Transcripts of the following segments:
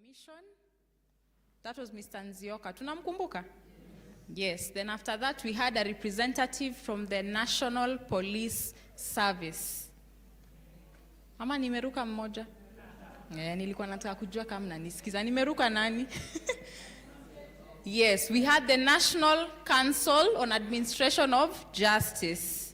Commission. That was Mr. Nzioka. Tunamkumbuka? Yes. Then after that, we had a representative from the National Police Service. Ama nimeruka mmoja? Nilikuwa nataka kujua kama mnanisikiza. Nimeruka nani? Yes, we had the National Council on Administration of Justice.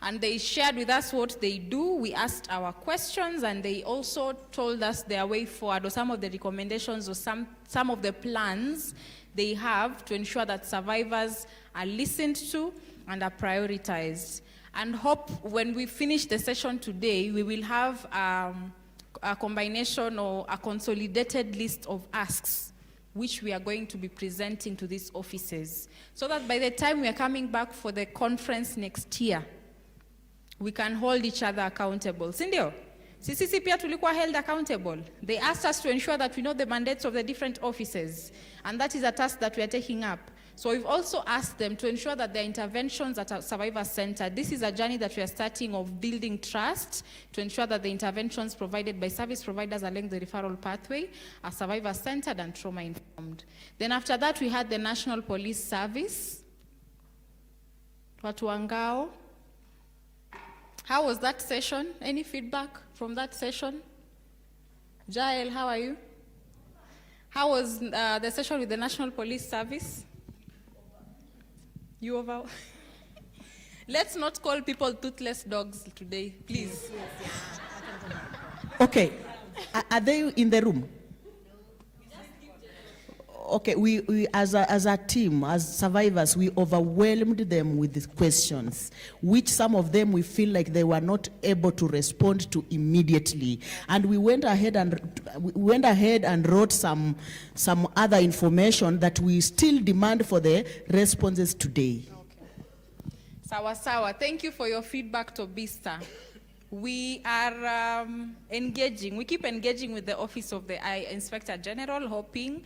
And they shared with us what they do. We asked our questions, and they also told us their way forward, or some of the recommendations, or some of the plans they have to ensure that survivors are listened to and are prioritized. And hope when we finish the session today, we will have a combination or a consolidated list of asks which we are going to be presenting to these offices, so that by the time we are coming back for the conference next year, we can hold each other accountable. Sindio? Sisi pia tulikuwa held accountable. They asked us to ensure that we know the mandates of the different offices, and that is a task that we are taking up. So we've also asked them to ensure that their interventions at a survivor center, this is a journey that we are starting of building trust to ensure that the interventions provided by service providers along the referral pathway are survivor-centered and trauma-informed. Then after that, we had the National Police Service. Watu wangao. How was that session? Any feedback from that session? Jael, how are you? How was the session with the National Police Service? You over? Let's not call people toothless dogs today, please. Okay, are they in the room? Okay, we as a team, as survivors, we overwhelmed them with these questions, which some of them we feel like they were not able to respond to immediately. And we went ahead and wrote some other information that we still demand for the responses today. Okay. Sawa sawa. Thank you for your feedback, Tobista. We are engaging. We keep engaging with the Office of the Inspector General, hoping.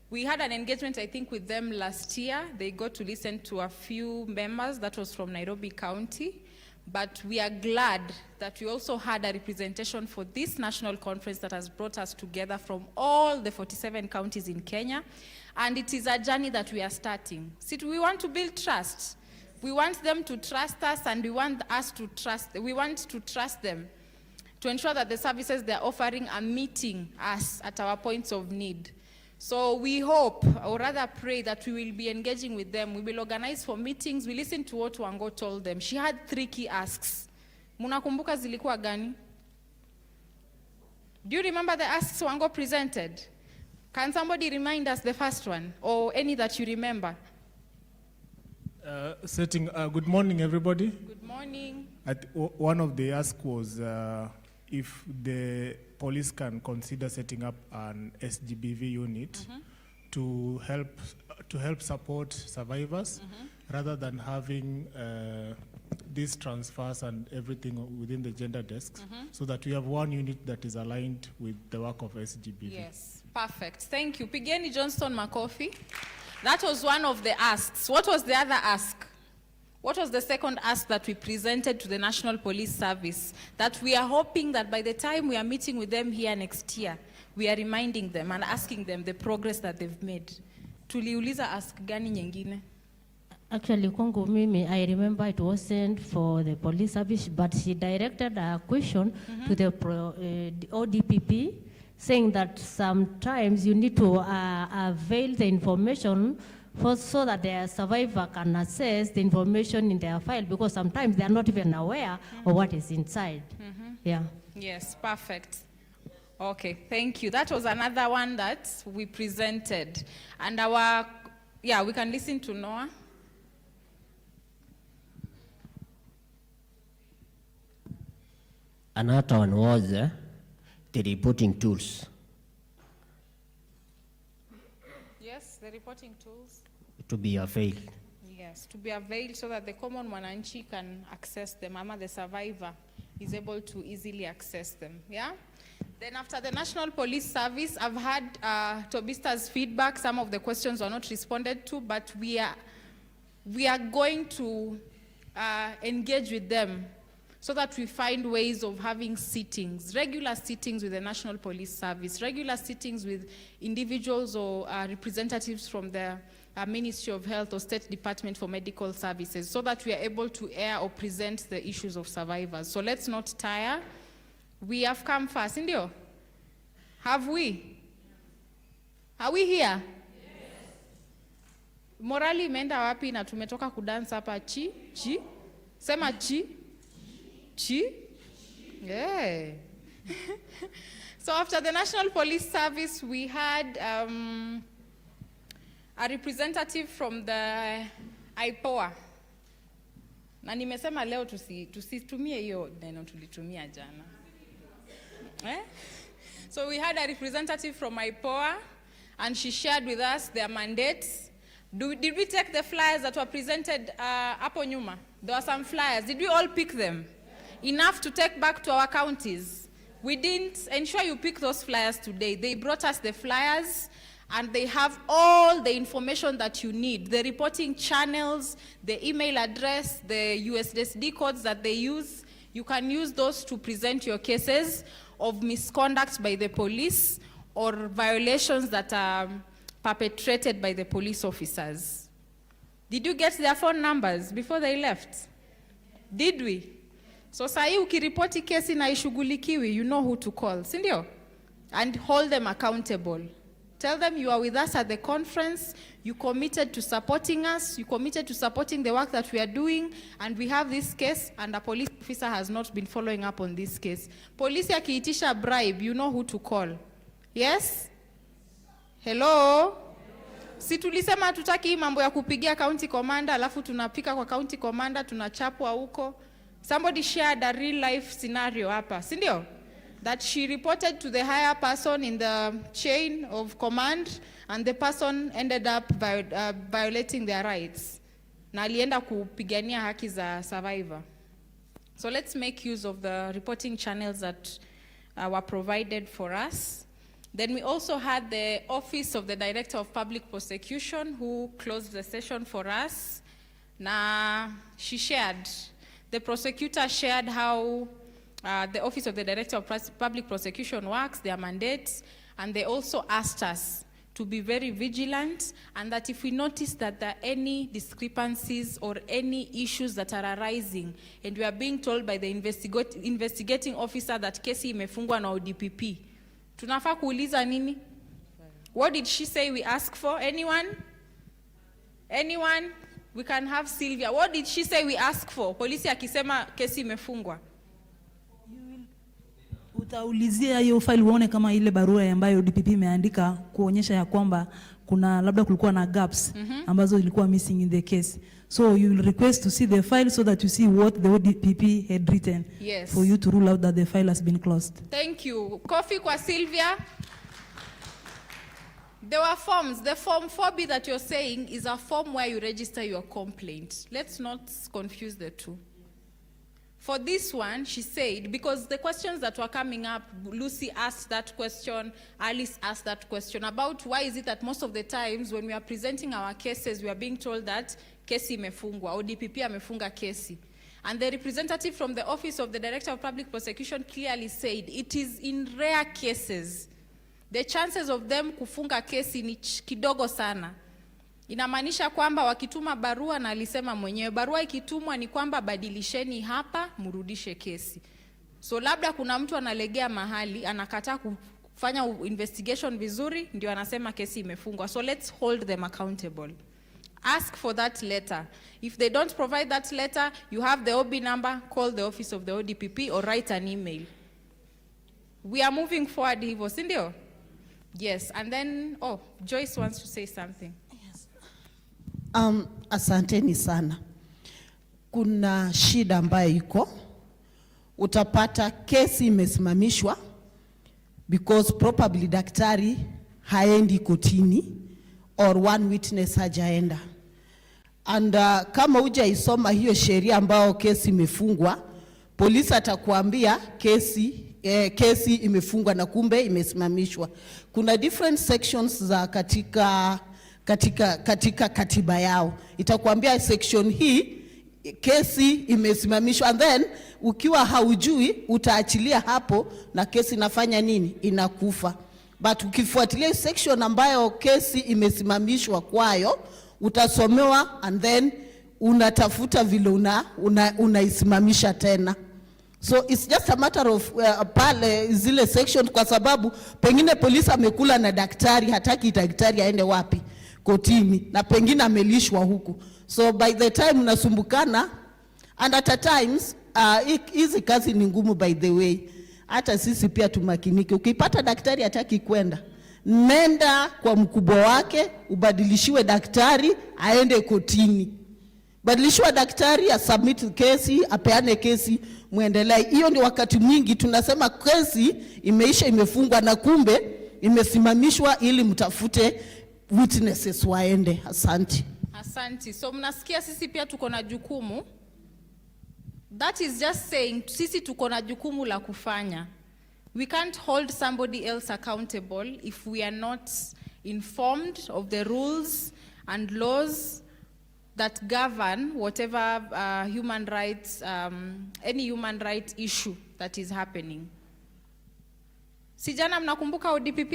We had an engagement, I think, with them last year. They got to listen to a few members. That was from Nairobi County. But we are glad that we also had a representation for this national conference that has brought us together from all the 47 counties in Kenya. And it is a journey that we are starting. See, we want to build trust. We want them to trust us, and we want to trust them to ensure that the services they're offering are meeting us at our points of need. So we hope, or rather pray, that we will be engaging with them. We will organize for meetings. We listen to what Wango told them. She had 3 key asks. Munakumbuka zilikuwa gani? Do you remember the asks Wango presented? Can somebody remind us the first one, or any that you remember? Good morning, everybody. Good morning. One of the asks was if the police can consider setting up an SGBV unit to help support survivors rather than having these transfers and everything within the gender desks, so that we have one unit that is aligned with the work of SGBV. Yes, perfect. Thank you. Pigeni Johnston Makofi. That was one of the asks. What was the other ask? What was the second ask that we presented to the National Police Service? That we are hoping that by the time we are meeting with them here next year, we are reminding them and asking them the progress that they've made. Tuliuliza ask gani nyingine? Actually, Kongo Mimi, I remember it wasn't for the police service, but she directed a question to the ODPP, saying that sometimes you need to avail the information so that the survivor can access the information in their file, because sometimes they are not even aware of what is inside. Yeah. Yes, perfect. Okay, thank you. That was another one that we presented. And we can listen to Noah. Another one was the reporting tools. Yes, the reporting tools. To be availed. Yes, to be availed so that the common mwananchi can access them, ama the survivor is able to easily access them. Yeah? Then after the National Police Service, I've had Tobista's feedback. Some of the questions were not responded to, but we are going to engage with them so that we find ways of having sittings, regular sittings with the National Police Service, regular sittings with individuals or representatives from the Ministry of Health or State Department for Medical Services, so that we are able to air or present the issues of survivors. So let's not tire. We have come fast, indio? Have we? Are we here? Yes. Morali imeenda wapi na tumetoka kudansa hapa chi? Sema chi? Yeah. So after the National Police Service, we had a representative from the IPOA. Na nimesema leo tusitumie hiyo neno tulitumia jana. So we had a representative from IPOA, and she shared with us their mandates. Did we take the flyers that were presented hapo nyuma? There were some flyers. Did we all pick them? Enough to take back to our counties? We didn't. Ensure you pick those flyers today. They brought us the flyers, and they have all the information that you need. The reporting channels, the email address, the USSD codes that they use. You can use those to present your cases of misconduct by the police or violations that are perpetrated by the police officers. Did you get their phone numbers before they left? Did we? So sahi ukiripoti kesi na ishugulikiwi, you know who to call, sindio? And hold them accountable. Tell them you are with us at the conference, you committed to supporting us, you committed to supporting the work that we are doing, and we have this case, and a police officer has not been following up on this case. Polisi akiitisha bribe, you know who to call. Yes? Hello? Si tulisema hatutaki mambo ya kupigia county commander, alafu tunapika kwa county commander, tunachapwa huko. Somebody shared a real life scenario hapa, sindio? That she reported to the higher person in the chain of command, and the person ended up violating their rights. Na alienda kupigania haki za survivor. So let's make use of the reporting channels that were provided for us. Then we also had the Office of the Director of Public Prosecution, who closed the session for us. Na she shared, the prosecutor shared how the Office of the Director of Public Prosecution works, their mandates, and they also asked us to be very vigilant, and that if we notice that there are any discrepancies or any issues that are arising, and we are being told by the investigating officer that kesi imefungwa na ODPP, tunafaa kuuliza nini? What did she say we ask for? Anyone? Anyone? We can have Sylvia. What did she say we ask for? Polisi akisema kesi imefungwa. Utaulizia hiyo file uone kama ile barua ambayo DPP imeandika kuonyesha ya kwamba kuna labda kulikuwa na gaps ambazo ilikuwa missing in the case. So you will request to see the file so that you see what the DPP had written. Yes. For you to rule out that the file has been closed. Thank you. Coffee kwa Sylvia. There were forms. The form 4B that you're saying is a form where you register your complaint. Let's not confuse the two. For this one, she said, because the questions that were coming up, Lucy asked that question, Alice asked that question, about why is it that most of the times when we are presenting our cases, we are being told that kesi imefungwa, or DPP amefunga kesi. And the representative from the Office of the Director of Public Prosecution clearly said, it is in rare cases. The chances of them kufunga kesi ni kidogo sana. Inamaanisha kwamba wakituma barua, na alisema mwenyewe, barua ikitumwa ni kwamba badilisheni hapa, murudishe kesi. So labda kuna mtu analegea mahali, anakataa kufanya investigation vizuri, ndio anasema kesi imefungwa. So let's hold them accountable. Ask for that letter. If they don't provide that letter, you have the OB number, call the office of the ODPP or write an email. We are moving forward, hivyo, si ndio? Yes, and then, oh, Joyce wants to say something. Asanteni sana. Kuna shida ambayo iko. Utapata kesi imesimamishwa because probably daktari haendi kotini or one witness hajaenda. And kama hujaisoma hiyo sheria ambayo kesi imefungwa, polisi atakuambia kesi imefungwa na kumbe imesimamishwa. Kuna different sections za katika katiba yao. Itakuambia section hii kesi imesimamishwa, and then ukiwa haujui utaachilia hapo na kesi inafanya nini? Inakufa. But ukifuatilia section ambayo kesi imesimamishwa kwayo, utasomewa and then unatafuta vile unaisimamisha tena. So it's just a matter of pale zile section, kwa sababu pengine polisi amekula na daktari, hataki daktari aende wapi? Kotini, na pengine amelishwa huku. So by the time unasumbukana, and at times hizi kazi ni ngumu by the way. Hata sisi pia tumakinike. Ukipata daktari hataki kwenda, nenda kwa mkubwa wake, ubadilishiwe daktari aende kotini. Badilishwa daktari, asubmit kesi, apeane kesi, muendelee. Hiyo ndio wakati mwingi tunasema kesi imeisha, imefungwa, na kumbe imesimamishwa ili mtafute witnesses waende. Asante. Asante. So mnasikia sisi pia tuko na jukumu. That is just saying sisi tuko na jukumu la kufanya. We can't hold somebody else accountable if we are not informed of the rules and laws that govern whatever human rights, any human rights issue that is happening. Sijana mnakumbuka ODPP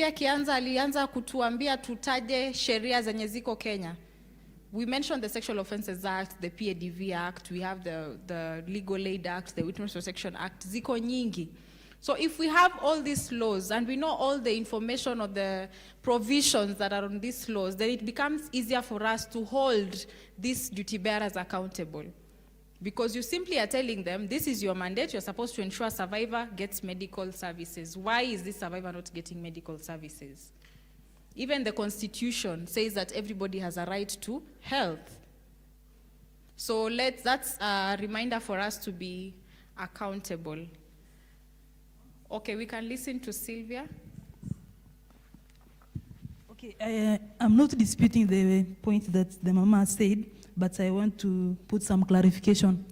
alianza kutuambia tutaje sheria zenye ziko Kenya. We mentioned the Sexual Offences Act, the PADV Act, we have the Legal Aid Act, the Witness Protection Act, ziko nyingi. So if we have all these laws and we know all the information or the provisions that are on these laws, then it becomes easier for us to hold these duty bearers accountable. Because you simply are telling them, this is your mandate, you're supposed to ensure survivor gets medical services. Why is this survivor not getting medical services? Even the Constitution says that everybody has a right to health. So that's a reminder for us to be accountable. Okay, we can listen to Sylvia. Okay, I'm not disputing the point that the mama said, but I want to put some clarification.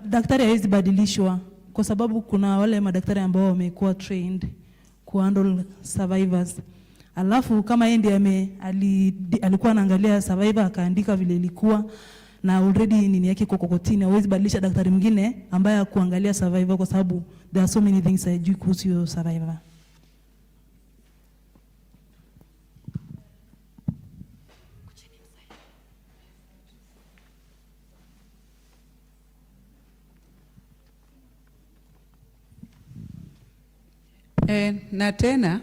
Daktari hawezi badilishwa kwa sababu kuna wale madaktari ambao wamekuwa trained kuhandle survivors. Alafu kama yeye ndiye alikuwa anaangalia survivor akaandika vile ilikuwa na already nini yake kokotini, hawezi badilisha daktari mwingine ambaye kuangalia survivor kwa sababu there are so many things hajui kuhusu survivor. Na tena,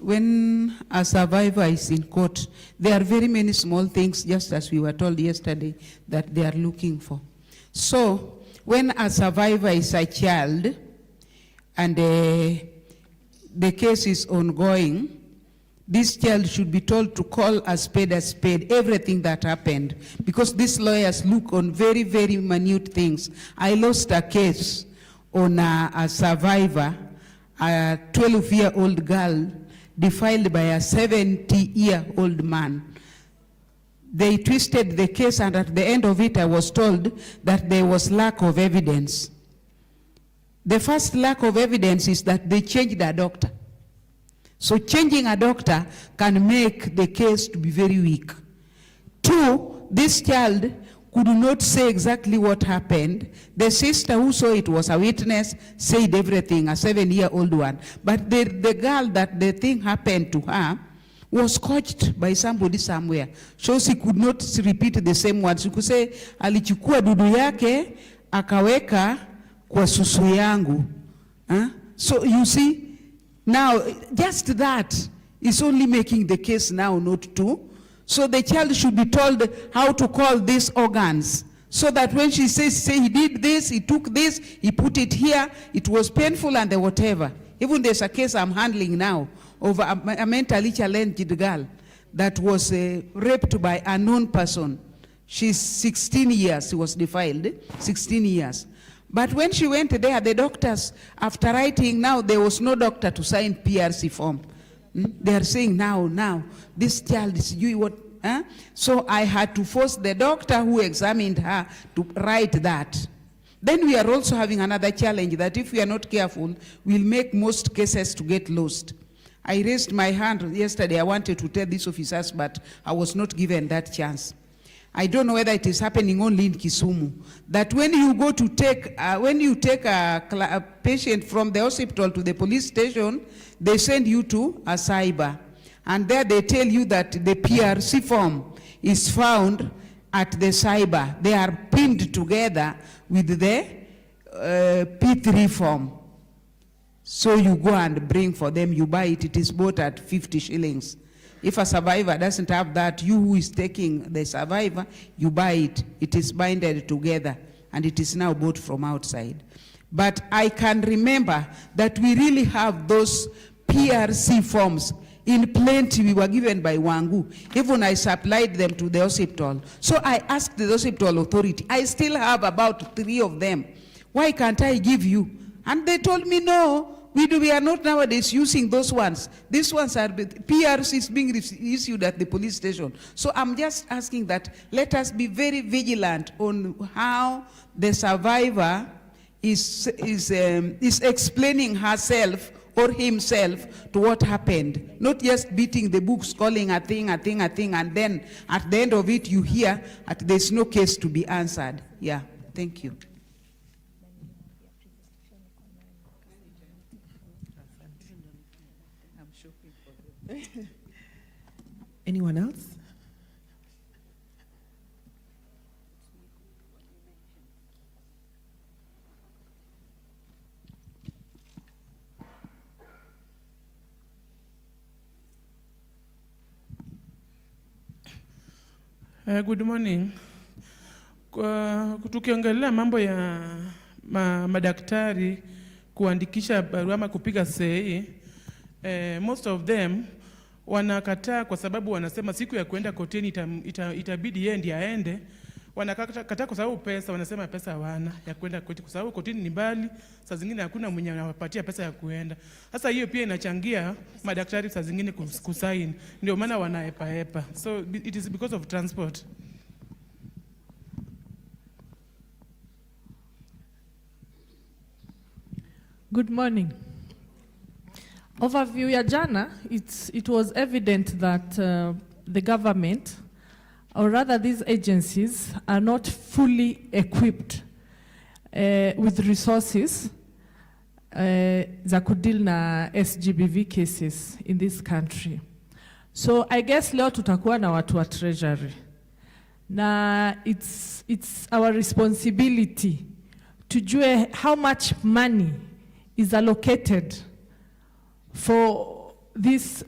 when a survivor is in court, there are very many small things, just as we were told yesterday, that they are looking for. So, when a survivor is a child, and the case is ongoing, this child should be told to call a spade, everything that happened, because these lawyers look on very, very minute things. I lost a case on a survivor, a 12-year-old girl defiled by a 70-year-old man. They twisted the case, and at the end of it, I was told that there was lack of evidence. The first lack of evidence is that they changed a doctor. So changing a doctor can make the case to be very weak. Two, this child could not say exactly what happened. The sister who saw it was a witness, said everything, a 7-year-old one. But the girl that the thing happened to her was coached by somebody somewhere. So she could not repeat the same words. She could say, alichukua dudu yake, akaweka kwa susu yangu. So you see, now just that is only making the case now not true. So the child should be told how to call these organs, so that when she says, say he did this, he took this, he put it here, it was painful and whatever. Even there's a case I'm handling now of a mentally challenged girl that was raped by a known person. She's 16 years, she was defiled, 16 years. But when she went there, the doctors, after writing, now there was no doctor to sign PRC form. They are saying now, this child is you what? So I had to force the doctor who examined her to write that. Then we are also having another challenge that if we are not careful, we'll make most cases to get lost. I raised my hand yesterday. I wanted to tell these officers, but I was not given that chance. I don't know whether it is happening only in Kisumu, that when you go to take, a patient from the hospital to the police station, they send you to a cyber. And there they tell you that the PRC form is found at the cyber. They are pinned together with the P3 form. So you go and bring for them, you buy it, it is bought at 50 shillings. If a survivor doesn't have that, you who is taking the survivor, you buy it. It is binded together, and it is now bought from outside. But I can remember that we really have those PRC forms in plenty. We were given by Wangu. Even I supplied them to the hospital. So I asked the hospital authority, I still have about 3 of them. Why can't I give you? And they told me, no, we are not nowadays using those ones. These ones are, PRCs being issued at the police station. So I'm just asking that let us be very vigilant on how the survivor is explaining herself or himself to what happened. Not just beating the books, calling a thing, and then at the end of it you hear that there's no case to be answered. Yeah, thank you. Anyone else? Good morning. Tukiongelea mambo ya madaktari kuandikisha barua ama kupiga sahihi, most of them wanakataa kwa sababu wanasema siku ya kuenda kotini itabidi yeye ndiye aende. Wanakataa kwa sababu pesa, wanasema pesa hawana ya kwenda kotini kwa sababu kotini ni mbali, saa zingine hakuna mwenye anawapatia pesa ya kuenda. Sasa hiyo pia inachangia madaktari saa zingine kusaini. Ndio maana wanaepa. So it is because of transport. Good morning. Overview ya jana, it was evident that the government, or rather these agencies, are not fully equipped with resources za kudeal na SGBV cases in this country. So I guess leo tutakuwa na watu wa treasury. Na it's our responsibility to jue how much money is allocated for these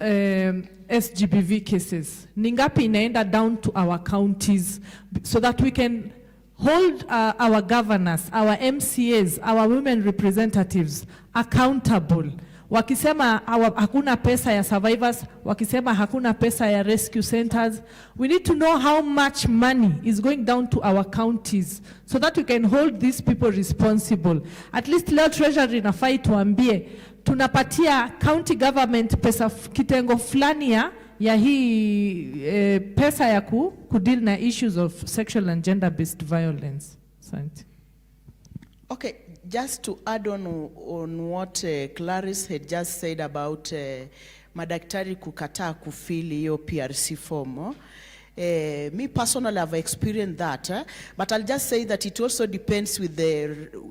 SGBV cases. Ningapi inaenda down to our counties so that we can hold our governors, our MCAs, our women representatives accountable. Wakisema hakuna pesa ya survivors, wakisema hakuna pesa ya rescue centers, we need to know how much money is going down to our counties so that we can hold these people responsible. At least leo treasury inafai tuambie, tunapatia county government pesa kitengo fulani ya hii pesa ya kudeal na issues of sexual and gender-based violence. Asante. Okay, just to add on what Clarice had just said about madaktari kukataa kufili hiyo PRC form. Me personally have experienced that, but I'll just say that it also depends with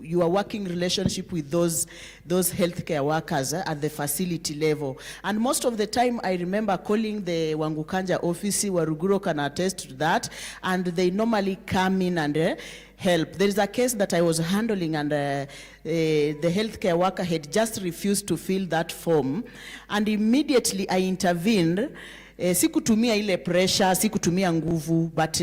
your working relationship with those healthcare workers at the facility level. And most of the time I remember calling the Wangukanja office, Waruguro can attest to that, and they normally come in and help. There is a case that I was handling and the healthcare worker had just refused to fill that form, and immediately I intervened. Sikutumia ile pressure, sikutumia nguvu, but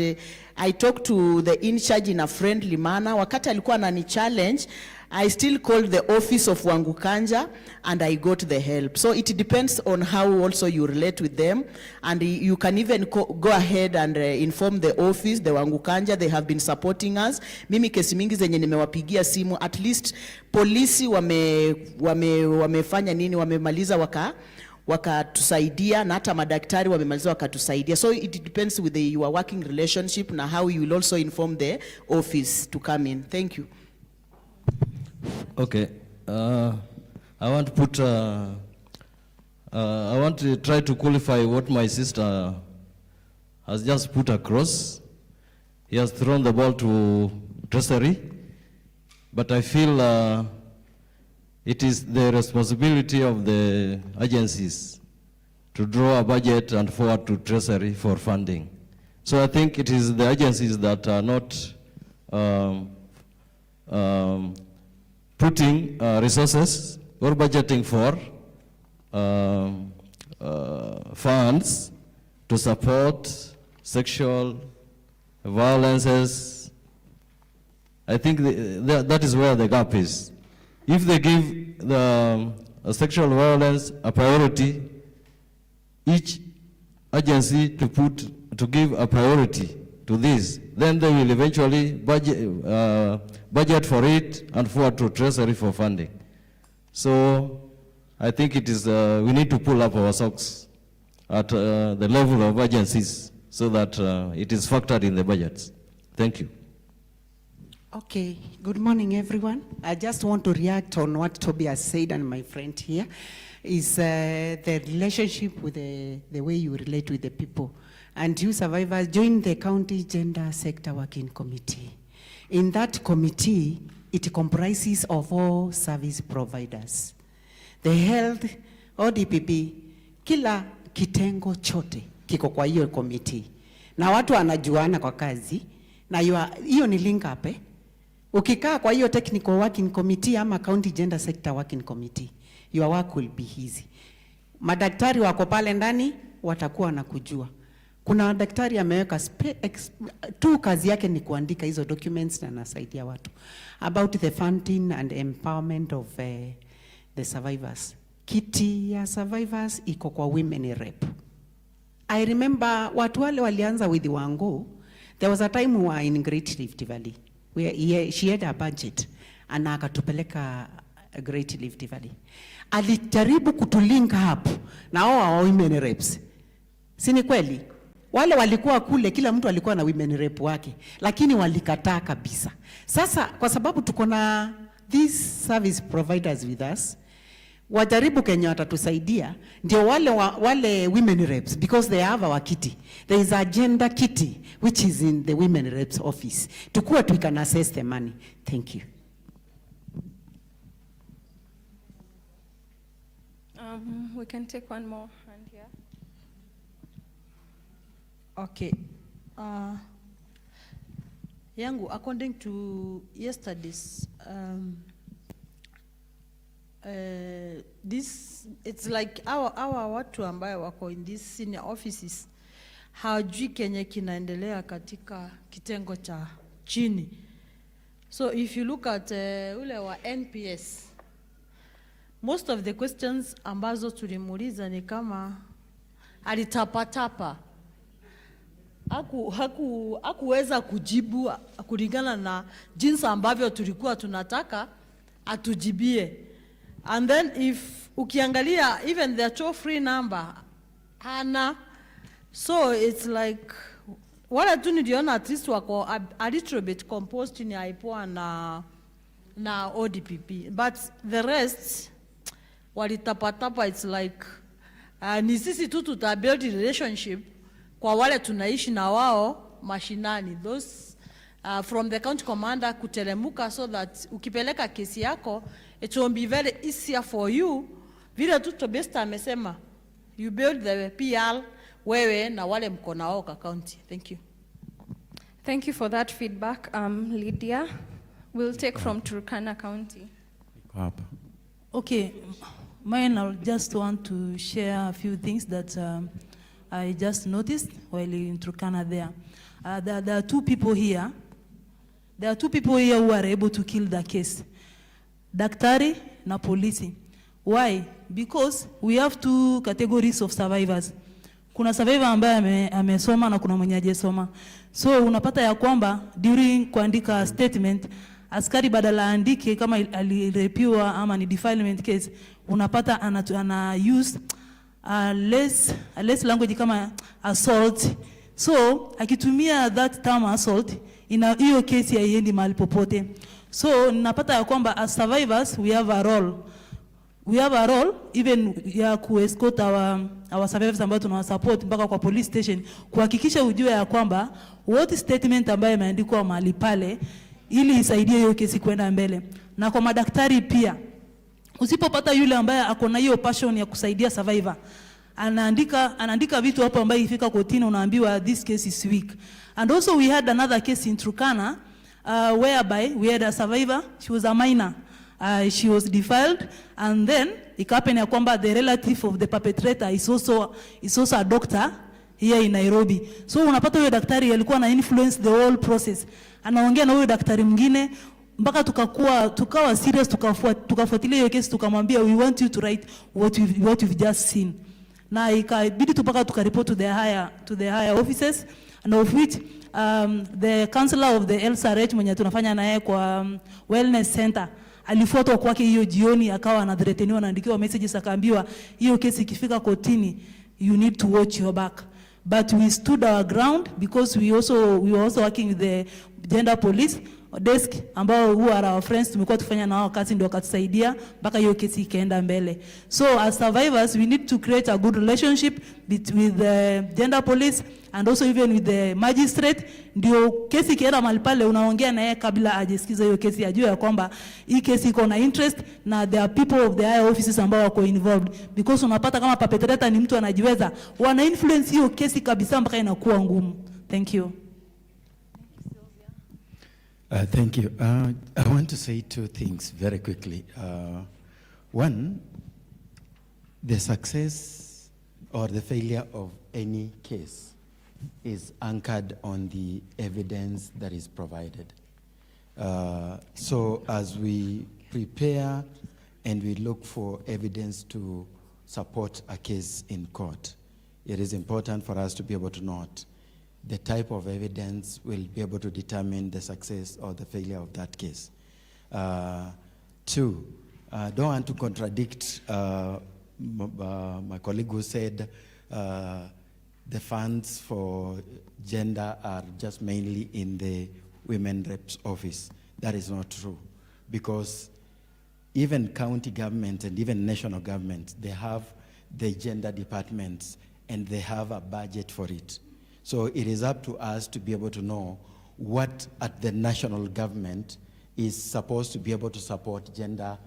I talked to the in-charge in a friendly manner. Wakati alikuwa anani challenge, I still called the office of Wangukanja and I got the help. So it depends on how also you relate with them, and you can even go ahead and inform the office, the Wangukanja. They have been supporting us. Mimi kesi mingi zenye nimewapigia simu, at least polisi wamefanya nini, wamemaliza wakatusaidia, na hata madaktari wamemaliza wakatusaidia. So it depends with your working relationship na how you will also inform the office to come in. Thank you. Okay, I want to try to qualify what my sister has just put across. he has thrown the ball to Treasury, but I feel it is the responsibility of the agencies to draw a budget and forward to Treasury for funding. So I think it is the agencies that are not putting resources or budgeting for funds to support sexual violences. I think that is where the gap is. If they give the sexual violence a priority, each agency to give a priority to this, then they will eventually budget for it and forward to Treasury for funding. So I think it is, we need to pull up our socks at the level of agencies so that it is factored in the budgets. Thank you. Okay, good morning everyone. I just want to react on what Toby has said, and my friend here is the relationship with the way you relate with the people. And you survivors join the county gender sector working committee. In that committee, it comprises of all service providers. The health, ODPP, kila kitengo chote kiko kwa hiyo committee. Na watu wanajuana kwa kazi, na hiyo ni link up. Ukikaa kwa hiyo technical working committee ama county gender sector working committee, your work will be easy. Madaktari wako pale ndani watakuwa wanakujua. Kuna daktari ameweka tu kazi yake ni kuandika hizo documents na nasaidia watu about the funding and empowerment of the survivors. Kiti ya survivors iko kwa women rep. I remember watu wale walianza with Wango. There was a time we were in Great Rift Valley where she had a budget and akatupeleka Great Rift Valley. Alijaribu kutulink up na hao women reps. Si ni kweli? Wale walikuwa kule, kila mtu alikuwa na women rep wake, lakini walikataa kabisa. Sasa kwa sababu tuko na these service providers with us, wajaribu Kenya watatusaidia, ndio wale women reps, because they have our kitty. There is a gender kitty which is in the women reps office. Tukua we can assess the money. Thank you. We can take one more hand here. Okay. Yangu, according to yesterday's, this, it's like our watu ambayo wako in these senior offices, hawajui kenye kinaendelea katika kitengo cha chini. So if you look at ule wa NPS, most of the questions ambazo tulimuuliza ni kama alitapatapa. Hakuweza kujibu kulingana na jinsi ambavyo tulikuwa tunataka atujibie. And then if ukiangalia even the toll free number hana, so it's like wala tu niliona at least wako a little bit composed in IPOA na ODPP, but the rest walitapatapa. It's like ni sisi tu tutabuild relationship kwa wale tunaishi na wao mashinani, those from the county commander kutelemuka, so that ukipeleka kesi yako it will be very easier for you. Vile tu Tobesta amesema, you build the PR wewe na wale mko na wao ka county. Thank you. Thank you for that feedback, Lydia. We'll take from Turkana County. Okay, mine, I just want to share a few things that I just noticed while in Turkana there. There are two people here. There are two people here who are able to kill the case. Daktari na polisi. Why? Because we have two categories of survivors. Kuna survivor ambaye amesoma na kuna mwenye hajasoma. So unapata ya kwamba during kuandika statement, askari badala andike kama alirepiwa ama ni defilement case, unapata ana use less language kama assault. So akitumia that term assault, ina hiyo case haiendi mahali popote. So napata ya kwamba as survivors we have a role. we have a role even ya ku-escort our survivors ambao tunawasupport mpaka kwa police station, kuhakikisha ujue ya kwamba what statement ambayo imeandikwa mahali pale ili isaidie hiyo kesi kwenda mbele. Na kwa madaktari pia, usipopata yule ambaye ako na hiyo passion ya kusaidia survivor, anaandika vitu hapo ambaye ifika kotini unaambiwa this case is weak. And also we had another case in Turkana whereby we had a survivor, she was a minor. She was defiled, and then it happened ya kwamba the relative of the perpetrator is also a doctor here in Nairobi. So unapata huyo daktari alikuwa na influence the whole process. Anaongea na huyo daktari mwingine mpaka tukawa serious, tukafuatilia hiyo case, tukamwambia we want you to write what you've just seen. Na ikabidi tupaka tukareport to the higher offices, and of which the counselor of the LSRH mwenye tunafanya naye kwa wellness center alifuatwa kwake hiyo jioni, akawa anathreateniwa, anaandikiwa messages, akaambiwa hiyo kesi ikifika kotini you need to watch your back. But we stood our ground because we were also working with the gender police desk ambao who are our friends, tumekuwa tufanya na wao kazi, ndio wakatusaidia mpaka hiyo kesi ikaenda mbele. So as survivors we need to create a good relationship with the gender police and also even with the magistrate, ndio kesi ikienda mahali pale unaongea na yeye kabla ajisikiza hiyo kesi, ajue ya kwamba hii kesi iko na interest na there are people of the higher offices ambao wako involved, because unapata kama perpetrator ni mtu anajiweza, wana influence hiyo kesi kabisa mpaka inakuwa ngumu. Thank you. Thank you. I want to say two things very quickly. One, the success or the failure of any case is anchored on the evidence that is provided. So as we prepare and we look for evidence to support a case in court, it is important for us to be able to note the type of evidence will be able to determine the success or the failure of that case. Two, I don't want to contradict my colleague who said the funds for gender are just mainly in the women reps office. That is not true, because even county government and even national government, they have the gender departments and they have a budget for it. So it is up to us to be able to know what at the national government is supposed to be able to support gender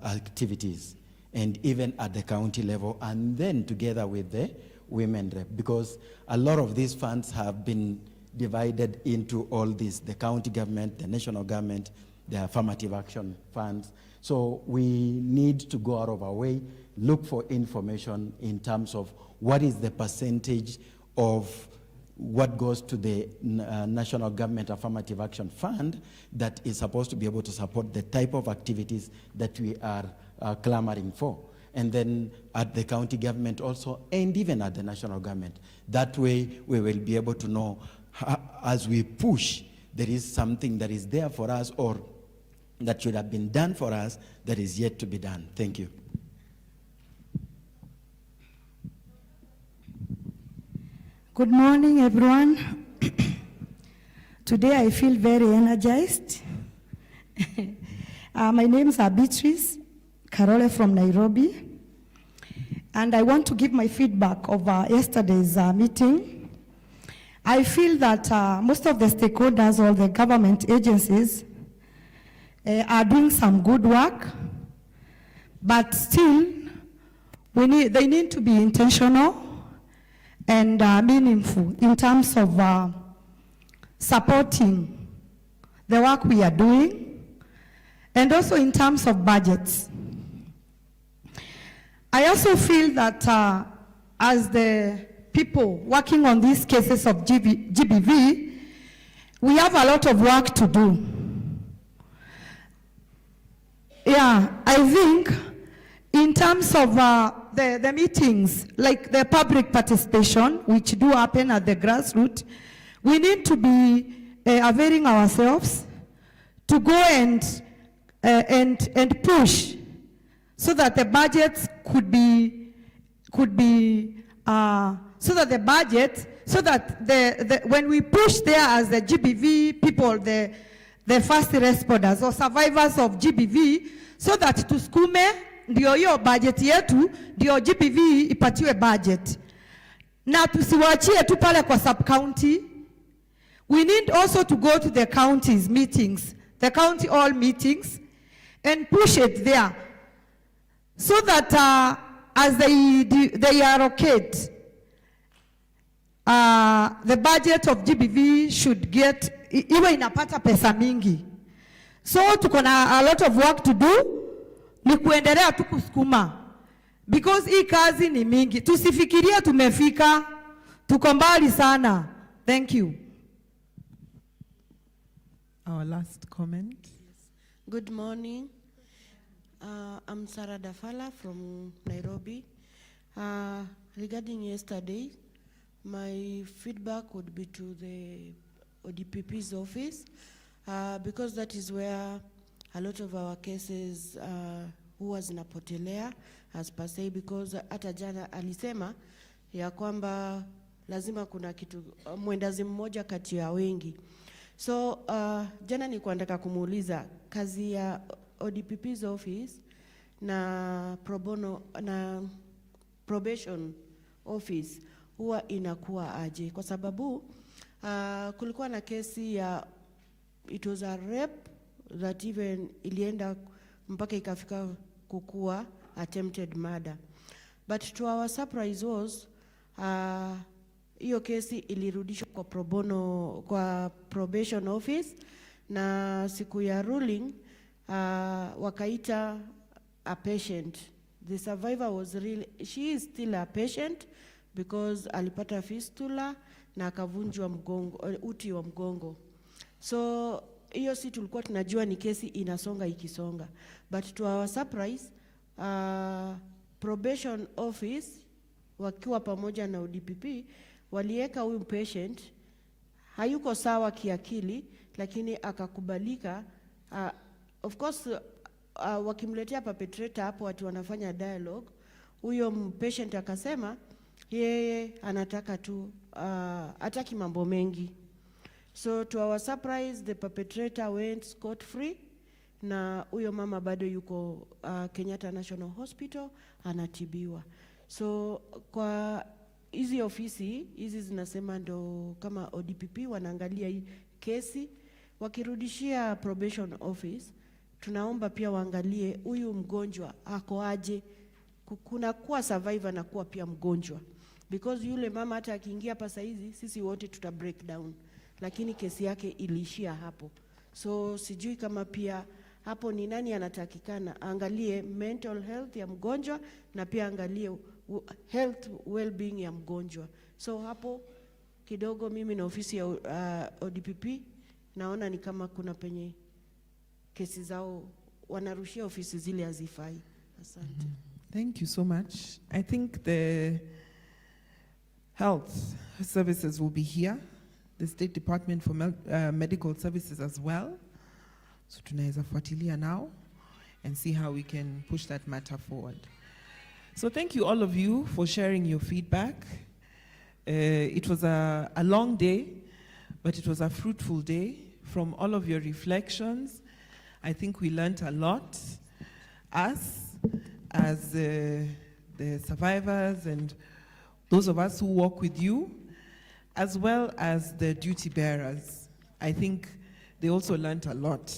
activities, and even at the county level, and then together with the women rep, because a lot of these funds have been divided into all these, the county government, the national government, the affirmative action funds. So we need to go out of our way, look for information in terms of what is the percentage of what goes to the National Government Affirmative Action Fund that is supposed to be able to support the type of activities that we are clamoring for. And then at the county government also, and even at the national government. That way we will be able to know as we push, there is something that is there for us or that should have been done for us that is yet to be done. Thank you. Good morning, everyone. Today I feel very energized. My name is Beatrice Carole from Nairobi, and I want to give my feedback of yesterday's meeting. I feel that most of the stakeholders or the government agencies are doing some good work, but still they need to be intentional and meaningful in terms of supporting the work we are doing, and also in terms of budgets. I also feel that as the people working on these cases of GBV, we have a lot of work to do. Yeah, I think in terms of the meetings, like the public participation, which do happen at the grassroots, we need to be availing ourselves to go and push so that the budgets could be so that the budget, so that when we push there as the GBV people, the the first responders or survivors of GBV, so that tusukume ndio hiyo budget yetu, ndio GBV ipatiwe budget. Na tusiwachie tu pale kwa sub county. We need also to go to the counties meetings, the county hall meetings, and push it there, so that as they allocate the budget of GBV should get, iwe inapata pesa mingi. So tuko na a lot of work to do, ni kuendelea tu kusukuma, because hii kazi ni mingi. Tusifikirie tumefika, tuko mbali sana. Thank you. Our last comment. Good morning. I'm Sarah Dafala from Nairobi. Regarding yesterday, my feedback would be to the ODPP's office, because that is where a lot of our cases huwa zinapotelea as per se, because hata jana alisema ya kwamba lazima kuna kitu mwendazi mmoja kati ya wengi. So jana nilikuwa nataka kumuuliza kazi ya ODPP's office na pro bono na probation office huwa inakuwa aje, kwa sababu kulikuwa na kesi ya, it was a rape that even ilienda mpaka ikafika kukua attempted murder, but to our surprise was hiyo kesi ilirudishwa kwa pro bono, kwa probation office, na siku ya ruling wakaita a patient. The survivor was really, she is still a patient because alipata fistula na akavunjwa mgongo, uti wa mgongo. So hiyo si tulikuwa tunajua ni kesi inasonga ikisonga, but to our surprise probation office wakiwa pamoja na ODPP walieka huyu patient hayuko sawa kiakili, lakini akakubalika. Of course wakimletea perpetrator hapo, watu wanafanya dialogue, huyo patient akasema yeye anataka tu hataki mambo mengi. So to our surprise, the perpetrator went scot free, na huyo mama bado yuko Kenyatta National Hospital anatibiwa. So kwa hizi ofisi hizi zinasema ndo kama ODPP wanaangalia hii kesi, wakirudishia probation office, tunaomba pia waangalie huyu mgonjwa ako aje. Kuna kuwa survivor na kuwa pia mgonjwa, because yule mama hata akiingia pasa hizi sisi wote tuta break down, lakini kesi yake iliishia hapo. So sijui kama pia hapo ni nani anatakikana angalie mental health ya mgonjwa na pia angalie health well-being ya mgonjwa. So hapo kidogo mimi na ofisi ya ODPP naona ni kama kuna penye kesi zao wanarushia ofisi zile hazifai. Asante. Thank you so much. I think the health services will be here, the State Department for Medical Services as well. So tunaweza fuatilia now and see how we can push that matter forward. So thank you all of you for sharing your feedback. It was a long day, but it was a fruitful day. From all of your reflections, I think we learned a lot. Us, as the survivors and those of us who work with you, as well as the duty bearers, I think they also learned a lot,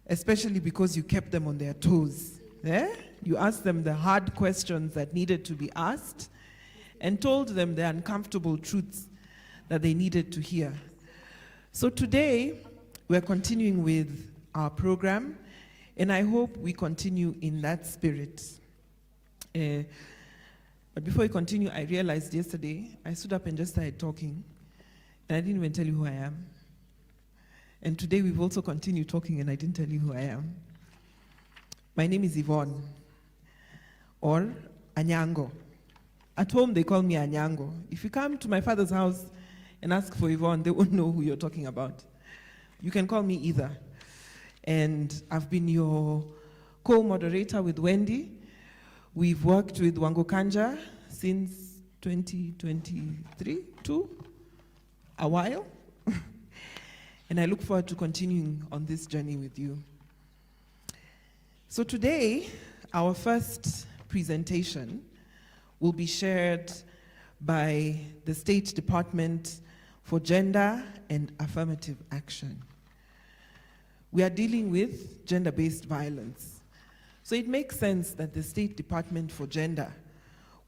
especially because you kept them on their toes. You asked them the hard questions that needed to be asked and told them the uncomfortable truths that they needed to hear. So today, we're continuing with our program, and I hope we continue in that spirit. But before we continue, I realized yesterday, I stood up and just started talking, and I didn't even tell you who I am. And today we've also continued talking, and I didn't tell you who I am. My name is Yvonne, or Anyango. At home, they call me Anyango. If you come to my father's house and ask for Yvonne, they won't know who you're talking about. You can call me either. And I've been your co-moderator with Wendy. We've worked with Wango Kanja since 2023, a while. And I look forward to continuing on this journey with you. So today, our first presentation will be shared by the State Department for Gender and Affirmative Action. We are dealing with gender-based violence. So it makes sense that the State Department for Gender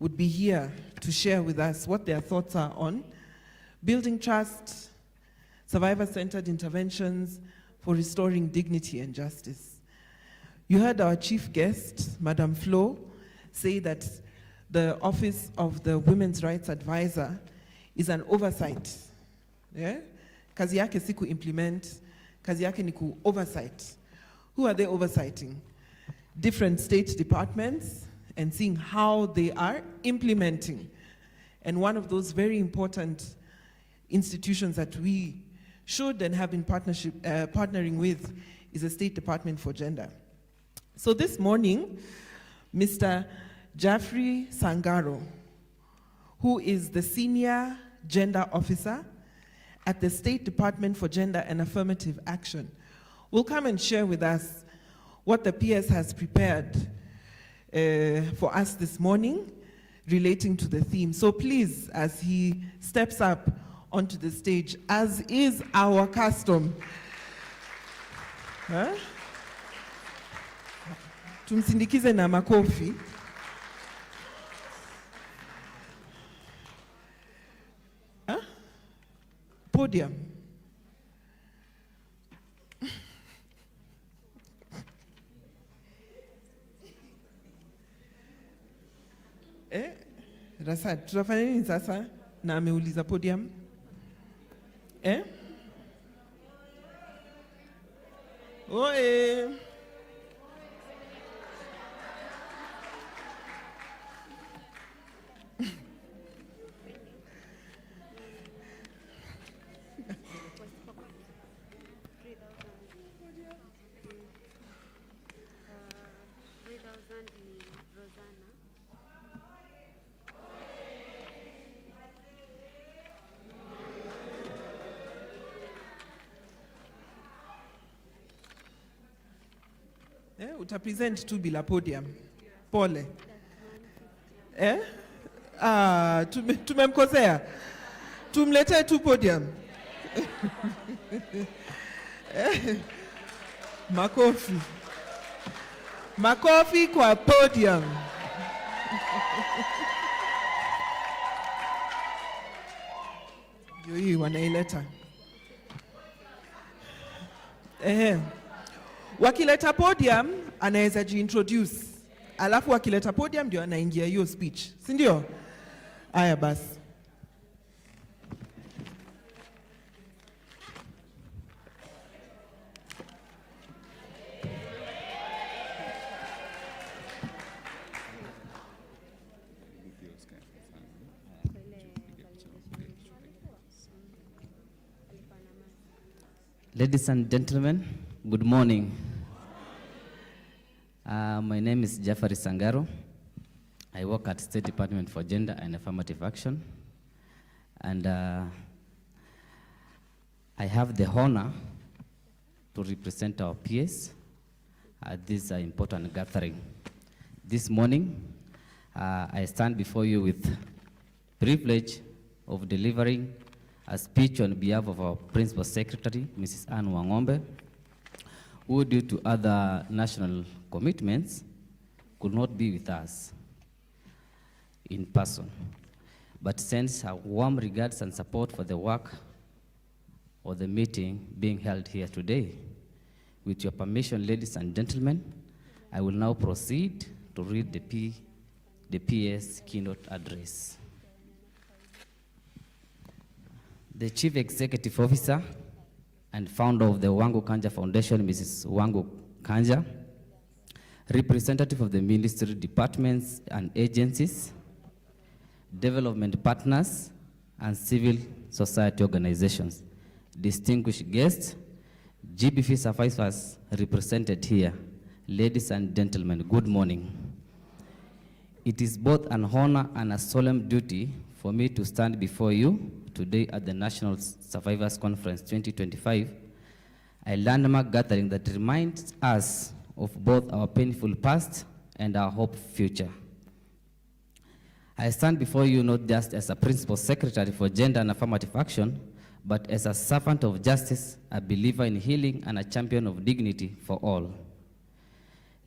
would be here to share with us what their thoughts are on building trust, survivor-centered interventions for restoring dignity and justice. You heard our chief guest, Madam Flo, say that the Office of the Women's Rights Advisor is an oversight. Yeah? Kazi yake si ku-implement, kazi yake ni ku-oversight. Who are they oversighting? Different state departments and seeing how they are implementing. And one of those very important institutions that we should and have been partnering with is the State Department for Gender. So this morning, Mr. Jaffrey Sangaro, who is the Senior Gender Officer at the State Department for Gender and Affirmative Action, will come and share with us what the PS has prepared for us this morning relating to the theme. So please, as he steps up onto the stage, as is our custom, tumsindikize na makofi. Podium. Rasad, tutafanya nini sasa na ameuliza podium? Oe. Utapresent tu bila podium. Pole. Tumemkosea. Tumletee tu podium. Makofi. Makofi kwa podium. Ndio hii wanaileta. Wakileta podium, anaweza jiintroduce. Alafu wakileta podium, ndio anaingia hiyo speech. Si ndio? Aya basi. Ladies and gentlemen, good morning. My name is Jaffrey Sangaro. I work at State Department for Gender and Affirmative Action. And I have the honor to represent our peers at this important gathering. This morning, I stand before you with privilege of delivering a speech on behalf of our Principal Secretary, Mrs. Anne Wangombe, who due to other national commitments could not be with us in person, but sends her warm regards and support for the work of the meeting being held here today. With your permission, ladies and gentlemen, I will now proceed to read the PS keynote address. The Chief Executive Officer and founder of the Wangu Kanja Foundation, Mrs. Wangu Kanja, representative of the ministry departments and agencies, development partners, and civil society organizations, distinguished guests, GBV survivors represented here, ladies and gentlemen, good morning. It is both an honor and a solemn duty for me to stand before you today at the National Survivors Conference 2025 a landmark gathering that reminds us of both our painful past and our hope future. I stand before you not just as a Principal Secretary for Gender and Affirmative Action, but as a servant of justice, a believer in healing, and a champion of dignity for all.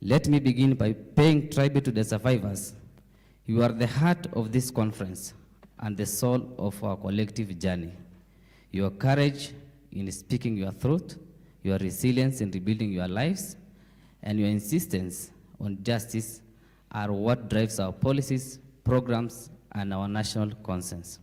Let me begin by paying tribute to the survivors. You are the heart of this conference and the soul of our collective journey. Your courage in speaking your truth, your resilience in rebuilding your lives, and your insistence on justice are what drives our policies, programs, and our national consensus.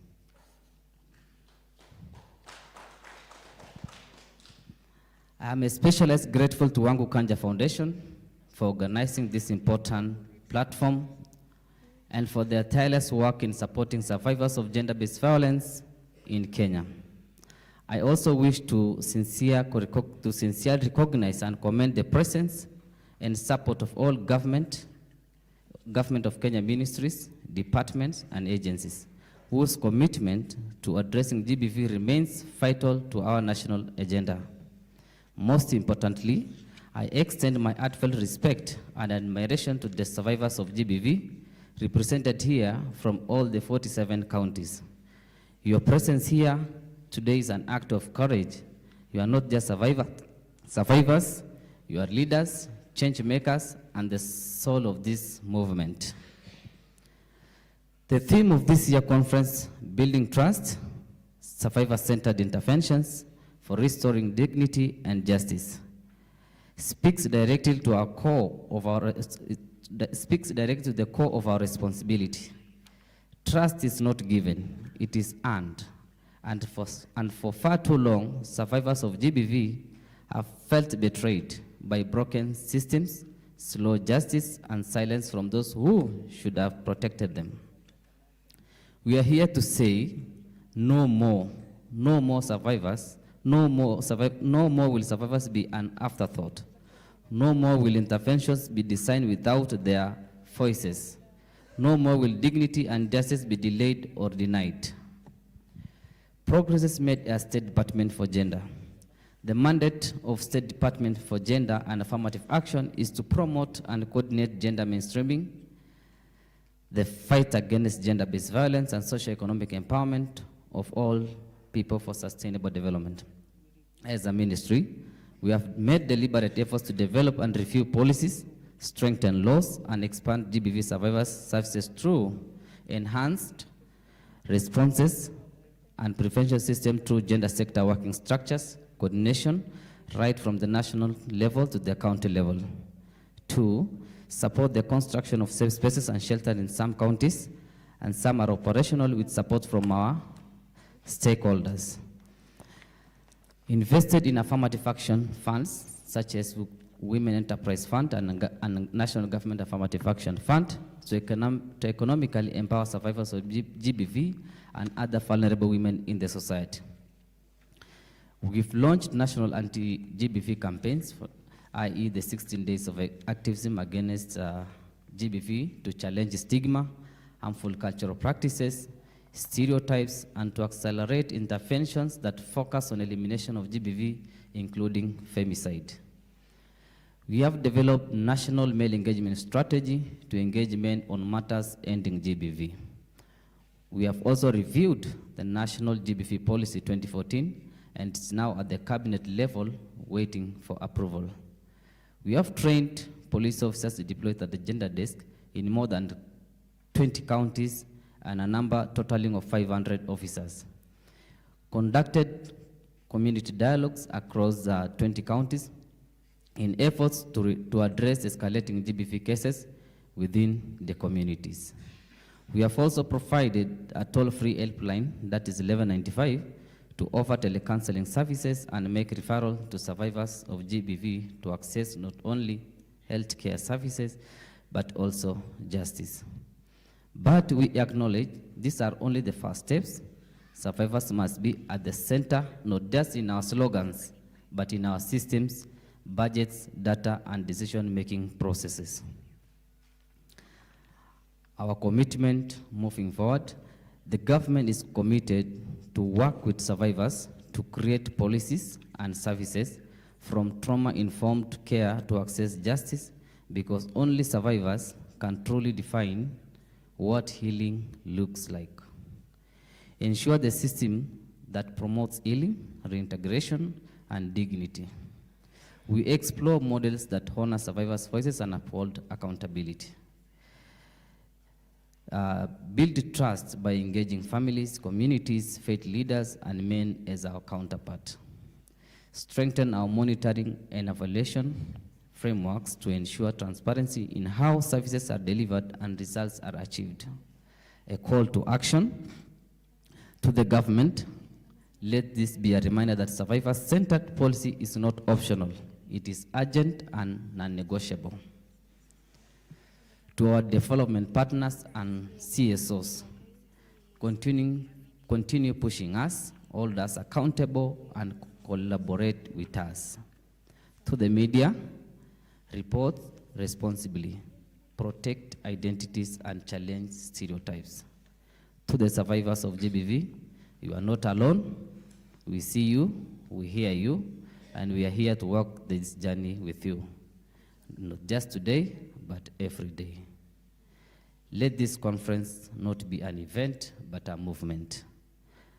I am especially grateful to Wangu Kanja Foundation for organizing this important platform and for their tireless work in supporting survivors of gender-based violence in Kenya. I also wish to sincerely recognize and commend the presence and support of all government of Kenya ministries, departments, and agencies, whose commitment to addressing GBV remains vital to our national agenda. Most importantly, I extend my heartfelt respect and admiration to the survivors of GBV represented here from all the 47 counties. Your presence here today is an act of courage. You are not just survivors, you are leaders, change makers, and the soul of this movement. The theme of this year's conference, Building Trust, Survivor-Centered Interventions for Restoring Dignity and Justice, speaks directly to the core of our responsibility. Trust is not given, it is earned. And for far too long, survivors of GBV have felt betrayed by broken systems, slow justice, and silence from those who should have protected them. We are here to say no more survivors, no more will survivors be an afterthought. No more will interventions be designed without their voices. No more will dignity and justice be delayed or denied. Progress is made as State Department for Gender. The mandate of State Department for Gender and Affirmative Action is to promote and coordinate gender mainstreaming, the fight against gender-based violence, and socio-economic empowerment of all people for sustainable development. As a ministry, we have made deliberate efforts to develop and review policies, strengthen laws, and expand GBV survivors services through enhanced responses and prevention system through gender sector working structures, coordination, right from the national level to the county level. 2, support the construction of safe spaces and shelters in some counties, and some are operational with support from our stakeholders. Invested in affirmative action funds, such as Women Enterprise Fund and National Government Affirmative Action Fund, to economically empower survivors of GBV and other vulnerable women in the society. We've launched national anti-GBV campaigns, i.e. the 16 days of activism against GBV to challenge stigma, harmful cultural practices, stereotypes, and to accelerate interventions that focus on elimination of GBV, including femicide. We have developed national male engagement strategy to engage men on matters ending GBV. We have also reviewed the National GBV Policy 2014, and it's now at the cabinet level waiting for approval. We have trained police officers deployed at the gender desk in more than 20 counties and a number totaling of 500 officers. Conducted community dialogues across 20 counties in efforts to address escalating GBV cases within the communities. We have also provided a toll-free helpline, that is 1195, to offer telecounseling services and make referral to survivors of GBV to access not only healthcare services, but also justice. But we acknowledge these are only the first steps. Survivors must be at the center, not just in our slogans, but in our systems, budgets, data, and decision-making processes. Our commitment moving forward, the government is committed to work with survivors to create policies and services from trauma-informed care to access justice, because only survivors can truly define what healing looks like. Ensure the system that promotes healing, reintegration, and dignity. We explore models that honor survivors' voices and uphold accountability. Build trust by engaging families, communities, faith leaders, and men as our counterpart. Strengthen our monitoring and evaluation frameworks to ensure transparency in how services are delivered and results are achieved. A call to action to the government. Let this be a reminder that survivor-centered policy is not optional. It is urgent and non-negotiable. To our development partners and CSOs, continue pushing us, hold us accountable, and collaborate with us. To the media, report responsibly, protect identities, and challenge stereotypes. To the survivors of GBV, you are not alone. We see you, we hear you, and we are here to walk this journey with you. Not just today, but every day. Let this conference not be an event, but a movement.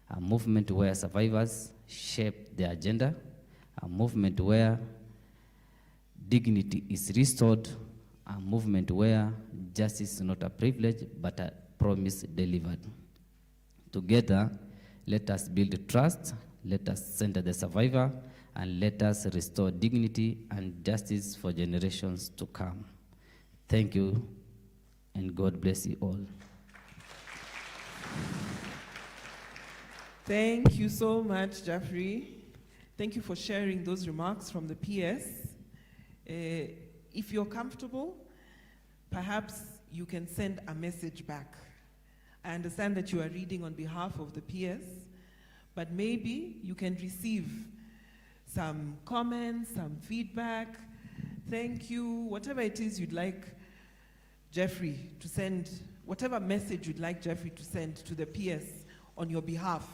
A movement where survivors shape the agenda, a movement where dignity is restored, a movement where justice is not a privilege, but a promise delivered. Together, let us build trust, let us center the survivor, and let us restore dignity and justice for generations to come. Thank you, and God bless you all. Thank you so much, Jeffrey. Thank you for sharing those remarks from the PS. If you're comfortable, perhaps you can send a message back. I understand that you are reading on behalf of the PS, but maybe you can receive some comments, some feedback, thank you, whatever it is you'd like Jeffrey to send, whatever message you'd like Jeffrey to send to the PS on your behalf.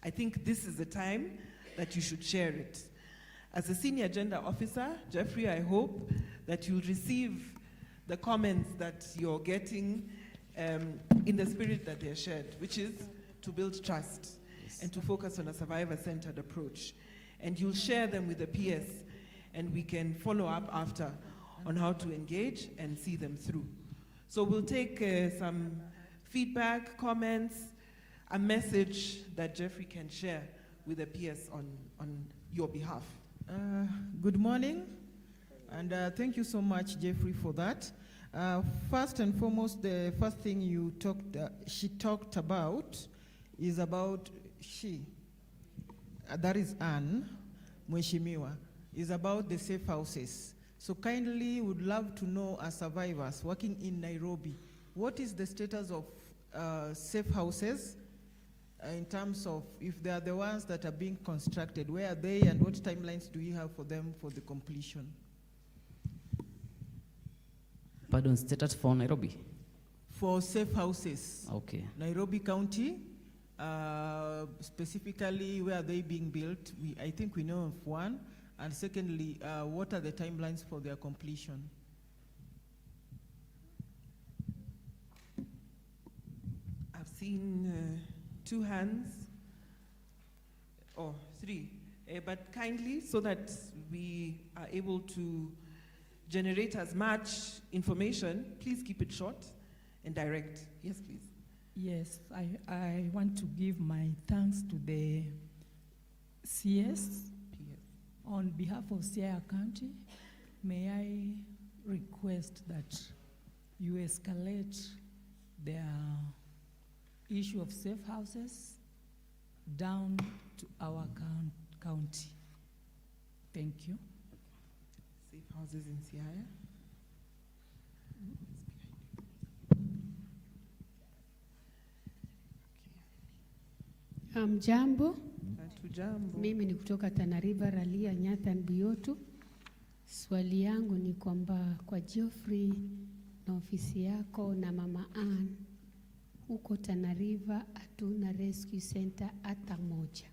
I think this is the time that you should share it. As a senior agenda officer, Jeffrey, I hope that you'll receive the comments that you're getting in the spirit that they're shared, which is to build trust and to focus on a survivor-centered approach. And you'll share them with the PS, and we can follow up after on how to engage and see them through. So we'll take some feedback, comments, a message that Jeffrey can share with the PS on your behalf. Good morning, and thank you so much, Jeffrey, for that. First and foremost, the first thing she talked about is about that is Anne Mheshimiwa, is about the safe houses. So kindly would love to know, as survivors working in Nairobi, what is the status of safe houses in terms of if they are the ones that are being constructed, where are they and what timelines do you have for them for the completion? Pardon, status for Nairobi? For safe houses. Okay. Nairobi County, specifically where are they being built? I think we know of one. And secondly, what are the timelines for their completion? I've seen 2 hands, or 3, but kindly, so that we are able to generate as much information, please keep it short and direct. Yes, please. Yes, I want to give my thanks to the CS. On behalf of Sierra County, may I request that you escalate the issue of safe houses down to our county. Thank you. Safe houses in Siaya. Jambo. Jambo. Mimi ni kutoka Tana River, Ralia Nyathan Biotu. Swali yangu ni kwamba kwa Geoffrey na ofisi yako na Mama Ann, huko Tana River hatuna rescue center hata moja.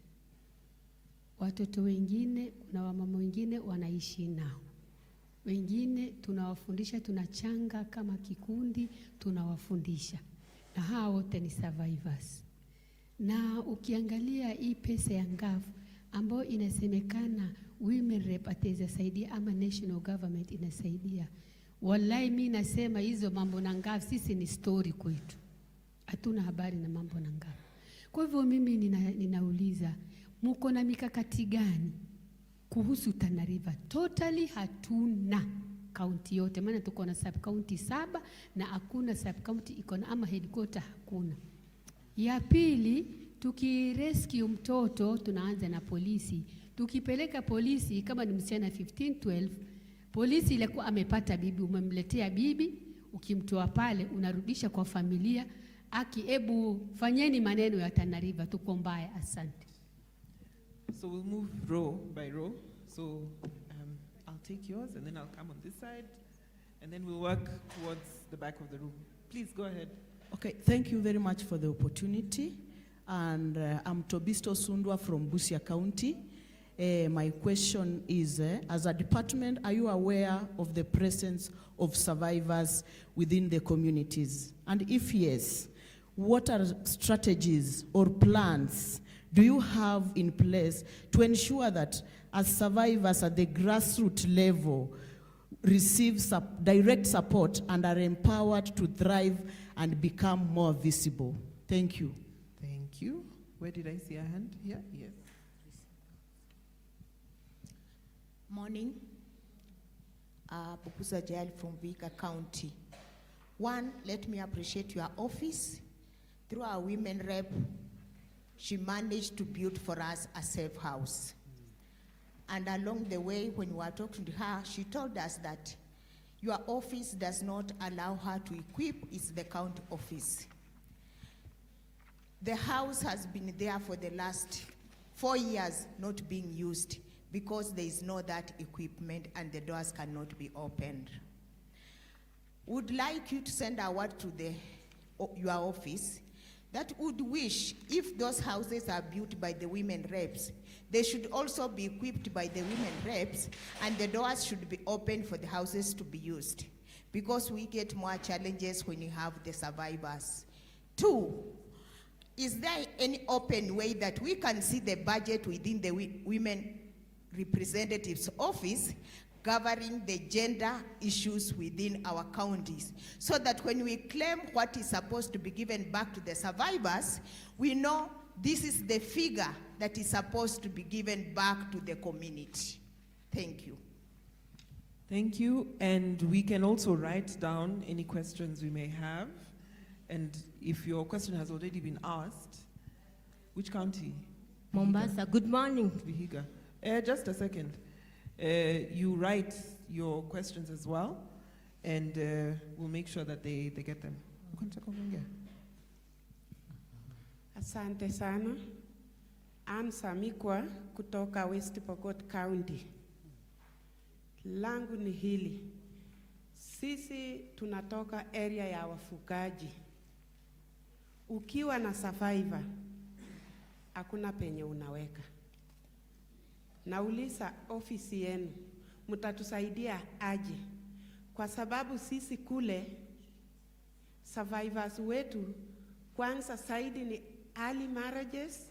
watoto wengine na wamama wengine wanaishi nao. Wengine tunawafundisha, tunachanga kama kikundi, tunawafundisha. Na hao wote ni survivors. Na ukiangalia hii pesa ya ngafu ambayo inasemekana women rep atasaidia ama national government inasaidia. Wallahi mimi nasema hizo mambo na ngafu sisi ni story kwetu. Hatuna habari na mambo na ngafu. Kwa hivyo mimi ninauliza, mko na mikakati gani kuhusu Tana River? Totally hatuna county yote, maana tuko na sub county 7 na hakuna sub county iko na ama headquarter hakuna. Ya pili, tukirescue mtoto tunaanza na polisi. Tukipeleka polisi kama ni msichana 15-12, polisi ilikuwa amepata bibi, umemletea bibi, ukimtoa pale unarudisha kwa familia. Ebu fanyeni maneno ya Tana River, tuko mbaya. Asante. So we'll move row by row. So I'll take yours and then I'll come on this side and then we'll work towards the back of the room. Please go ahead. Okay, thank you very much for the opportunity. And I'm Tobisto Sundwa from Busia County. My question is, as a department, are you aware of the presence of survivors within the communities? And if yes, what are strategies or plans do you have in place to ensure that as survivors at the grassroots level receive direct support and are empowered to thrive and become more visible? Thank you. Thank you. Where did I see a hand? Here? Yes. Morning. Pupusa Jael from Vika County. One, let me appreciate your office. Through our women rep, she managed to build for us a safe house. And along the way, when we were talking to her, she told us that your office does not allow her to equip, it's the county office. The house has been there for the last 4 years not being used because there is no that equipment and the doors cannot be opened. Would like you to send a word to your office that would wish if those houses are built by the women reps, they should also be equipped by the women reps and the doors should be open for the houses to be used because we get more challenges when you have the survivors. 2, is there any open way that we can see the budget within the women representatives office governing the gender issues within our counties, so that when we claim what is supposed to be given back to the survivors, we know this is the figure that is supposed to be given back to the community. Thank you. Thank you. And we can also write down any questions we may have. And if your question has already been asked, which county? Mombasa. Good morning. Vihiga. Just a second. You write your questions as well, and we'll make sure that they get them. Asante sana. I'm Samikwa kutoka West Pokot County. Langu ni hili. Sisi tunatoka area ya wafugaji. Ukiwa na survivor, hakuna penye unaweka. Nauliza ofisi yenu, mtatusaidia aje? Kwa sababu sisi kule, survivors wetu, kwanza zaidi ni early marriages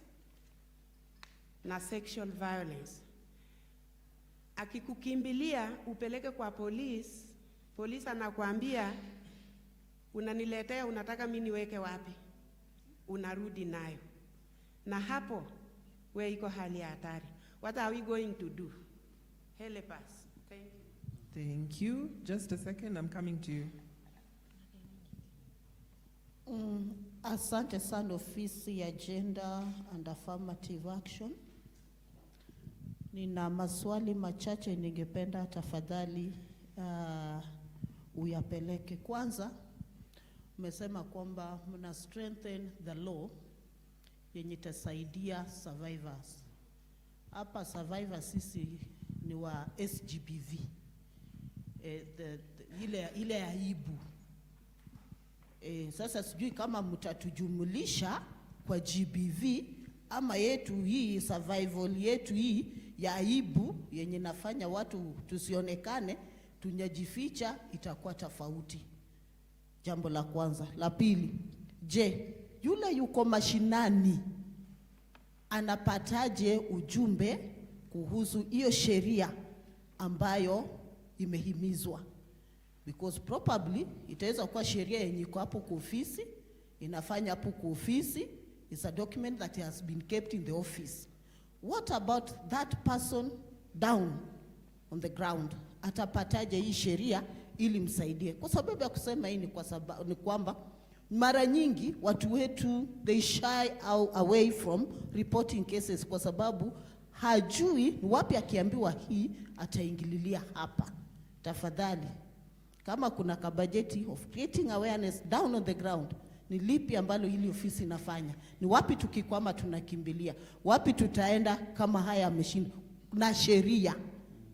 na sexual violence. Akikukimbilia upeleke kwa polisi, polisi anakuambia unaniletea, unataka mimi niweke wapi? Unarudi nayo. Na hapo we iko hali ya hatari. What are we going to do? Help us. Thank you. Thank you. Just a second, I'm coming to you. Asante sana ofisi ya Gender and Affirmative Action. Nina maswali machache ningependa tafadhali uyapeleke. Kwanza, umesema kwamba mna strengthen the law yenye itasaidia survivors. Hapa survivors sisi ni wa SGBV. Ile aibu. Sasa sijui kama mtatujumulisha kwa GBV ama yetu hii survival yetu hii ya aibu yenye nafanya watu tusionekane, tunyajificha, itakuwa tofauti. Jambo la kwanza. La pili, je, yule yuko mashinani anapataje ujumbe kuhusu hiyo sheria ambayo imehimizwa? Because probably itaweza kuwa sheria yenye iko hapo kwa ofisi, inafanya hapo kwa ofisi, it's a document that has been kept in the office. What about that person down on the ground? Atapataje hii sheria ili msaidie? Kwa sababu ya kusema hii ni kwamba mara nyingi watu wetu they shy away from reporting cases kwa sababu hajui ni wapi akiambiwa hii ataingililia hapa. Tafadhali, kama kuna kabajeti of creating awareness down on the ground, ni lipi ambalo hili ofisi inafanya? Ni wapi tukikwama tunakimbilia? Wapi tutaenda kama haya yameshinda? Na sheria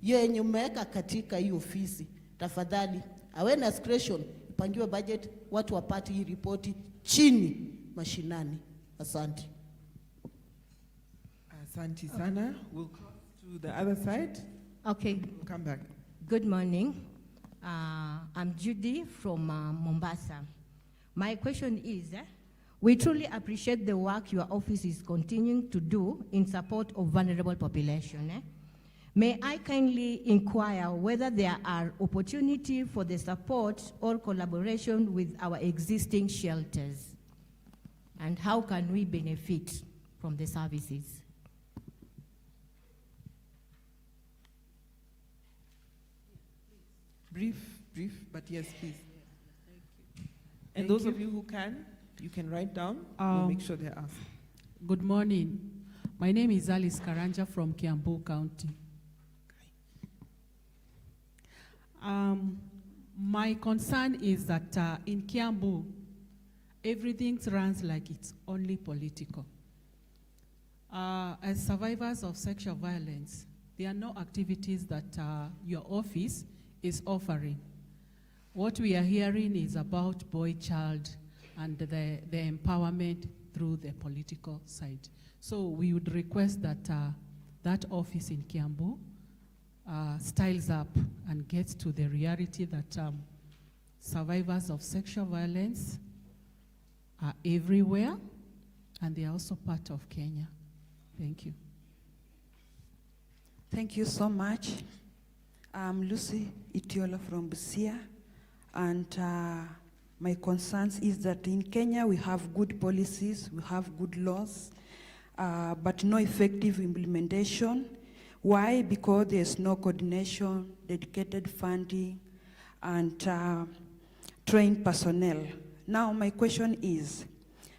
yenye umeweka katika hii ofisi, tafadhali awareness creation, ipangiwe budget, watu wapate hii ripoti chini mashinani. Asante. Asante sana. We'll come to the other side. Okay. We'll come back. Good morning. I'm Judy from Mombasa. My question is, we truly appreciate the work your office is continuing to do in support of vulnerable population. May I kindly inquire whether there are opportunities for the support or collaboration with our existing shelters? And how can we benefit from the services? Brief, but yes, please. And those of you who can, you can write down. We'll make sure they're asked. Good morning. My name is Alice Karanja from Kiambu County. My concern is that in Kiambu, everything runs like it's only political. As survivors of sexual violence, there are no activities that your office is offering. What we are hearing is about boy-child and the empowerment through the political side. So we would request that that office in Kiambu styles up and gets to the reality that survivors of sexual violence are everywhere and they are also part of Kenya. Thank you. Thank you so much. I'm Lucy Itiola from Busia, and my concerns is that in Kenya we have good policies, we have good laws, but no effective implementation. Why? Because there's no coordination, dedicated funding, and trained personnel. Now my question is,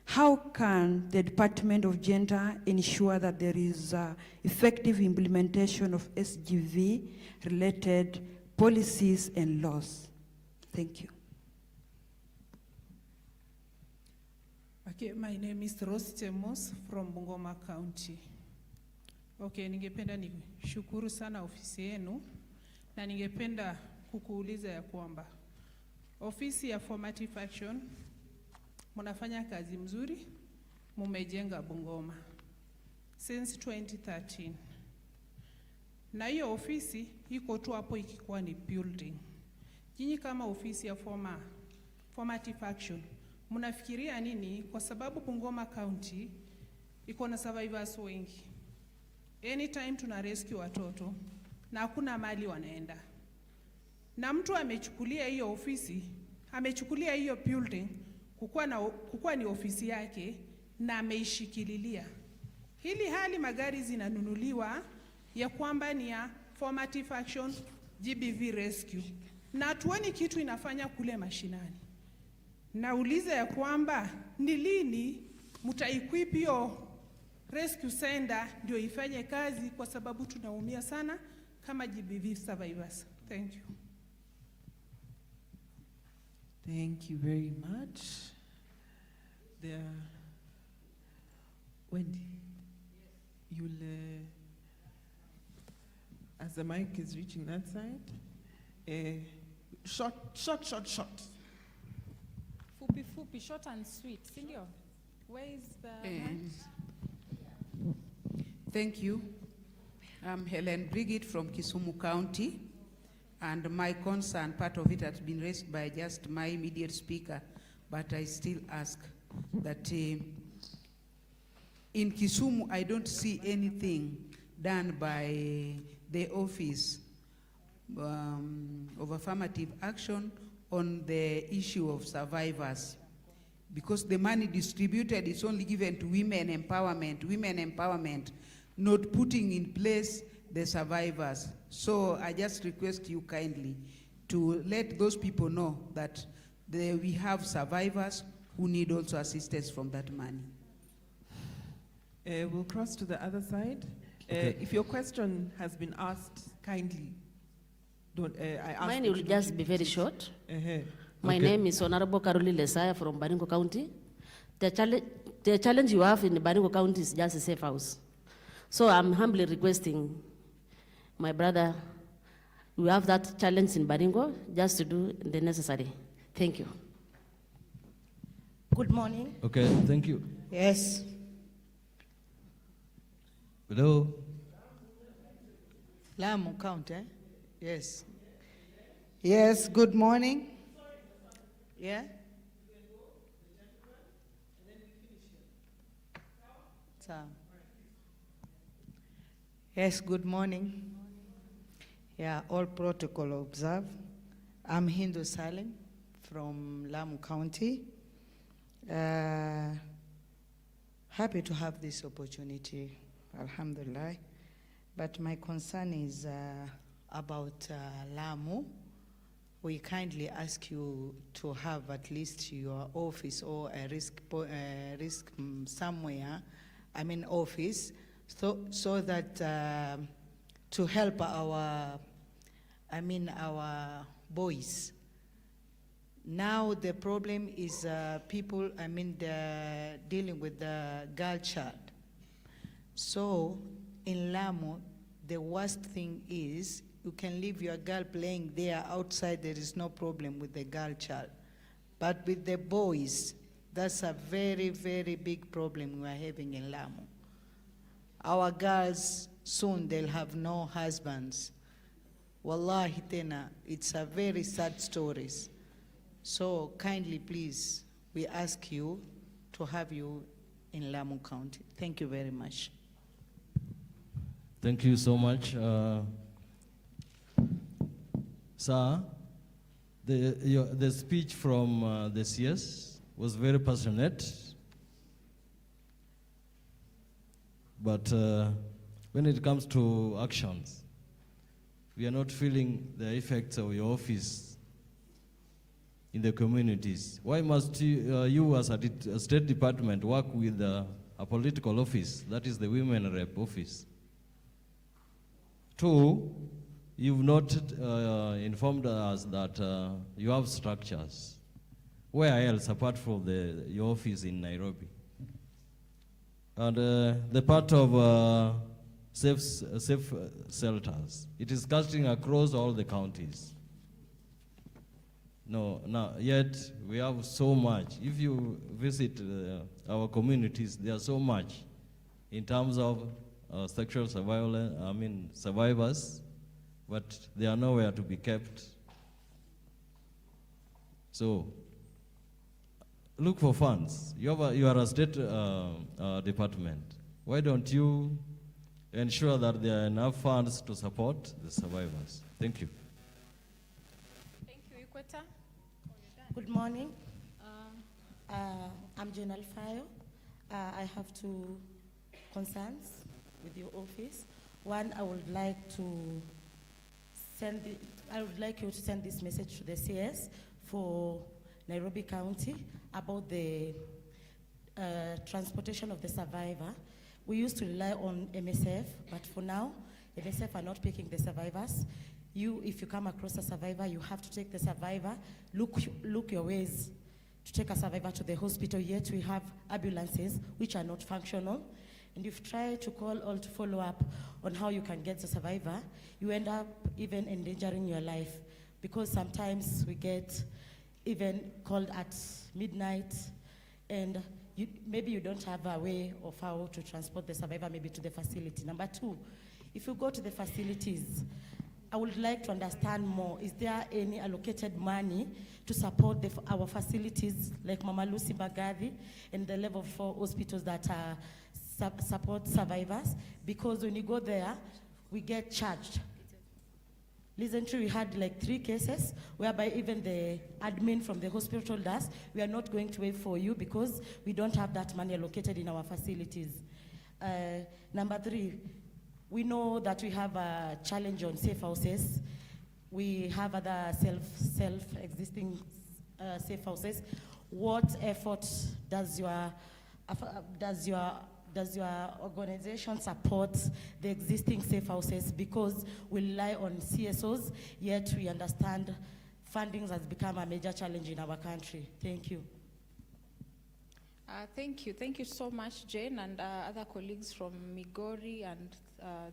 how can the Department of Gender ensure that there is effective implementation of SGV-related policies and laws? Thank you. Okay, my name is Rose Temos from Bungoma County. Okay, ningependa nishukuru sana ofisi yenu na ningependa kukuuliza ya kwamba ofisi ya Formative Action munafanya kazi mzuri, mumejenga Bungoma since 2013. Na hiyo ofisi iko tu hapo ikikuwa ni building. Nyinyi kama ofisi ya Formative Action, munafikiria nini? Kwa sababu Bungoma County iko na survivors wengi. Anytime tuna rescue watoto na hakuna mali wanaenda. Na mtu amechukulia hiyo ofisi, amechukulia hiyo building kukua ni ofisi yake na ameishikililia. Hili hali magari zinanunuliwa ya kwamba ni ya Formative Action GBV Rescue. Na tuoni kitu inafanya kule mashinani. Nauliza ya kwamba ni lini mutaequip hiyo rescue center ndio ifanye kazi, kwa sababu tunaumia sana kama GBV survivors. Thank you. Thank you very much. Wendy, you'll, as the mic is reaching that side, short. Fupi, short and sweet. Sindio, where is the mic? Thank you. I'm Helen Brigitte from Kisumu County, and my concern, part of it has been raised by just my immediate speaker, but I still ask that in Kisumu, I don't see anything done by the Office of Affirmative Action on the issue of survivors, because the money distributed is only given to women empowerment, not putting in place the survivors. So I just request you kindly to let those people know that we have survivors who need also assistance from that money. We'll cross to the other side. Okay. If your question has been asked, kindly don't. I ask Mine that will you don't just be very repeat it. short. Uh-huh. My Okay. name is Honorable Caroli Lesaya from Baringo County. The challenge you have in Baringo County is just a safe house. So I'm humbly requesting my brother, we have that challenge in Baringo, just to do the necessary. Thank you. Good morning. Okay, thank you. Yes. Hello? Lamu County, eh? Yes. Yes, good morning. Yeah? Yes, good morning. Yeah, all protocol observed. I'm Hindu Salim from Lamu County. Happy to have this opportunity, alhamdulillah. But my concern is about Lamu. We kindly ask you to have at least your office or a risk somewhere, office, so that to help our boys. Now the problem is people, they're dealing with the girl child. So in Lamu, the worst thing is you can leave your girl playing there outside, there is no problem with the girl child. But with the boys, that's a very, very big problem we are having in Lamu. Our girls, soon they'll have no husbands. Wallahi tena, it's a very sad stories. So kindly please, we ask you to have you in Lamu County. Thank you very much. Thank you so much. Sir, the speech from the CS was very passionate, but when it comes to actions, we are not feeling the effects of your office in the communities. Why must you as a State Department work with a political office, that is the Women Rep office? Two, you've not informed us that you have structures. Where else apart from your office in Nairobi? And the part of safe shelters, it is casting across all the counties. No, yet we have so much. If you visit our communities, there's so much in terms of sexual survivors, but they are nowhere to be kept. So, look for funds. You are a state department. Why don't you ensure that there are enough funds to support the survivors? Thank you. Thank you, Ikweta. Good morning. I'm Janelle Fayo. I have two concerns with your office. One, I would like you to send this message to the CS for Nairobi County about the transportation of the survivor. We used to rely on MSF, but for now, MSF are not picking the survivors. If you come across a survivor, you have to take the survivor, look your ways to take a survivor to the hospital, yet we have ambulances which are not functional. And if you try to call or to follow up on how you can get the survivor, you end up even endangering your life, because sometimes we get even called at midnight and maybe you don't have a way of how to transport the survivor maybe to the facility. Number two, if you go to the facilities, I would like to understand more. Is there any allocated money to support our facilities like Mama Lucy Bagadi and the level 4 hospitals that support survivors? Because when you go there, we get charged. Recently, we had like 3 cases whereby even the admin from the hospital told us, we are not going to wait for you because we don't have that money allocated in our facilities. Number 3, we know that we have a challenge on safe houses. We have other self-existing safe houses. What effort does your organization support the existing safe houses? Because we rely on CSOs, yet we understand funding has become a major challenge in our country. Thank you. Thank you. Thank you so much, Jane, and other colleagues from Migori and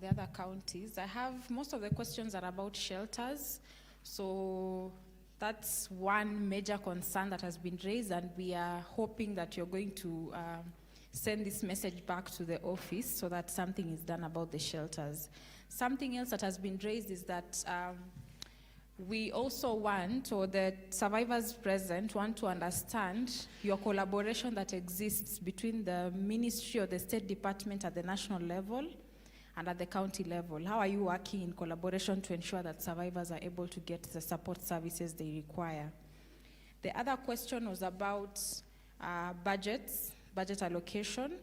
the other counties. I have most of the questions are about shelters. So that's one major concern that has been raised, and we are hoping that you're going to send this message back to the office so that something is done about the shelters. Something else that has been raised is that we also want, or the survivors present want to understand your collaboration that exists between the ministry or the State Department at the national level and at the county level. How are you working in collaboration to ensure that survivors are able to get the support services they require? The other question was about budget allocation.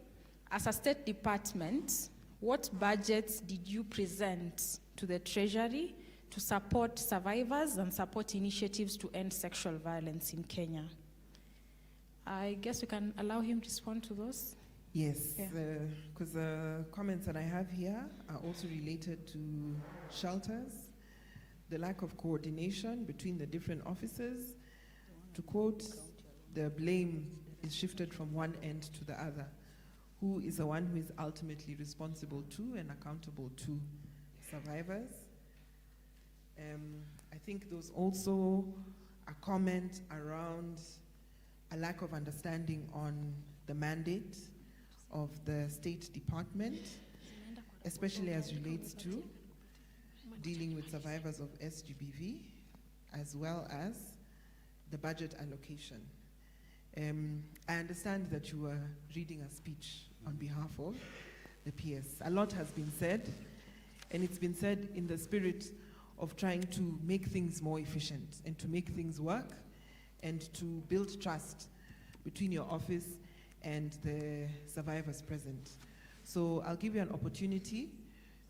As a State Department, what budgets did you present to the Treasury to support survivors and support initiatives to end sexual violence in Kenya? I guess we can allow him to respond to those. Yes, because the comments that I have here are also related to shelters, the lack of coordination between the different offices. To quote, the blame is shifted from one end to the other. Who is the one who is ultimately responsible to and accountable to survivors? I think there was also a comment around a lack of understanding on the mandate of the State Department, especially as relates to dealing with survivors of SGBV, as well as the budget allocation. I understand that you were reading a speech on behalf of the PS. A lot has been said, and it's been said in the spirit of trying to make things more efficient and to make things work and to build trust between your office and the survivors present. So I'll give you an opportunity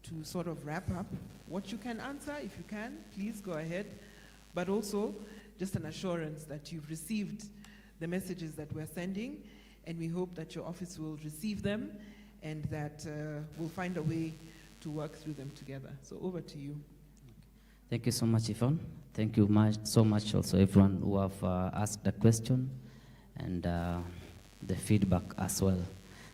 to sort of wrap up what you can answer. If you can, please go ahead. But also, just an assurance that you've received the messages that we're sending, and we hope that your office will receive them and that we'll find a way to work through them together. So over to you. Thank you so much, Yvonne. Thank you so much also everyone who have asked a question and the feedback as well.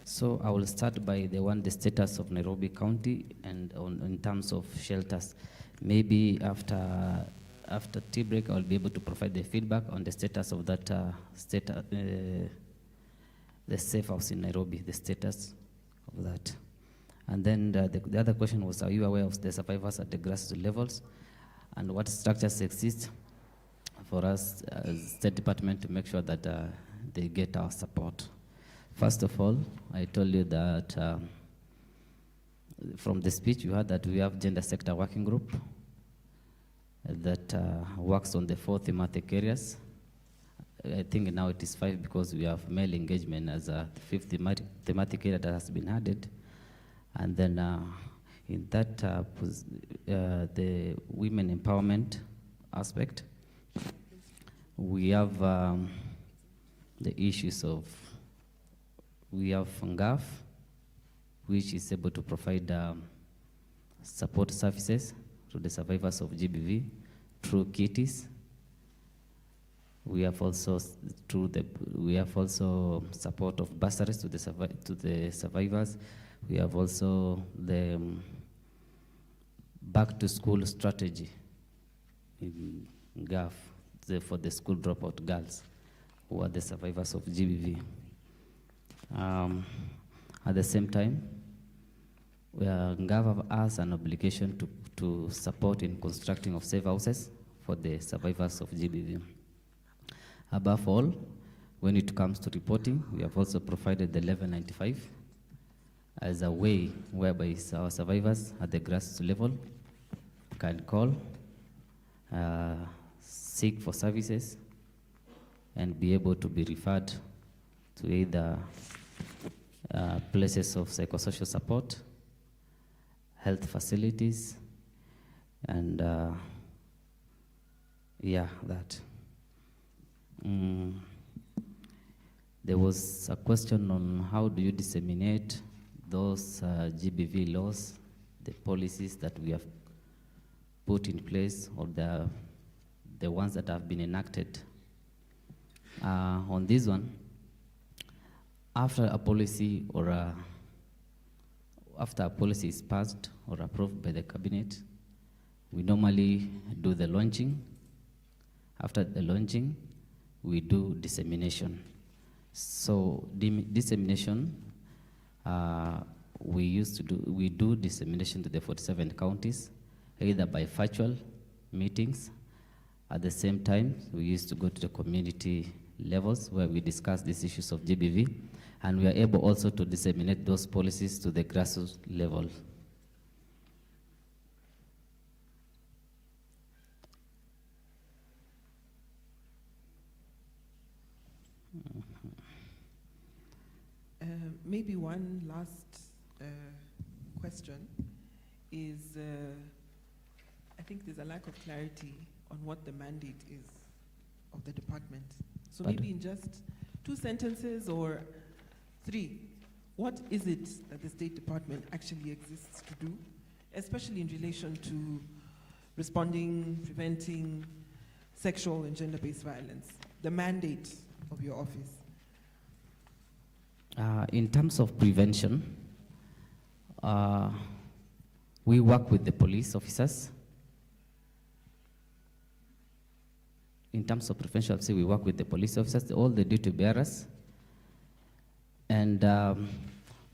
So I will start by the status of Nairobi County and in terms of shelters. Maybe after tea break, I'll be able to provide the feedback on the status of that the safe house in Nairobi, the status of that. And then the other question was, are you aware of the survivors at the grassroots levels and what structures exist for us as State Department to make sure that they get our support? First of all, I told you that from the speech you heard that we have gender sector working group that works on the 4 thematic areas. I think now it is 5 because we have male engagement as a 5th thematic area that has been added. And then in that, the women empowerment aspect, we have the issues of, we have NGAF, which is able to provide support services to the survivors of GBV through KITIs. We have also support of bursaries to the survivors. We have also the back to school strategy in GAF for the school dropout girls who are the survivors of GBV. At the same time, Ngava has an obligation to support in constructing of safe houses for the survivors of GBV. Above all, when it comes to reporting, we have also provided the 1195 as a way whereby our survivors at the grassroots level can call, seek for services, and be able to be referred to either places of psychosocial support, health facilities, and that. There was a question on how do you disseminate those GBV laws, the policies that we have put in place, or the ones that have been enacted. On this one, after a policy after a policy is passed or approved by the cabinet, we normally do the launching. After the launching, we do dissemination. So dissemination, we do dissemination to the 47 counties, either by virtual meetings. At the same time, we used to go to the community levels where we discuss these issues of GBV, and we are able also to disseminate those policies to the grassroots level. Maybe one last question is, I think there's a lack of clarity on what the mandate is of the department. So maybe in just 2 sentences or 3, what is it that the State Department actually exists to do, especially in relation to responding, preventing sexual and gender-based violence, the mandate of your office? In terms of prevention, we work with the police officers. In terms of prevention, I'd say we work with the police officers, all the duty bearers, and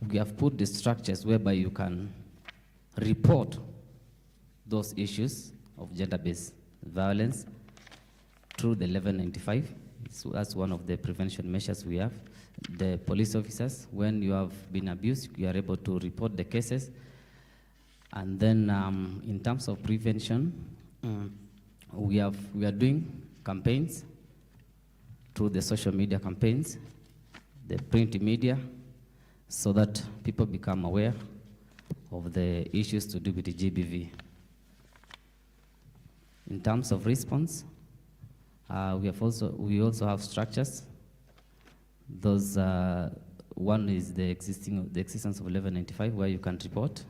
we have put the structures whereby you can report those issues of gender-based violence through the 1195. So that's one of the prevention measures we have. The police officers, when you have been abused, you are able to report the cases. And then in terms of prevention, we are doing campaigns through the social media campaigns, the print media, so that people become aware of the issues to do with the GBV. In terms of response, we also have structures. Those one is the existence of 1195, where you can report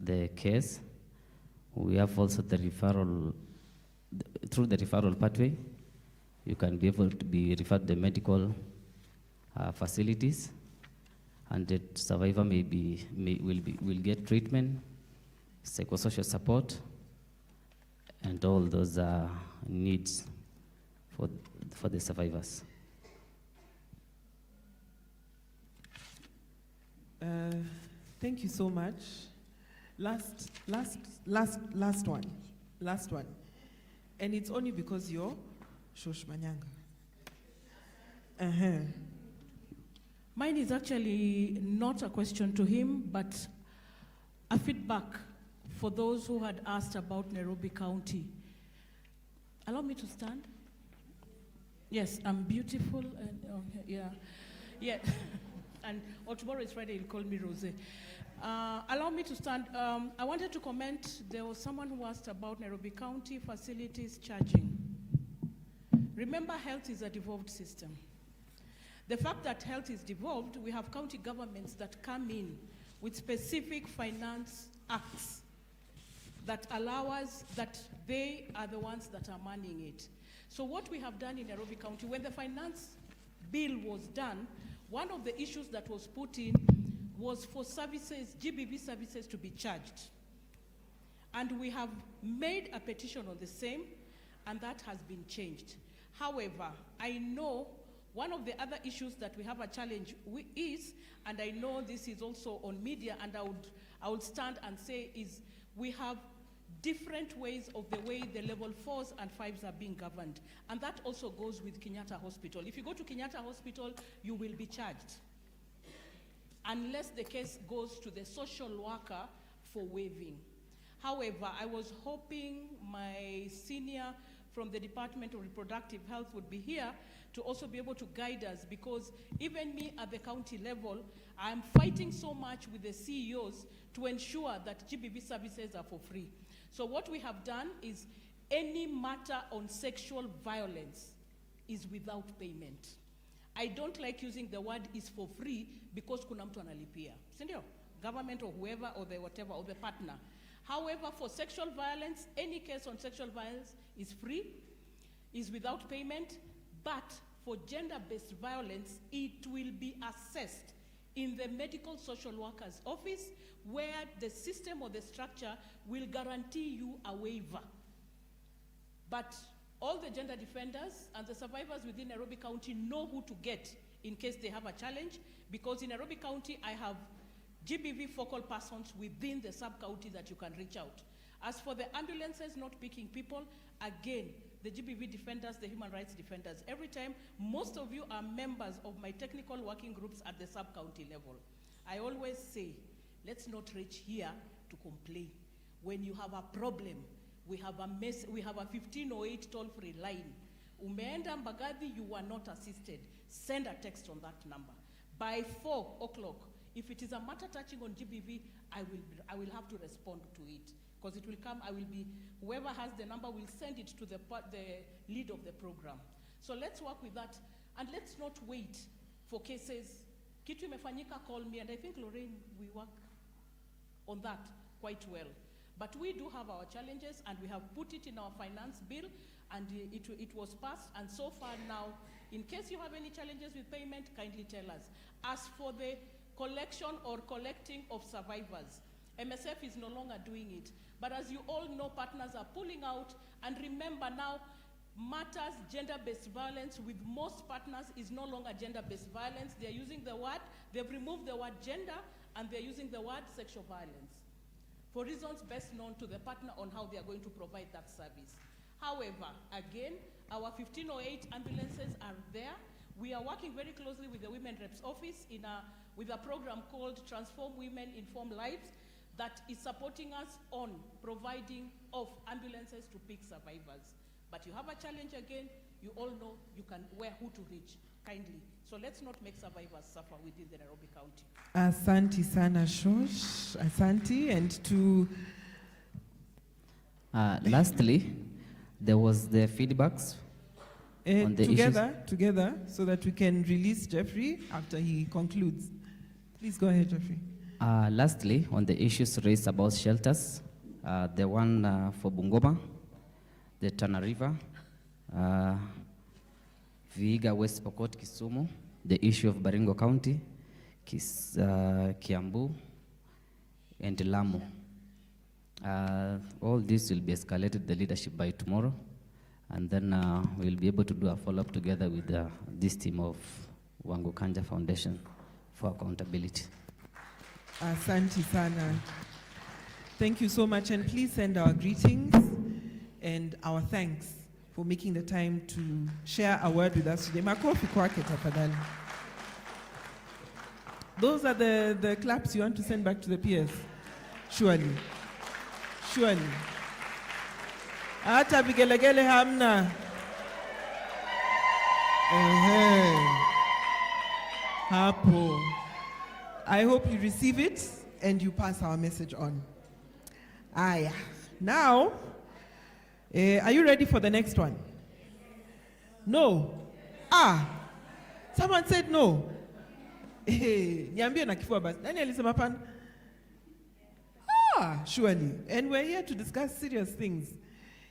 the case. We have also the referral. Through the referral pathway, you can be able to be referred to the medical facilities, and the survivor will get treatment, psychosocial support, and all those needs for the survivors. Thank you so much. Last one. And it's only because you're Shosh Manyanga. Mine is actually not a question to him, but a feedback for those who had asked about Nairobi County. Allow me to stand. Yes, I'm beautiful, and yeah. And tomorrow is Friday, he'll call me Rose. Allow me to stand. I wanted to comment, there was someone who asked about Nairobi County facilities charging. Remember, health is a devolved system. The fact that health is devolved, we have county governments that come in with specific finance acts that allow us, that they are the ones that are manning it. So what we have done in Nairobi County, when the finance bill was done, one of the issues that was put in was for services, GBV services, to be charged. And we have made a petition on the same, and that has been changed. However, I know one of the other issues that we have a challenge is, and I know this is also on media, and I would stand and say, is we have different ways of the way the level 4s and 5s are being governed. And that also goes with Kenyatta Hospital. If you go to Kenyatta Hospital, you will be charged, unless the case goes to the social worker for waiving. However, I was hoping my senior from the Department of Reproductive Health would be here to also be able to guide us, because even me at the county level, I'm fighting so much with the CEOs to ensure that GBV services are for free. So what we have done is any matter on sexual violence is without payment. I don't like using the word is for free because kuna mtu analipia. Sindio? Government or whoever or the whatever or the partner. However, for sexual violence, any case on sexual violence is free, is without payment, but for gender-based violence, it will be assessed in the medical social worker's office, where the system or the structure will guarantee you a waiver. But all the gender defenders and the survivors within Nairobi County know who to get in case they have a challenge, because in Nairobi County, I have GBV focal persons within the sub-county that you can reach out. As for the ambulances not picking people, again, the GBV defenders, the human rights defenders, every time, most of you are members of my technical working groups at the sub-county level. I always say, let's not reach here to complain. When you have a problem, we have a 1508 toll-free line. Umeenda Mbagathi, you were not assisted. Send a text on that number. By 4 o'clock, if it is a matter touching on GBV, I will have to respond to it. Because it will come, whoever has the number will send it to the lead of the program. So let's work with that, and let's not wait for cases. Kitu imefanyika, call me, and I think Lorraine, we work on that quite well. But we do have our challenges, and we have put it in our finance bill, and it was passed, and so far now, in case you have any challenges with payment, kindly tell us. As for the collection or collecting of survivors, MSF is no longer doing it. But as you all know, partners are pulling out, and remember now, matters gender-based violence with most partners is no longer gender-based violence. They're using the word, they've removed the word gender, and they're using the word sexual violence, for reasons best known to the partner on how they are going to provide that service. However, again, our 1508 ambulances are there. We are working very closely with the Women Reps Office with a program called Transform Women, Inform Lives, that is supporting us on providing of ambulances to pick survivors. But you have a challenge again, you all know who to reach, kindly. So let's not make survivors suffer within the Nairobi County. Asante sana Shosh, asante, and to... Lastly, there was the feedbacks on the together, so that we can release Jeffrey after he concludes. Please go ahead, Jeffrey. Lastly, on the issues raised about shelters, the one for Bungoma, the Tana River, Vihiga, West Pokot, Kisumu, the issue of Baringo County, Kiambu, and Lamu. All this will be escalated the leadership by tomorrow, and then we'll be able to do a follow-up together with this team of Wangu Kanja Foundation for accountability. Asante sana. Thank you so much, and please send our greetings and our thanks for making the time to share a word with us today. Makofi kwake tafadhali. Those are the claps you want to send back to the peers. Surely. Hata vigelegele hamna. Hapo. I hope you receive it and you pass our message on. Now, are you ready for the next one? No? Someone said no. Niambie na kifua basi. Nani alisema pana? Surely. And we're here to discuss serious things.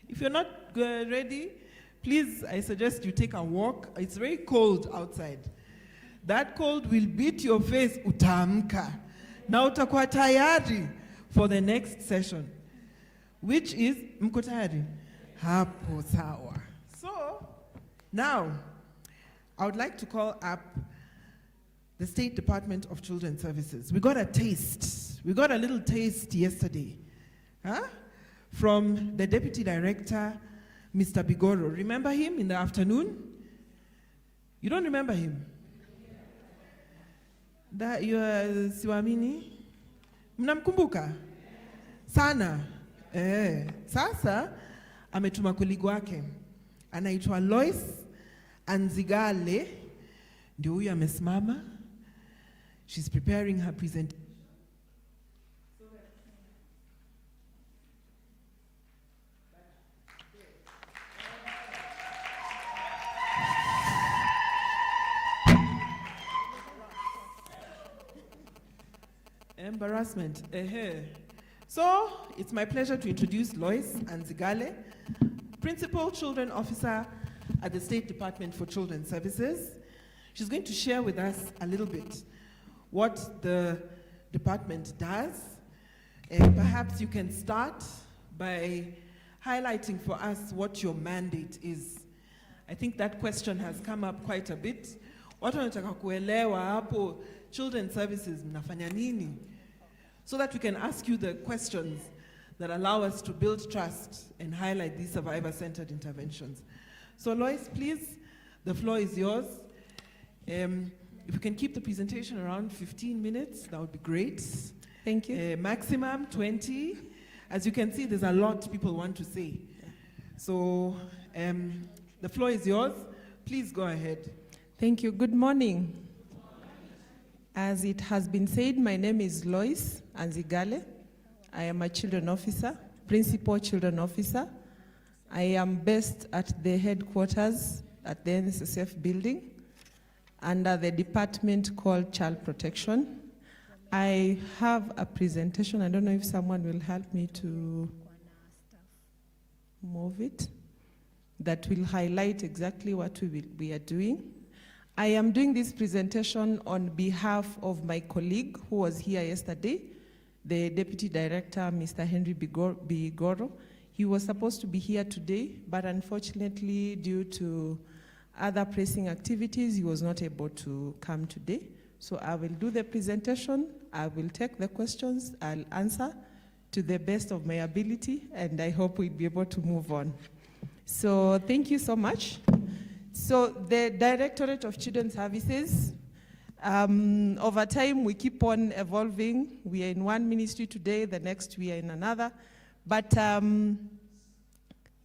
If you're not ready, please, I suggest you take a walk. It's very cold outside. That cold will beat your face, utaamka. Na utakuwa tayari for the next session, which is, mko tayari? Hapo sawa. So, now, I would like to call up the State Department of Children's Services. We got a taste. We got a little taste yesterday, from the Deputy Director, Mr. Bigoro. Remember him in the afternoon? You don't remember him? That you are Siwamini? Mnamkumbuka? Sana. Sasa ametuma kolego wake. Anaitwa Lois Anzigale. Ndio huyu amesimama. She's preparing her presentation. Embarrassment. So, it's my pleasure to introduce Lois Anzigale, Principal Children Officer at the State Department for Children's Services. She's going to share with us a little bit what the department does. And perhaps you can start by highlighting for us what your mandate is. I think that question has come up quite a bit. Watu wanataka kuelewa hapo Children's Services mnafanya nini? So that we can ask you the questions that allow us to build trust and highlight these survivor-centered interventions. So Lois, please, the floor is yours. If you can keep the presentation around 15 minutes, that would be great. Thank you. Maximum 20. As you can see, there's a lot people want to say. So the floor is yours. Please go ahead. Thank you. Good morning. As it has been said, my name is Lois Anzigale. I am a children officer, principal children officer. I am based at the headquarters at the NSSF building under the department called Child Protection. I have a presentation. I don't know if someone will help me to move it. That will highlight exactly what we are doing. I am doing this presentation on behalf of my colleague who was here yesterday, the Deputy Director, Mr. Henry Bigoro. He was supposed to be here today, but unfortunately, due to other pressing activities, he was not able to come today. So I will do the presentation, I will take the questions, I'll answer to the best of my ability, and I hope we'll be able to move on. So thank you so much. So the Directorate of Children's Services, over time we keep on evolving. We are in one ministry today, the next we are in another. But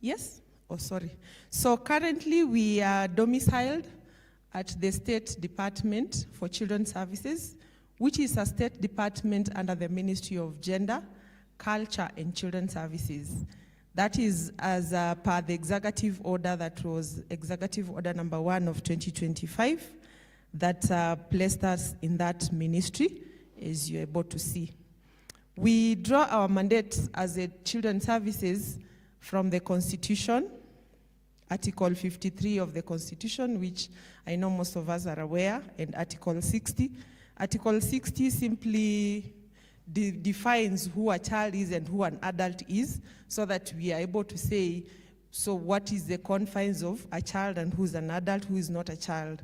yes, oh sorry. So currently we are domiciled at the State Department for Children's Services, which is a state department under the Ministry of Gender, Culture and Children's Services. That is as per the executive order that was Executive Order number 1 of 2025 that placed us in that ministry, as you're able to see. We draw our mandate as a Children's Services from the Constitution, Article 53 of the Constitution, which I know most of us are aware, and Article 60. Article 60 simply defines who a child is and who an adult is, so that we are able to say, so what is the confines of a child and who's an adult, who is not a child.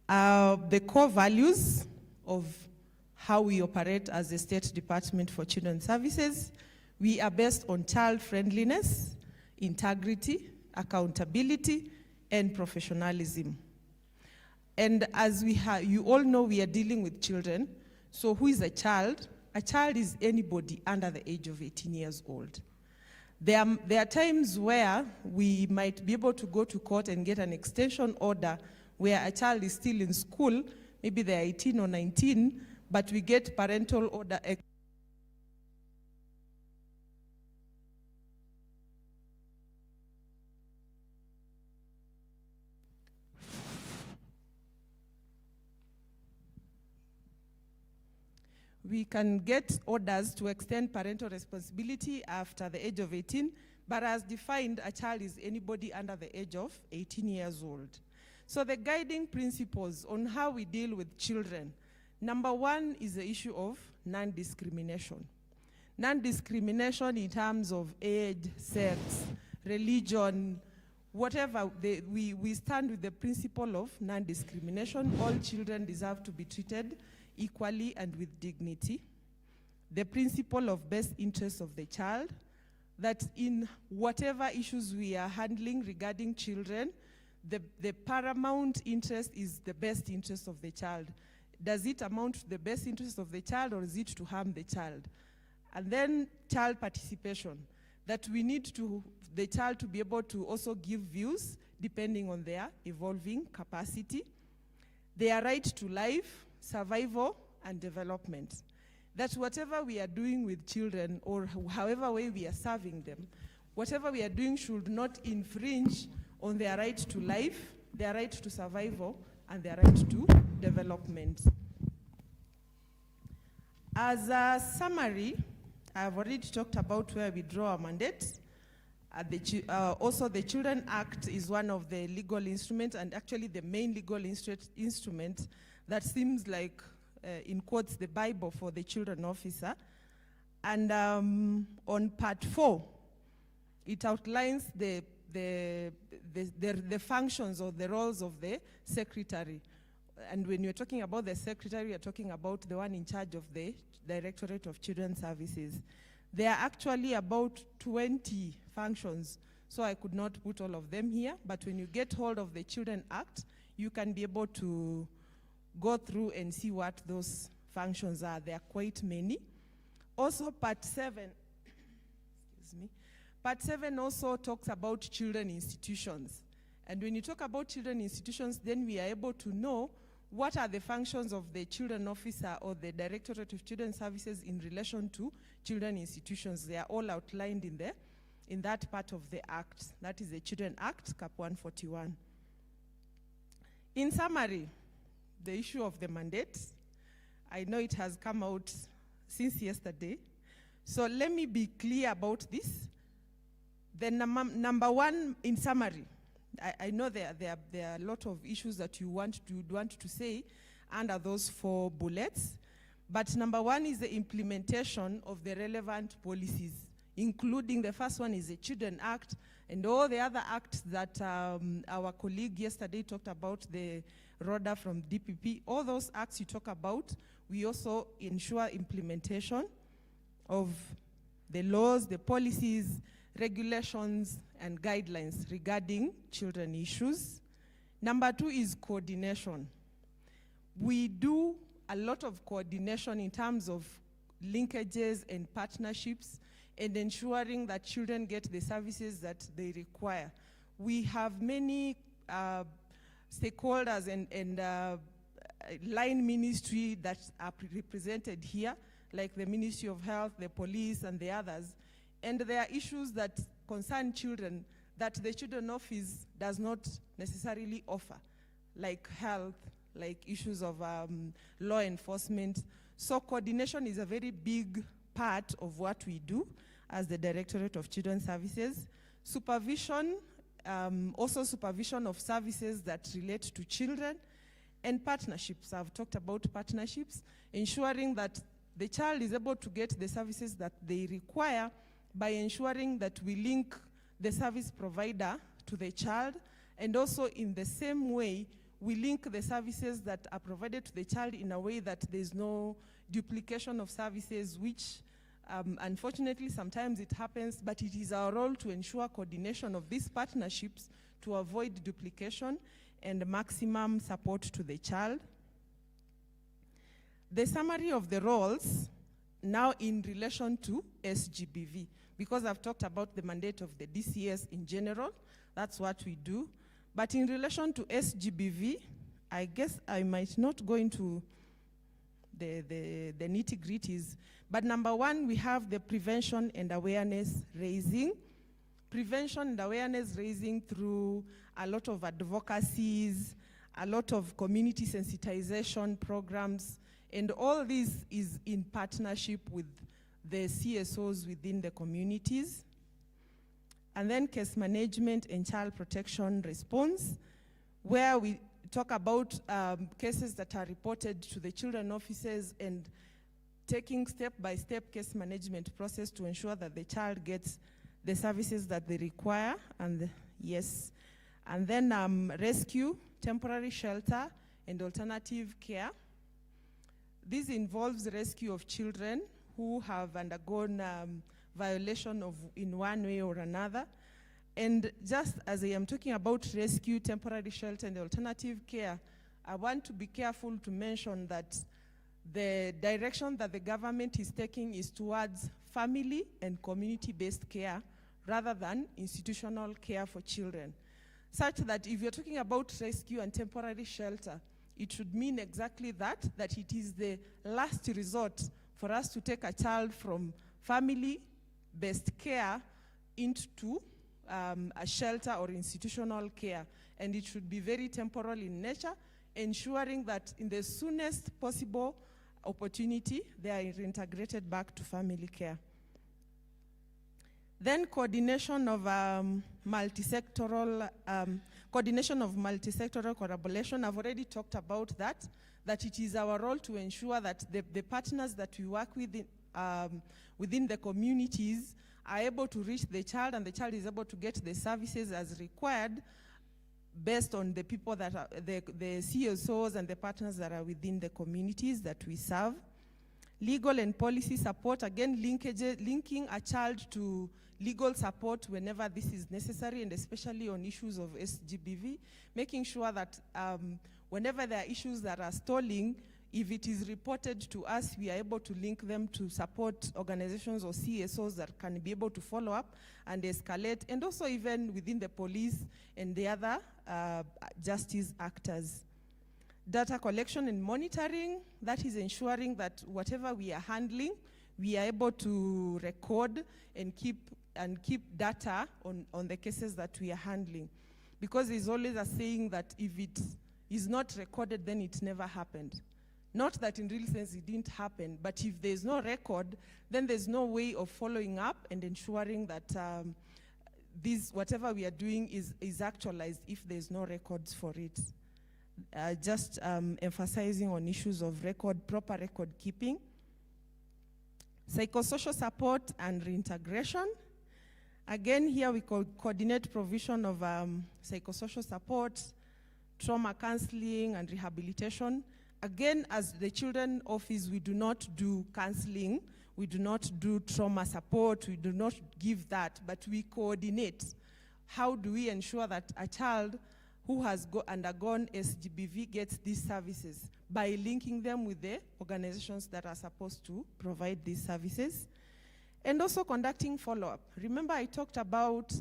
The core values of how we operate as the State Department for Children's Services, we are based on child friendliness, integrity, accountability, and professionalism. And as you all know, we are dealing with children. So who is a child? A child is anybody under the age of 18 years old. There are times where we might be able to go to court and get an extension order where a child is still in school, maybe they're 18 or 19, but we get parental order. We can get orders to extend parental responsibility after the age of 18, but as defined, a child is anybody under the age of 18 years old. So the guiding principles on how we deal with children, number 1 is the issue of non-discrimination. Non-discrimination in terms of age, sex, religion, we stand with the principle of non-discrimination. All children deserve to be treated equally and with dignity. The principle of best interest of the child, that in whatever issues we are handling regarding children, the paramount interest is the best interest of the child. Does it amount to the best interest of the child, or is it to harm the child? And then child participation, that we need the child to be able to also give views depending on their evolving capacity. Their right to life, survival, and development. That whatever we are doing with children, or however way we are serving them, whatever we are doing should not infringe on their right to life, their right to survival, and their right to development. As a summary, I've already talked about where we draw our mandate. Also, the Children Act is one of the legal instruments, and actually the main legal instrument that seems like, in quotes, the Bible for the children officer. And on part 4, it outlines the functions or the roles of the secretary. And when you're talking about the secretary, you're talking about the one in charge of the Directorate of Children's Services. There are actually about 20 functions, so I could not put all of them here, but when you get hold of the Children Act, you can be able to go through and see what those functions are. There are quite many. Also, part 7, excuse me, part 7 also talks about children institutions. And when you talk about children institutions, then we are able to know what are the functions of the children officer or the Directorate of Children's Services in relation to children institutions. They are all outlined in that part of the Act. That is the Children Act, Cap 141. In summary, the issue of the mandate, I know it has come out since yesterday. So let me be clear about this. The number one, in summary, I know there are a lot of issues that you want to say under those 4 bullets, but number 1 is the implementation of the relevant policies, including the first one is the Children Act, and all the other acts that our colleague yesterday talked about, the RODA from DPP. All those acts you talk about, we also ensure implementation of the laws, the policies, regulations, and guidelines regarding children issues. Number 2 is coordination. We do a lot of coordination in terms of linkages and partnerships and ensuring that children get the services that they require. We have many stakeholders and line ministry that are represented here, like the Ministry of Health, the police, and the others. And there are issues that concern children that the Children Office does not necessarily offer, like health, like issues of law enforcement. So coordination is a very big part of what we do as the Directorate of Children's Services. Supervision, also supervision of services that relate to children, and partnerships. I've talked about partnerships, ensuring that the child is able to get the services that they require by ensuring that we link the service provider to the child, and also in the same way, we link the services that are provided to the child in a way that there's no duplication of services, which unfortunately sometimes it happens, but it is our role to ensure coordination of these partnerships to avoid duplication and maximum support to the child. The summary of the roles now in relation to SGBV, because I've talked about the mandate of the DCS in general, that's what we do. But in relation to SGBV, I guess I might not go into the nitty-gritties, but number 1, we have the prevention and awareness raising. Prevention and awareness raising through a lot of advocacies, a lot of community sensitization programs, and all this is in partnership with the CSOs within the communities. And then case management and child protection response, where we talk about cases that are reported to the children officers and taking step-by-step case management process to ensure that the child gets the services that they require and Yes. And then rescue, temporary shelter, and alternative care. This involves rescue of children who have undergone violation of in one way or another. And just as I am talking about rescue, temporary shelter, and alternative care, I want to be careful to mention that the direction that the government is taking is towards family and community-based care rather than institutional care for children. Such that if you're talking about rescue and temporary shelter, it should mean exactly that it is the last resort for us to take a child from family-based care into a shelter or institutional care. And it should be very temporal in nature, ensuring that in the soonest possible opportunity, they are reintegrated back to family care. Then coordination of multi-sectoral collaboration. I've already talked about that it is our role to ensure that the partners that we work with within the communities are able to reach the child, and the child is able to get the services as required based on the people that are the CSOs and the partners that are within the communities that we serve. Legal and policy support, again, linking a child to legal support whenever this is necessary, and especially on issues of SGBV, making sure that whenever there are issues that are stalling, if it is reported to us, we are able to link them to support organizations or CSOs that can be able to follow up and escalate, and also even within the police and the other justice actors. Data collection and monitoring, that is ensuring that whatever we are handling, we are able to record and keep data on the cases that we are handling. Because there's always a saying that if it is not recorded, then it never happened. Not that in real sense it didn't happen, but if there's no record, then there's no way of following up and ensuring that whatever we are doing is actualized if there's no records for it. Just emphasizing on issues of proper record keeping. Psychosocial support and reintegration. Again, here we coordinate provision of psychosocial support, trauma counseling, and rehabilitation. Again, as the Children's Office, we do not do counseling, we do not do trauma support, we do not give that, but we coordinate. How do we ensure that a child who has undergone SGBV gets these services? By linking them with the organizations that are supposed to provide these services. And also conducting follow-up. Remember I talked about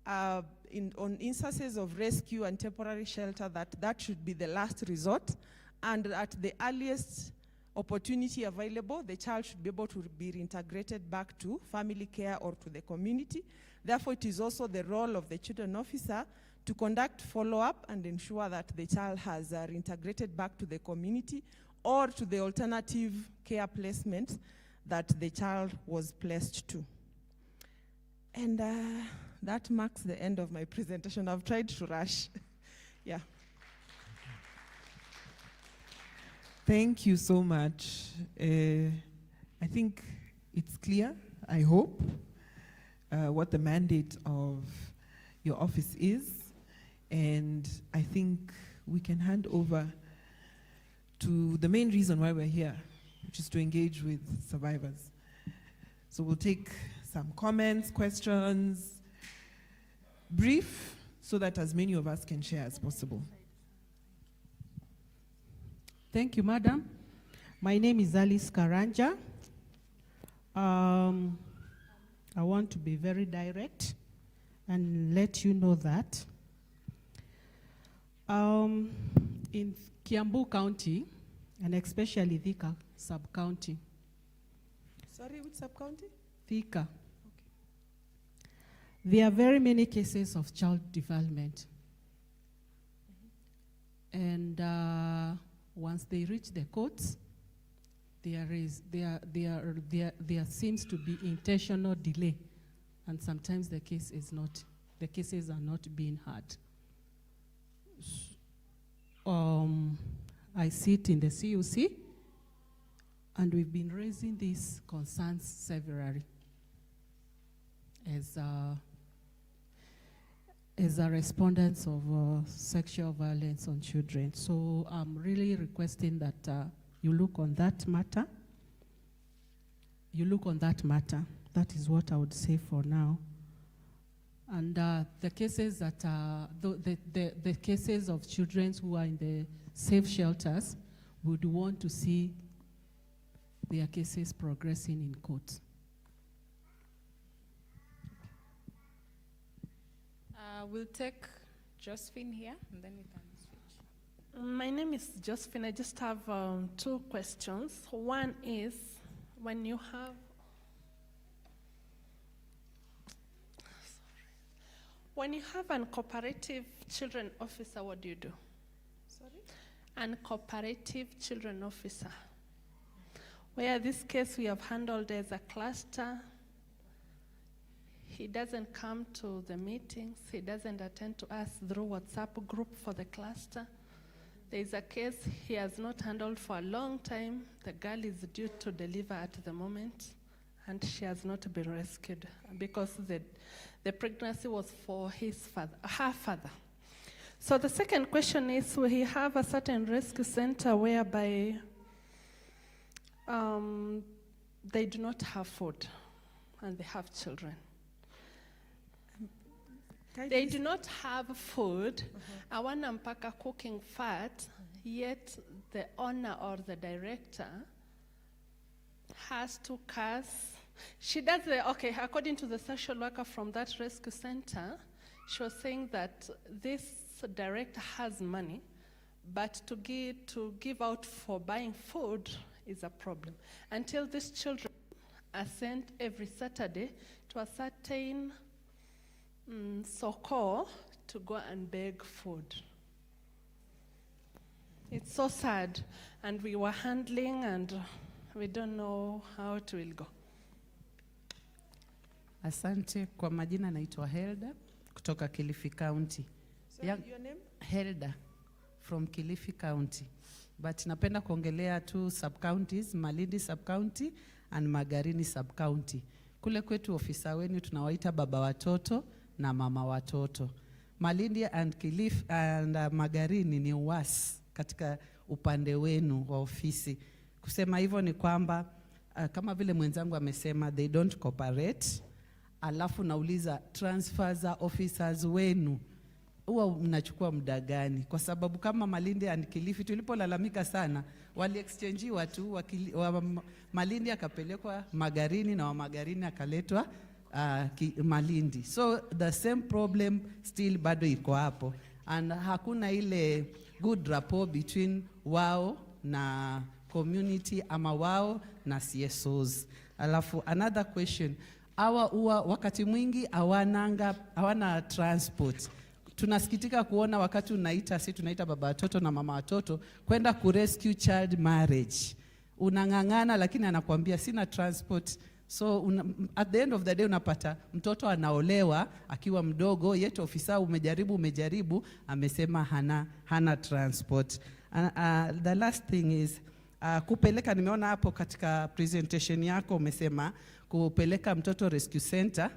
on instances of rescue and temporary shelter that should be the last resort, and at the earliest opportunity available, the child should be able to be reintegrated back to family care or to the community. Therefore, it is also the role of the children officer to conduct follow-up and ensure that the child has reintegrated back to the community or to the alternative care placement that the child was placed to. And that marks the end of my presentation. I've tried to rush. Yeah. Thank you so much. I think it's clear, I hope, what the mandate of your office is. And I think we can hand over to the main reason why we're here, which is to engage with survivors. So we'll take some comments, questions, brief, so that as many of us can share as possible. Thank you, Madam. My name is Alice Karanja. I want to be very direct and let you know that in Kiambu County, and especially Thika sub-county. Sorry, which sub-county? Thika. Okay. There are very many cases of child development. And once they reach the courts, there seems to be intentional delay, and sometimes the cases are not being heard. I sit in the CUC, and we've been raising these concerns severally. as a respondent of sexual violence on children. So I'm really requesting that you look on that matter. You look on that matter. That is what I would say for now. And the cases that the cases of children who are in the safe shelters, would want to see their cases progressing in court. We'll take Josephine here, and then we can switch. My name is Josephine. I just have 2 questions. One is, when you have an cooperative children officer, what do you do? Sorry? An cooperative children officer. Where this case we have handled as a cluster. He doesn't come to the meetings. He doesn't attend to us through WhatsApp group for the cluster. There is a case he has not handled for a long time. The girl is due to deliver at the moment, and she has not been rescued because the pregnancy was for her father. So the second question is, we have a certain rescue center whereby they do not have food and they have children. They do not have food. Awana mpaka cooking fat, yet the owner or the director has to curse. She does according to the social worker from that rescue center, she was saying that this director has money, but to give out for buying food is a problem. Until these children are sent every Saturday to a certain soko to go and beg food. It's so sad, and we were handling, and we don't know how it will go. Asante. Kwa majina naitwa Helda kutoka Kilifi County. Your name? Helda from Kilifi County. But napenda kuongelea 2 sub-counties, Malindi sub-county and Magarini sub-county. Kule kwetu ofisa wenu tunawaita baba watoto na mama watoto. Malindi and Kilifi and Magarini ni uasi katika upande wenu wa ofisi. Kusema hivyo ni kwamba kama vile mwenzangu amesema, they don't cooperate. Alafu nauliza, transfer za officers wenu huwa mnachukua muda gani? Kwa sababu kama Malindi and Kilifi tulipolalamika sana, wali exchangewa tu, wa Malindi akapelekwa Magarini na wa Magarini akaletwa Malindi. So the same problem still bado iko hapo, and hakuna ile good rapport between wao na community ama wao na CSOs. Alafu another question, uwa wakati mwingi hawana transport. Tunasikitika kuona wakati tunaita baba watoto na mama watoto kwenda kurescue child marriage. Unangangana lakini anakuambia sina transport. So at the end of the day unapata mtoto anaolewa akiwa mdogo, yet ofisa umejaribu amesema hana transport. The last thing is kupeleka, nimeona hapo katika presentation yako umesema kupeleka mtoto rescue center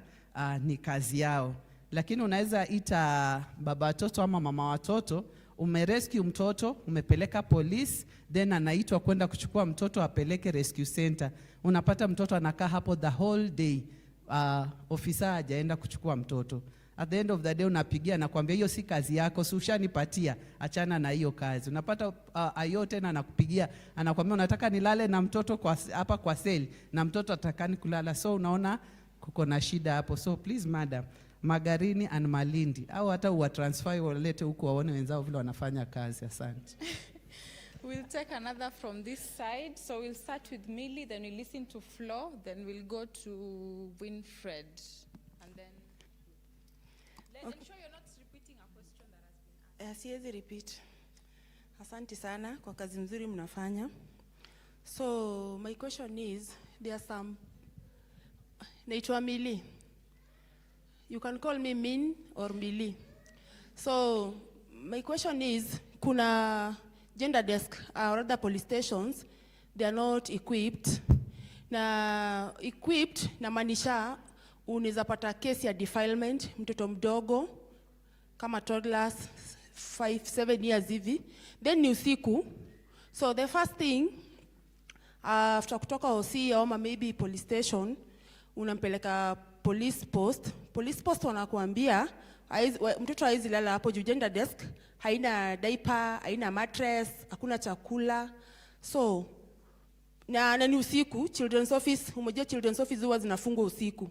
ni kazi yao. Lakini unaweza ita baba watoto ama mama watoto, umerescue mtoto, umepeleka police, then anaitwa kwenda kuchukua mtoto apeleke rescue center. Unapata mtoto anakaa hapo the whole day, ofisa hajaenda kuchukua mtoto. At the end of the day unapigia na kuambia hiyo si kazi yako, si ushanipatia, achana na hiyo kazi. Unapata ayo tena anakupigia, anakuambia unataka nilale na mtoto hapa kwa seli na mtoto atakani kulala. So unaona kuko na shida hapo. So please madam, Magarini and Malindi, au hata uwatransfer walete huko waone wenzao vile wanafanya kazi. Asante. We'll take another from this side. So we'll start with Millie, then we'll listen to Flo, then we'll go to Winfred. And then ensure you're not repeating a question that has been asked. Siwezi repeat. Asante sana kwa kazi nzuri mnafanya. So my question is, there are some, naitwa Millie. You can call me Min or Millie. So my question is, kuna gender desk or other police stations, they are not equipped. Na equipped na maanisha unaweza pata case ya defilement, mtoto mdogo kama toddlers 5-7 years hivi, then ni usiku. So the first thing, after kutoka OC ama maybe police station, unampeleka police post. Police post wanakuambia mtoto haizi lala hapo juu, gender desk haina diaper, haina mattress, hakuna chakula. So na ni usiku. Children's office, umejua children's office huwa zinafungwa usiku,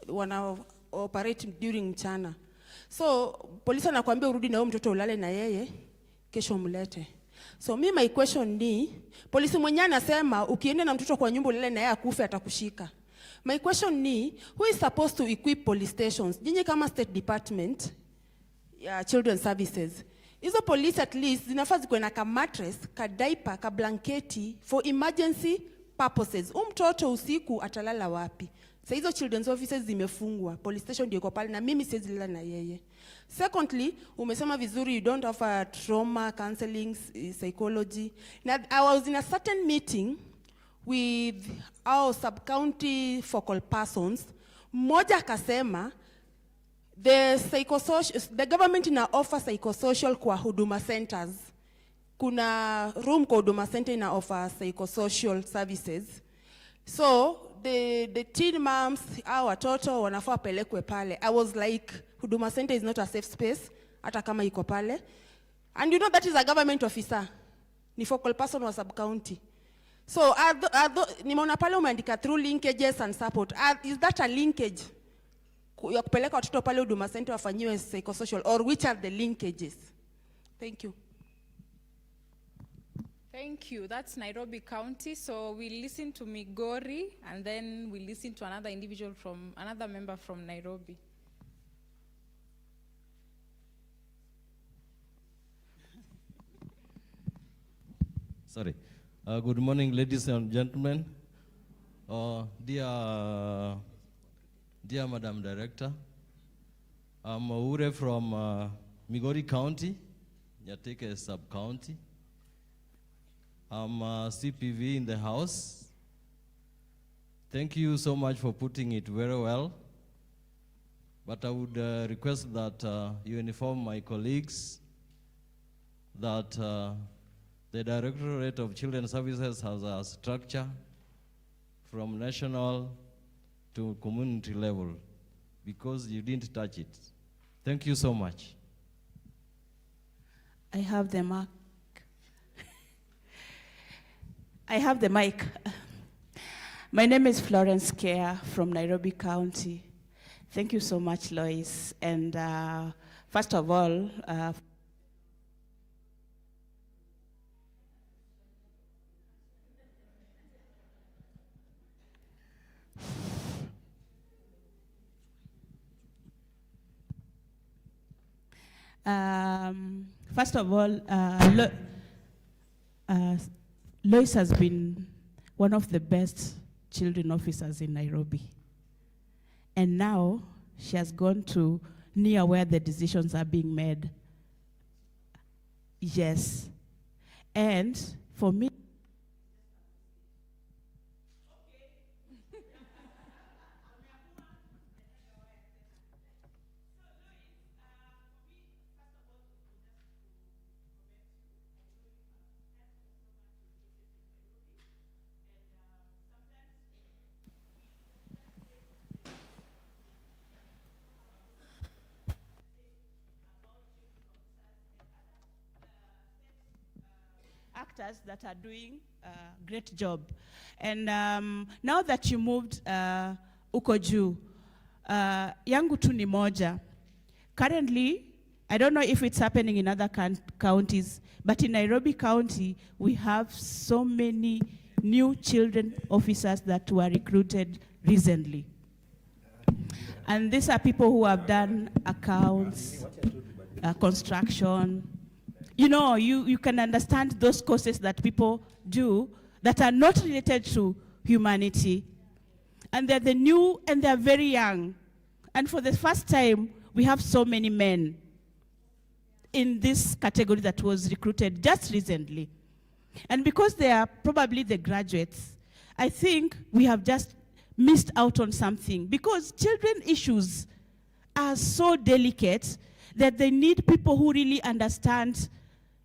wana operate during mchana. So polisi anakuambia urudi na huyo mtoto ulale na yeye, kesho mlete. So my question ni, polisi mwenyewe anasema ukienda na mtoto kwa nyumba ulale na yeye akufe atakushika. My question ni, who is supposed to equip police stations? Nyinyi kama State Department ya Children's Services, hizo police at least zinafaa zikuwe na ka mattress, ka diaper, ka blanketi for emergency purposes. Mtoto usiku atalala wapi? Sasa hizo children's offices zimefungwa, police station ndio iko pale na mimi siwezi lala na yeye. Secondly, umesema vizuri you don't offer trauma counseling, psychology. Now I was in a certain meeting with our sub-county focal persons. Mmoja akasema the government ina offer psychosocial kwa huduma centers. Kuna room kwa huduma center ina offer psychosocial services. So the teen moms, our watoto wanafaa pelekwe pale. I was like, huduma center is not a safe space hata kama iko pale. And you know that is a government officer, ni focal person wa sub-county. So nimeona pale umeandika through linkages and support. Is that a linkage ya kupeleka watoto pale huduma center wafanyiwe psychosocial, or which are the linkages? Thank you. Thank you. That's Nairobi County. So we'll listen to Migori and then we'll listen to another individual from, another member from Nairobi. Sorry. Good morning, ladies and gentlemen. Dear Madam Director, I'm Ure from Migori County, Nyateke Sub-County. I'm a CPV in the house. Thank you so much for putting it very well. But I would request that you inform my colleagues that the Directorate of Children's Services has a structure from national to community level, because you didn't touch it. Thank you so much. I have the mic. I have the mic. My name is Florence Kea from Nairobi County. Thank you so much, Lois. And first of all, Lois has been one of the best children officers in Nairobi. And now she has gone to near where the decisions are being made. Yes. And for me, actors that are doing a great job. And now that you moved uko juu, yangu tu ni moja. Currently, I don't know if it's happening in other counties, but in Nairobi County, we have so many new children officers that were recruited recently. And these are people who have done accounts, construction. You know, you can understand those courses that people do that are not related to humanity. And they're the new and they're very young. And for the first time, we have so many men in this category that was recruited just recently. And because they are probably the graduates, I think we have just missed out on something, because children issues are so delicate that they need people who really understand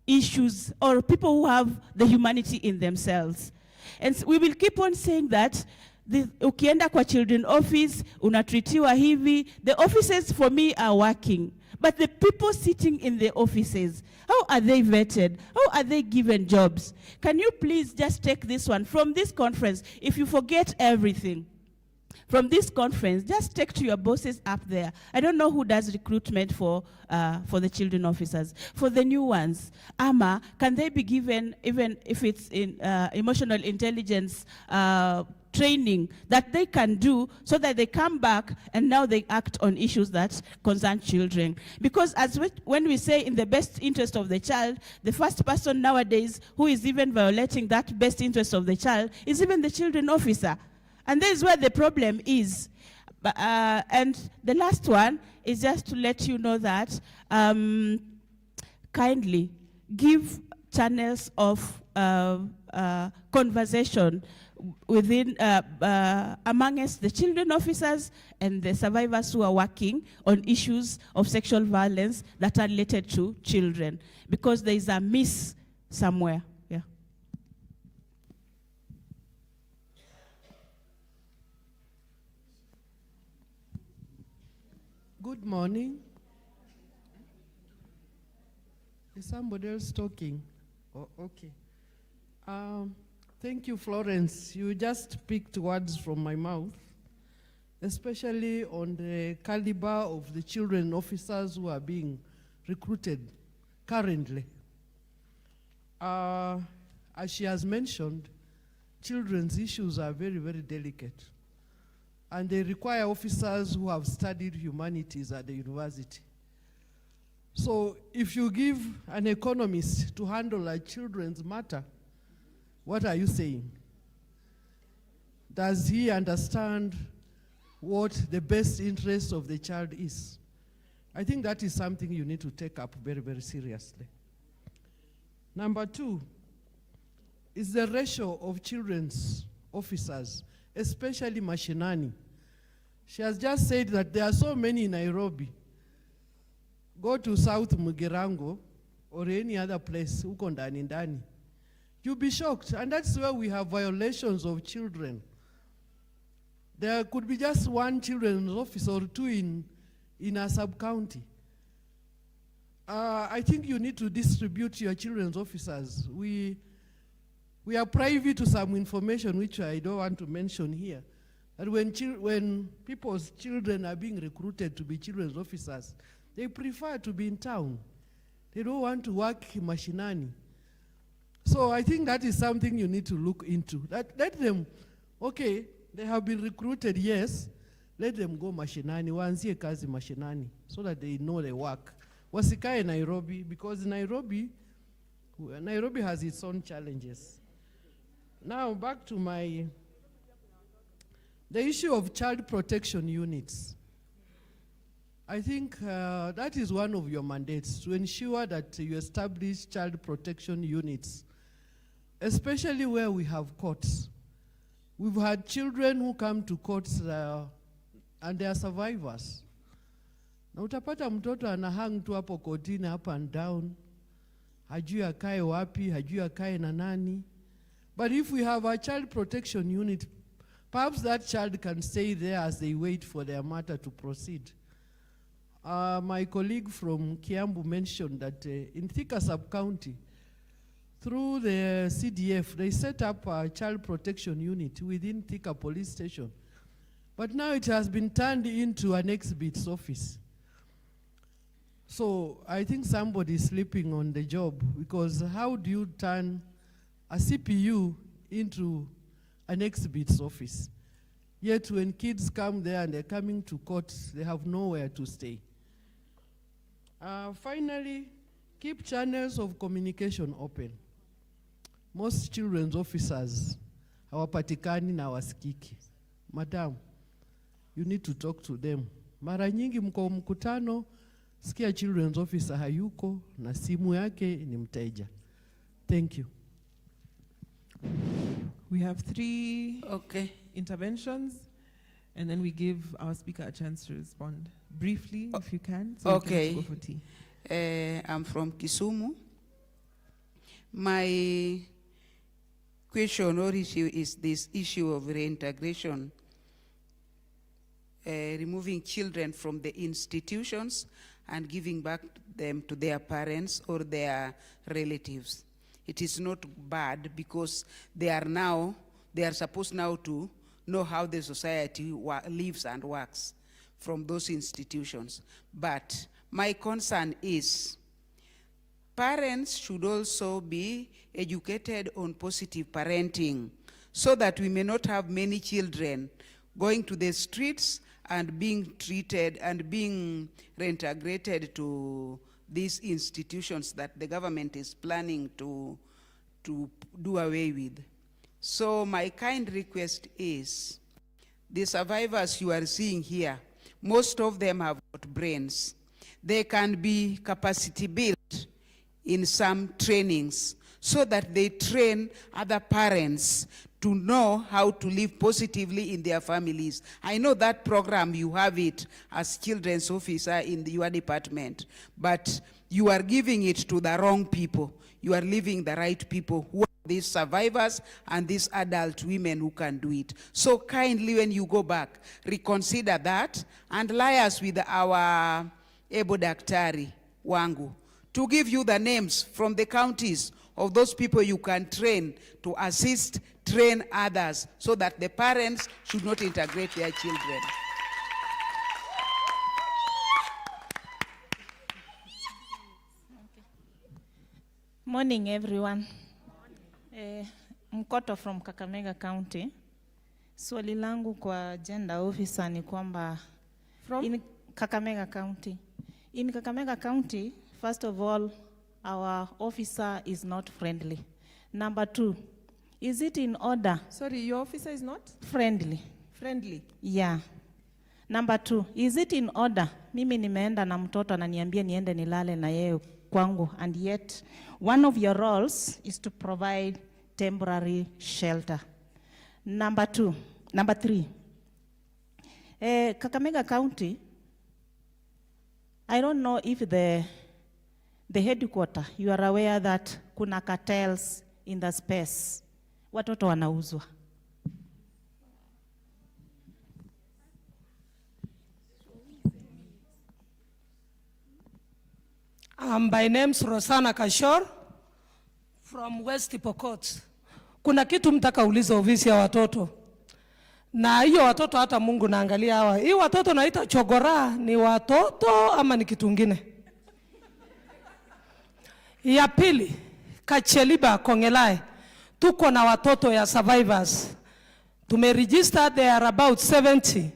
issues or people who have the humanity in themselves. And we will keep on saying that. Ukienda kwa children office, unatritiwa hivi. The offices for me are working. But the people sitting in the offices, how are they vetted? How are they given jobs? Can you please just take this one from this conference? If you forget everything, from this conference, just take to your bosses up there. I don't know who does recruitment for the children officers. For the new ones, can they be given, even if it's in emotional intelligence training that they can do so that they come back and now they act on issues that concern children? Because when we say in the best interest of the child, the first person nowadays who is even violating that best interest of the child is even the children officer. And that is where the problem is. And the last one is just to let you know that kindly give channels of conversation within amongst the children officers and the survivors who are working on issues of sexual violence that are related to children, because there is a miss somewhere. Yeah. Good morning. Is somebody else talking? Oh, okay. Thank you, Florence. You just picked words from my mouth, especially on the caliber of the children officers who are being recruited currently. As she has mentioned, children's issues are very, very delicate. And they require officers who have studied humanities at the university. So if you give an economist to handle a children's matter, what are you saying? Does he understand what the best interest of the child is? I think that is something you need to take up very, very seriously. Number two is the ratio of children's officers, especially mashinani. She has just said that there are so many in Nairobi. Go to South Mugirango or any other place, uko ndani ndani. You'll be shocked, and that's where we have violations of children. There could be just one children's officer or two in a sub-county. I think you need to distribute your children's officers. We are privy to some information which I don't want to mention here. That when people's children are being recruited to be children's officers, they prefer to be in town. They don't want to work mashinani. So I think that is something you need to look into. Let them, okay, they have been recruited, yes, let them go mashinani, waanzie kazi mashinani, so that they know their work. Wasikae Nairobi, because Nairobi has its own challenges. Now back to the issue of child protection units. I think that is one of your mandates, to ensure that you establish child protection units, especially where we have courts. We've had children who come to courts and they are survivors. Na utapata mtoto anahang tu hapo kotini, up and down, hajui akae wapi, hajui akae na nani. But if we have a child protection unit, perhaps that child can stay there as they wait for their matter to proceed. My colleague from Kiambu mentioned that in Thika sub-county, through the CDF, they set up a child protection unit within Thika police station. But now it has been turned into an exhibits office. So I think somebody is sleeping on the job, because how do you turn a CPU into an exhibits office? Yet when kids come there and they're coming to court, they have nowhere to stay. Finally, keep channels of communication open. Most children's officers hawapatikani na wasikiki. Madam, you need to talk to them. Mara nyingi mko mkutano, sikia children's officer hayuko na simu yake ni mteja. Thank you. We have 3 interventions, and then we give our speaker a chance to respond. briefly, if you can. So Okay. we can go for tea. I'm from Kisumu. My question or issue is this issue of reintegration, removing children from the institutions and giving back them to their parents or their relatives. It is not bad because they are supposed now to know how the society lives and works from those institutions. But my concern is parents should also be educated on positive parenting so that we may not have many children going to the streets and being treated and being reintegrated to these institutions that the government is planning to do away with. So my kind request is, the survivors you are seeing here, most of them have got brains. They can be capacity built in some trainings so that they train other parents to know how to live positively in their families. I know that program, you have it as children's officer in your department, but you are giving it to the wrong people. You are leaving the right people who are these survivors and these adult women who can do it. So kindly, when you go back, reconsider that and liaise with our Ebo Daktari wangu to give you the names from the counties of those people you can train to assist, train others, so that the parents should not integrate their children. Morning, everyone. Mkoto from Kakamega County. Swali langu kwa gender officer ni kwamba in Kakamega County. In Kakamega County, first of all, our officer is not friendly. Number 2, is it in order? Sorry, your officer is not? Friendly. Friendly? Yeah. Number 2, is it in order? Mimi nimeenda na mtoto ananiambia niende nilale na yeye kwangu, and yet one of your roles is to provide temporary shelter. Number 3, Kakamega County, I don't know if the headquarter, you are aware that kuna cartels in the space. Watoto wanauzwa. By name's Rosanna Kashor from West Pokot. Kuna kitu mtaka uliza ofisi ya watoto. Na hiyo watoto hata Mungu naangalia hawa. Hii watoto naita chogora ni watoto ama ni kitu kingine? Ya pili, Kacheliba Kongelai. Tuko na watoto ya survivors. Tumeregister, there are about 70.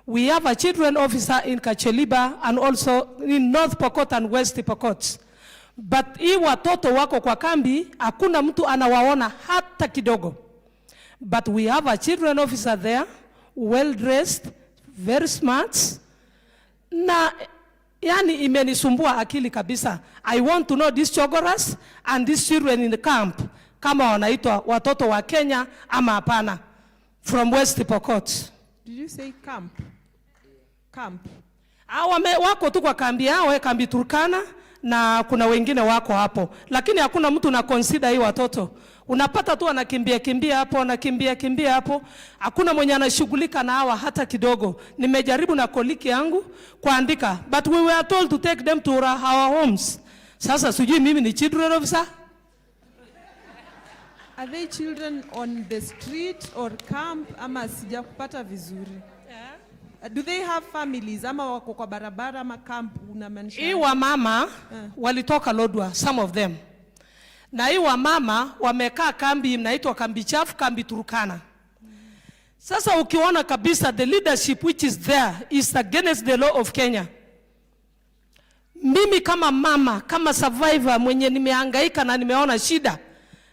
We have a children officer in Kacheliba and also in North Pokot and West Pokot. But hii watoto wako kwa kambi, hakuna mtu anawaona hata kidogo. But we have a children officer there, well dressed, very smart. Na yani imenisumbua akili kabisa. I want to know these chogoras and these children in the camp, kama wanaitwa watoto wa Kenya ama hapana, from West Pokot. Did you say camp? Camp. Wako tu kwa kambi yao, kambi Turkana, na kuna wengine wako hapo. Lakini hakuna mtu na consider hii watoto. Unapata tu anakimbia hapo. Hakuna mwenye anashughulika na hawa hata kidogo. Nimejaribu na koliki yangu kuandika, but we were told to take them to our homes. Sasa sijui mimi ni children officer? Are they children on the street or camp ama sijakupata vizuri? Do they have families ama wako kwa barabara ama camp unamaanisha? Hii wa mama walitoka Lodwa, some of them. Na hii wa mama wamekaa kambi inaitwa kambi chafu, kambi Turkana. Sasa ukiona kabisa the leadership which is there is against the law of Kenya. Mimi kama mama, kama survivor mwenye nimehangaika na nimeona shida,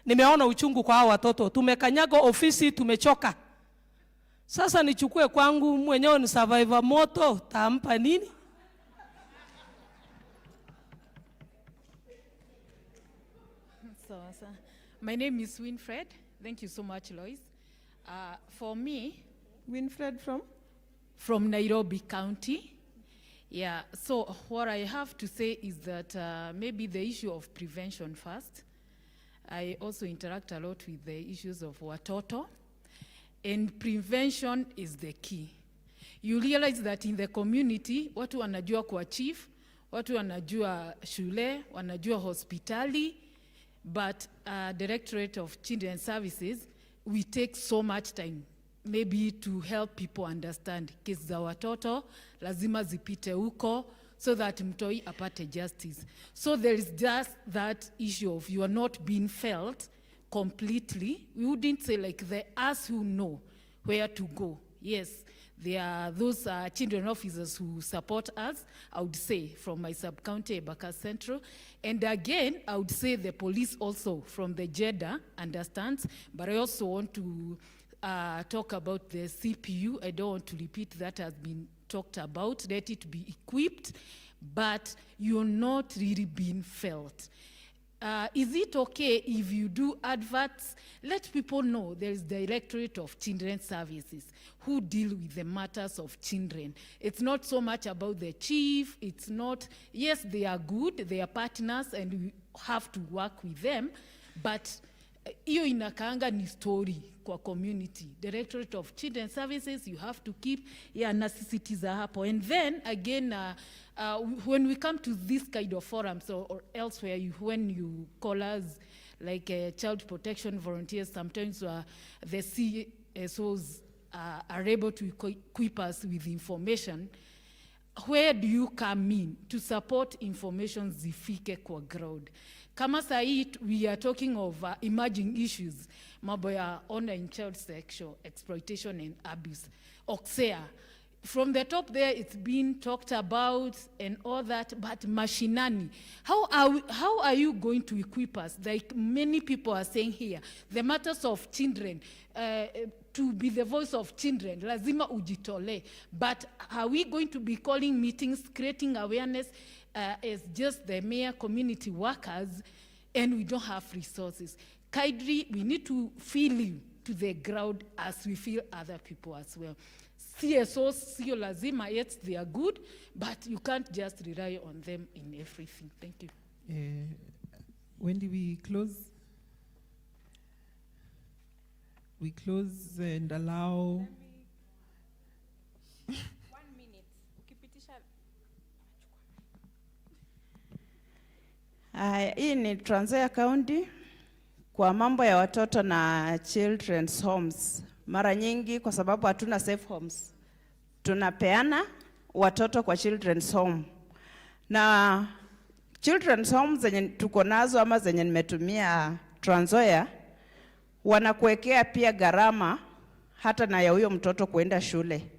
nimeona uchungu kwa hao watoto. Tumekanyaga ofisi, tumechoka. Sasa nichukue kwangu mwenyewe ni survivor, moto tampa nini? So, my name is Winfred. Thank you so much, Lois. For me, Winfred from? From Nairobi County. Yeah, so what I have to say is that maybe the issue of prevention first. I also interact a lot with the issues of watoto, and prevention is the key. You realize that in the community, watu wanajua kwa chief, watu wanajua shule, wanajua hospitali, but Directorate of Children Services, we take so much time maybe to help people understand kesi za watoto lazima zipite huko so that mtoi apate justice. So there is just that issue of you are not being felt completely. We wouldn't say like the us who know where to go. Yes, there are those children officers who support us, I would say, from my sub-county, Ebaka Central. And again, I would say the police also from the JEDA understands, but I also want to talk about the CPU. I don't want to repeat that has been talked about. Let it be equipped, but you're not really being felt. Is it okay if you do adverts? Let people know there is Directorate of Children Services who deal with the matters of children. It's not so much about the chief. It's not, yes, they are good, they are partners, and we have to work with them, but hiyo inakaanga ni story kwa community. Directorate of Children Services, you have to keep nasisitiza hapo. And then again, when we come to this kind of forums or elsewhere, when you call us like child protection volunteers, sometimes the CSOs are able to equip us with information. Where do you come in to support information zifike kwa ground? Kama sahi, we are talking of emerging issues, mambo ya online child sexual exploitation and abuse. OXEA, from the top there, it's been talked about and all that, but mashinani, how are you going to equip us? Like many people are saying here, the matters of children, to be the voice of children, lazima ujitole. But are we going to be calling meetings, creating awareness as just the mere community workers, and we don't have resources? Kaidri, we need to feel you to the ground as we feel other people as well. CSOs, sio lazima, yes, they are good, but you can't just rely on them in everything. Thank you. When do we close? We close and allow... 1 minute. Ukipitisha. Hii ni Trans Nzoia County kwa mambo ya watoto na children's homes. Mara nyingi kwa sababu hatuna safe homes, tunapeana watoto kwa children's home. Na children's homes zenye tuko nazo ama zenye nimetumia Trans Nzoia, wanakuwekea pia gharama hata na ya huyo mtoto kuenda shule.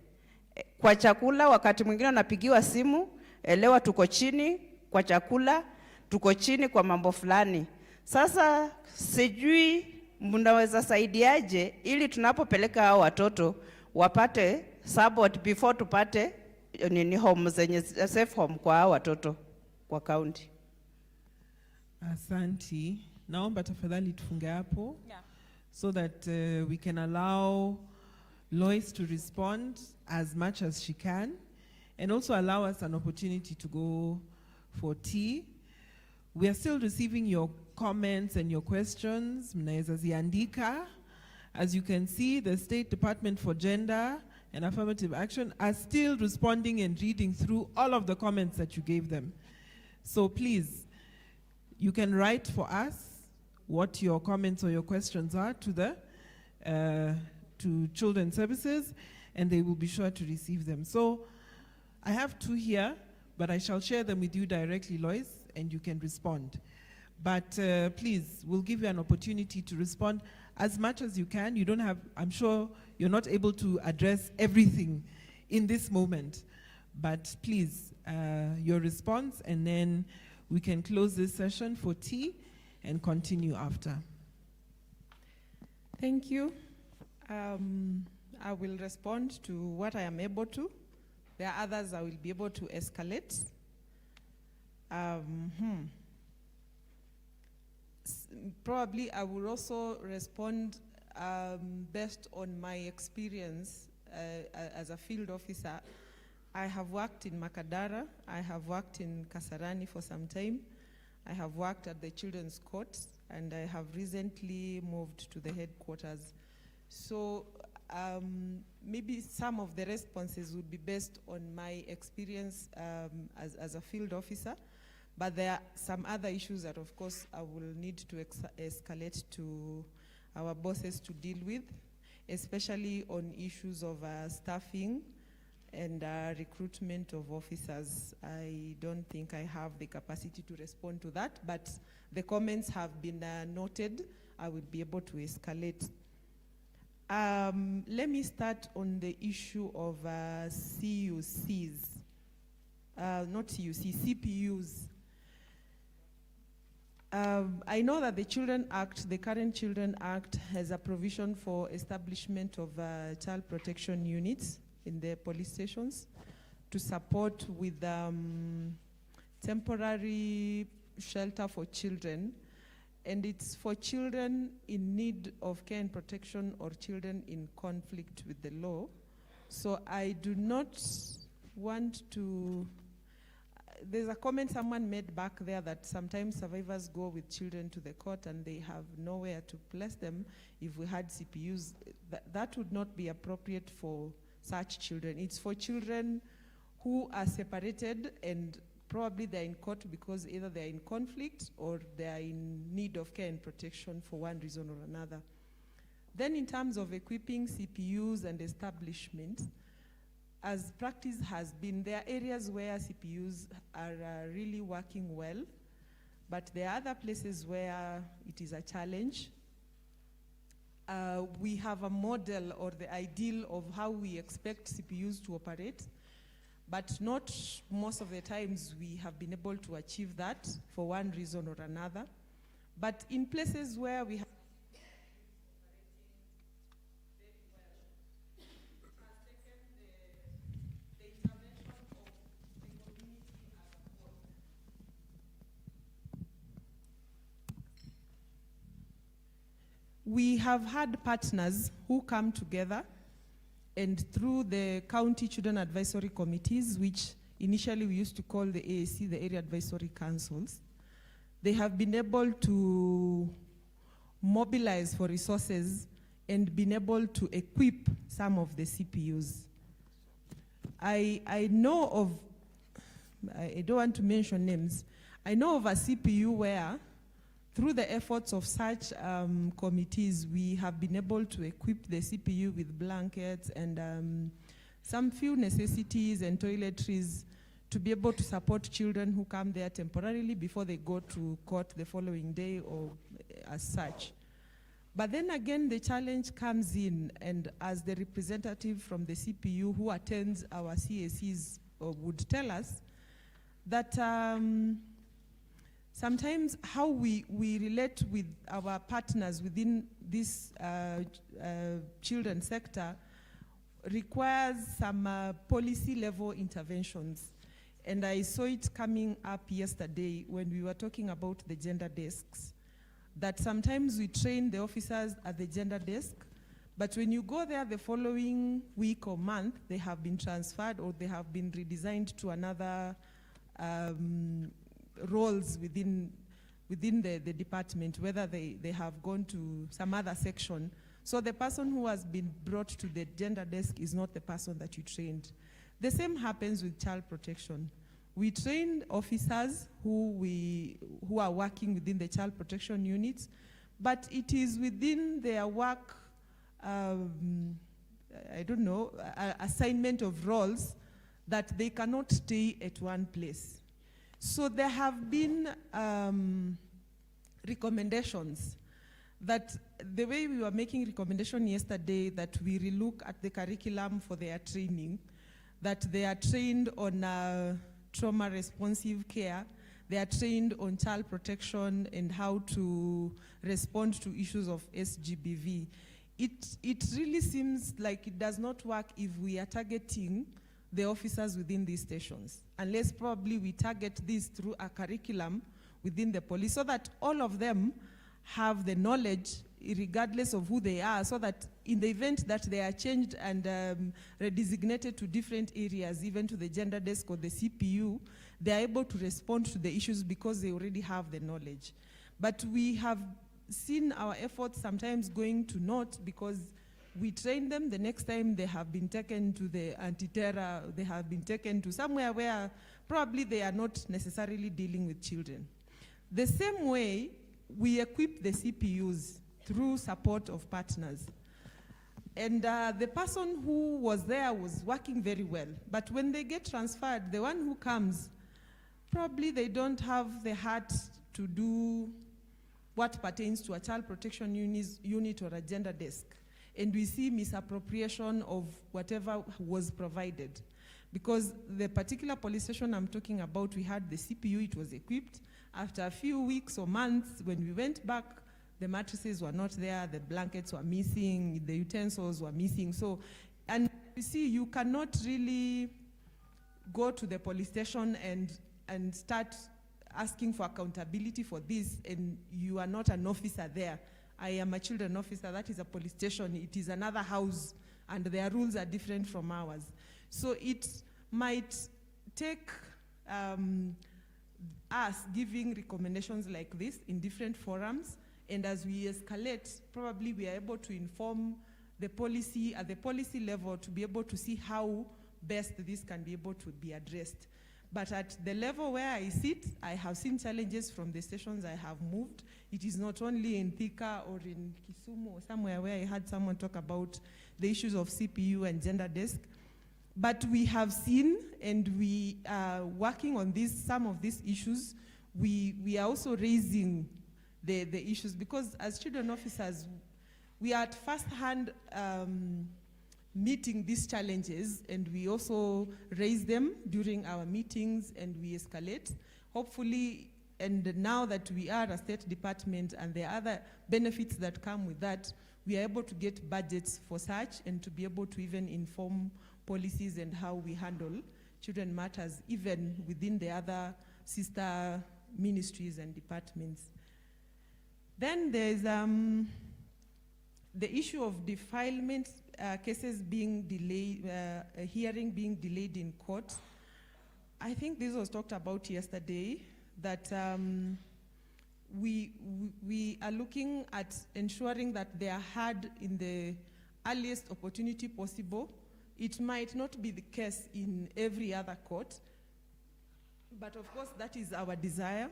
Kwa chakula wakati mwingine unapigiwa simu, elewa tuko chini kwa chakula, tuko chini kwa mambo fulani. Sasa sijui mnaweza saidiaje ili tunapopeleka hao watoto wapate support before tupate nini home zenye safe home kwa hao watoto kwa county. Asanti. Naomba tafadhali tufunge hapo. Yeah. So that we can allow Lois to respond as much as she can, and also allow us an opportunity to go for tea. We are still receiving your comments and your questions. Mnaweza ziandika. As you can see, the State Department for Gender and Affirmative Action are still responding and reading through all of the comments that you gave them. So please, you can write for us what your comments or your questions are to the to Children's Services, and they will be sure to receive them. So I have 2 here, but I shall share them with you directly, Lois, and you can respond. But please, we'll give you an opportunity to respond as much as you can. You don't have, I'm sure you're not able to address everything in this moment, but please, your response, and then we can close this session for tea and continue after. Thank you. I will respond to what I am able to. There are others I will be able to escalate. Probably I will also respond based on my experience as a field officer. I have worked in Makadara, I have worked in Kasarani for some time, I have worked at the Children's Court, and I have recently moved to the headquarters. So maybe some of the responses would be based on my experience as a field officer, but there are some other issues that, of course, I will need to escalate to our bosses to deal with, especially on issues of staffing and recruitment of officers. I don't think I have the capacity to respond to that, but the comments have been noted. I will be able to escalate. Let me start on the issue of CUCs, not CUC, CPUs. I know that the Children Act, the current Children Act, has a provision for establishment of child protection units in the police stations to support with temporary shelter for children, and it's for children in need of care and protection or children in conflict with the law. So I do not want to, there's a comment someone made back there that sometimes survivors go with children to the court and they have nowhere to place them. If we had CPUs, that would not be appropriate for such children. It's for children who are separated and probably they're in court because either they're in conflict or they're in need of care and protection for one reason or another. Then in terms of equipping CPUs and establishment, as practice has been, there are areas where CPUs are really working well, but there are other places where it is a challenge. We have a model or the ideal of how we expect CPUs to operate, but not most of the times we have been able to achieve that for one reason or another. But in places where we have we have had partners who come together, and through the county children advisory committees, which initially we used to call the AAC, the Area Advisory Councils, they have been able to mobilize for resources and been able to equip some of the CPUs. I know of, I don't want to mention names, I know of a CPU where through the efforts of such committees, we have been able to equip the CPU with blankets and some few necessities and toiletries to be able to support children who come there temporarily before they go to court the following day or as such. But then again, the challenge comes in, and as the representative from the CPU who attends our CACs would tell us, that sometimes how we relate with our partners within this children's sector requires some policy level interventions. And I saw it coming up yesterday when we were talking about the gender desks, that sometimes we train the officers at the gender desk, but when you go there the following week or month, they have been transferred or they have been redesigned to another roles within the department, whether they have gone to some other section. So the person who has been brought to the gender desk is not the person that you trained. The same happens with child protection. We train officers who are working within the child protection units, but it is within their work, I don't know, assignment of roles that they cannot stay at one place. So there have been recommendations that the way we were making recommendation yesterday that we relook at the curriculum for their training, that they are trained on trauma responsive care, they are trained on child protection and how to respond to issues of SGBV. It really seems like it does not work if we are targeting the officers within these stations, unless probably we target this through a curriculum within the police so that all of them have the knowledge regardless of who they are, so that in the event that they are changed and redesignated to different areas, even to the gender desk or the CPU, they are able to respond to the issues because they already have the knowledge. But we have seen our efforts sometimes going to naught because we train them. The next time they have been taken to the anti-terror, they have been taken to somewhere where probably they are not necessarily dealing with children. The same way, we equip the CPUs through support of partners. And the person who was there was working very well. But when they get transferred, the one who comes, probably they don't have the heart to do what pertains to a child protection unit or a gender desk. And we see misappropriation of whatever was provided. Because the particular police station I'm talking about, we had the CPU, it was equipped. After a few weeks or months, when we went back, the mattresses were not there, the blankets were missing, the utensils were missing. So, and you see, you cannot really go to the police station and start asking for accountability for this, and you are not an officer there. I am a children officer, that is a police station, it is another house, and their rules are different from ours. So it might take us giving recommendations like this in different forums, and as we escalate, probably we are able to inform the policy at the policy level to be able to see how best this can be able to be addressed. But at the level where I sit, I have seen challenges from the stations I have moved. It is not only in Thika or in Kisumu or somewhere where I had someone talk about the issues of CPU and gender desk. But we have seen, and we are working on some of these issues. We are also raising the issues because as children officers, we are at first-hand meeting these challenges, and we also raise them during our meetings and we escalate. Hopefully, and now that we are a state department and the other benefits that come with that, we are able to get budgets for such and to be able to even inform policies and how we handle children matters, even within the other sister ministries and departments. Then there's the issue of defilement cases being delayed, hearing being delayed in court. I think this was talked about yesterday, that we are looking at ensuring that they are heard in the earliest opportunity possible. It might not be the case in every other court, but of course that is our desire.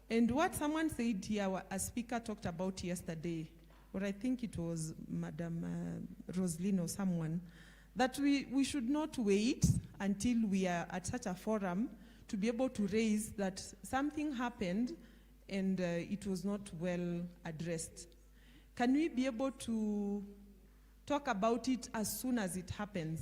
And what someone said here, a speaker talked about yesterday, or I think it was Madam Roslyn or someone, that we should not wait until we are at such a forum to be able to raise that something happened and it was not well addressed. Can we be able to talk about it as soon as it happens?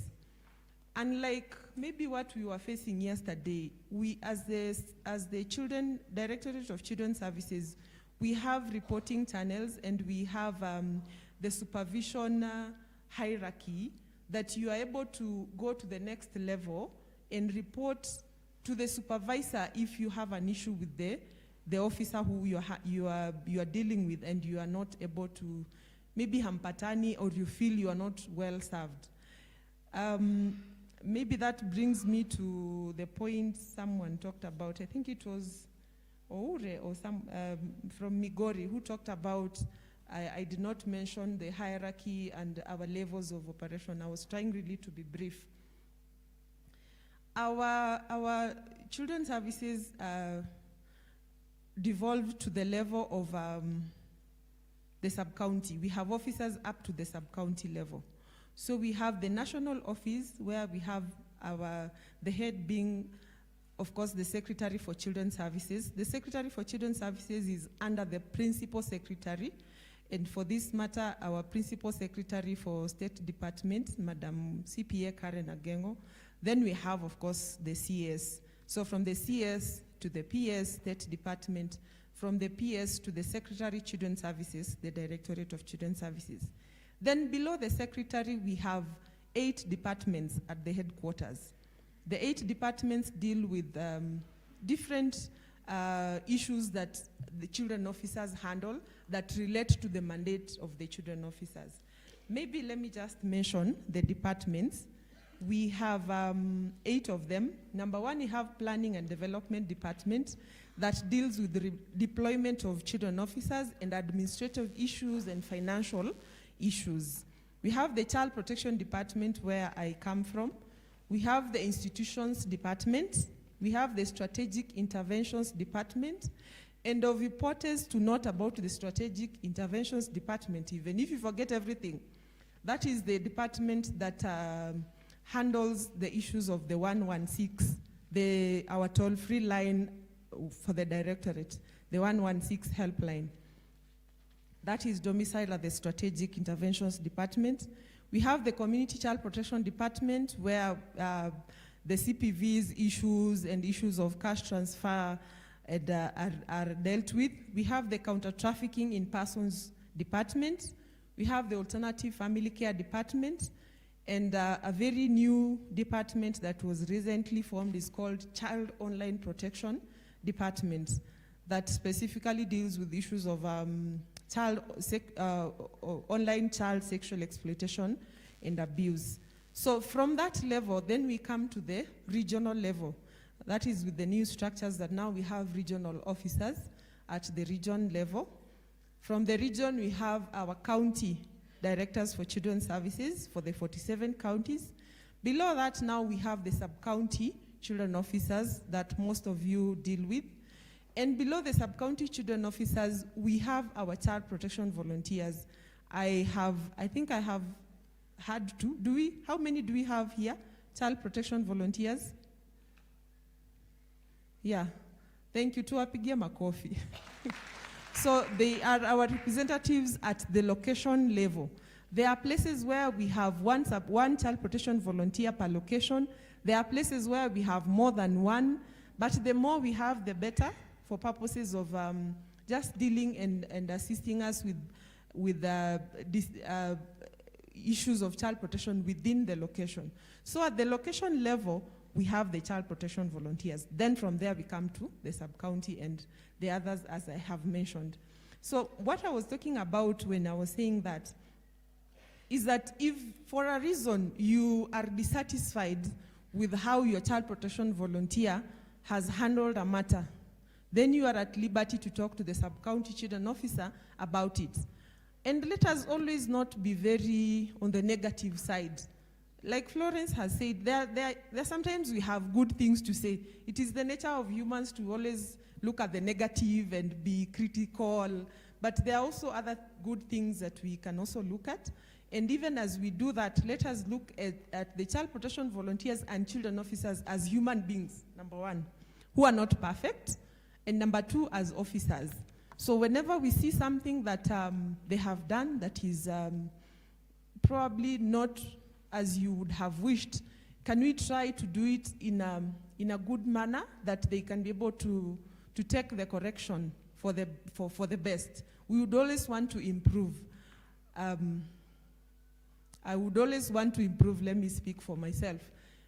Unlike maybe what we were facing yesterday, we as the Directorate of Children's Services, we have reporting channels and we have the supervision hierarchy that you are able to go to the next level and report to the supervisor if you have an issue with the officer who you are dealing with and you are not able to, maybe hampatani, or you feel you are not well served. Maybe that brings me to the point someone talked about. I think it was Oure or some from Migori who talked about, I did not mention the hierarchy and our levels of operation. I was trying really to be brief. Our children's services devolved to the level of the sub-county. We have officers up to the sub-county level. So we have the national office where we have the head being, of course, the Secretary for Children's Services. The Secretary for Children's Services is under the Principal Secretary. And for this matter, our Principal Secretary for State Department, Madam CPA Karen Agengo. Then we have, of course, the CS. So from the CS to the PS, State Department, from the PS to the Secretary Children's Services, the Directorate of Children's Services. Then below the Secretary, we have 8 departments at the headquarters. The 8 departments deal with different issues that the children officers handle that relate to the mandate of the children officers. Maybe let me just mention the departments. We have 8 of them. Number 1, we have Planning and Development Department that deals with the deployment of children officers and administrative issues and financial issues. We have the Child Protection Department, where I come from. We have the Institutions Department. We have the Strategic Interventions Department. And of importance to note about the Strategic Interventions Department, even if you forget everything, that is the department that handles the issues of the 116, our toll-free line for the directorate, the 116 helpline. That is domiciled at the Strategic Interventions Department. We have the Community Child Protection Department, where the CPV's issues and issues of cash transfer are dealt with. We have the Counter Trafficking in Persons Department. We have the Alternative Family Care Department. And a very new department that was recently formed is called Child Online Protection Department, that specifically deals with issues of online child sexual exploitation and abuse. So from that level, then we come to the regional level. That is with the new structures that now we have regional officers at the region level. From the region, we have our county directors for children's services for the 47 counties. Below that, now we have the sub-county children officers that most of you deal with. And below the sub-county children officers, we have our child protection volunteers. I think I have had 2. How many do we have here? Child protection volunteers? Yeah. Thank you. Tuwapigia makofi. So they are our representatives at the location level. There are places where we have one child protection volunteer per location. There are places where we have more than one, but the more we have, the better, for purposes of just dealing and assisting us with issues of child protection within the location. So at the location level, we have the child protection volunteers. Then from there we come to the sub-county and the others, as I have mentioned. So what I was talking about when I was saying that is that if for a reason you are dissatisfied with how your child protection volunteer has handled a matter, then you are at liberty to talk to the sub-county children officer about it. And let us always not be very on the negative side. Like Florence has said, there sometimes we have good things to say. It is the nature of humans to always look at the negative and be critical, but there are also other good things that we can also look at. And even as we do that, let us look at the child protection volunteers and children officers as human beings, number 1, who are not perfect, and number 2, as officers. So whenever we see something that they have done that is probably not as you would have wished, can we try to do it in a good manner that they can be able to take the correction for the best? We would always want to improve. I would always want to improve, let me speak for myself,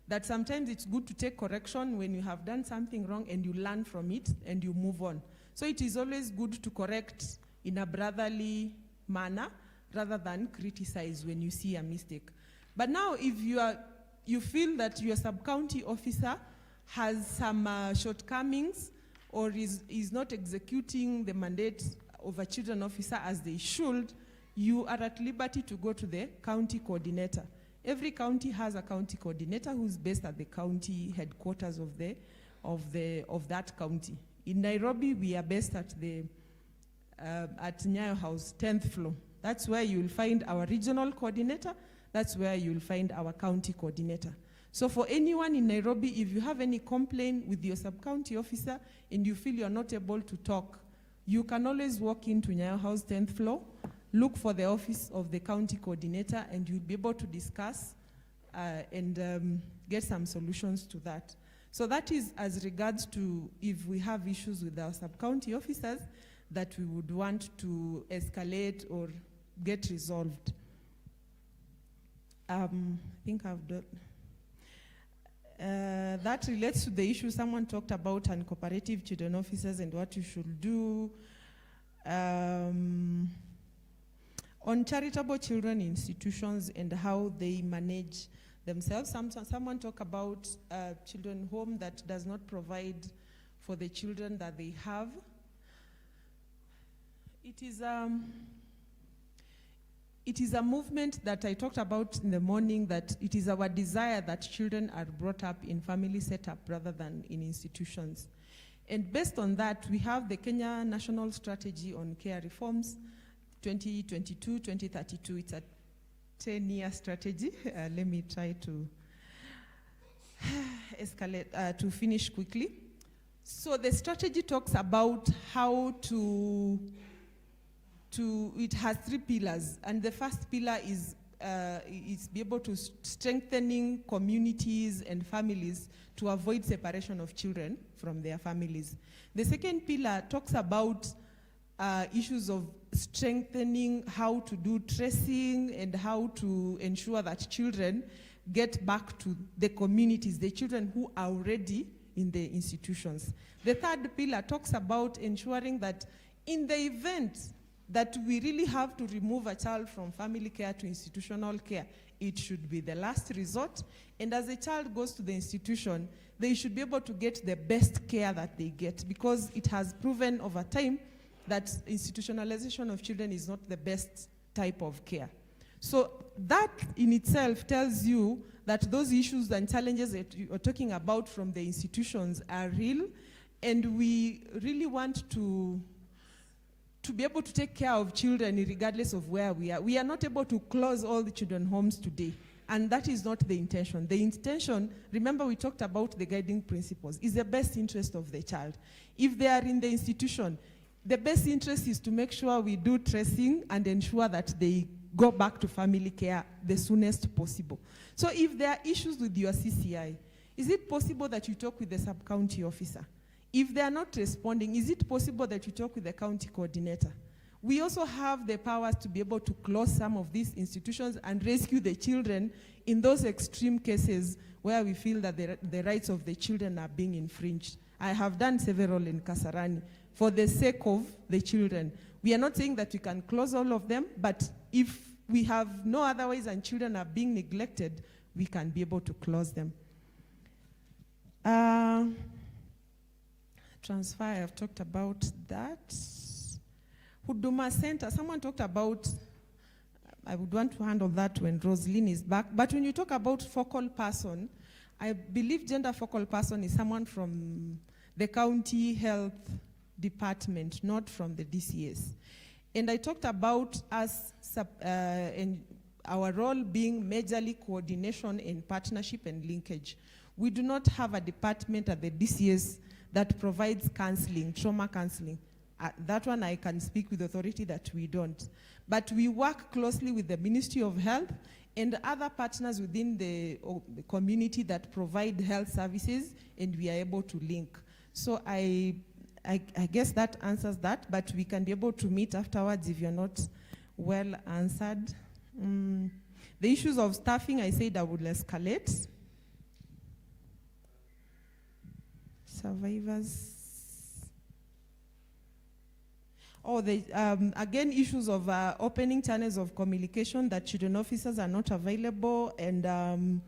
that sometimes it's good to take correction when you have done something wrong and you learn from it and you move on. So it is always good to correct in a brotherly manner rather than criticize when you see a mistake. But now if you feel that your sub-county officer has some shortcomings or is not executing the mandate of a children officer as they should, you are at liberty to go to the county coordinator. Every county has a county coordinator who's based at the county headquarters of that county. In Nairobi, we are based at Nyayo House, 10th floor. That's where you'll find our regional coordinator. That's where you'll find our county coordinator. So for anyone in Nairobi, if you have any complaint with your sub-county officer and you feel you're not able to talk, you can always walk into Nyayo House, 10th floor, look for the office of the county coordinator, and you'll be able to discuss and get some solutions to that. So that is as regards to if we have issues with our sub-county officers that we would want to escalate or get resolved. I think I've done. That relates to the issue someone talked about uncooperative children officers and what you should do. On charitable children institutions and how they manage themselves. Someone talked about children home that does not provide for the children that they have. It is a movement that I talked about in the morning, that it is our desire that children are brought up in family setup rather than in institutions. And based on that, we have the Kenya National Strategy on Care Reforms, 2022-2032. It's a 10-year strategy. Let me try to escalate, to finish quickly. So the strategy talks about how it has 3 pillars, and the first pillar is be able to strengthening communities and families to avoid separation of children from their families. The second pillar talks about issues of strengthening how to do tracing and how to ensure that children get back to the communities, the children who are already in the institutions. The third pillar talks about ensuring that in the event that we really have to remove a child from family care to institutional care, it should be the last resort. And as a child goes to the institution, they should be able to get the best care that they get, because it has proven over time that institutionalization of children is not the best type of care. So that in itself tells you that those issues and challenges that you're talking about from the institutions are real, and we really want to be able to take care of children regardless of where we are. We are not able to close all the children homes today, and that is not the intention. The intention, remember we talked about the guiding principles, is the best interest of the child. If they are in the institution, the best interest is to make sure we do tracing and ensure that they go back to family care the soonest possible. So if there are issues with your CCI, is it possible that you talk with the sub-county officer? If they are not responding, is it possible that you talk with the county coordinator? We also have the powers to be able to close some of these institutions and rescue the children in those extreme cases where we feel that the rights of the children are being infringed. I have done several in Kasarani for the sake of the children. We are not saying that we can close all of them, but if we have no other ways and children are being neglected, we can be able to close them. Transfer, I've talked about that. Huduma Center, someone talked about, I would want to handle that when Rosaline is back. But when you talk about focal person, I believe gender focal person is someone from the county health department, not from the DCS. And I talked about us, and our role being majorly coordination and partnership and linkage. We do not have a department at the DCS that provides counseling, trauma counseling. That one I can speak with authority that we don't. But we work closely with the Ministry of Health and other partners within the community that provide health services, and we are able to link. So I guess that answers that, but we can be able to meet afterwards if you're not well answered. The issues of staffing, I said I would escalate. Survivors. Again, issues of opening channels of communication, that children officers are not available and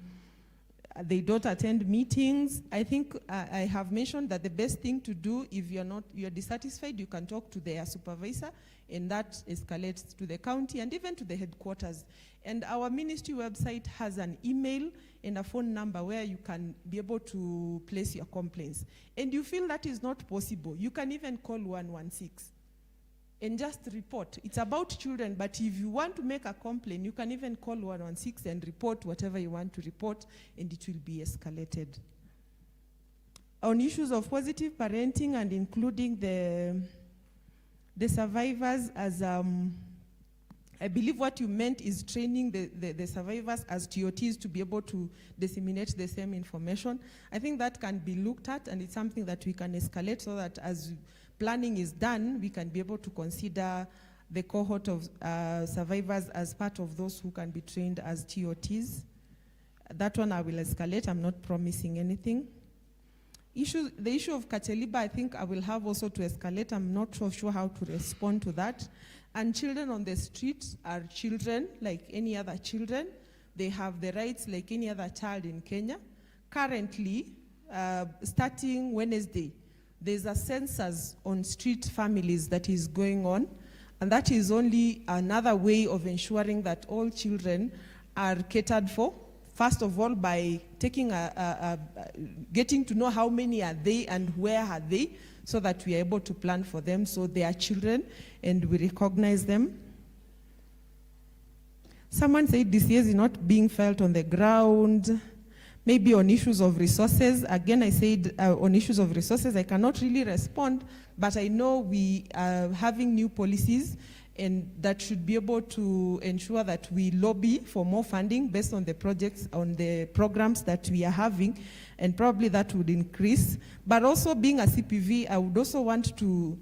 they don't attend meetings. I think I have mentioned that the best thing to do, if you're dissatisfied, you can talk to their supervisor, and that escalates to the county and even to the headquarters. And our ministry website has an email and a phone number where you can be able to place your complaints. And you feel that is not possible, you can even call 116 and just report. It's about children, but if you want to make a complaint, you can even call 116 and report whatever you want to report, and it will be escalated. On issues of positive parenting and including the survivors as, I believe what you meant is training the survivors as TOTs to be able to disseminate the same information. I think that can be looked at, and it's something that we can escalate so that as planning is done, we can be able to consider the cohort of survivors as part of those who can be trained as TOTs. That one I will escalate. I'm not promising anything. The issue of Kacheliba, I think I will have also to escalate. I'm not so sure how to respond to that. And children on the street are children like any other children. They have the rights like any other child in Kenya. Currently, starting Wednesday, there's a census on street families that is going on, and that is only another way of ensuring that all children are catered for. First of all, by taking getting to know how many are they and where are they, so that we are able to plan for them. So they are children, and we recognize them. Someone said DCS is not being felt on the ground. Maybe on issues of resources. Again, I said on issues of resources, I cannot really respond, but I know we are having new policies, and that should be able to ensure that we lobby for more funding based on the projects, on the programs that we are having, and probably that would increase. But also being a CPV, I would also want to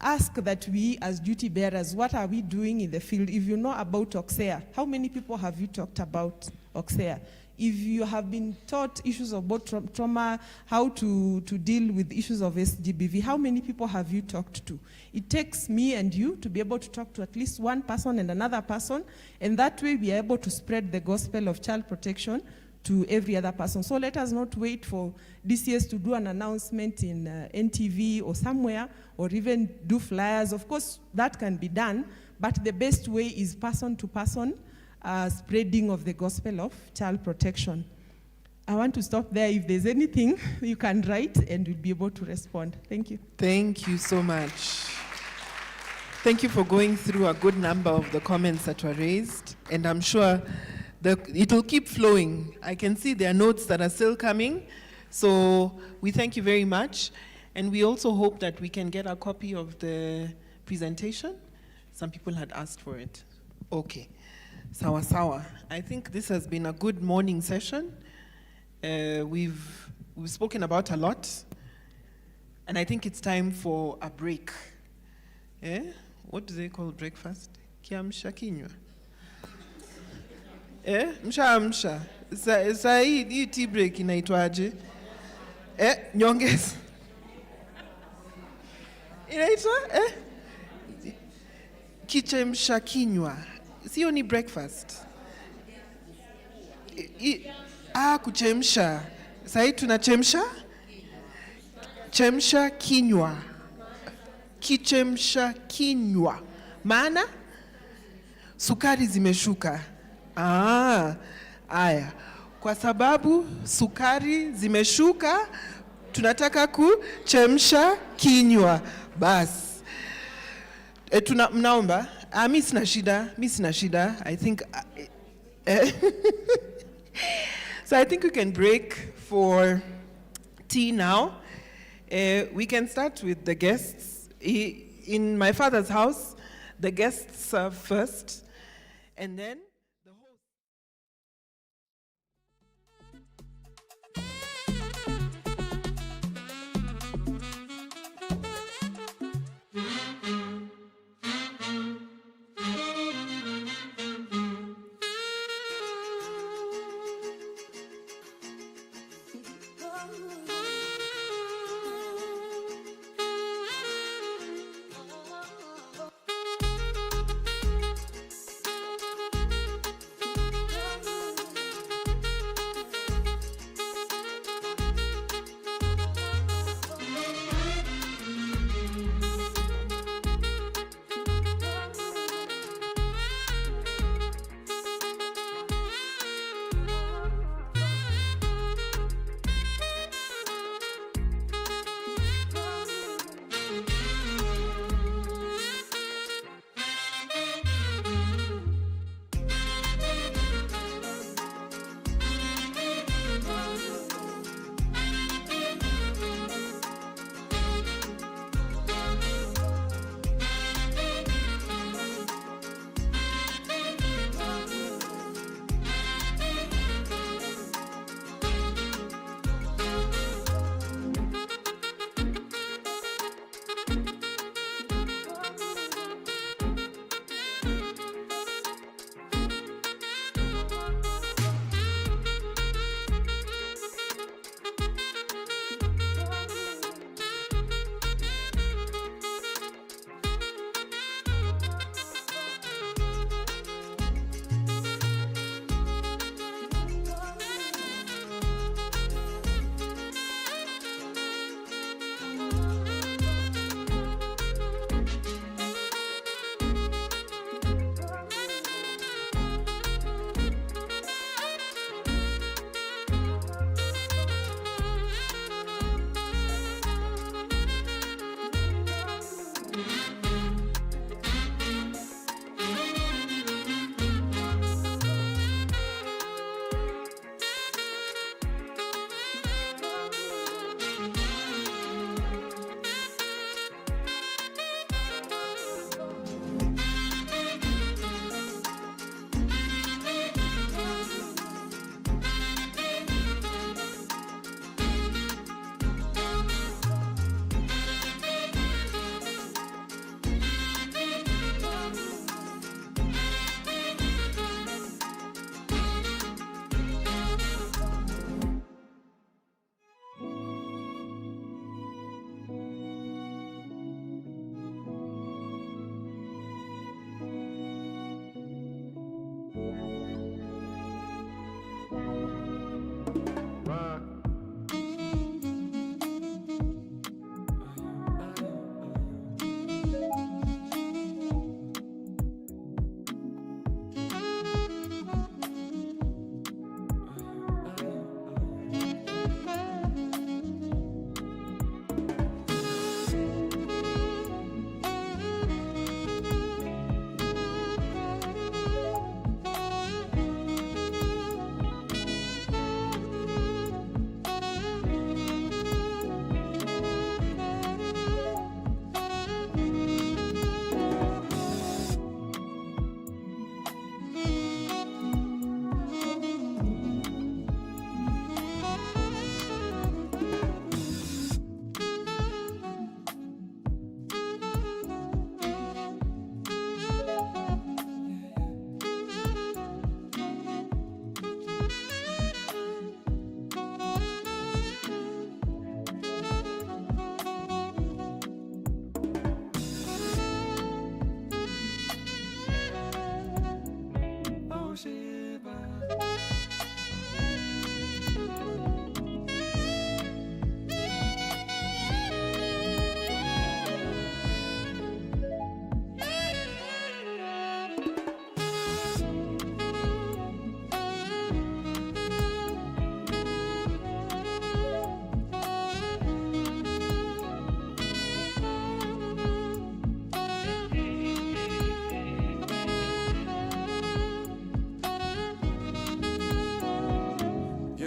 ask that we as duty bearers, what are we doing in the field? If you know about OXEA, how many people have you talked about OXEA? If you have been taught issues about trauma, how to deal with issues of SGBV, how many people have you talked to? It takes me and you to be able to talk to at least one person and another person, and that way we are able to spread the gospel of child protection to every other person. So let us not wait for DCS to do an announcement in NTV or somewhere, or even do flyers. Of course, that can be done, but the best way is person to person, spreading of the gospel of child protection. I want to stop there. If there's anything, you can write and we'll be able to respond. Thank you. Thank you so much. Thank you for going through a good number of the comments that were raised, and I'm sure it will keep flowing. I can see there are notes that are still coming, so we thank you very much, and we also hope that we can get a copy of the presentation. Some people had asked for it. Okay. Sawa sawa. I think this has been a good morning session. We've spoken about a lot, and I think it's time for a break. What do they call breakfast? Kiamsha kinywa. Msha. Saa hii tea break inaitwaje? Nyongeza. Inaitwa? Kichemsha kinywa. Sio ni breakfast. Kuchemsha. Saa hii tunachemsha? Chemsha kinywa. Kichemsha kinywa. Maana sukari zimeshuka. Aya. Kwa sababu sukari zimeshuka, tunataka kuchemsha kinywa. Bas. Mnaomba? Mi sina shida. I think so I think we can break for tea now. We can start with the guests. In my father's house, the guests serve first, and then the host.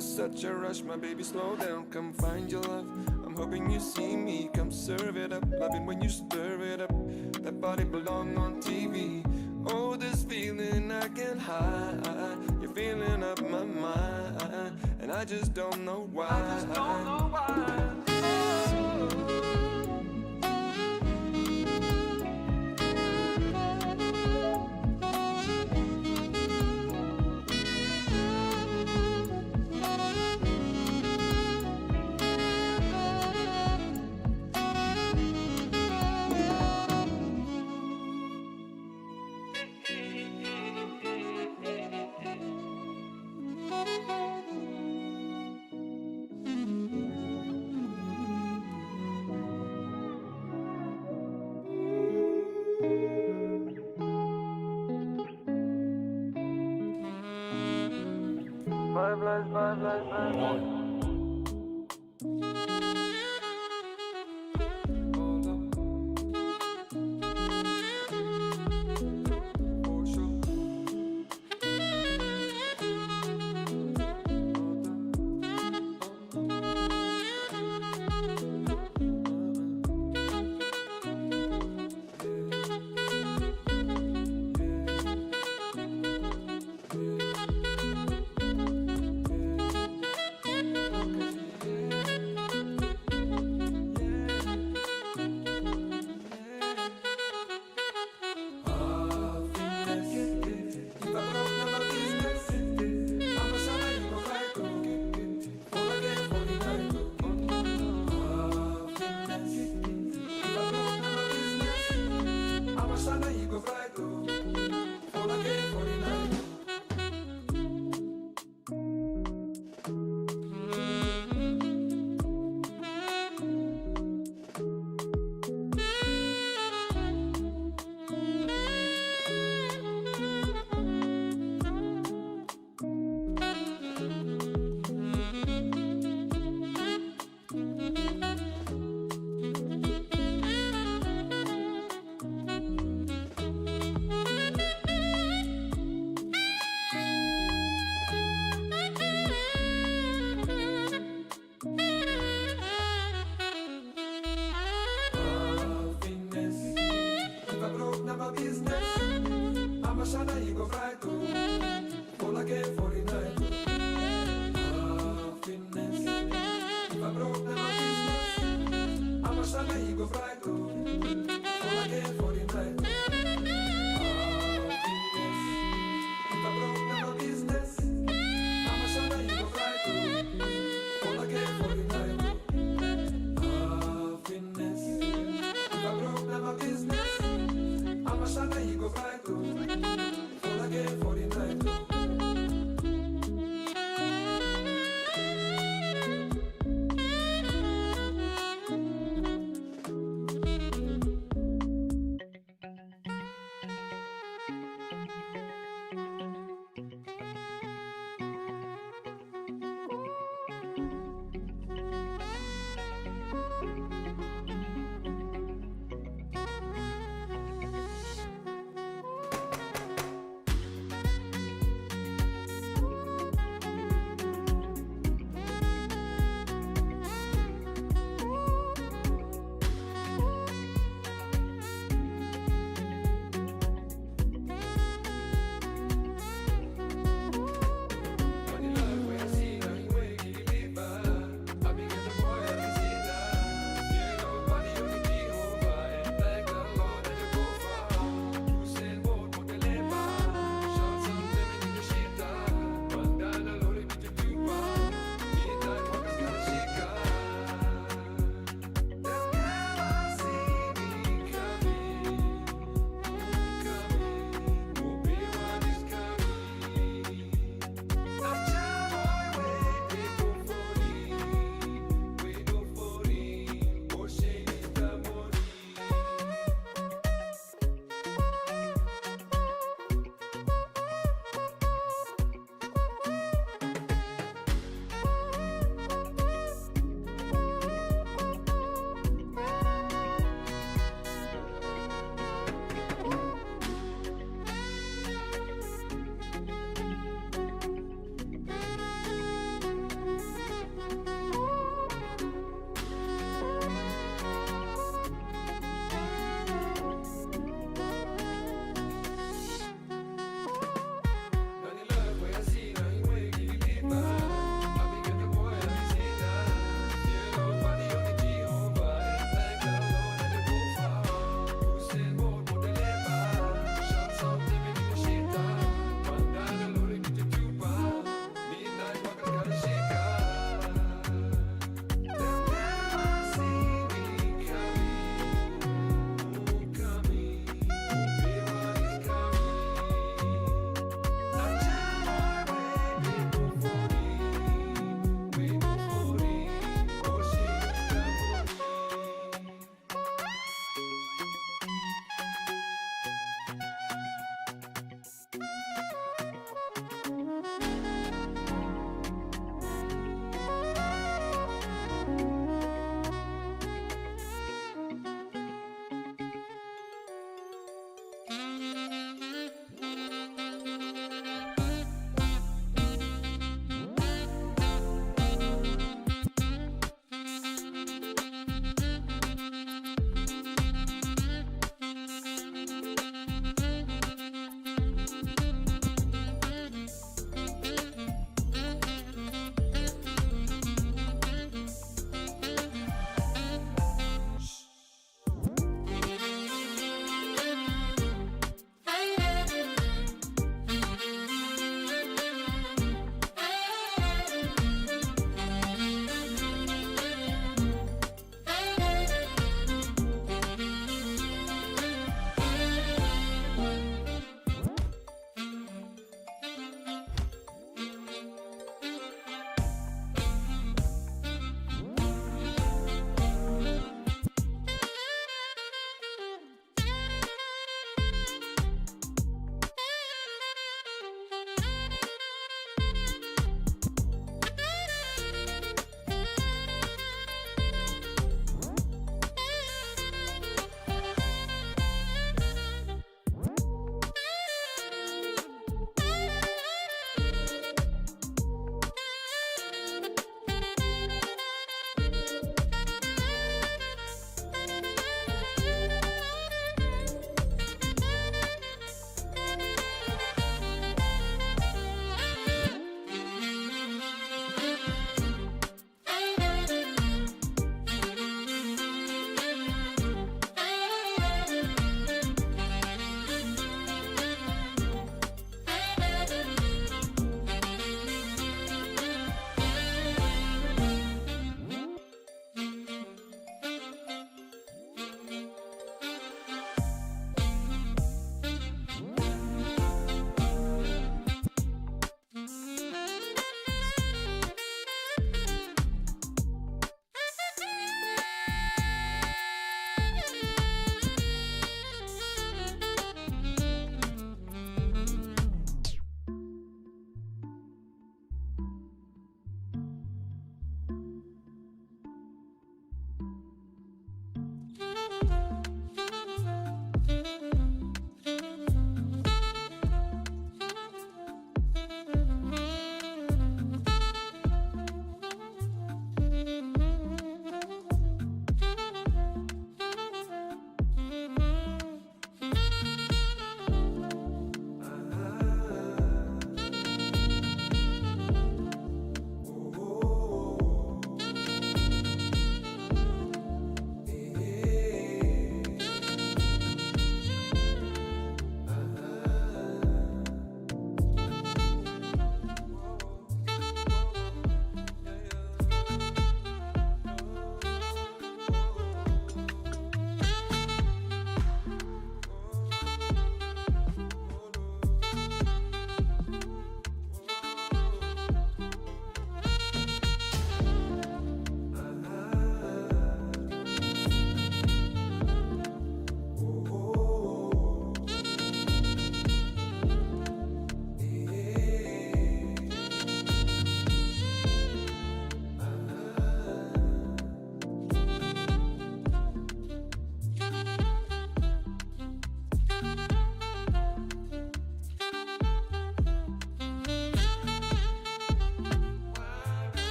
Such a rush, my baby, slow down, come find your love. I'm hoping you see me, come serve it up. Loving when you stir it up, that body belong on TV. Oh, this feeling I can't hide. You're feeling up my mind, and I just don't know why. I just don't know why.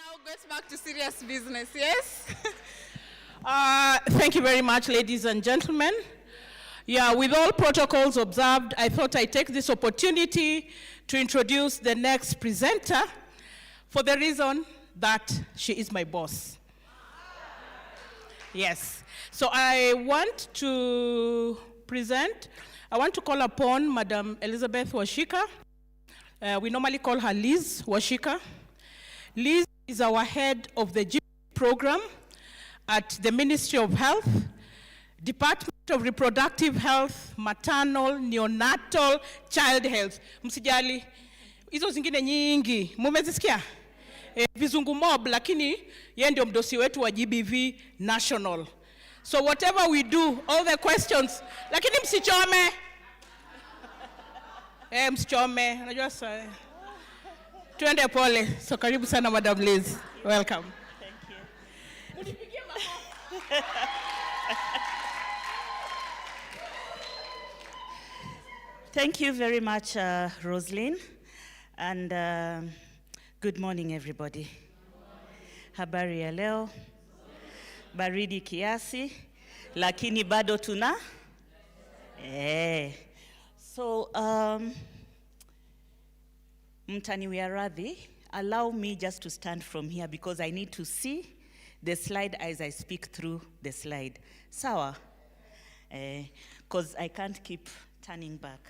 now get back to serious business, yes? Thank you very much, ladies and gentlemen. Yeah, with all protocols observed, I thought I'd take this opportunity to introduce the next presenter for the reason that she is my boss. Yes. So I want to call upon Madam Elizabeth Washika. We normally call her Liz Washika. Liz is our head of the GP program at the Ministry of Health, Department of Reproductive Health, Maternal, Neonatal, Child Health. Msijali, hizo zingine nyingi. Mumezisikia? Vizungu mob, lakini yeye ndio mdosi wetu wa GBV National. So whatever we do, all the questions, lakini msichome. Msichome, unajua sasa. Tuende pole. So karibu sana Madam Liz. Welcome. Thank you. Thank you very much, Roslyn, and good morning, everybody. Habari ya leo, baridi kiasi, lakini bado tuna. So, mtaniwia radhi, allow me just to stand from here because I need to see the slide as I speak through the slide. Sawa? Because I can't keep turning back.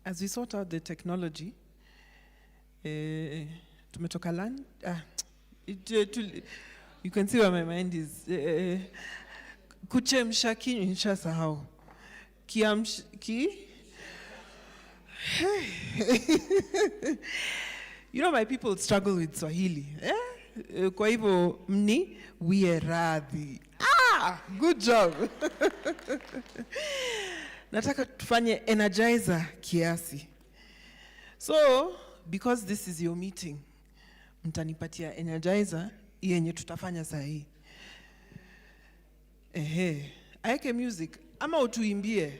As we sort out the technology, tumetoka land. You can see where my mind is. Kuchemsha kinywa nishasahau. You know, my people struggle with Swahili. Kwa hivyo mniwie radhi. Good job. Nataka tufanye energizer kiasi. So, because this is your meeting, mtanipatia energizer yenye tutafanya saa hii. Aeke music ama utuimbie.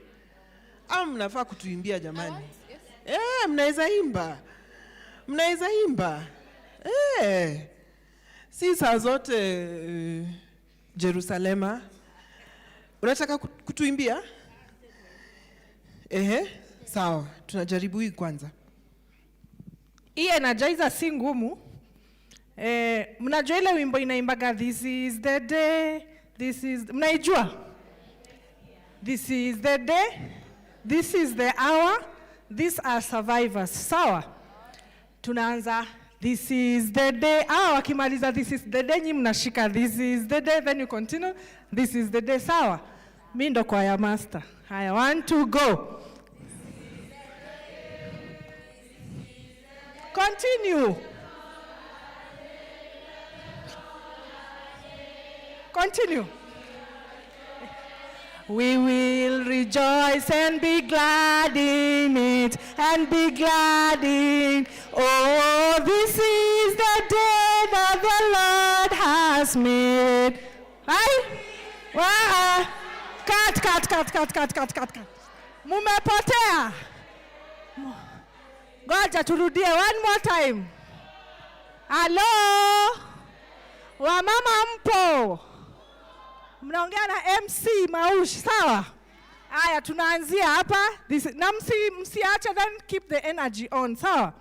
Ama mnafaa kutuimbia jamani. Mnaweza imba. Mnaweza imba. Si saa zote Jerusalema. Unataka kutuimbia? Sawa, tunajaribu hii kwanza. Hii energizer si ngumu. Mnajua ile wimbo inaimbaga this is the day, mnaijua? This is the day, this is the hour, these are survivors. Sawa? Tunaanza this is the day. Wakimaliza this is the day, nyi mnashika this is the day, then you continue this is the day. Sawa? Mi ndo kwa ya master. Haya, 1, 2, go. Continue. Continue. We will rejoice and be glad in it, and be glad in. Oh, this is the day that the Lord has made. Right? Wow. Cut. Mumepotea. Ngoja turudie one more time. Hello? Wamama mpo? Mnaongea na MC Maushi, sawa? Aya, tunaanzia hapa. Na msiache, then keep the energy on, sawa?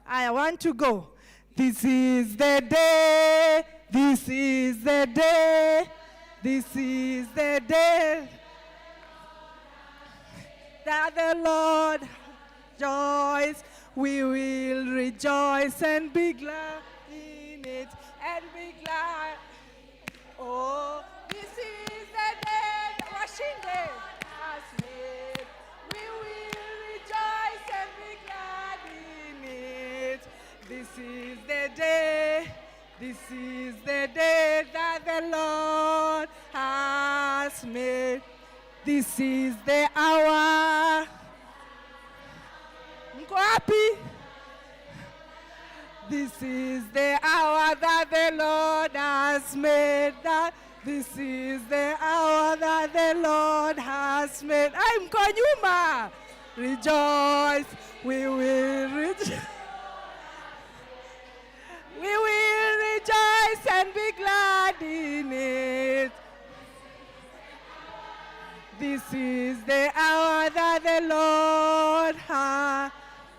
Aya, 1 to go. This is the day, this is the day, this is the day that the Lord rejoice. We will rejoice and be glad in it, and be glad. Oh, this is the day that Washington has made. We will rejoice and be glad in it. This is the day, this is the day that the Lord has made. This is the hour. Mko wapi? This is the hour that the Lord has made. This is the hour that the Lord has made. I'm Konyuma. Rejoice. We will rejoice. We will rejoice and be glad in it. This is the hour that the Lord has.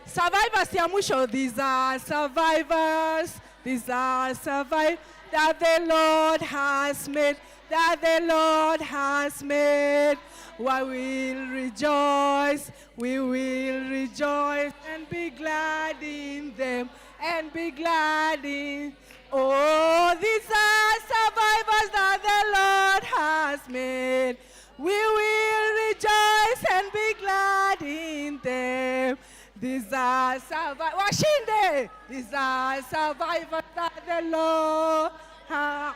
Survivors ya mwisho, these are survivors. These are survivors that the Lord has made. That the Lord has made. We will rejoice. We will rejoice and be glad in them. And be glad in. Oh, these are survivors that the Lord has made. We will rejoice and be glad in them. These are survivors. Washinde. These are survivors that the Lord has.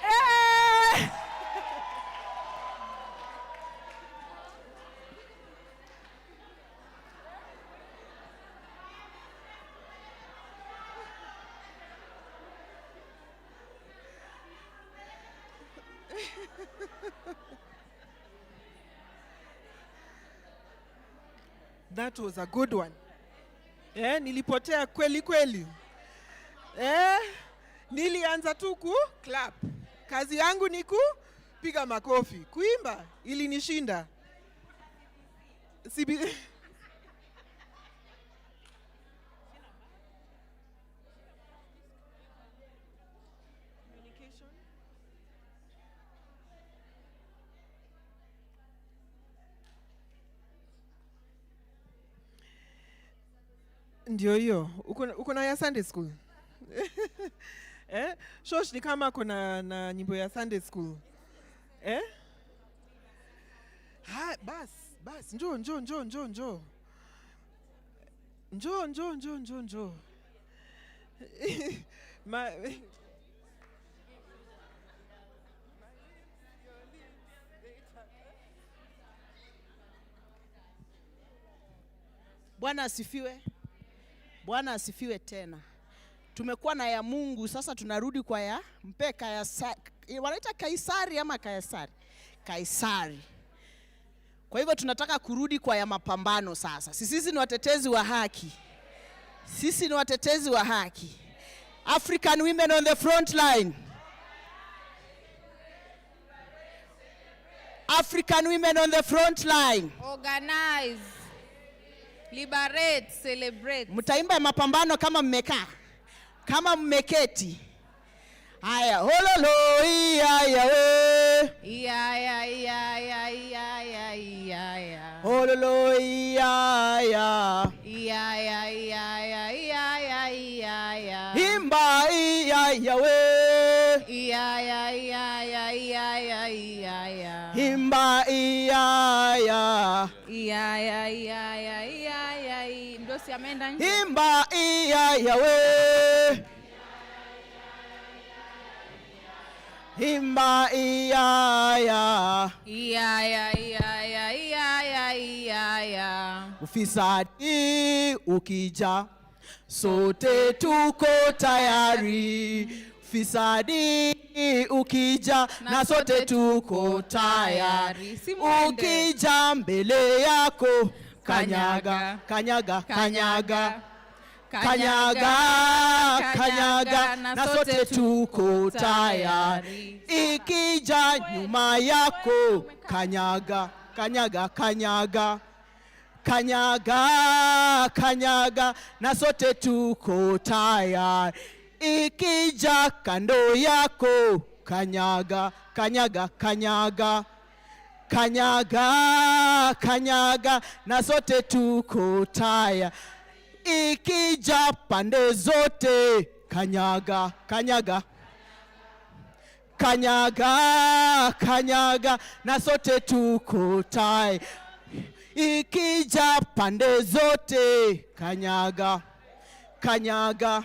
Hey! That was a good one. Nilipotea kweli kweli. Nilianza tu ku clap. Kazi yangu ni kupiga makofi. Kuimba ilinishinda. Ndio hiyo. Uko na ya Sunday school? Shosh ni kama kuna na nyimbo ya Sunday school. Bas, njoo. Njoo. Bwana asifiwe. Bwana asifiwe tena. Tumekuwa na ya Mungu, sasa tunarudi kwa ya mpeka ya wanaita Kaisari ama Kaisari? Kaisari. Kwa hivyo tunataka kurudi kwa ya mapambano sasa. Sisi ni watetezi wa haki. Sisi ni watetezi wa haki. African women on the front line. African women on the front line. Organize. Liberate, celebrate. Mtaimba mapambano kama mmekaa. Kama mmeketi. Haya, hololo iya we. Iya. Hololo iya. Iya. Himba iya we. Iya. Himba iya. Iya. Mdosi Si ameenda nje. Imba iya yawe. Imba iya ya. Iya. Ufisadi ukija, sote tuko tayari. Ufisadi ukija, na sote tuko tayari. Ukija mbele yako, kanyaga, kanyaga, kanyaga. Kanyaga, kanyaga, na sote tuko tayari. Ikija nyuma yako, kanyaga, kanyaga, kanyaga. Kanyaga, kanyaga, na sote tuko tayari. Ikija kando yako, kanyaga, kanyaga, kanyaga. Kanyaga, kanyaga, na sote tuko tayari. Ikija pande zote, kanyaga, kanyaga. Kanyaga, kanyaga, na sote tuko tayari. Ikija pande zote, kanyaga, kanyaga.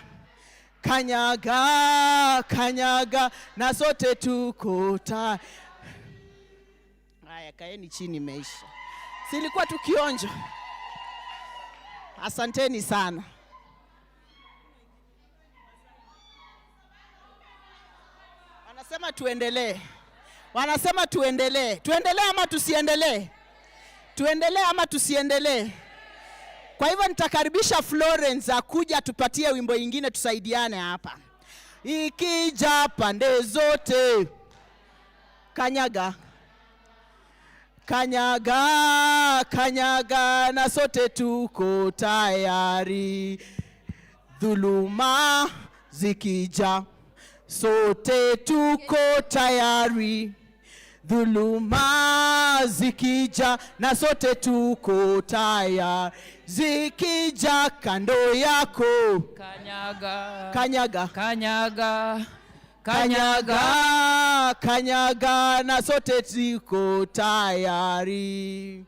Kanyaga, kanyaga, na sote tuko tayari. Haya, kaeni chini, imeisha. Silikuwa tukionjo. Asanteni sana. Wanasema tuendelee. Wanasema tuendelee. Tuendelee ama tusiendelee? Tuendelee ama tusiendelee? Kwa hivyo nitakaribisha Florence akuja tupatie wimbo ingine tusaidiane hapa. Ikija pande zote, kanyaga. Kanyaga, kanyaga, na sote tuko tayari. Dhuluma zikija, sote tuko tayari. Dhuluma zikija, na sote tuko tayari. Zikija kando yako, kanyaga, kanyaga, kanyaga. Kanyaga, kanyaga, na sote tuko tayari.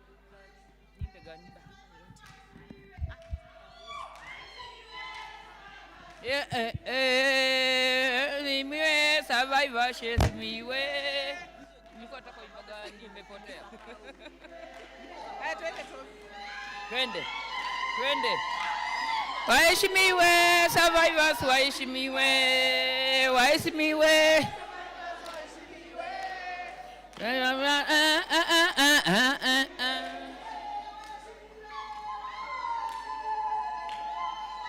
Nimiwe survivor shesimiwe. Nilikuwa nataka kuimba nimepotea. Twende. Waheshimiwe survivors, waheshimiwe.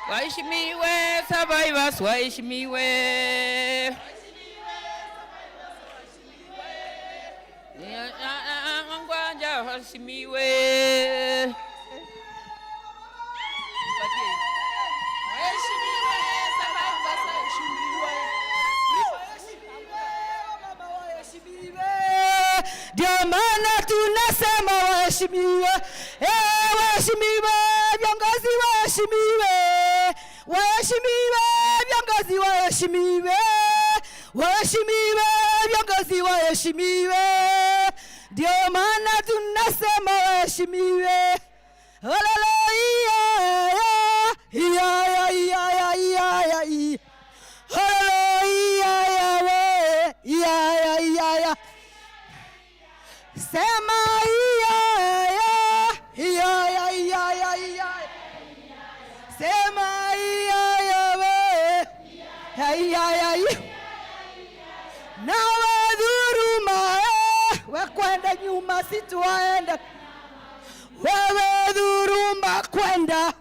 Waheshimiwe survivors, waheshimiwe. Ngwanja waheshimiwe. Ndio maana tunasema waheshimiwe, waheshimiwe viongozi, waheshimiwe, waheshimiwe viongozi, waheshimiwe, waheshimiwe viongozi, waheshimiwe. Ndio maana tunasema waheshimiwe. Haleluya, ya haleluya, sema sema na wadhuruma wekwenda nyuma situaenda, wewe dhuruma kwenda,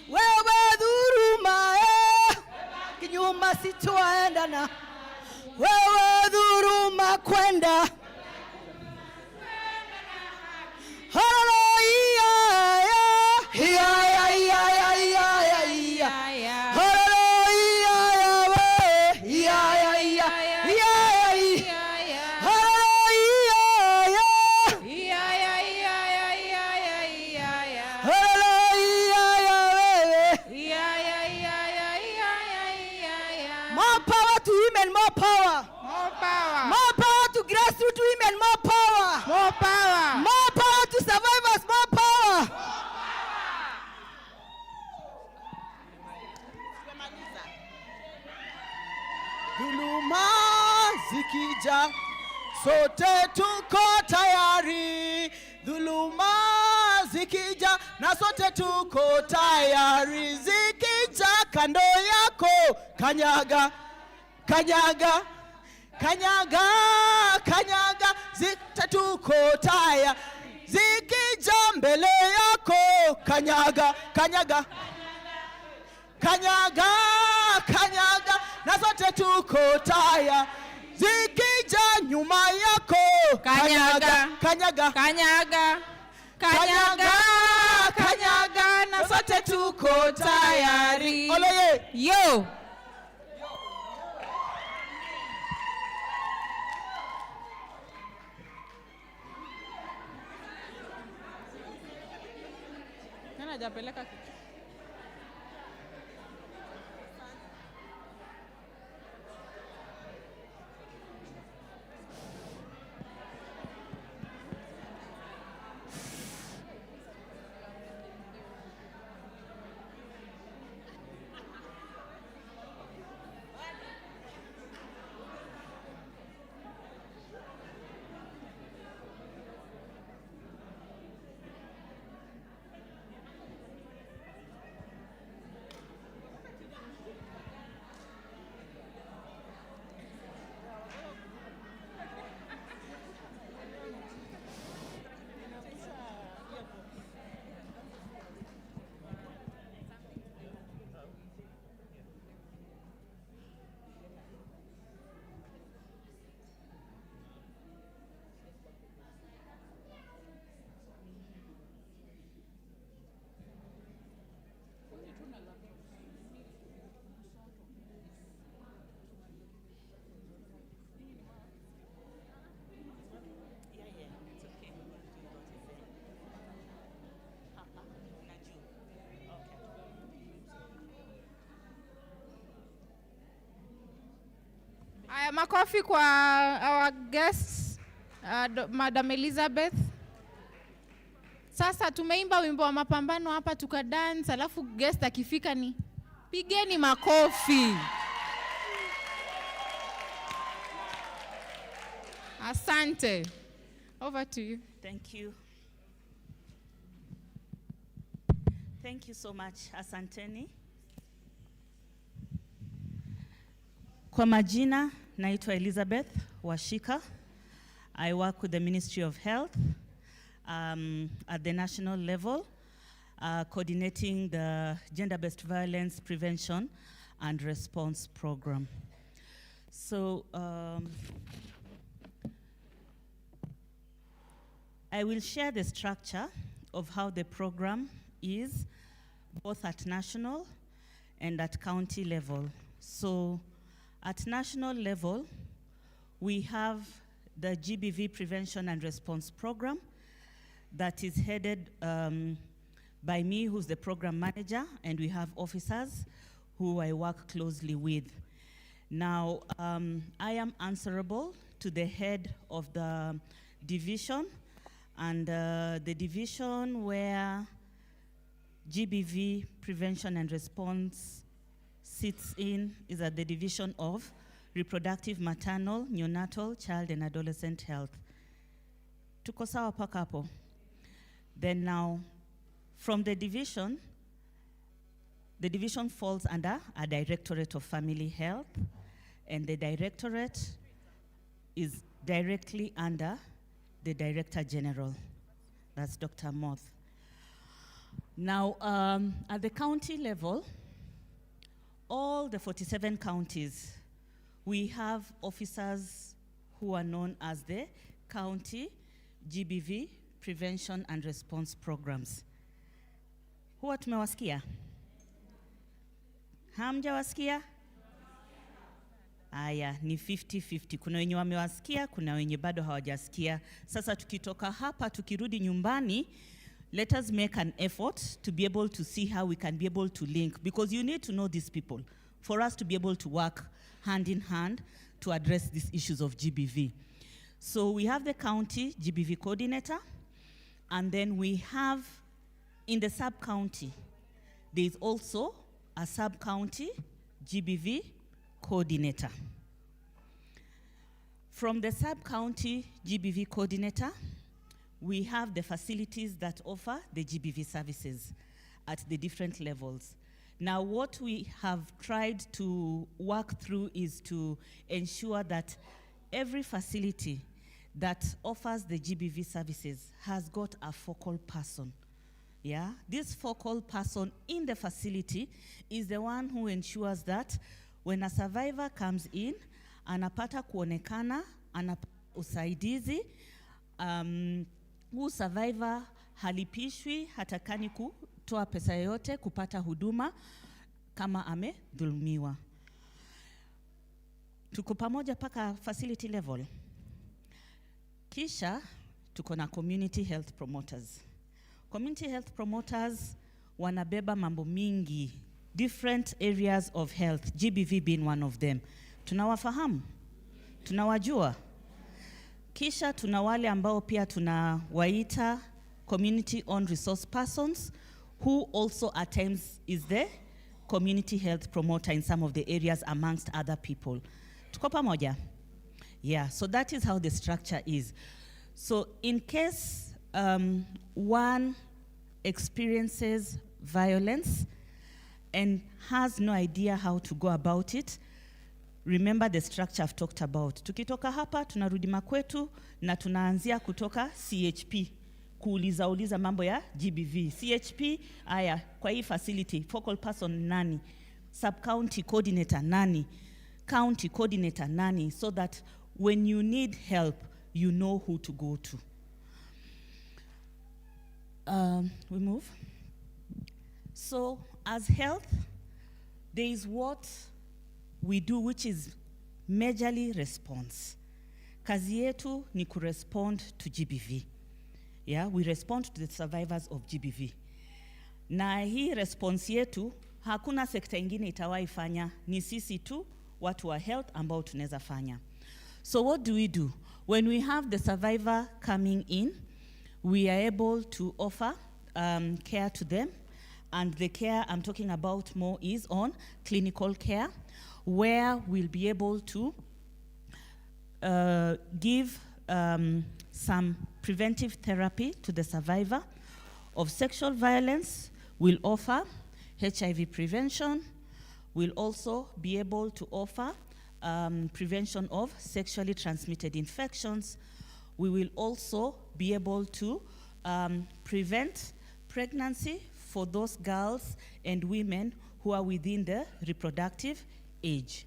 wewe dhuruma kinyuma situaenda, na wewe dhuruma kwenda. Haleluya, more power to women, more power to grassroots zikija, sote tuko tayari. Dhuluma zikija, na sote tuko tayari. Zikija kando yako, kanyaga, kanyaga, kanyaga, kanyaga. Zikita tuko tayari. Zikija mbele yako, kanyaga, kanyaga, kanyaga, kanyaga, na sote tuko tayari. Zikija nyuma yako, kanyaga, kanyaga, Kanyaga, kanyaga, kanyaga, na sote tuko tayari. Oleye. Yo. Nani hajapeleka kitu? Makofi kwa our guests, Madam Elizabeth. Sasa tumeimba wimbo wa mapambano hapa tukadance, alafu guest akifika ni pigeni makofi. Asante. Over to you. Thank you. Thank you so much, asanteni. Kwa majina, naitwa Elizabeth Washika. I work with the Ministry of Health at the national level, coordinating the gender-based violence prevention and response program. So I will share the structure of how the program is, both at national and at county level. So at national level, we have the GBV Prevention and Response Program that is headed by me, who's the program manager, and we have officers who I work closely with. Now, I am answerable to the head of the division, and the division where GBV Prevention and Response sits in is at the Division of Reproductive, Maternal, Neonatal, Child and Adolescent Health. Tuko sawa paka hapo? Then now, from the division falls under a Directorate of Family Health, and the directorate is directly under the Director General. That's Dr. Moth. Now, at the county level, all the 47 counties, we have officers who are known as the County GBV Prevention and Response Programs. Huwa tumewasikia? Hamjawasikia? Aya, ni 50-50. Kuna wenye wamewasikia, kuna wenye bado hawajasikia. Sasa tukitoka hapa, tukirudi nyumbani, let us make an effort to be able to see how we can be able to link, because you need to know these people for us to be able to work hand in hand to address these issues of GBV. So we have the county GBV coordinator, and then we have in the sub-county, there is also a sub-county GBV coordinator. From the sub-county GBV coordinator, we have the facilities that offer the GBV services at the different levels. Now, what we have tried to work through is to ensure that every facility that offers the GBV services has got a focal person. Yeah, this focal person in the facility is the one who ensures that when a survivor comes in, anapata kuonekana, anapata usaidizi, huu survivor halipishwi, hatakani kutoa pesa yote kupata huduma kama amedhulumiwa. Tuko pamoja paka facility level. Kisha tuko na community health promoters. Community health promoters wanabeba mambo mingi, different areas of health, GBV being one of them. Tunawafahamu? Tunawajua? Kisha tuna wale ambao pia tunawaita community owned resource persons, who also at times is the community health promoter in some of the areas amongst other people. Tuko pamoja? Yeah, so that is how the structure is. So in case one experiences violence and has no idea how to go about it, remember the structure I've talked about. Tukitoka hapa, tunarudi makwetu, na tunaanzia kutoka CHP, kuuliza mambo ya GBV. CHP, aya, kwa hii facility, focal person nani? Sub-county coordinator nani? County coordinator nani? So that when you need help, you know who to go to. We move. So as health, there is what we do, which is majorly response. Kazi yetu ni kurespond to GBV. Yeah, we respond to the survivors of GBV. Na hii response yetu, hakuna sekta ingine itawahi fanya, ni sisi tu watu wa health ambao tunaweza fanya. So what do we do? When we have the survivor coming in, we are able to offer care to them. And the care I'm talking about more is on clinical care, where we'll be able to give some preventive therapy to the survivor of sexual violence. We'll offer HIV prevention. We'll also be able to offer prevention of sexually transmitted infections. We will also be able to prevent pregnancy for those girls and women who are within the reproductive age.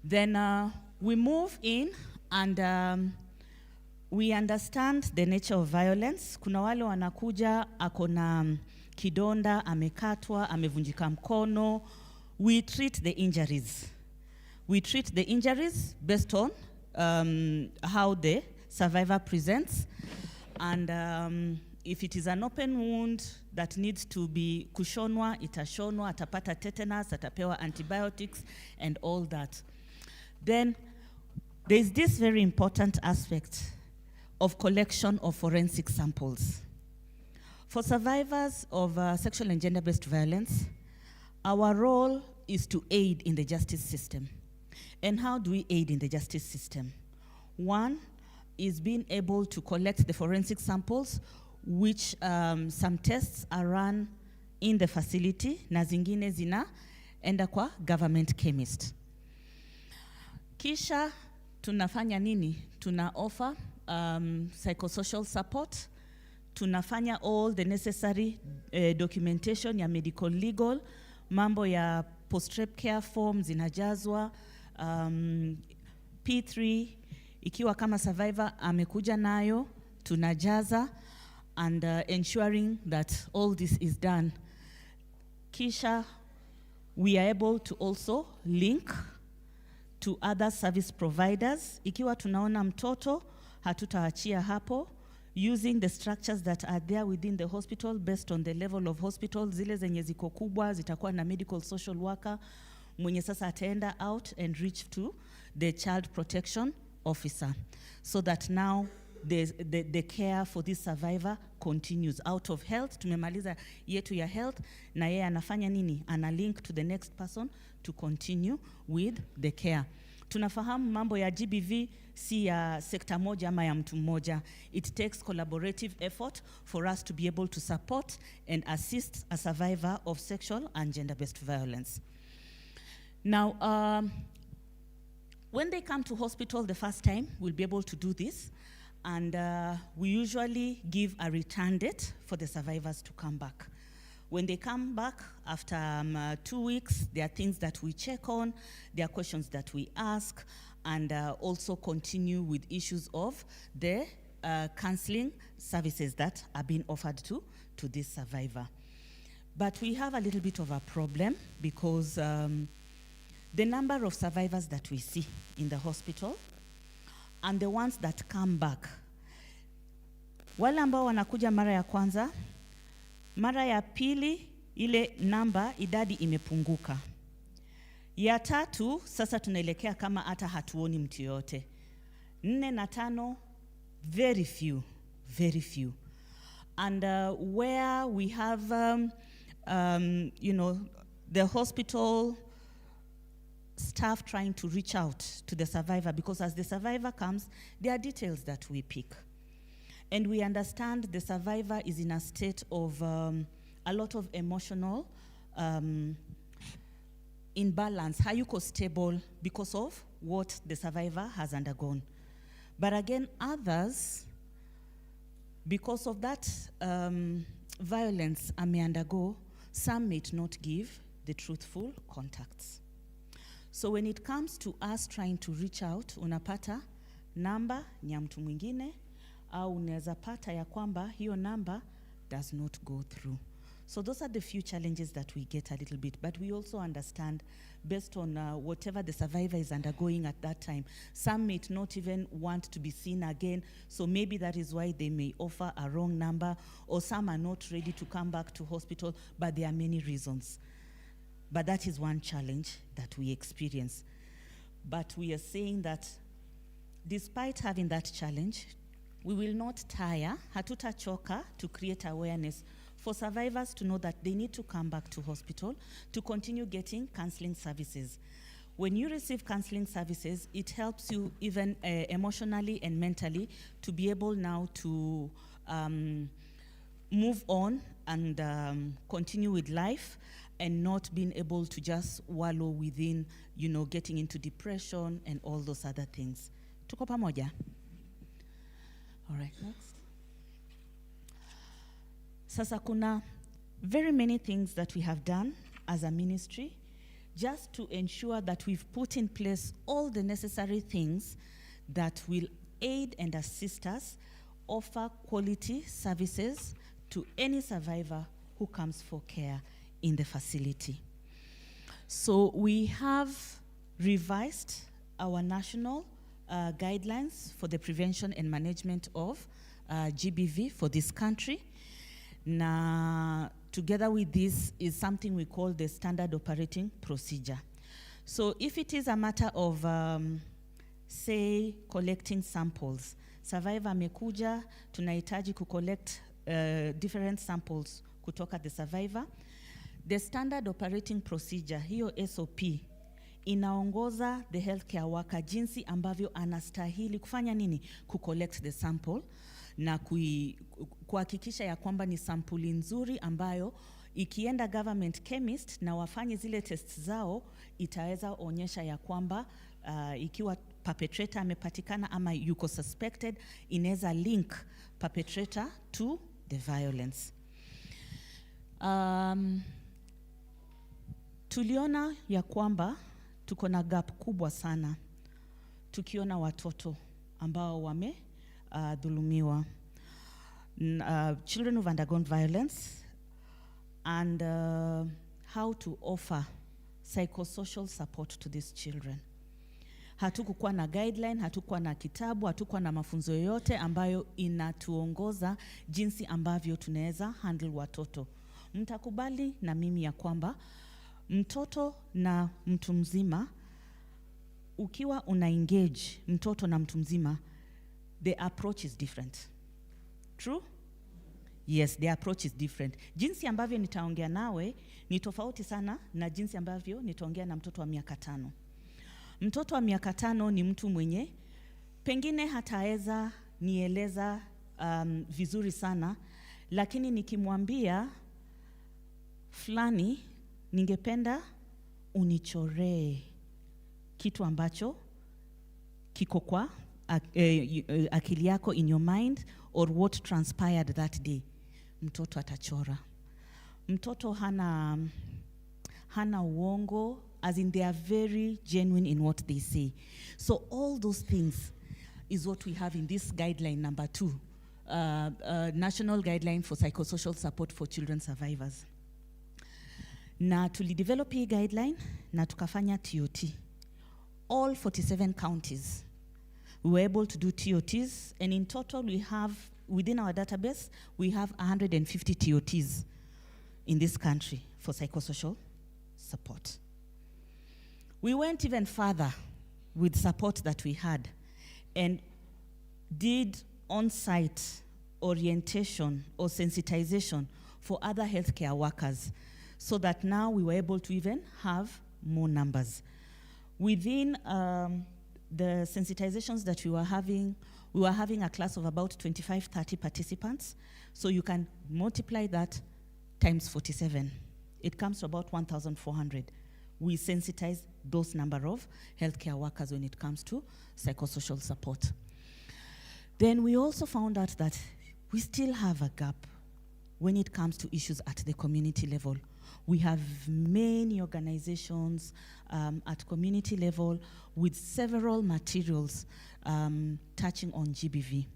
Then we move in and we understand the nature of violence. Kuna wale wanakuja akona kidonda, amekatwa, amevunjika mkono. We treat the injuries. We treat the injuries based on how the survivor presents. And if it is an open wound that needs to be kushonwa, itashonwa, atapata tetanus, atapewa antibiotics and all that. Then there is this very important aspect of collection of forensic samples. For survivors of sexual and gender-based violence, our role is to aid in the justice system. And how do we aid in the justice system? One is being able to collect the forensic samples, which some tests are run in the facility, na zingine zinaenda kwa government chemist. Kisha tunafanya nini? Tuna offer psychosocial support. Tunafanya all the necessary documentation ya medical legal, mambo ya post-rape care forms zinajazwa, P3 ikiwa kama survivor amekuja nayo tunajaza, and ensuring that all this is done. Kisha we are able to also link to other service providers. Ikiwa tunaona mtoto, hatutaachia hapo, using the structures that are there within the hospital based on the level of hospital. Zile zenye ziko kubwa zitakuwa na medical social worker mwenye sasa ataenda out and reach to the child protection officer, so that now the care for this survivor continues. Out of health, tumemaliza yetu ya health, na yeye anafanya nini? Ana link to the next person to continue with the care. Tunafahamu mambo ya GBV si ya sekta moja ama ya mtu mmoja. It takes collaborative effort for us to be able to support and assist a survivor of sexual and gender-based violence. Now, when they come to hospital the first time, we'll be able to do this. And we usually give a return date for the survivors to come back. When they come back after 2 weeks, there are things that we check on, there are questions that we ask, and also continue with issues of the counseling services that are being offered to this survivor. But we have a little bit of a problem because the number of survivors that we see in the hospital and the ones that come back, wale ambao wanakuja mara ya kwanza, mara ya pili ile namba idadi imepunguka. Ya tatu sasa tunaelekea kama hata hatuoni mtu yote. 4 na 5 very few. And where we have the hospital staff trying to reach out to the survivor, because as the survivor comes, there are details that we pick. And we understand the survivor is in a state of a lot of emotional imbalance, hayuko stable because of what the survivor has undergone. But again, others, because of that violence may undergo, some may not give the truthful contacts. So when it comes to us trying to reach out, unapata namba ni ya mtu mwingine, au unaweza pata ya kwamba hiyo namba does not go through. So those are the few challenges that we get a little bit, but we also understand based on whatever the survivor is undergoing at that time. Some may not even want to be seen again, so maybe that is why they may offer a wrong number, or some are not ready to come back to hospital, but there are many reasons. But that is one challenge that we experience. But we are saying that despite having that challenge, we will not tire, hatutachoka, to create awareness for survivors to know that they need to come back to hospital to continue getting counseling services. When you receive counseling services, it helps you even emotionally and mentally to be able now to move on and continue with life, and not being able to just wallow within, getting into depression and all those other things. Tuko pamoja? All right, next. Sasa kuna very many things that we have done as a ministry just to ensure that we've put in place all the necessary things that will aid and assist us offer quality services to any survivor who comes for care in the facility. So we have revised our national guidelines for the prevention and management of GBV for this country. Now, together with this is something we call the standard operating procedure. So if it is a matter of, say, collecting samples, survivor amekuja, tunahitaji collect different samples kutoka the survivor. The standard operating procedure, hiyo SOP, inaongoza the healthcare worker jinsi ambavyo anastahili kufanya nini? Collect the sample na kuhakikisha ya kwamba ni sampuli nzuri ambayo ikienda government chemist na wafanye zile tests zao, itaweza onyesha ya kwamba ikiwa perpetrator amepatikana ama yuko suspected, inaweza link perpetrator to the violence. Tuliona ya kwamba tuko na gap kubwa sana tukiona watoto ambao wame dhulumiwa, children who've undergone violence, and how to offer psychosocial support to these children. Hatukukuwa na guideline, hatukuwa na kitabu, hatukuwa na mafunzo yoyote ambayo inatuongoza jinsi ambavyo tunaweza handle watoto. Mtakubali na mimi ya kwamba mtoto na mtu mzima, ukiwa una engage mtoto na mtu mzima, the approach is different. True? Yes, the approach is different. Jinsi ambavyo nitaongea nawe ni tofauti sana na jinsi ambavyo nitaongea na mtoto wa miaka 5. Mtoto wa miaka 5 ni mtu mwenye pengine hataweza nieleza vizuri sana, lakini nikimwambia fulani, ningependa unichoree kitu ambacho kiko kwa akili yako, in your mind, or what transpired that day, mtoto atachora. Mtoto hana uongo, as in they are very genuine in what they say. So all those things is what we have in this guideline number 2, National Guideline for Psychosocial Support for Children Survivors. Na tulidevelop hii guideline na tukafanya TOT. All 47 counties, we were able to do TOTs, and in total we have, within our database, we have 150 TOTs in this country for psychosocial support. We went even further with support that we had and did on-site orientation or sensitization for other healthcare workers, so that now we were able to even have more numbers. Within the sensitizations that we were having a class of about 25-30 participants, so you can multiply that times 47. It comes to about 1,400. We sensitize those number of healthcare workers when it comes to psychosocial support. Then we also found out that we still have a gap when it comes to issues at the community level. We have many organizations at community level with several materials touching on GBV.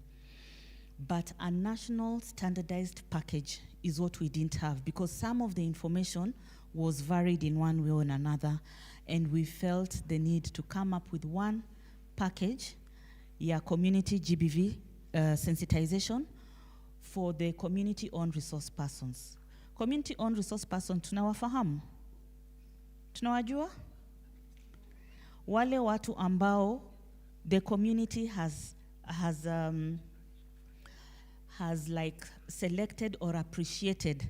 But a national standardized package is what we didn't have, because some of the information was varied in one way or another, and we felt the need to come up with one package, community GBV sensitization for the community-owned resource persons. Community-owned resource person, tunawafahamu? Tunawajua? Wale watu ambao the community has like selected or appreciated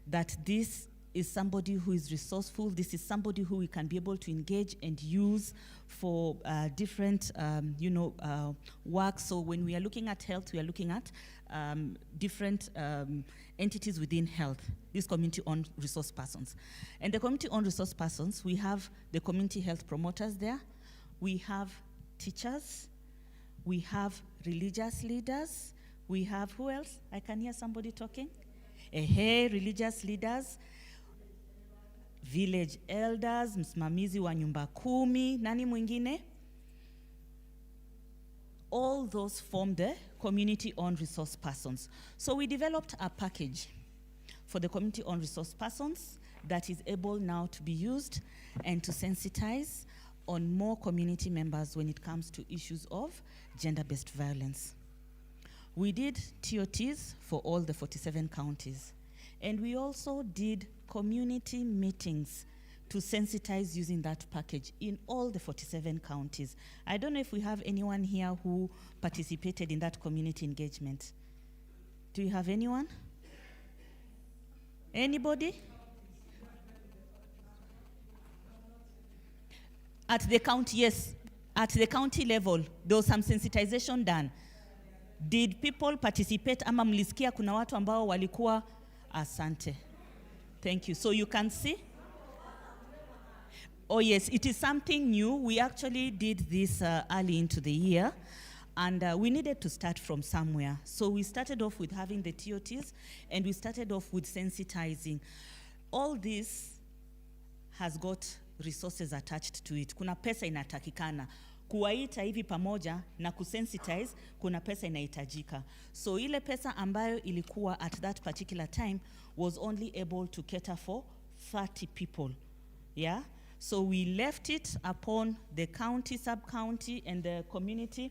that this is somebody who is resourceful, this is somebody who we can be able to engage and use for different work. So when we are looking at health, we are looking at different entities within health, these community-owned resource persons. And the community-owned resource persons, we have the community health promoters there, we have teachers, we have religious leaders, we have, who else? I can hear somebody talking. Religious leaders, village elders, msimamizi wa nyumba 10, nani mwingine? All those form the community-owned resource persons. So we developed a package for the community-owned resource persons that is able now to be used and to sensitize on more community members when it comes to issues of gender-based violence. We did TOTs for all the 47 counties. And we also did community meetings to sensitize using that package in all the 47 counties. I don't know if we have anyone here who participated in that community engagement. Do you have anyone? Anybody? At the county, yes. At the county level, there was some sensitization done. Did people participate? Ama mlisikia kuna watu ambao walikuwa? Asante. Thank you. So you can see? Oh yes, it is something new. We actually did this early into the year, and we needed to start from somewhere. So we started off with having the TOTs, and we started off with sensitizing. All this has got resources attached to it. Kuna pesa inatakikana. Kuwaita hivi pamoja na kusensitize, kuna pesa inahitajika. So ile pesa ambayo ilikuwa at that particular time was only able to cater for 30 people. Yeah? So we left it upon the county, sub-county, and the community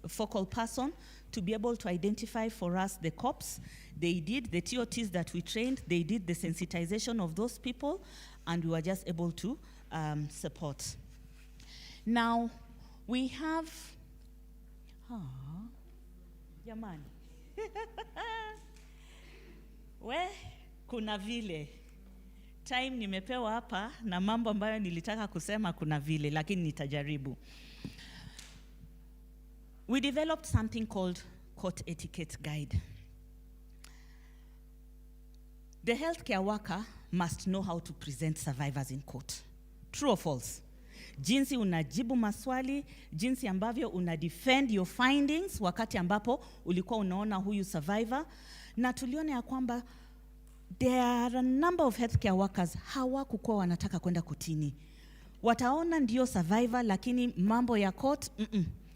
focal person to be able to identify for us the COPs. They did the TOTs that we trained, they did the sensitization of those people, and we were just able to support. Now, we have, jamani, kuna vile time nimepewa hapa na mambo ambayo nilitaka kusema kuna vile, lakini nitajaribu. We developed something called Court Etiquette Guide. The healthcare worker must know how to present survivors in court. True or false? Jinsi unajibu maswali, jinsi ambavyo unadefend your findings wakati ambapo ulikuwa unaona huyu survivor. Na tuliona ya kwamba there are a number of healthcare workers hawakukuwa wanataka kwenda kotini. Wataona ndio survivor, lakini mambo ya court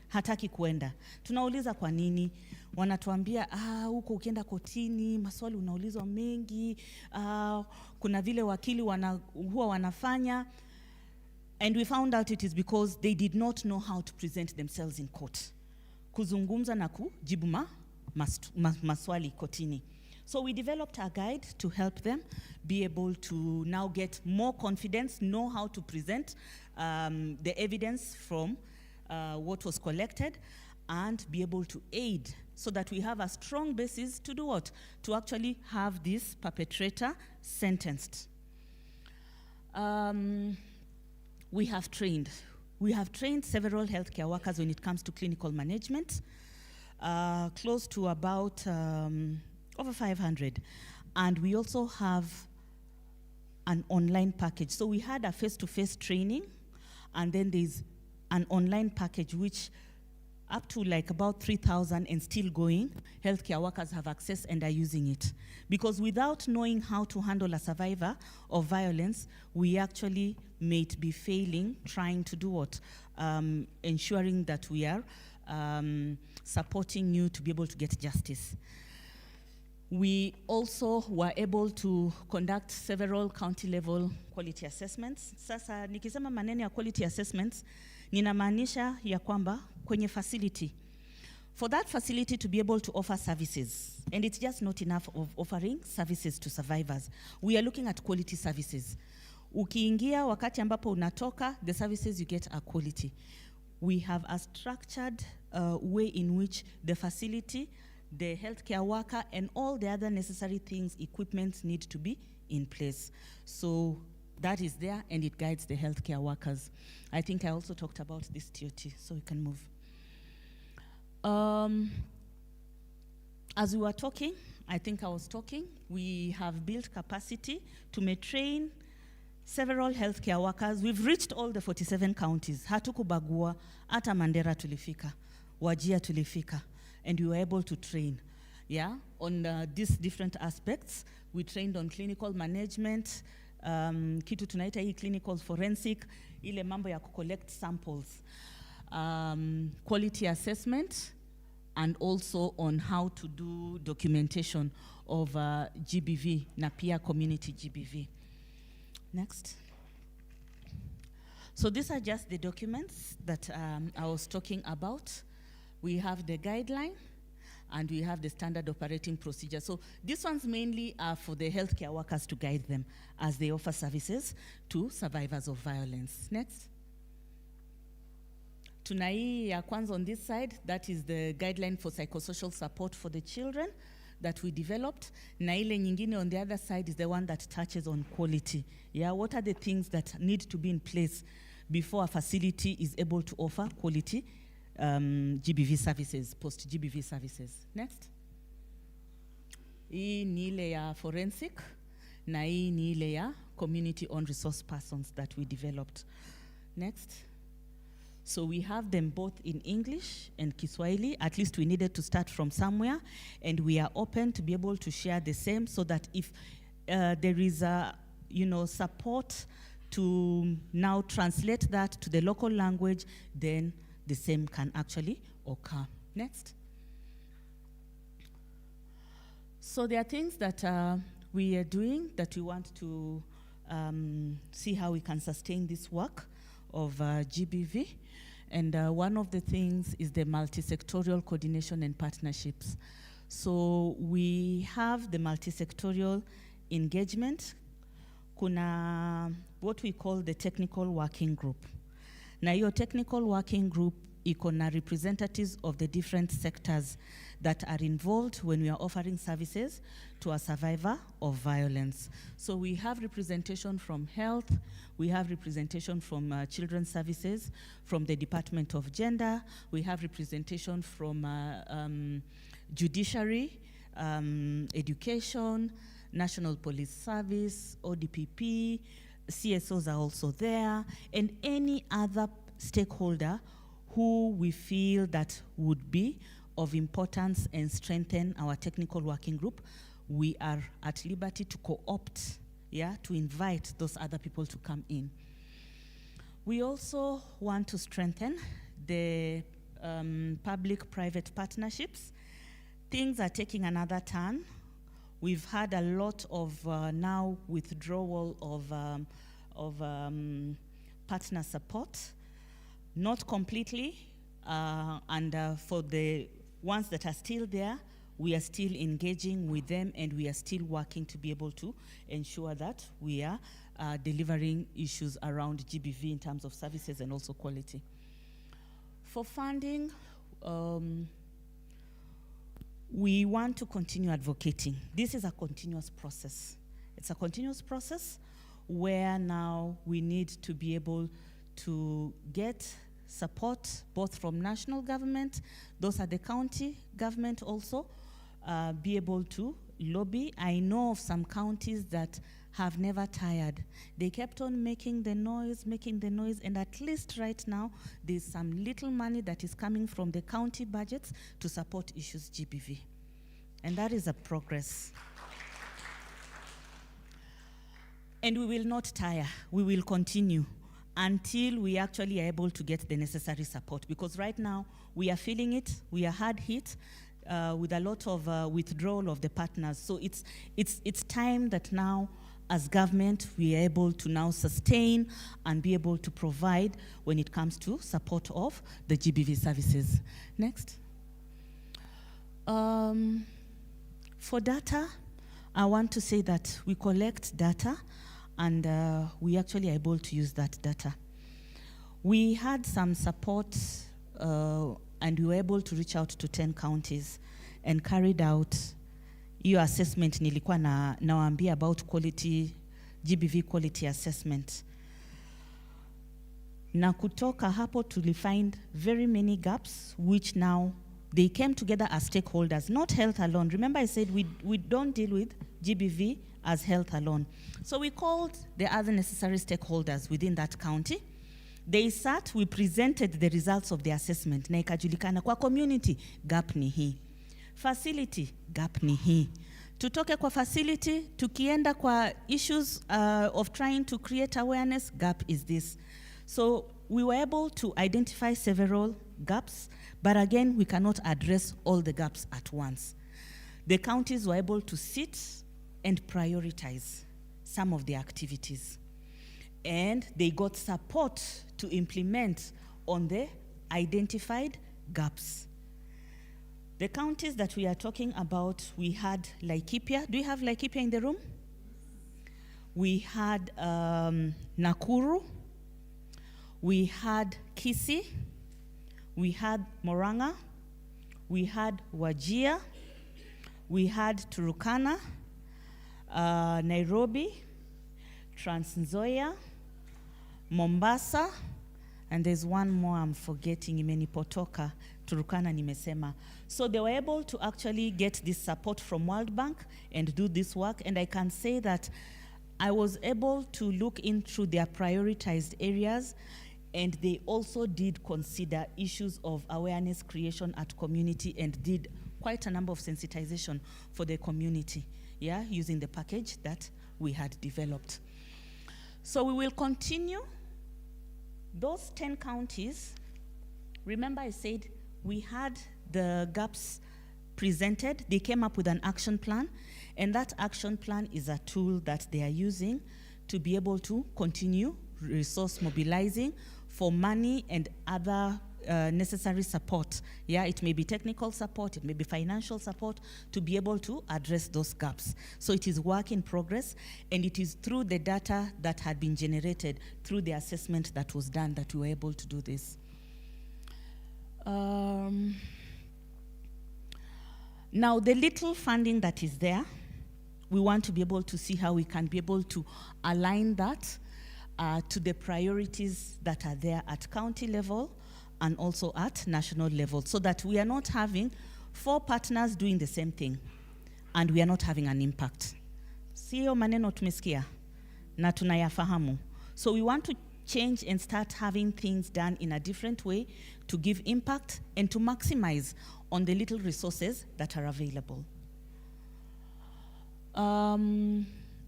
hataki kwenda. Tunauliza kwa nini? Wanatuambia huko ukienda kotini maswali unaulizwa mengi, kuna vile wakili huwa wanafanya. And we found out it is because they did not know how to present themselves in court. Kuzungumza na kujibu maswali kotini. So we developed a guide to help them be able to now get more confidence, know how to present the evidence from what was collected, and be able to aid so that we have a strong basis to do what? To actually have this perpetrator sentenced. We have trained several healthcare workers when it comes to clinical management, close to about over 500. And we also have an online package. So we had a face-to-face training, and then there's an online package which up to like about 3,000 and still going, healthcare workers have access and are using it. Because without knowing how to handle a survivor of violence, we actually may be failing trying to do what? Ensuring that we are supporting you to be able to get justice. We also were able to conduct several county-level quality assessments. Sasa nikisema maneno ya quality assessments, ninamaanisha ya kwamba kwenye facility, for that facility to be able to offer services, and it's just not enough of offering services to survivors. We are looking at quality services. Ukiingia wakati ambapo unatoka, the services you get are quality. We have a structured way in which the facility, the healthcare worker, and all the other necessary things, equipment need to be in place. So that is there, and it guides the healthcare workers. I think I also talked about this TOT, so we can move. As we were talking, I think I was talking, we have built capacity to train several healthcare workers. We've reached all the 47 counties. Hatukubagua, hata Mandera tulifika, Wajia tulifika, and we were able to train, on these different aspects. We trained on clinical management, kitu tunaita hii clinical forensic, ile mambo ya collect samples, quality assessment, and also on how to do documentation of GBV na pia community GBV. Next. So these are just the documents that I was talking about. We have the guideline, and we have the standard operating procedure. So these ones mainly are for the healthcare workers to guide them as they offer services to survivors of violence. Next. Tunai ya kwanza on this side, that is the guideline for psychosocial support for the children that we developed. Na ile nyingine on the other side is the one that touches on quality. What are the things that need to be in place before a facility is able to offer quality GBV services, post-GBV services. Next. Hii ni ile ya forensic, na hii ni ile ya community-owned resource persons that we developed. Next. So we have them both in English and Kiswahili. At least we needed to start from somewhere, and we are open to be able to share the same so that if there is a, support to now translate that to the local language, then the same can actually occur. Next. So there are things that we are doing that we want to see how we can sustain this work of GBV. And one of the things is the multi-sectorial coordination and partnerships. So we have the multi-sectorial engagement. Kuna what we call the technical working group. Na hiyo technical working group ikona representatives of the different sectors that are involved when we are offering services to a survivor of violence. So we have representation from health, we have representation from children's services, from the Department of Gender, we have representation from judiciary, education, National Police Service, ODPP, CSOs are also there, and any other stakeholder who we feel that would be of importance and strengthen our technical working group. We are at liberty to co-opt, to invite those other people to come in. We also want to strengthen the public-private partnerships. Things are taking another turn. We've had a lot of now withdrawal of partner support, not completely, and for the ones that are still there, we are still engaging with them and we are still working to be able to ensure that we are delivering issues around GBV in terms of services and also quality. For funding, we want to continue advocating. This is a continuous process. It's a continuous process where now we need to be able to get support both from national government, those are the county government also, be able to lobby. I know of some counties that have never tired. They kept on making the noise, and at least right now, there's some little money that is coming from the county budgets to support issues GBV. And that is a progress. And we will not tire, we will continue until we actually are able to get the necessary support. Because right now, we are feeling it, we are hard hit with a lot of withdrawal of the partners. So it's time that now, as government, we are able to now sustain and be able to provide when it comes to support of the GBV services. Next. For data, I want to say that we collect data and we actually are able to use that data. We had some support and we were able to reach out to 10 counties and carried out your assessment nilikuwa nawaambia about quality, GBV quality assessment. Na kutoka hapo tulifind very many gaps which now they came together as stakeholders, not health alone. Remember I said we don't deal with GBV as health alone. So we called the other necessary stakeholders within that county. They sat, we presented the results of the assessment. Na ikajulikana kwa community, gap ni hii. Facility, gap ni hii. Tutoke kwa facility, tukienda kwa issues of trying to create awareness, gap is this. So we were able to identify several gaps, but again, we cannot address all the gaps at once. The counties were able to sit and prioritize some of the activities. And they got support to implement on the identified gaps. The counties that we are talking about, we had Laikipia. Do you have Laikipia in the room? We had Nakuru. We had Kisii. We had Murang'a. We had Wajir. We had Turkana, Nairobi, Trans Nzoia, Mombasa, and there's one more I'm forgetting, imenipotoka, Turkana nimesema. So they were able to actually get this support from World Bank and do this work, and I can say that I was able to look into their prioritized areas, and they also did consider issues of awareness creation at community and did quite a number of sensitization for the community, using the package that we had developed. So we will continue. Those 10 counties, remember I said we had the gaps presented. They came up with an action plan, and that action plan is a tool that they are using to be able to continue resource mobilizing for money and other necessary support. It may be technical support, it may be financial support to be able to address those gaps. So it is work in progress, and it is through the data that had been generated, through the assessment that was done, that we were able to do this. Now, the little funding that is there, we want to be able to see how we can be able to align that to the priorities that are there at county level and also at national level, so that we are not having 4 partners doing the same thing and we are not having an impact. Sio maneno tumesikia na tunayafahamu. So we want to change and start having things done in a different way to give impact and to maximize on the little resources that are available.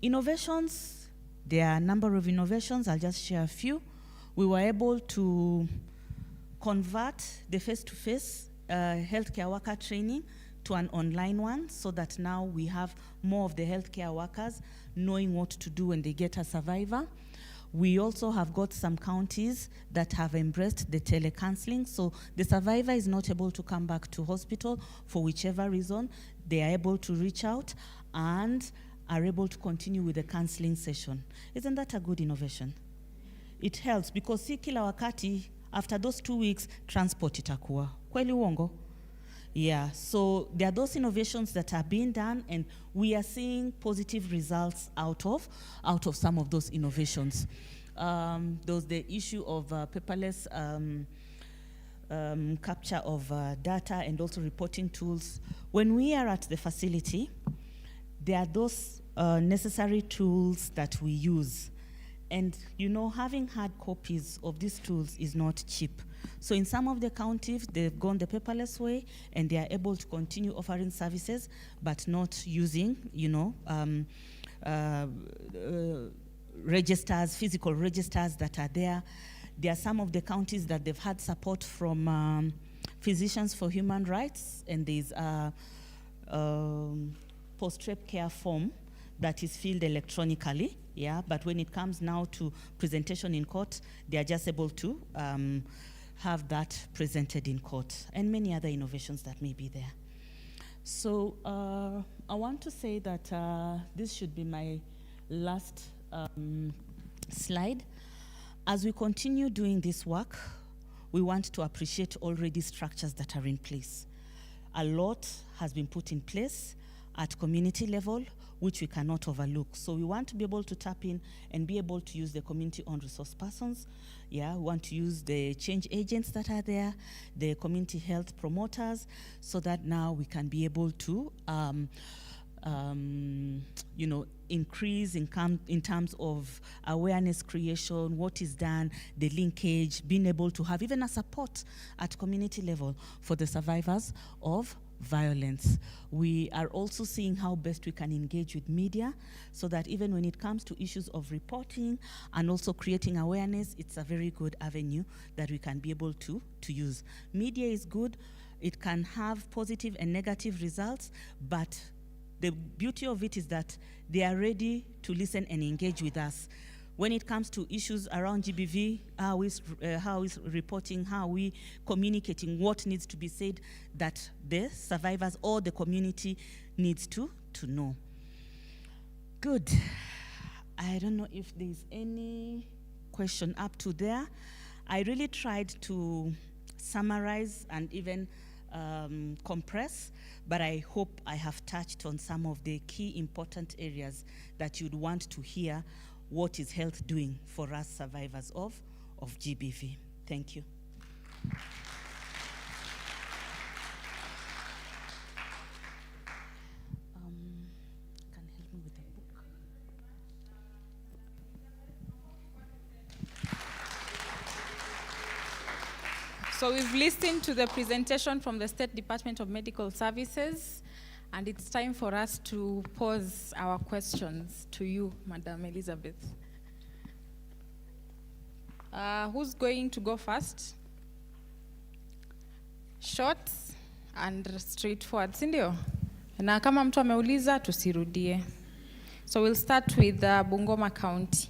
Innovations, there are a number of innovations. I'll just share a few. We were able to convert the face-to-face healthcare worker training to an online one, so that now we have more of the healthcare workers knowing what to do when they get a survivor. We also have got some counties that have embraced the telecounseling, so the survivor is not able to come back to hospital for whichever reason. They are able to reach out and are able to continue with the counseling session. Isn't that a good innovation? It helps because si kila wakati after those 2 weeks transport itakuwa. Kweli uongo? Yeah, so there are those innovations that are being done, and we are seeing positive results out of some of those innovations. There was the issue of paperless capture of data and also reporting tools. When we are at the facility, there are those necessary tools that we use. And you know, having hard copies of these tools is not cheap. So in some of the counties, they've gone the paperless way, and they are able to continue offering services, but not using, you know, registers, physical registers that are there. There are some of the counties that they've had support from Physicians for Human Rights, and there's a post-rape care form that is filled electronically. Yeah, but when it comes now to presentation in court, they are just able to have that presented in court, and many other innovations that may be there. So I want to say that this should be my last slide. As we continue doing this work, we want to appreciate already structures that are in place. A lot has been put in place at community level, which we cannot overlook. So we want to be able to tap in and be able to use the community-owned resource persons. Yeah, we want to use the change agents that are there, the community health promoters, so that now we can be able to, you know, increase in terms of awareness creation, what is done, the linkage, being able to have even a support at community level for the survivors of violence. We are also seeing how best we can engage with media, so that even when it comes to issues of reporting and also creating awareness, it's a very good avenue that we can be able to use. Media is good. It can have positive and negative results, but the beauty of it is that they are ready to listen and engage with us. When it comes to issues around GBV, how is reporting, how are we communicating, what needs to be said that the survivors or the community needs to know. Good. I don't know if there's any question up to there. I really tried to summarize and even compress, but I hope I have touched on some of the key important areas that you'd want to hear. What is health doing for us survivors of GBV? Thank you. Can you help me with the book? So we've listened to the presentation from the State Department of Medical Services, and it's time for us to pose our questions to you, Madam Elizabeth. Who's going to go first? Short and straightforward, si ndio? Na kama mtu ameuliza tusirudie. So we'll start with Bungoma County.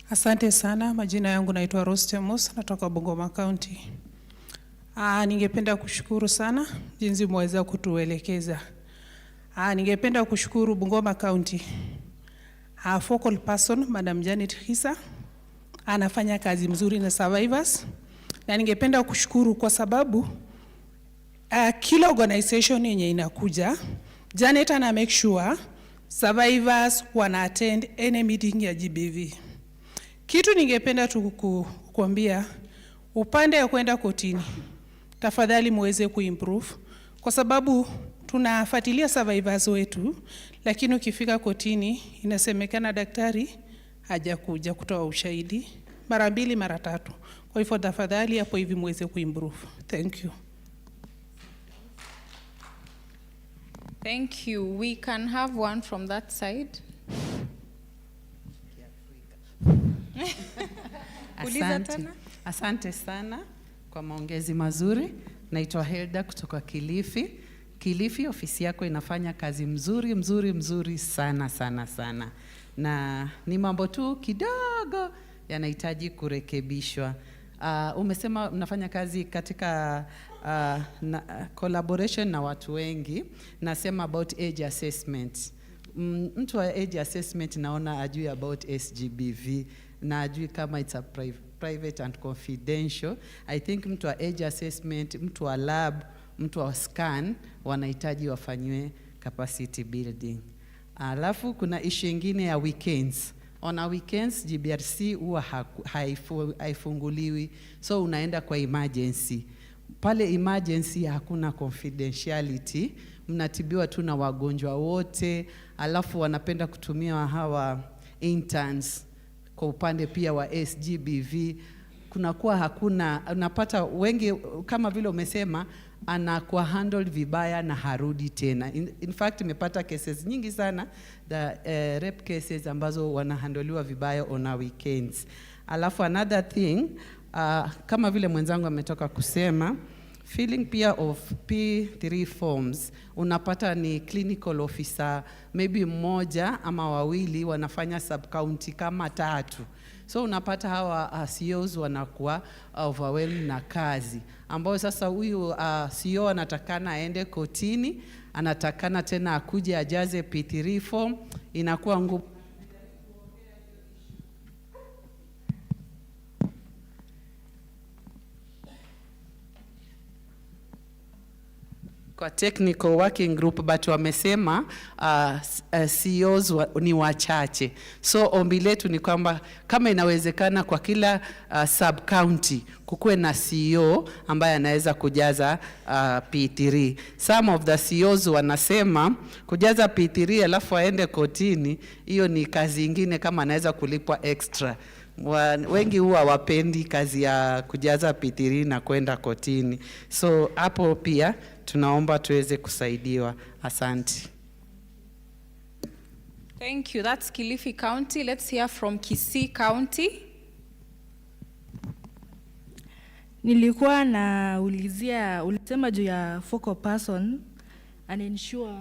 Asante sana, majina yangu naitwa Rostemus, natoka Bungoma County. Ningependa kushukuru sana jinsi mweza kutuelekeza. Ningependa kushukuru Bungoma County. Focal person, Madam Janet Hisa, anafanya kazi mzuri na survivors, na ningependa kushukuru kwa sababu kila organization yenye inakuja, Janet ana make sure survivors wana attend any meeting ya GBV. Kitu ningependa kukuambia, upande ya kwenda kotini, tafadhali muweze kuimprove, kwa sababu tunafuatilia survivors wetu, lakini ukifika kotini inasemekana daktari hajakuja kutoa ushahidi mara 2 mara 3. Kwa hivyo tafadhali hapo hivi muweze kuimprove. Thank you. Thank you. We can have one from that side. Asante sana kwa maongezi mazuri. Naitwa Hilda kutoka Kilifi. Kilifi, ofisi yako inafanya kazi mzuri sana sana sana, na ni mambo tu kidogo yanahitaji kurekebishwa. Umesema mnafanya kazi katika collaboration na watu wengi. Nasema about age assessment. Mtu wa age assessment naona ajui about SGBV, na ajui kama it's a private and confidential. I think mtu wa age assessment, mtu wa lab, mtu wa scan wanahitaji wafanywe capacity building. Alafu kuna issue nyingine ya weekends. On a weekends GBRC huwa haifunguliwi, so unaenda kwa emergency. Pale emergency hakuna confidentiality, mnatibiwa tu na wagonjwa wote. Alafu wanapenda kutumia hawa interns kwa upande pia wa SGBV. Kunakuwa hakuna, unapata wengi kama vile umesema anakuwa handled vibaya na harudi tena. In fact nimepata cases nyingi sana, the rape cases ambazo wanahandoliwa vibaya on our weekends. Alafu another thing, kama vile mwenzangu ametoka kusema, filling pia of P3 forms, unapata ni clinical officer, maybe mmoja ama wawili wanafanya sub-county kama 3. So unapata hawa CEOs wanakuwa overwhelmed na kazi, ambao sasa huyu CEO anatakana aende kotini, anatakana tena akuje ajaze P3 form, inakuwa ngumu. Kwa technical working group, but wamesema CEOs ni wachache. So ombi letu ni kwamba kama inawezekana kwa kila sub-county kukuwe na CEO ambaye anaweza kujaza P3. Some of the CEOs wanasema kujaza P3 alafu aende kotini, hiyo ni kazi ingine kama anaweza kulipwa extra. Wengi huwa wapendi kazi ya kujaza P3 na kwenda kotini. So hapo pia tunaomba tuweze kusaidiwa. Asante. Thank you. That's Kilifi County. Let's hear from Kisii County. Nilikuwa naulizia, ulisema juu ya focal person and ensure,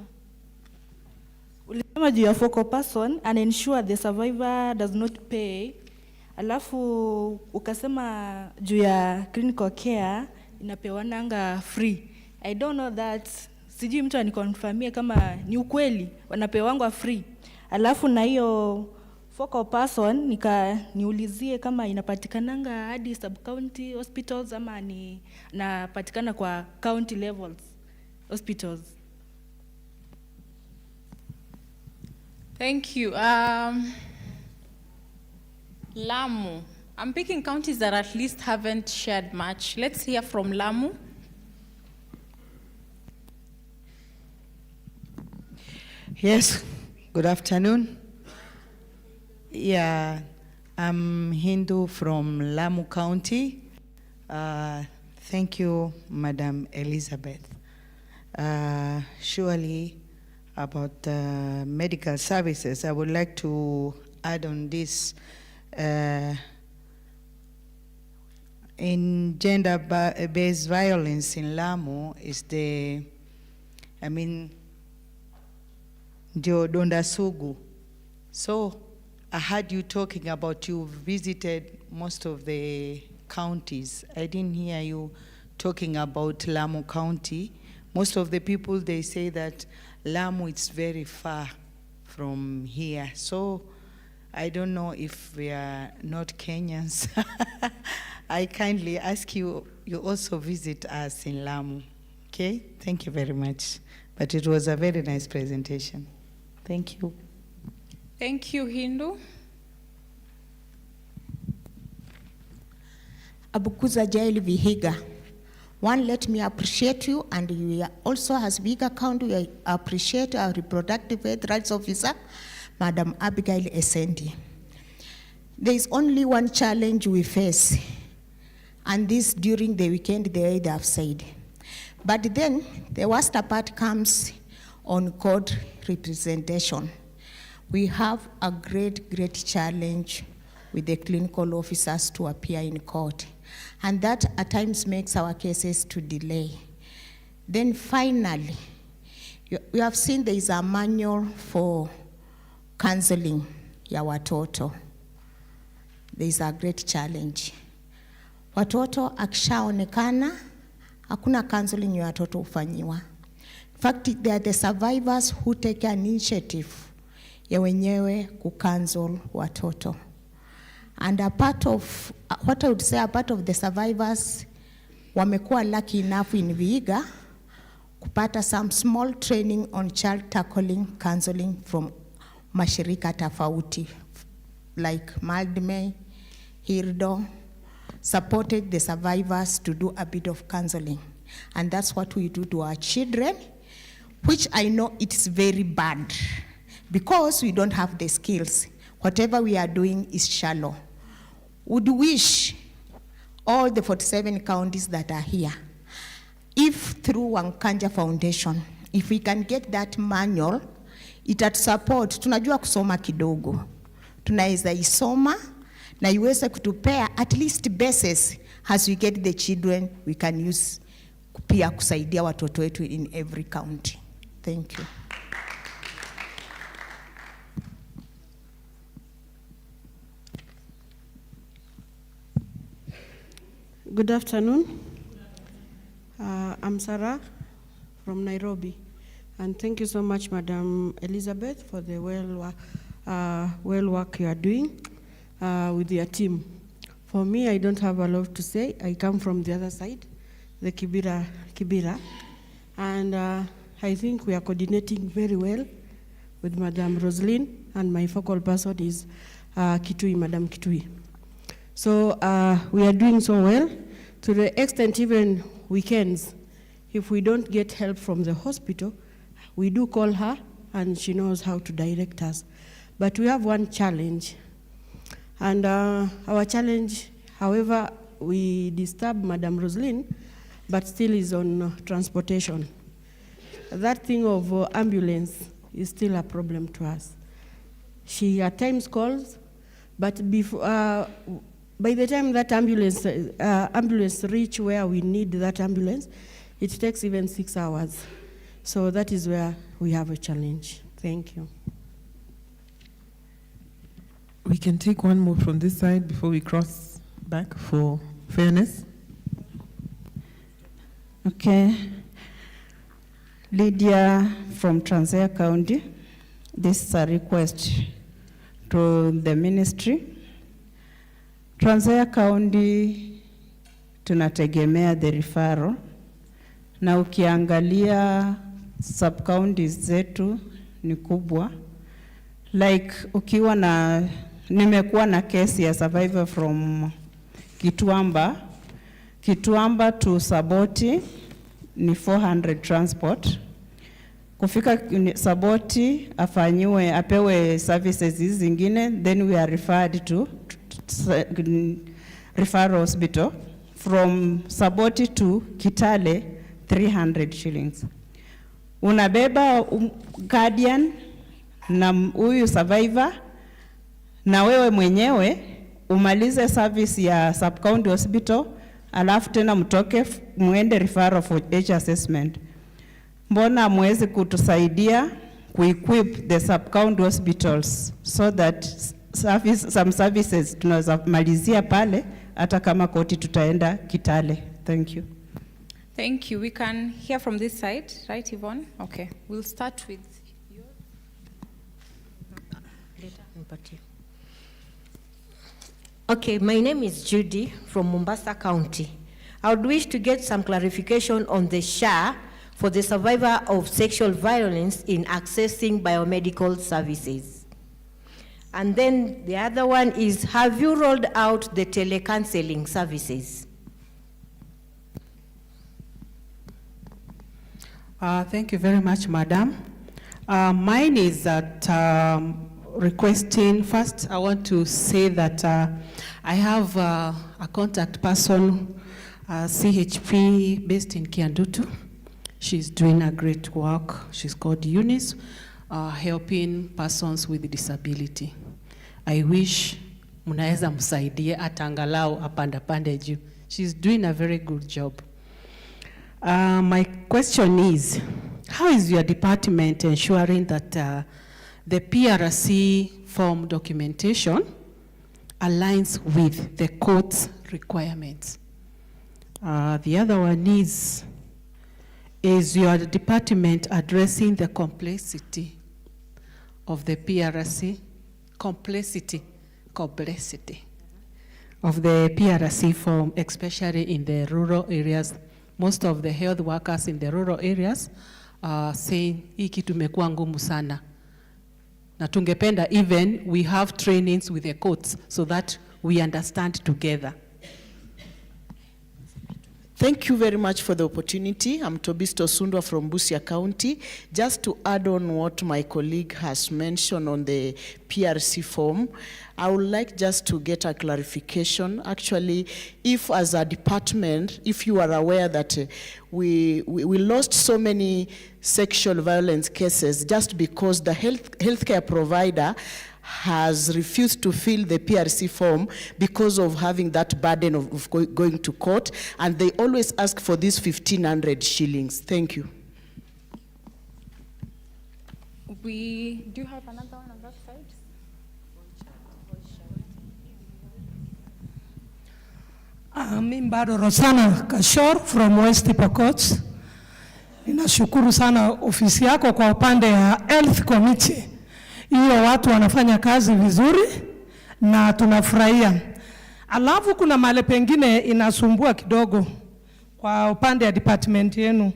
ulisema juu ya focal person and ensure the survivor does not pay. Alafu ukasema juu ya clinical care inapewananga free. I don't know that, sijui mtu anikonfirmie kama ni ukweli wanapewangwa free. Alafu na hiyo focal person niulizie kama inapatikananga hadi sub-county hospitals ama ni napatikana kwa county levels hospitals. Thank you. Lamu. I'm picking counties that at least haven't shared much. Let's hear from Lamu. Yes, good afternoon. Yeah, I'm Hindu from Lamu County. Thank you, Madam Elizabeth. Surely about medical services, I would like to add on this. In gender-based violence in Lamu is ndio donda sugu. So I heard you talking about you visited most of the counties. I didn't hear you talking about Lamu County. Most of the people, they say that Lamu is very far from here. So I don't know if we are not Kenyans. I kindly ask you, you also visit us in Lamu. Okay? Thank you very much. But it was a very nice presentation. Thank you. Thank you, Hindu. Abukuza Jail Vihiga. One, let me appreciate you, and you also as Vihiga County, we appreciate our reproductive health rights officer, Madam Abigail Essendi. There is only one challenge we face, and this during the weekend, the way they have said. But then the worst part comes on court representation. We have a great challenge with the clinical officers to appear in court. And that at times makes our cases to delay. Then finally, we have seen there is a manual for counseling ya watoto. There is a great challenge. Watoto akishaonekana, hakuna counseling ya watoto ufanyiwa. In fact, they are the survivors who take an initiative ya wenyewe kucancel watoto. And a part of, what I would say, a part of the survivors wamekuwa lucky enough in Vihiga kupata some small training on child tackling counseling from mashirika tofauti, like Maldme, Hirdo, supported the survivors to do a bit of counseling. And that's what we do to our children, which I know it's very bad because we don't have the skills. Whatever we are doing is shallow. Would wish all the 47 counties that are here, if through Wankanja Foundation, if we can get that manual, it at support, tunajua kusoma kidogo. Tunaweza isoma, na iweze kutupea at least basis as we get the children, we can use pia kusaidia watoto wetu in every county. Thank you. Good afternoon. I'm Sarah from Nairobi, and thank you so much, Madam Elizabeth, for the well work you are doing with your team. For me, I don't have a lot to say. I come from the other side, the Kibera, and I think we are coordinating very well with Madam Roslyn, and my focal person is Kitui, Madam Kitui. So we are doing so well, to the extent even weekends, if we don't get help from the hospital, we do call her and she knows how to direct us. But we have one challenge. And our challenge, however, we disturb Madam Roslyn, but still is on transportation. That thing of ambulance is still a problem to us. She at times calls, but before, by the time that ambulance reach where we need that ambulance, it takes even 6 hours. So that is where we have a challenge. Thank you. We can take one more from this side before we cross back for fairness. Okay. Lydia from Trans-Nzoia County. This is a request to the ministry. Trans-Nzoia County tunategemea the referral, na ukiangalia sub-counties zetu ni kubwa. Like ukiwa na, nimekuwa na kesi ya survivor from Kituamba to Saboti ni 400 transport. Kufika Saboti afanyiwe, apewe services hizi zingine, then we are referred to referral hospital. From Saboti to Kitale, 300 shillings. Unabeba guardian na huyu survivor, na wewe mwenyewe umalize service ya sub-county hospital, alafu tena mtoke muende referral for age assessment. Mbona mwezi kutusaidia ku-equip the sub-county hospitals so that some services tunaweza malizia pale hata kama koti tutaenda Kitale. Thank you. Thank you. We can hear from this side, right, Yvonne? Okay. We'll start with you. Okay, my name is Judy from Mombasa County. I would wish to get some clarification on the share for the survivor of sexual violence in accessing biomedical services. And then the other one is, have you rolled out the telecounseling services? Thank you very much, Madam. Mine is that requesting, first I want to say that I have a contact person, CHP, based in Kiandutu. She's doing a great work. She's called Eunice, helping persons with disability. I wish mnaweza msaidie hata angalau apande juu. She's doing a very good job. My question is, how is your department ensuring that the PRC form documentation aligns with the court's requirements? The other one is your department addressing the complexity of the PRC, complexity of the PRC form, especially in the rural areas? Most of the health workers in the rural areas are saying, hii kitu imekuwa ngumu sana. Na tungependa even we have trainings with the courts so that we understand together. Thank you very much for the opportunity. I'm Tobisto Sundwa from Busia County. Just to add on what my colleague has mentioned on the PRC form, I would like just to get a clarification. Actually, if as a department, if you are aware that we lost so many sexual violence cases just because the healthcare provider has refused to fill the PRC form because of having that burden of going to court, and they always ask for these 1,500 shillings. Thank you. We do have another one on that side. Mimi bado Rosana Kashor from West Pokot. Ninashukuru sana ofisi yako kwa upande ya Health Committee. Hiyo watu wanafanya kazi vizuri na tunafurahia. Alafu kuna mahali pengine inasumbua kidogo kwa upande ya department yenu.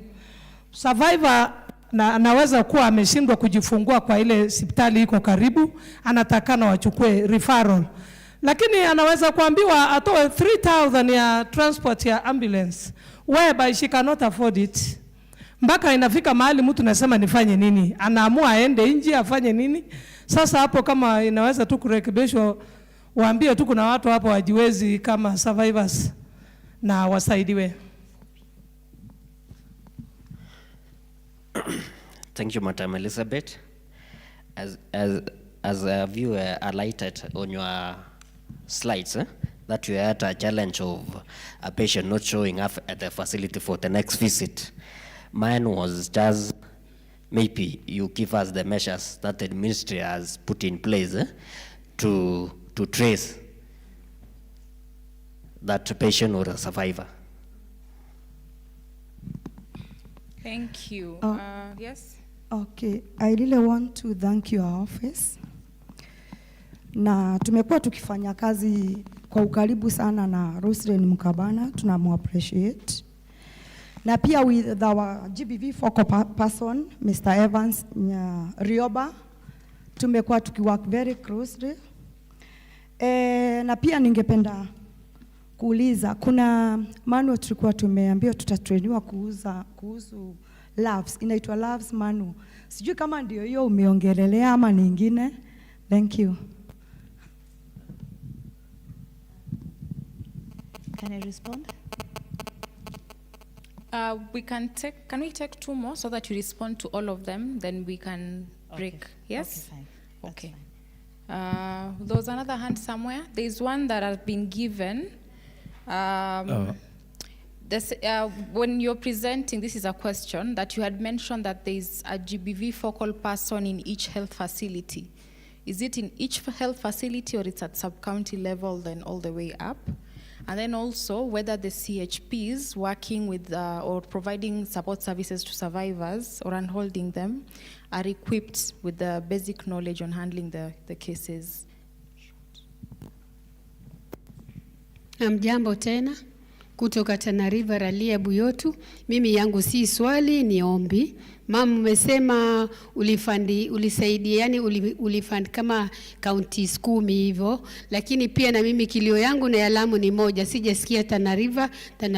Survivor anaweza kuwa ameshindwa kujifungua kwa ile hospitali iko karibu, anatakana wachukue referral. Lakini anaweza kuambiwa atoe 3,000 ya transport ya ambulance, whereby she cannot afford it. Mpaka inafika mahali mtu nasema nifanye nini? Anaamua aende nje afanye nini? Sasa hapo kama inaweza tu kurekebishwa, waambie tu kuna watu hapo wajiwezi kama survivors na wasaidiwe. Thank you, Madam Elizabeth. As a viewer highlighted on your slides, that you had a challenge of a patient not showing up at the facility for the next visit. Mine was just maybe you give us the measures that the ministry has put in place to trace that patient or a survivor. Thank you. Yes? Okay, I really want to thank your office. Na tumekuwa tukifanya kazi kwa ukaribu sana na Roslyn Mukabana, tunamu-appreciate. Na pia with our GBV focal person, Mr. Evans Rioba, tumekuwa tukiwork very closely. Na pia ningependa kuuliza, kuna manual tulikuwa tumeambiwa tutatrainiwa kuhusu loves, inaitwa loves manual. Sijui kama ndio hiyo umeongelelea ama nyingine. Thank you. Can I respond? Can we take two more so that you respond to all of them, then we can break? Okay. Yes? Okay, fine. Okay. There was another hand somewhere. There's one that has been given. When you're presenting, this is a question that you had mentioned that there's a GBV focal person in each health facility. Is it in each health facility or it's at sub-county level then all the way up? And then also whether the CHPs working with or providing support services to survivors or unholding them are equipped with the basic knowledge on handling the cases. Jambo tena kutoka Tana River Ralia Buyotu. Mimi yangu si swali, ni ombi. Mama umesema ulisaidia, yani ulifund kama counties 10 hivyo, lakini pia na mimi kilio yangu na ya Lamu ni moja, sijasikia Tana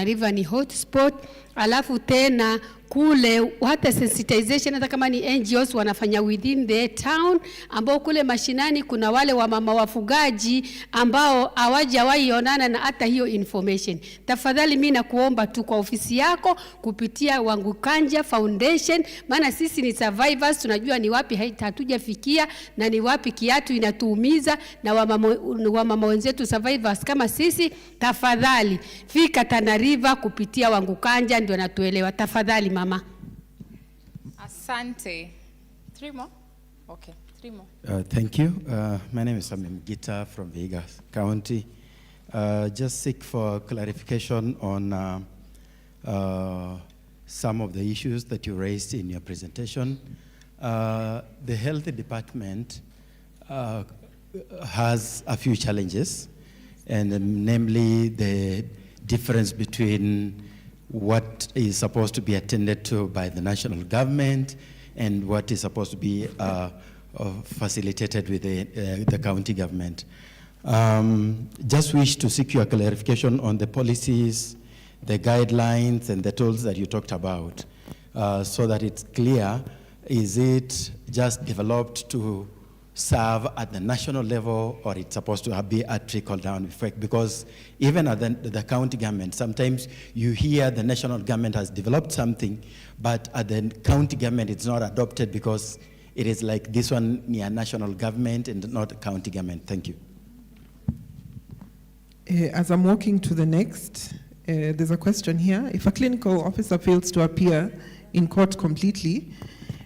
River ni hotspot. Alafu tena kule hata sensitization, hata kama ni NGOs wanafanya within the town, ambao kule mashinani kuna wale wa mama wafugaji ambao hawajawahi onana na hata hiyo information. Tafadhali mimi nakuomba tu kwa ofisi yako kupitia Wangu Kanja Foundation, maana sisi ni survivors, tunajua ni wapi hatujafikia na ni wapi kiatu inatuumiza, na wamama wenzetu survivors kama sisi, tafadhali fika Tana River kupitia Wangu Kanja ndio natuelewa. Tafadhali mama. Asante. 3 more? Okay, 3 more. Thank you. My name is Samim Gita from Vihiga County. Just seek for clarification on some of the issues that you raised in your presentation. The health department has a few challenges, and namely the difference between what is supposed to be attended to by the national government and what is supposed to be facilitated with the county government. Just wish to seek your clarification on the policies, the guidelines, and the tools that you talked about, so that it's clear, is it just developed to serve at the national level, or it's supposed to be a trickle-down effect? Because even at the county government, sometimes you hear the national government has developed something, but at the county government it's not adopted because it is like this one near national government and not county government. Thank you. As I'm walking to the next, there's a question here. If a clinical officer fails to appear in court completely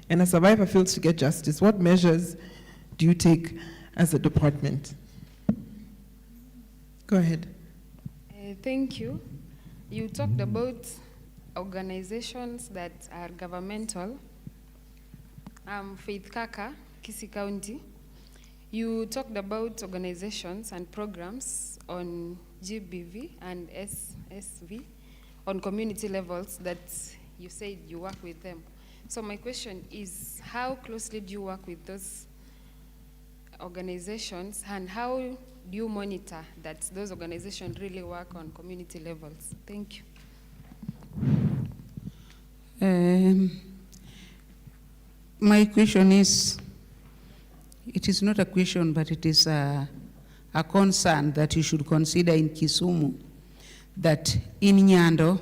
and a survivor fails to get justice, what measures do you take as a department? Go ahead. Thank you. You talked about organizations that are governmental. Faith Kaka, Kisii County. You talked about organizations and programs on GBV and SSV on community levels that you said you work with them. So my question is, how closely do you work with those organizations, and how do you monitor that those organizations really work on community levels? Thank you. My question is, it is not a question, but it is a concern that you should consider in Kisumu, that in Nyando,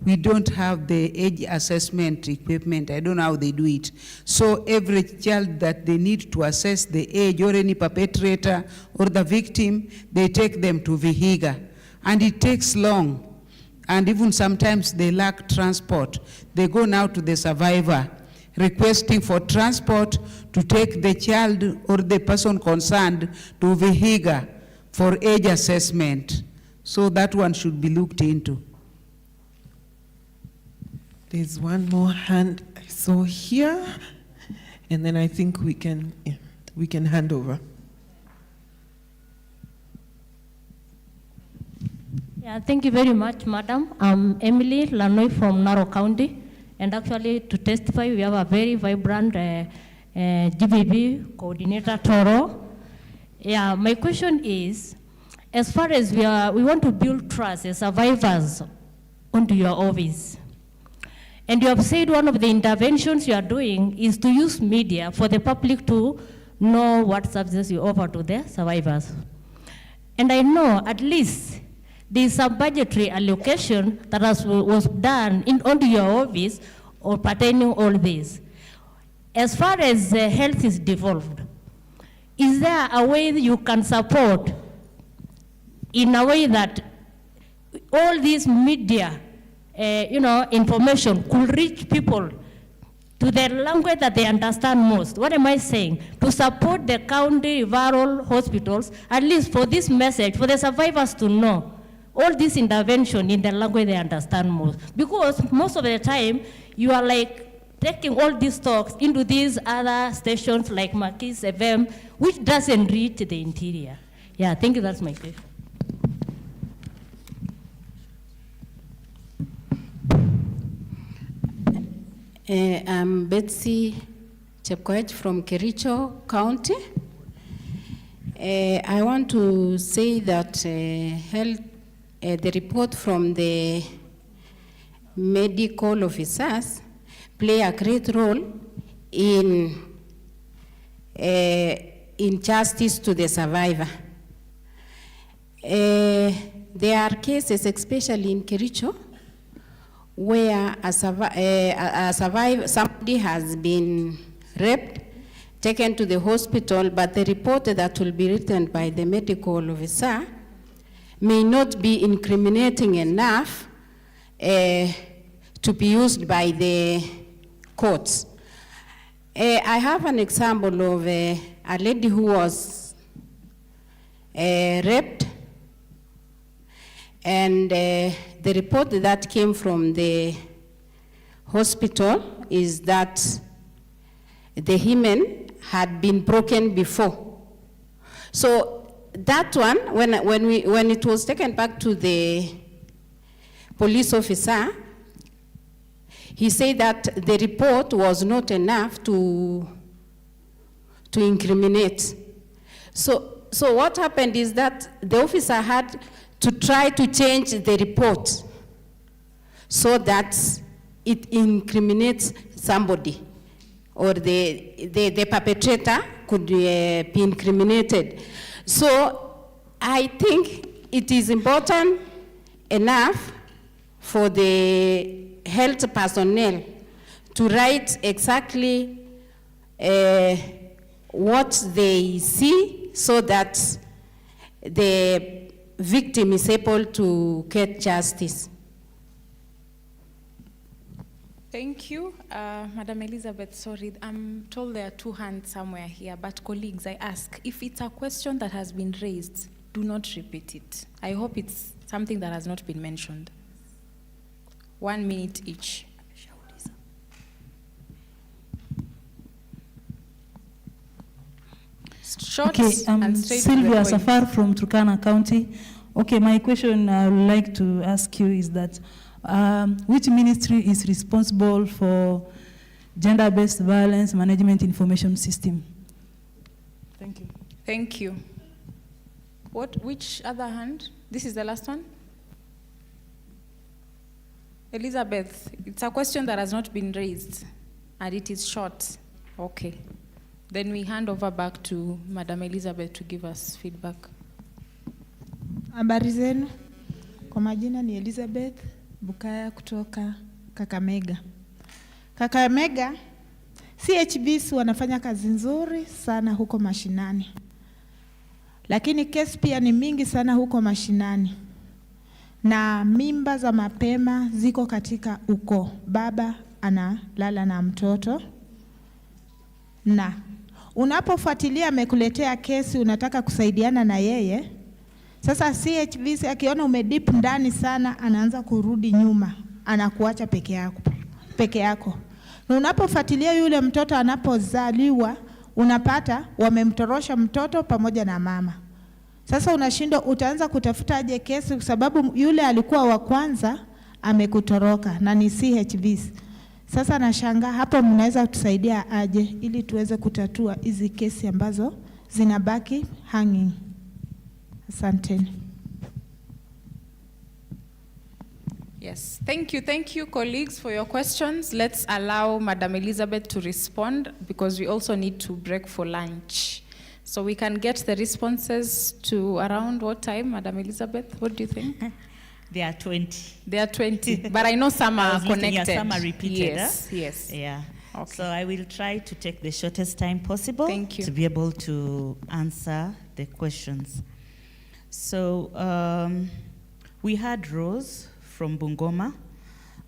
we don't have the age assessment equipment. I don't know how they do it. So every child that they need to assess the age, or any perpetrator or the victim, they take them to Vihiga. And it takes long. And even sometimes they lack transport. They go now to the survivor, requesting for transport to take the child or the person concerned to Vihiga for age assessment. So that one should be looked into. There's one more hand I saw here, and then I think we can hand over. Yeah, thank you very much, Madam. I'm Emily Lanoi from Narok County, and actually to testify, we have a very vibrant GBB coordinator, Toro. Yeah, my question is, as far as we want to build trust as survivors onto your office, and you have said one of the interventions you are doing is to use media for the public to know what services you offer to the survivors. And I know at least there is some budgetary allocation that was done onto your office or pertaining all this. As far as health is devolved, is there a way that you can support in a way that all these media information could reach people to their language that they understand most? What am I saying? To support the county rural hospitals, at least for this message, for the survivors to know all this intervention in the language they understand most. Because most of the time, you are like taking all these talks into these other stations like Makis FM, which doesn't reach the interior. Yeah, thank you, that's my question. I'm Betsy Chepkoech from Kericho County. I want to say that the report from the medical officers play a great role in justice to the survivor. There are cases, especially in Kericho, where somebody has been raped, taken to the hospital, but the report that will be written by the medical officer may not be incriminating enough to be used by the courts. I have an example of a lady who was raped, and the report that came from the hospital is that the hymen had been broken before. So that one, when it was taken back to the police officer, he said that the report was not enough to incriminate. So what happened is that the officer had to try to change the report so that it incriminates somebody, or the perpetrator could be incriminated. So I think it is important enough for the health personnel to write exactly what they see, so that the victim is able to get justice. Thank you. Madam Elizabeth, sorry, I'm told there are two hands somewhere here, but colleagues, I ask, if it's a question that has been raised, do not repeat it. I hope it's something that has not been mentioned. 1 minute each. Short Okay, and straight to the Sylvia point. Safar from Turkana County. Okay, my question I would like to ask you is that which ministry is responsible for gender-based violence management information system? Thank you. Thank you. Which other hand? This is the last one? Elizabeth, it's a question that has not been raised, and it is short. Okay. Then we hand over back to Madam Elizabeth to give us feedback. Habari zenu. Kwa majina ni Elizabeth Bukaya kutoka Kakamega. Kakamega, CHBs wanafanya kazi nzuri sana huko mashinani. Lakini kesi pia ni mingi sana huko mashinani. Na mimba za mapema ziko katika ukoo. Baba analala na mtoto. Na unapofuatilia amekuletea kesi, unataka kusaidiana na yeye. Sasa CHVC akiona umedip ndani sana, anaanza kurudi nyuma, anakuacha peke yako. Na unapofuatilia yule mtoto anapozaliwa, unapata wamemtorosha mtoto pamoja na mama. Sasa unashindwa utaanza kutafuta aje kesi, kwa sababu yule alikuwa wa kwanza amekutoroka na ni CHVC. Sasa nashangaa hapo mnaweza tusaidia aje ili tuweze kutatua hizi kesi ambazo zinabaki hanging. Asanteni. Yes, thank you colleagues for your questions. Let's allow Madam Elizabeth to respond, because we also need to break for lunch. So we can get the responses to around what time, Madam Elizabeth? What do you think? There are 20. There are 20, but I know some are connected. Some are repeated. Yes, yes. Yeah. Okay. So I will try to take the shortest time possible to be able to answer the questions. So we had Rose from Bungoma,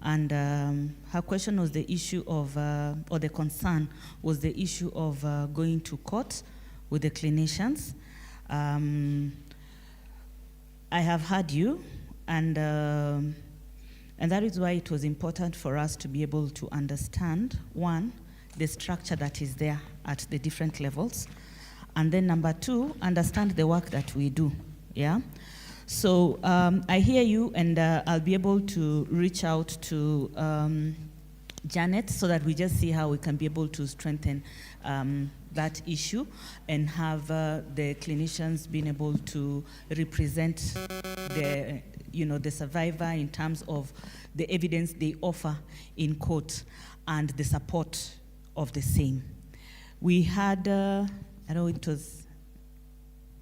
and her question was the issue of, or the concern was the issue of going to court with the clinicians. I have heard you, and that is why it was important for us to be able to understand, one, the structure that is there at the different levels, and then number two, understand the work that we do, yeah? So I hear you, and I'll be able to reach out to Janet, so that we just see how we can be able to strengthen that issue and have the clinicians being able to represent the survivor in terms of the evidence they offer in court and the support of the same. We had, I don't know, it was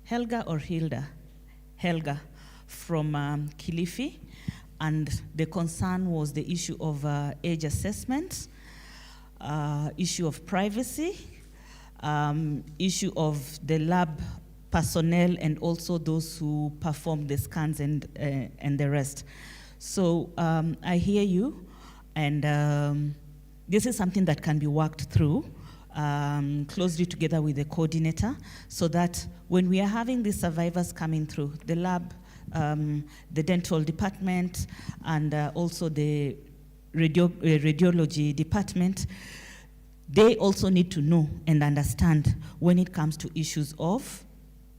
Helga or Hilda? Helga from Kilifi, and the concern was the issue of age assessment, issue of privacy, issue of the lab personnel and also those who perform the scans and the rest. So I hear you, and this is something that can be worked through closely together with the coordinator, so that when we are having these survivors coming through, the lab, the dental department, and also the radiology department, they also need to know and understand when it comes to issues of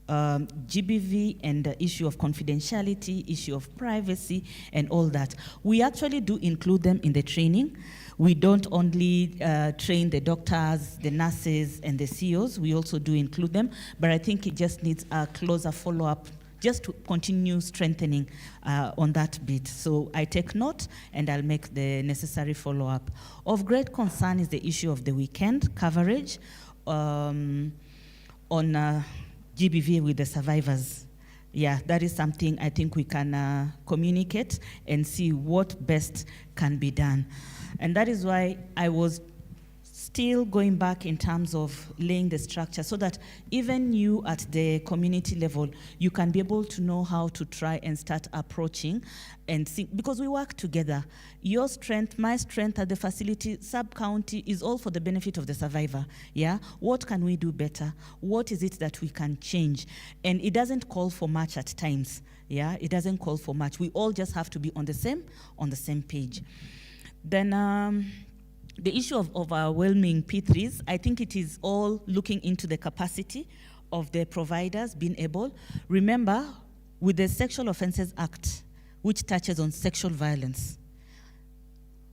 GBV and the issue of confidentiality, issue of privacy, and all that. We actually do include them in the training. We don't only train the doctors, the nurses, and the CEOs. We also do include them, but I think it just needs a closer follow-up just to continue strengthening on that bit. So I take note, and I'll make the necessary follow-up. Of great concern is the issue of the weekend coverage on GBV with the survivors. Yeah, that is something I think we can communicate and see what best can be done. And that is why I was still going back in terms of laying the structure, so that even you at the community level, you can be able to know how to try and start approaching and see, because we work together. Your strength, my strength at the facility, sub-county, is all for the benefit of the survivor, yeah? What can we do better? What is it that we can change? And it doesn't call for much at times, yeah? It doesn't call for much. We all just have to be on the same page. Then, the issue of overwhelming P3s, I think it is all looking into the capacity of the providers being able. Remember, with the Sexual Offences Act, which touches on sexual violence,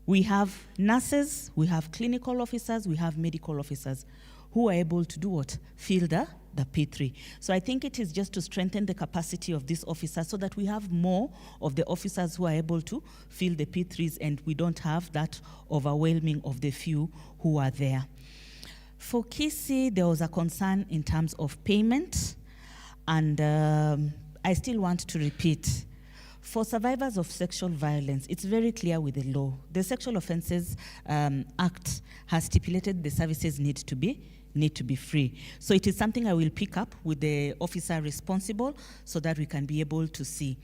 we have nurses, we have clinical officers, we have medical officers who are able to do what? Fill the P3. So I think it is just to strengthen the capacity of these officers so that we have more of the officers who are able to fill the P3s, and we don't have that overwhelming of the few who are there. For Kisii, there was a concern in terms of payment, and I still want to repeat. For survivors of sexual violence, it's very clear with the law. The Sexual Offences Act has stipulated the services need to be free. So it is something I will pick up with the officer responsible so that we can be able to see.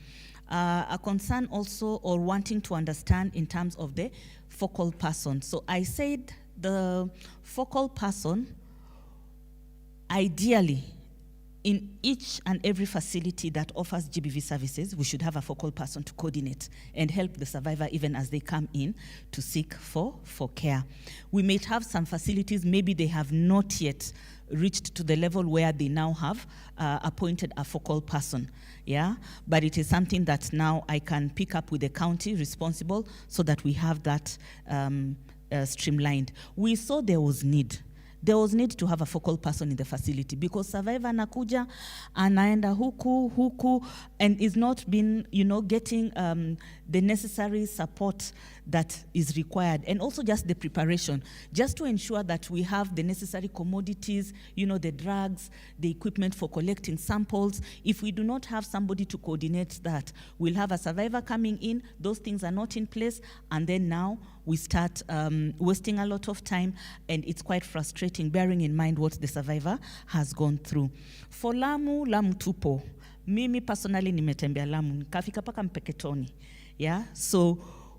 A concern also, or wanting to understand in terms of the focal person. So I said the focal person, ideally, in each and every facility that offers GBV services, we should have a focal person to coordinate and help the survivor even as they come in to seek for care. We may have some facilities, maybe they have not yet reached to the level where they now have appointed a focal person, yeah? But it is something that now I can pick up with the county responsible so that we have that streamlined. We saw there was need. There was need to have a focal person in the facility because survivor anakuja, anaenda huku, and is not been, getting the necessary support that is required, and also just the preparation, just to ensure that we have the necessary commodities, the drugs, the equipment for collecting samples. If we do not have somebody to coordinate that, we'll have a survivor coming in, those things are not in place, and then now we start wasting a lot of time, and it's quite frustrating, bearing in mind what the survivor has gone through. For Lamu tupo. Mimi personally nimetembea Lamu, nikafika paka Mpeketoni. Yeah, so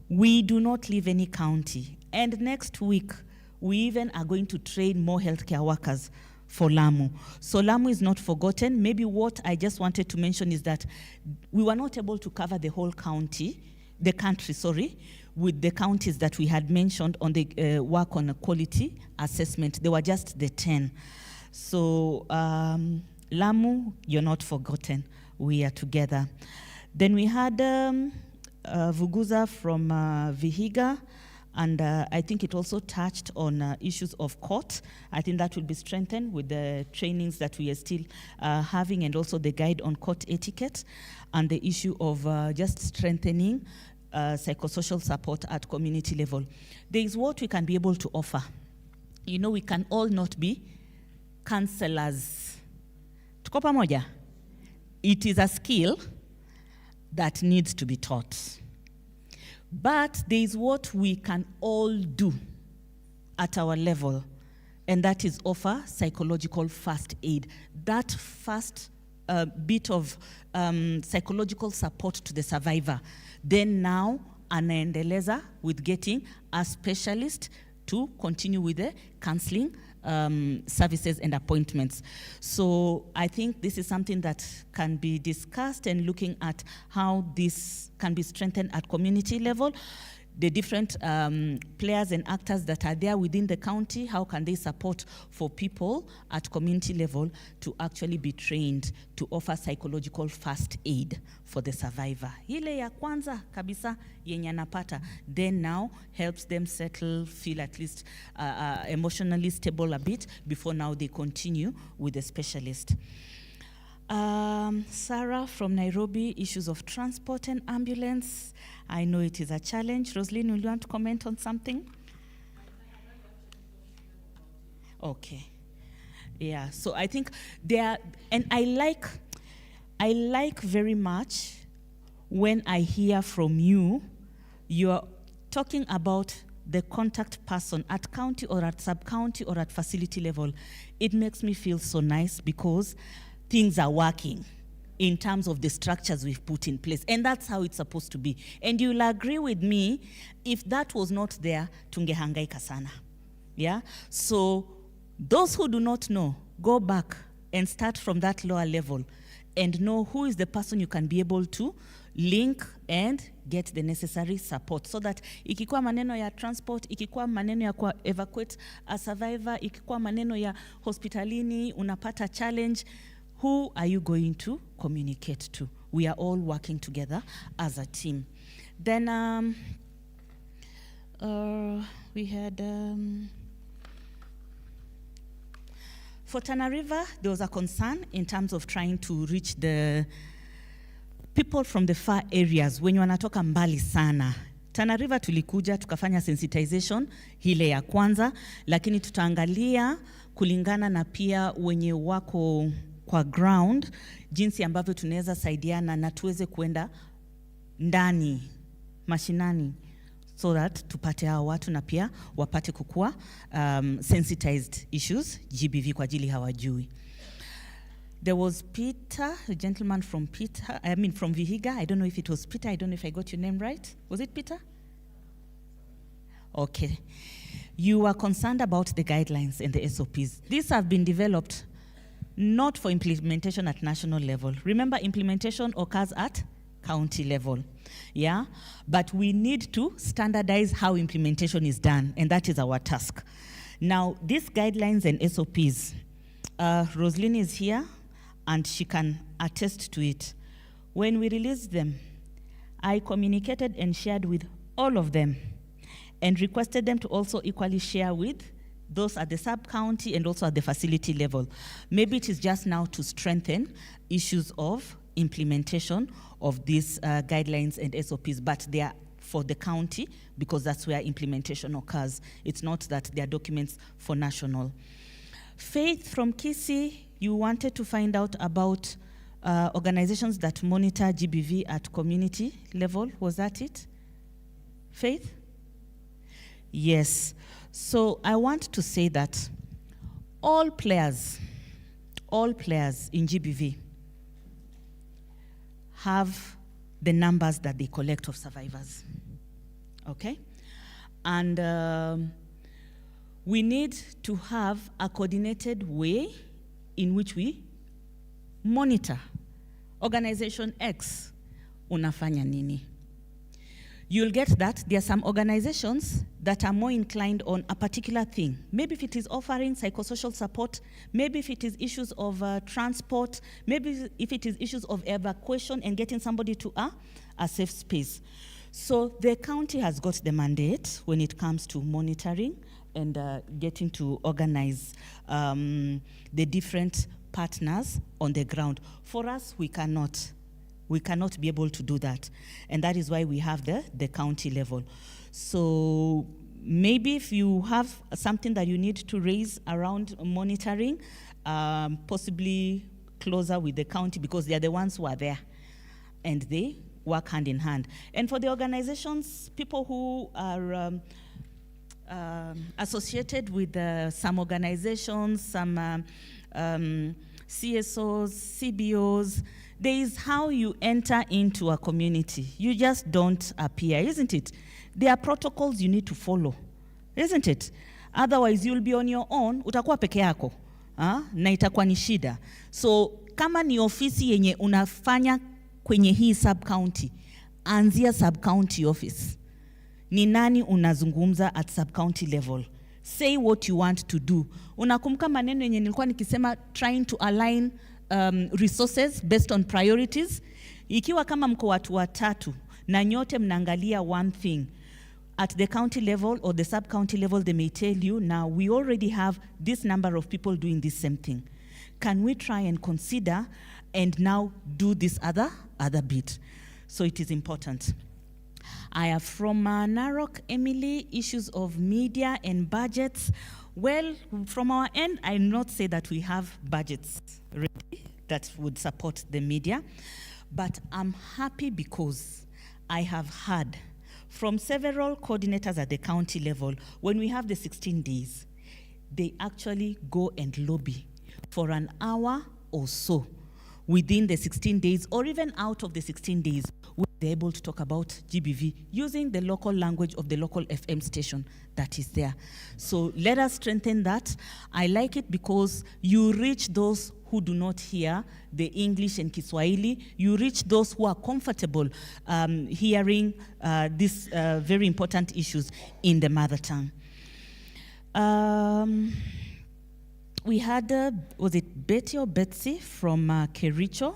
we do not leave any county. And next week, we even are going to train more healthcare workers for Lamu. So Lamu is not forgotten. Maybe what I just wanted to mention is that we were not able to cover the whole country, with the counties that we had mentioned on the work on a quality assessment. They were just the 10. So Lamu, you're not forgotten. We are together. Then we had Vuguza from Vihiga, And I think it also touched on issues of court. I think that will be strengthened with the trainings that we are still having, and also the guide on court etiquette, and the issue of just strengthening psychosocial support at community level. There is what we can be able to offer. You know, we can all not be counselors. Tuko pamoja? It is a skill that needs to be taught. But there is what we can all do at our level, and that is offer psychological first aid. That first bit of psychological support to the survivor. Then now, anaendeleza with getting a specialist to continue with the counseling services and appointments. So I think this is something that can be discussed, and looking at how this can be strengthened at community level. The different players and actors that are there within the county, how can they support for people at community level to actually be trained to offer psychological first aid for the survivor. Ile ya kwanza kabisa yenye anapata, then now helps them settle, feel at least emotionally stable a bit before now they continue with the specialist. Sarah from Nairobi, issues of transport and ambulance. I know it is a challenge. Roslyn, will you want to comment on something? Okay. Yeah, so I think there, and I like very much when I hear from you, you're talking about the contact person at county or at sub-county or at facility level. It makes me feel so nice because things are working in terms of the structures we've put in place. And that's how it's supposed to be. And you'll agree with me, if that was not there, tungehangaika sana. Yeah? So those who do not know, go back and start from that lower level and know who is the person you can be able to link and get the necessary support, so that ikikuwa maneno ya transport, ikikuwa maneno ya kwa evacuate a survivor, ikikuwa maneno ya hospitalini, unapata challenge, who are you going to communicate to? We are all working together as a team. Then we had, for Tana River, there was a concern in terms of trying to reach the people from the far areas, wenye wanatoka mbali sana. Tana River tulikuja, tukafanya sensitization hile ya kwanza, lakini tutaangalia kulingana na pia wenye wako kwa ground, jinsi ambavyo tunaweza saidiana na tuweze kuenda ndani, mashinani, so that tupate hao watu na pia wapate kukua sensitized issues, GBV kwa ajili hawajui. There was Peter, a gentleman from from Vihiga. I don't know if it was Peter. I don't know if I got your name right. Was it Peter? Okay. You are concerned about the guidelines and the SOPs. These have been developed not for implementation at national level. Remember, implementation occurs at county level. Yeah? But we need to standardize how implementation is done, and that is our task. Now, these guidelines and SOPs, Roslyn is here, and she can attest to it. When we released them, I communicated and shared with all of them and requested them to also equally share with those at the sub-county and also at the facility level. Maybe it is just now to strengthen issues of implementation of these guidelines and SOPs, but they are for the county because that's where implementation occurs. It's not that they are documents for national. Faith from Kisii, you wanted to find out about organizations that monitor GBV at community level. Was that it? Faith? Yes. So I want to say that all players in GBV have the numbers that they collect of survivors. Okay? And we need to have a coordinated way in which we monitor. Organization X, unafanya nini? You'll get that there are some organizations that are more inclined on a particular thing. Maybe if it is offering psychosocial support, maybe if it is issues of transport, maybe if it is issues of evacuation and getting somebody to a safe space. So the county has got the mandate when it comes to monitoring and getting to organize the different partners on the ground. For us, we cannot be able to do that. And that is why we have the county level. So maybe if you have something that you need to raise around monitoring, possibly closer with the county, because they are the ones who are there and they work hand in hand. And for the organizations, people who are associated with some organizations, some CSOs, CBOs, there is how you enter into a community. You just don't appear, isn't it? There are protocols you need to follow, isn't it? Otherwise, you'll be on your own, utakuwa peke yako, na itakuwa ni shida. So, kama ni ofisi yenye unafanya kwenye hii sub-county, anzia sub-county office. Ni nani unazungumza at sub-county level? Say what you want to do. Unakumbuka maneno yenye nilikuwa nikisema trying to align resources based on priorities. Ikiwa kama mko watu watatu na nyote mnaangalia one thing, at the county level or the sub-county level, they may tell you, now we already have this number of people doing this same thing. Can we try and consider and now do this other bit? So it is important. I have from Narok, Emily, issues of media and budgets. Well, from our end, I not say that we have budgets ready that would support the media, but I'm happy because I have heard from several coordinators at the county level, when we have the 16 days, they actually go and lobby for an hour or so within the 16 days, or even out of the 16 days, where they're able to talk about GBV using the local language of the local FM station that is there. So let us strengthen that. I like it because you reach those who do not hear the English and Kiswahili. You reach those who are comfortable hearing these very important issues in the mother tongue. We had, was it Betty or Betsy from Kericho,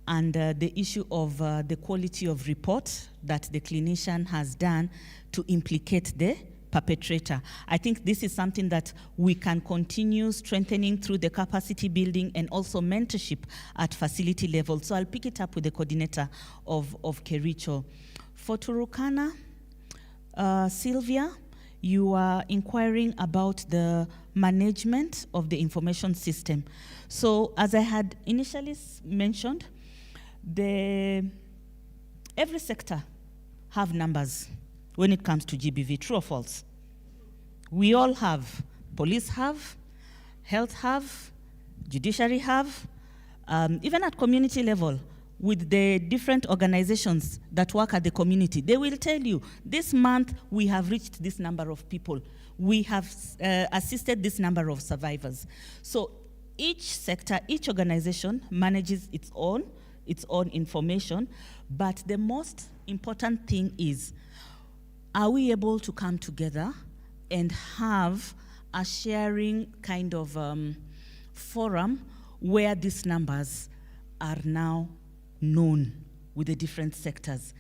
and the issue of the quality of report that the clinician has done to implicate the perpetrator. I think this is something that we can continue strengthening through the capacity building and also mentorship at facility level. So I'll pick it up with the coordinator of Kericho. For Turukana, Sylvia, you are inquiring about the management of the information system. So as I had initially mentioned, every sector have numbers when it comes to GBV, true or false? We all have. Police have, health have, judiciary have, even at community level, with the different organizations that work at the community, they will tell you, this month we have reached this number of people. We have assisted this number of survivors. So each sector, each organization manages its own information, but the most important thing is, are we able to come together and have a sharing kind of forum where these numbers are now known with the different sectors?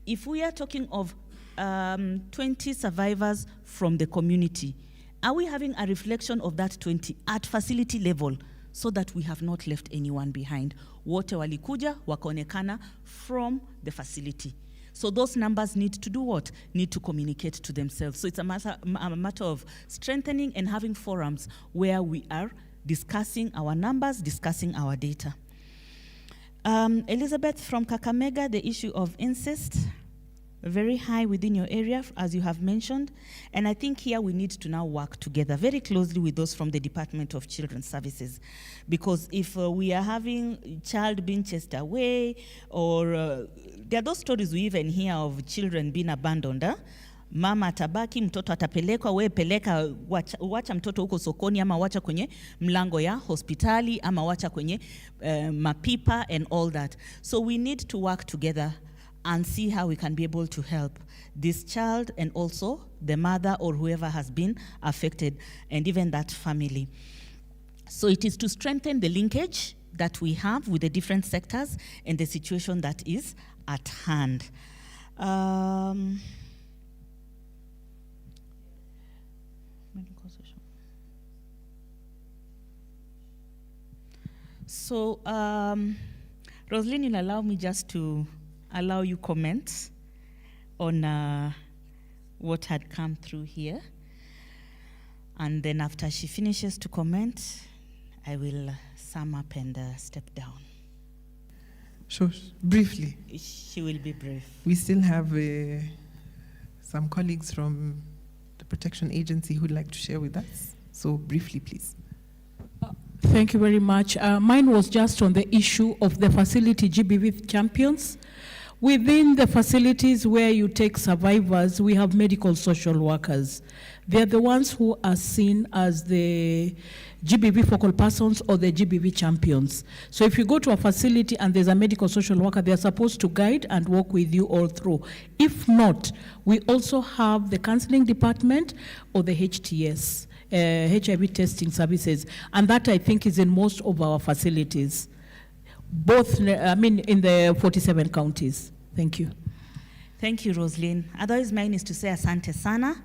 If we are talking of 20 survivors from the community, are we having a reflection of that 20 at facility level so that we have not left anyone behind? Wote walikuja wakaonekana from the facility. So those numbers need to do what? Need to communicate to themselves. So it's a matter of strengthening and having forums where we are discussing our numbers, discussing our data. Elizabeth from Kakamega, the issue of incest, very high within your area, as you have mentioned. And I think here we need to now work together very closely with those from the Department of Children's Services. Because if we are having child being chased away, or there are those stories we even hear of children being abandoned, mama atabaki, mtoto atapelekwa, we peleka, wacha mtoto huko sokoni, ama wacha kwenye mlango ya hospitali, ama wacha kwenye mapipa and all that. So we need to work together and see how we can be able to help this child and also the mother or whoever has been affected, and even that family. So it is to strengthen the linkage that we have with the different sectors and the situation that is at hand. So, Roslyn, you'll allow me just to allow you comments on what had come through here. And then after she finishes to comment, I will sum up and step down. Sure, briefly. She will be brief. We still have some colleagues from the Protection Agency who'd like to share with us. So briefly, please. Thank you very much. Mine was just on the issue of the facility GBV champions. Within the facilities where you take survivors, we have medical social workers. They're the ones who are seen as the GBV focal persons or the GBV champions. So if you go to a facility and there's a medical social worker, they're supposed to guide and walk with you all through. If not, we also have the counseling department or the HTS. HIV testing services, and that I think is in most of our facilities, both, in the 47 counties. Thank you. Thank you, Roslyn. Otherwise, mine is to say asante sana.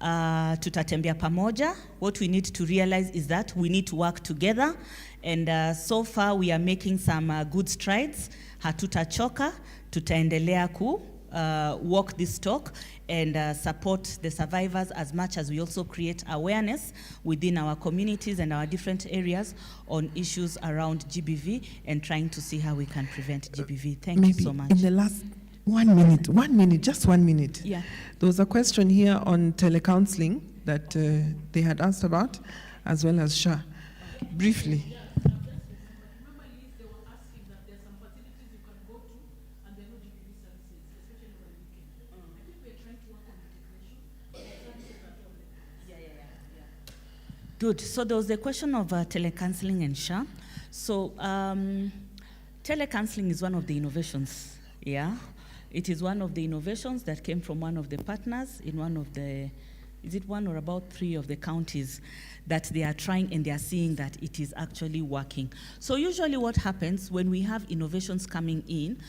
Tutatembea pamoja. What we need to realize is that we need to work together, and so far we are making some good strides. Hatutachoka, tutaendelea ku walk this talk and support the survivors as much as we also create awareness within our communities and our different areas on issues around GBV and trying to see how we can prevent GBV. Thank you so much. In the last 1 minute, just 1 minute. Yeah. There was a question here on telecounseling that they had asked about, as well as SHA. Briefly. Good. So there was a question of telecounseling and SHA. So telecounseling is one of the innovations. Yeah, it is one of the innovations that came from one of the partners in one of the, is it one or about 3 of the counties that they are trying, and they are seeing that it is actually working. So usually what happens when we have innovations coming in,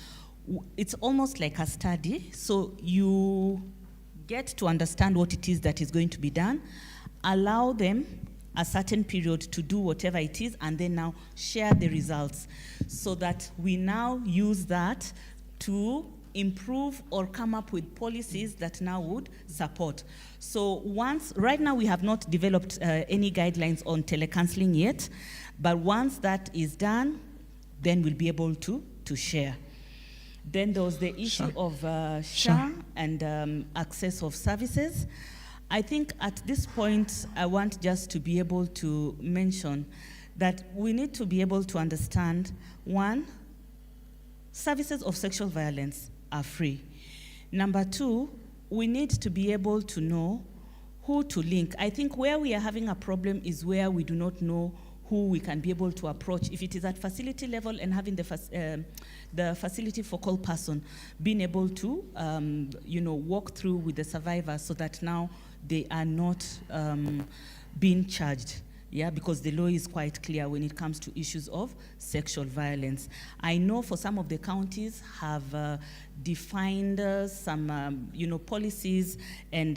it's almost like a study. So you get to understand what it is that is going to be done, allow them a certain period to do whatever it is, and then now share the results so that we now use that to improve or come up with policies that now would support. So right now we have not developed any guidelines on telecounseling yet, but once that is done, then we'll be able to share. Then there was the issue of SHA and access of services. I think at this point, I want just to be able to mention that we need to be able to understand, 1, services of sexual violence are free. Number 2, we need to be able to know who to link. I think where we are having a problem is where we do not know who we can be able to approach. If it is at facility level and having the facility focal person being able to walk through with the survivors so that now they are not being charged. Yeah, because the law is quite clear when it comes to issues of sexual violence. I know for some of the counties have defined some, policies and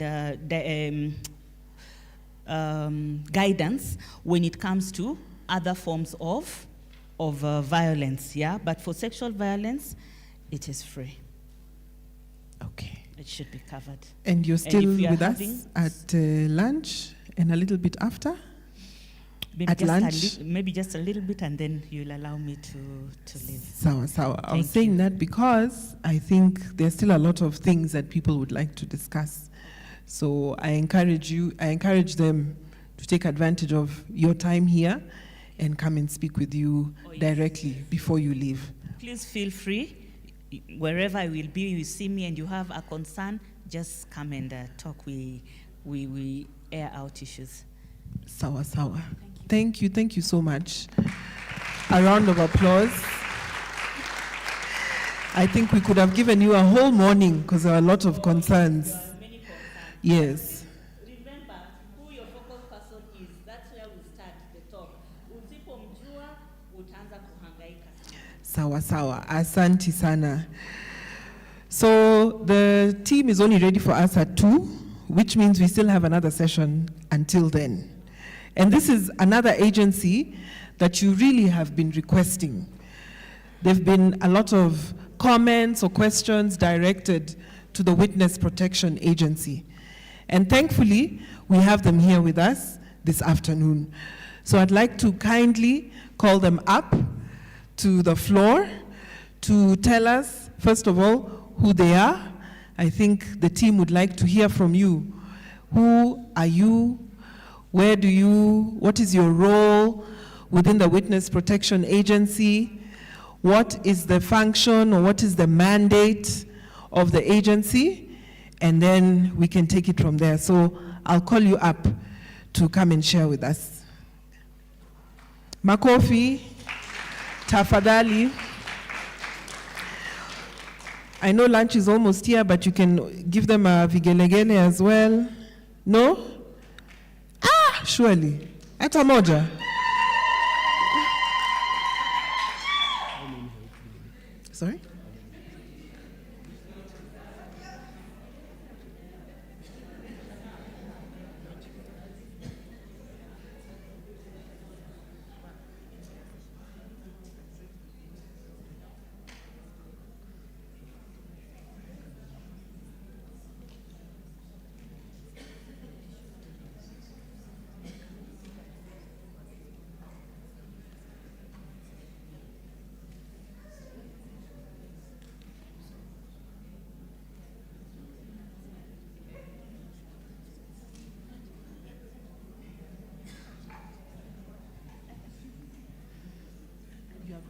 guidance when it comes to other forms of violence. Yeah, but for sexual violence, it is free. Okay. It should be covered. And you're still with us at lunch and a little bit after? Maybe just a little bit, and then you'll allow me to leave. Sawa. I was saying that because I think there's still a lot of things that people would like to discuss. So I encourage them to take advantage of your time here and come and speak with you directly before you leave. Please feel free. Wherever I will be, you see me and you have a concern, just come and talk. We air out issues. Sawa. Thank you so much. A round of applause. I think we could have given you a whole morning because there are a lot of concerns. Yes. Remember who your focal person is. That's where we start the talk. Usipomjua utaanza kuhangaika. Sawa. Asante sana. So the team is only ready for us at 2, which means we still have another session until then. And this is another agency that you really have been requesting. There have been a lot of comments or questions directed to the Witness Protection Agency. And thankfully, we have them here with us this afternoon. So I'd like to kindly call them up to the floor to tell us, first of all, who they are. I think the team would like to hear from you. Who are you? What is your role within the Witness Protection Agency? What is the function or what is the mandate of the agency? And then we can take it from there. So I'll call you up to come and share with us. Makofi, tafadhali. I know lunch is almost here, but you can give them a vigelegele as well. No? Surely. Hata moja. Sorry?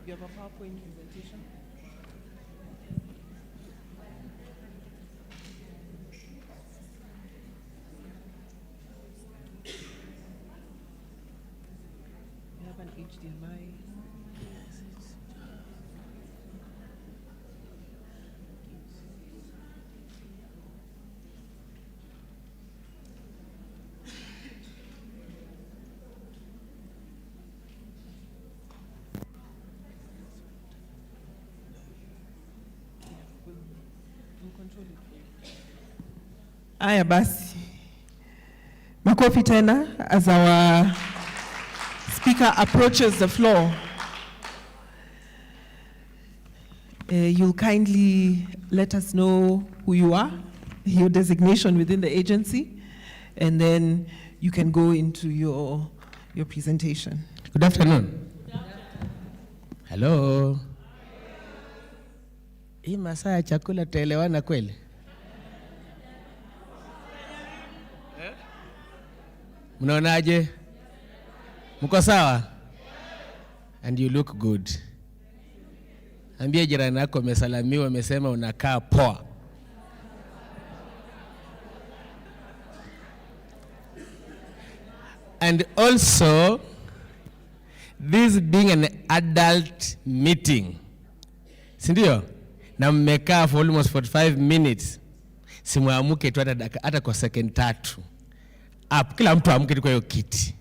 You have a PowerPoint presentation? You have an HDMI? Aya basi. Makofi tena as our speaker approaches the floor. You'll kindly let us know who you are, your designation within the agency, and then you can go into your presentation. Good afternoon. Hello. Hii masaa ya chakula tuelewana kweli? Mnaonaje? Mko sawa? And you look good. Ambia jirani yako umesalamiwa, umesema unakaa poa. And also, this being an adult meeting, sindio? Na mmekaa for almost 45 minutes, simuamuke tu hata kwa second 3. Up, kila mtu amuke kwa hiyo kiti.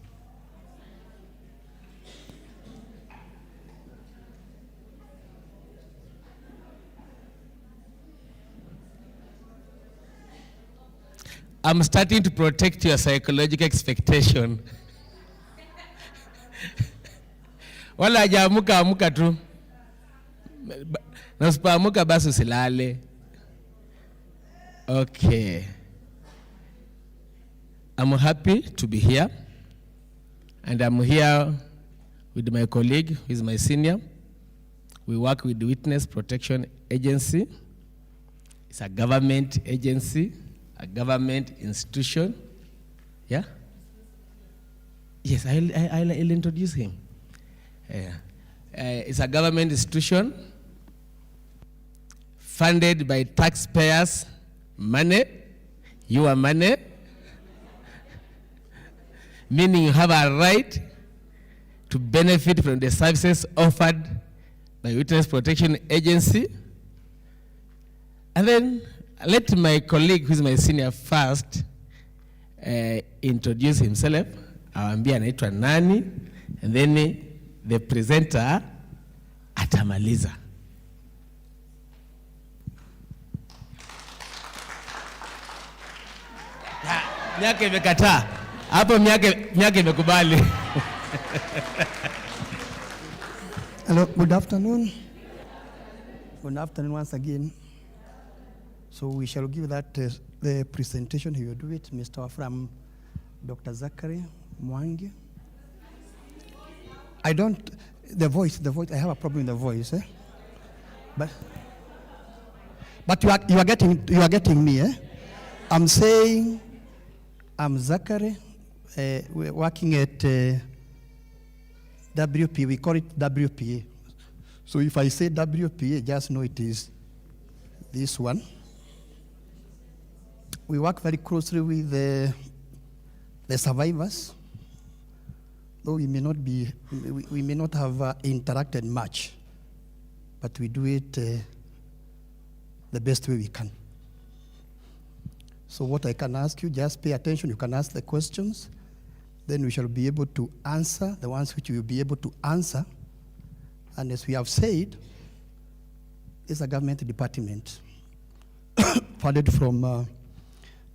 I'm starting to protect your psychological expectation. Wala hajamuka amuka tu. Na usipoamuka basi usilale. Okay. I'm happy to be here. And I'm here with my colleague, who is my senior. We work with the Witness Protection Agency. It's a government agency, a government institution. Yeah? Yes, I'll introduce him. It's a government institution funded by taxpayers' money, your money, meaning you have a right to benefit from the services offered by Witness Protection Agency. And then let my colleague, who is my senior first, introduce himself. Awambia anaitwa nani, and then the presenter atamaliza. miaka imekataa. Hapo miaka imekubali. Hello, good afternoon. Good afternoon once again. So we shall give that the presentation. He will do it, Mr. from Dr. Zachary Mwangi. The voice, I have a problem with the voice, But you are getting me, I'm saying, I'm Zachary, we're working at WP, we call it WPA. So if I say WPA, just know it is this one. We work very closely with the survivors, though we may not have interacted much, but we do it the best way we can. So what I can ask you, just pay attention, you can ask the questions, then we shall be able to answer, the ones which we will be able to answer. And as we have said, it's a government department funded from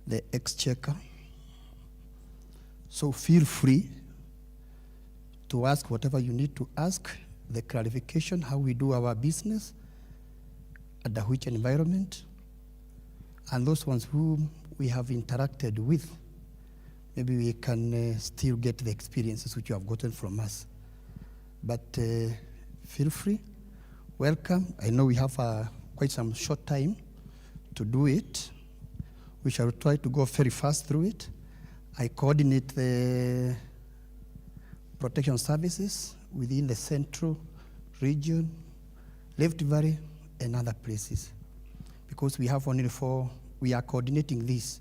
the Exchequer. So feel free to ask whatever you need to ask, the clarification, how we do our business, under which environment, and those ones whom we have interacted with, maybe we can still get the experiences which you have gotten from us. But feel free, welcome. I know we have quite some short time to do it. We shall try to go very fast through it. I coordinate the protection services within the Central Region, Rift Valley, and other places. Because we have only 4, we are coordinating this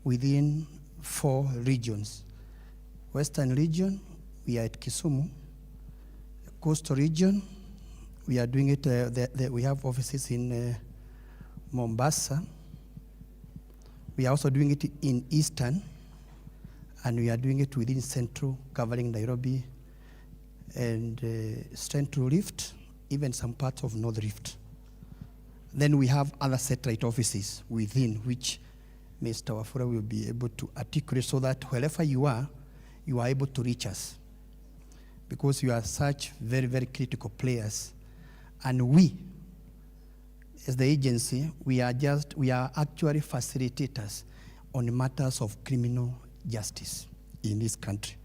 within 4 regions. Western region, we are at Kisumu. Coastal region, we are doing it, we have offices in Mombasa. We are also doing it in Eastern, and we are doing it within Central, covering Nairobi and Central Rift, even some parts of North Rift. Then we have other satellite offices within which Mr. Wafula will be able to articulate so that wherever you are able to reach us. Because you are such very, very critical players. And we, as the agency, we are actually facilitators on matters of criminal justice in this country.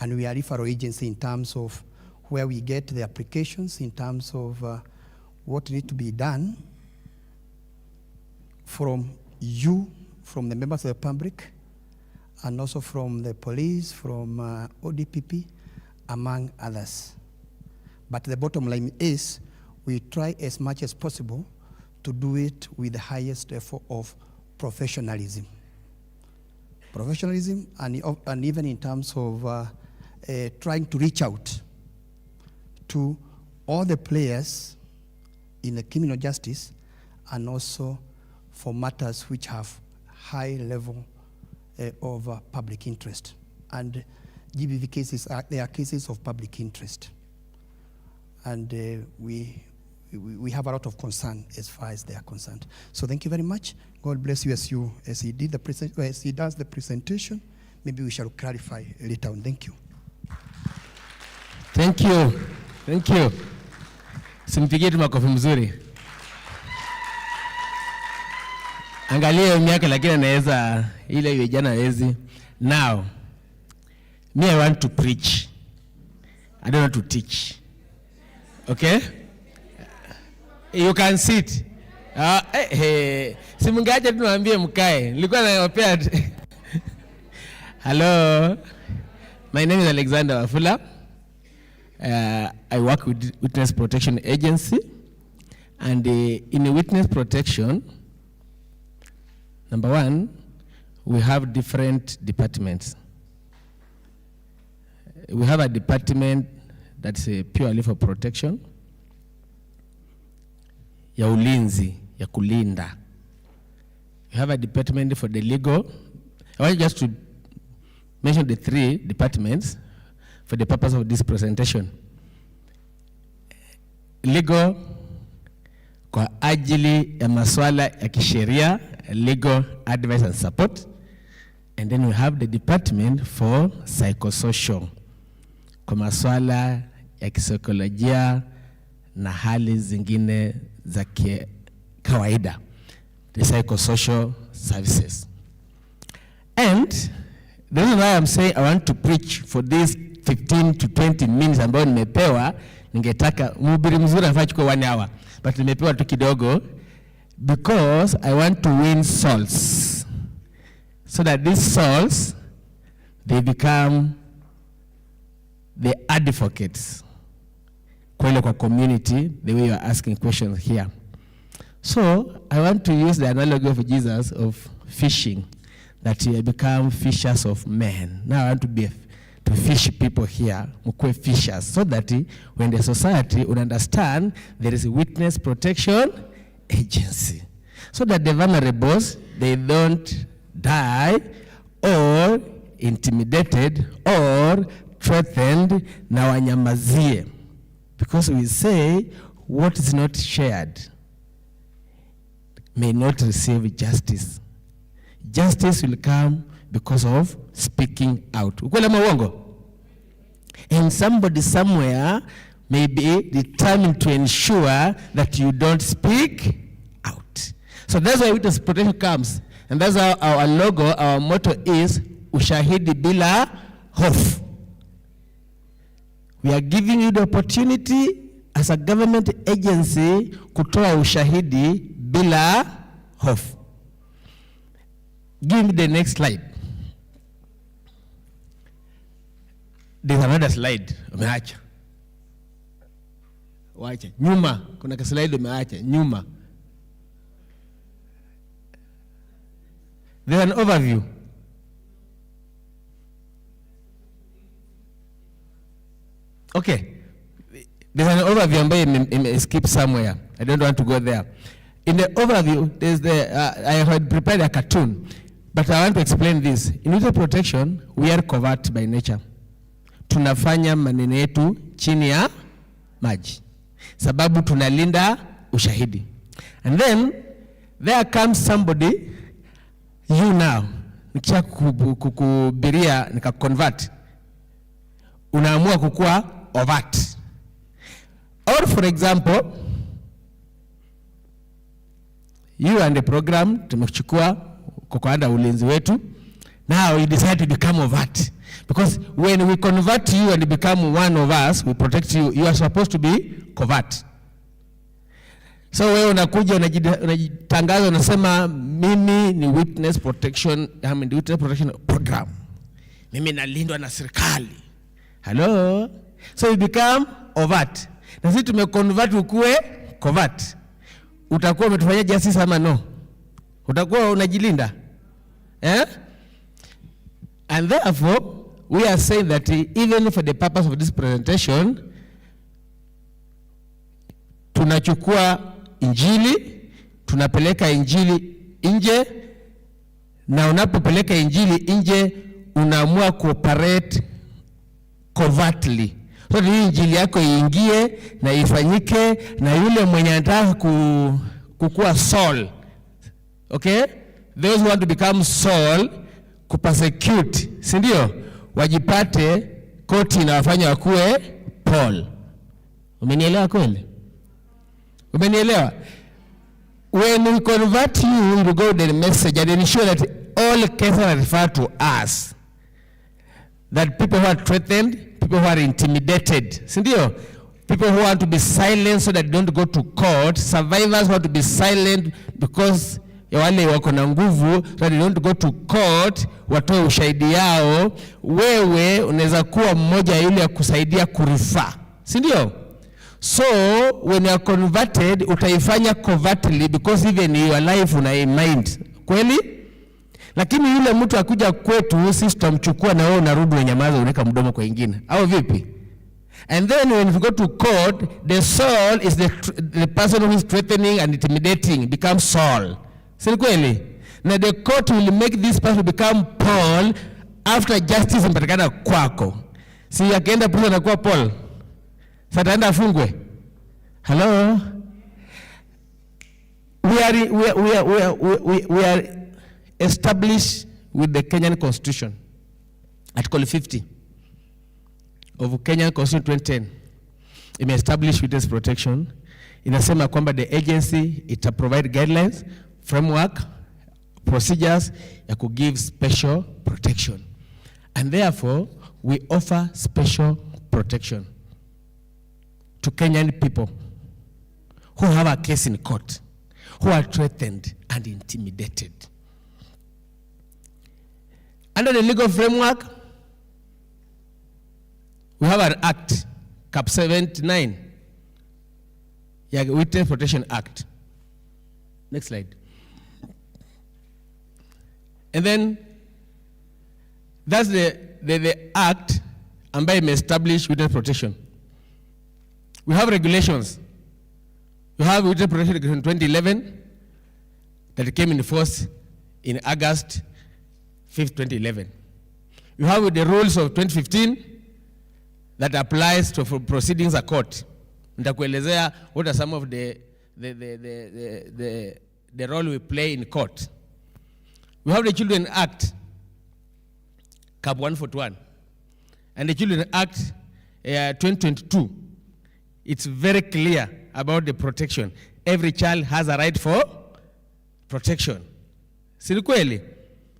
And we are referral agency in terms of where we get the applications, in terms of what needs to be done from you, from the members of the public, and also from the police, from ODPP, among others. But the bottom line is we try as much as possible to do it with the highest effort of professionalism. Professionalism, and even in terms of trying to reach out to all the players in the criminal justice, and also for matters which have high level of public interest. And GBV cases, they are cases of public interest. And we have a lot of concern as far as they are concerned. So thank you very much. God bless you as he does the presentation. Maybe we shall clarify later on. Thank you. Thank you. Thank you. Simpigie tu makofi mzuri. Angalia miaka lakini anaweza ile iwe jana hawezi. Now, me I want to preach. I don't want to teach. Okay? You can sit. Si mungaje tunaambie mkae. Nilikuwa naopea. Hello. My name is Alexander Wafula. I work with Witness Protection Agency, and in witness protection, number one, we have different departments. We have a department that's purely for protection, ya ulinzi, ya kulinda. We have a department for the legal. I want just to mention the 3 departments for the purpose of this presentation. Legal, kwa ajili ya masuala ya kisheria, legal advice and support. And then we have the department for psychosocial, kwa maswala ya kisaikolojia na hali zingine za kawaida, the psychosocial services. And the reason why I'm saying I want to preach for these 15 to 20 minutes ambayo nimepewa, ningetaka mhubiri mzuri afanye kwa 1 hour, but nimepewa tu kidogo, because I want to win souls, so that these souls, they become the advocates kwa community, the way you are asking questions here. So I want to use the analogy of Jesus of fishing, that you become fishers of men. Now I want to fish people here, mukwe fishers, so that when the society will understand there is a witness protection agency, so that the vulnerables, they don't die or intimidated or threatened na wanyamazie. Because we say what is not shared may not receive justice. Justice will come because of speaking out. Ukweli mwongo? And somebody somewhere may be determined to ensure that you don't speak out. So that's why witness protection comes. And that's how our logo, our motto is, ushahidi bila hofu. We are giving you the opportunity as a government agency kutoa ushahidi bila hofu. Give me the next slide. There's another slide. Umeacha. Wacha. Nyuma. Kuna ka slide umeacha. Nyuma. There's an overview. Okay. There's an overview ambayo skip somewhere. I don't want to go there. In the overview, there's I had prepared a cartoon, but I want to explain this. In water protection, we are covert by nature. Tunafanya maneno yetu chini ya maji, sababu tunalinda ushahidi. And then there comes somebody, you now, nikia kukubiria nika convert, unaamua kukua overt. Or for example, you and the program tumechukua kukuanda ulinzi wetu, now you decide to become overt. Because when we convert you and become one of us, we protect you, you are supposed to be covert. So wewe unakuja unajitangaza unasema mimi ni witness protection, witness protection program. Mimi nalindwa na serikali. Hello? So you become overt. Na sisi tumeconvert ukue covert. Utakuwa umetufanyia justice ama no? Utakuwa unajilinda? And therefore, we are saying that even for the purpose of this presentation, tunachukua injili, tunapeleka injili nje, na unapopeleka injili nje, unaamua cooperate covertly. So hii injili yako iingie na ifanyike na yule mwenye anataka kukua Saul. Okay? Those who want to become Saul, kupersecute, si ndio? Wajipate koti na wafanya wakue Paul. Umenielewa kweli? Umenielewa? When we convert you, we go the message and ensure that all cases are referred to us. That people who are threatened, people who are intimidated, si ndio? People who want to be silent so that they don't go to court, survivors who want to be silent because ya wale wako na nguvu so that they don't go to court, watoe ushahidi yao. Wewe unaweza kuwa mmoja yule ya kusaidia kurifa, si ndio? So when you are converted, utaifanya covertly because even your life una in mind. Kweli? Lakini yule mtu akuja kwetu, sisi tutamchukua na wewe unarudi unyamaza unaweka mdomo kwa ingine. Au vipi? And then when you go to court, the Saul is the person who is threatening and intimidating becomes Saul. Si kweli? Na the court will make this person become Paul after justice impatikana kwako. Si akienda prison anakuwa Paul. Sasa ataenda afungwe. Hello? We are established with the Kenyan Constitution. Article 50 of Kenyan Constitution 2010 imeestablish witness protection. Inasema kwamba the agency ita provide guidelines, framework, procedures ya ku give special protection. And therefore, we offer special protection to Kenyan people who have a case in court, who are threatened and intimidated. Under the legal framework, we have an act, Cap 79, Witness Protection Act. Next slide. And then, that's the act ambayo may establish witness protection. We have regulations. We have witness protection regulation 2011 that came in force in August 5th, 2011. We have the rules of 2015 that applies to proceedings at court. Nitakuelezea what are some of the role we play in court. We have the Children Act, Cap 141, and the Children Act 2022. It's very clear about the protection. Every child has a right for protection. Si kweli?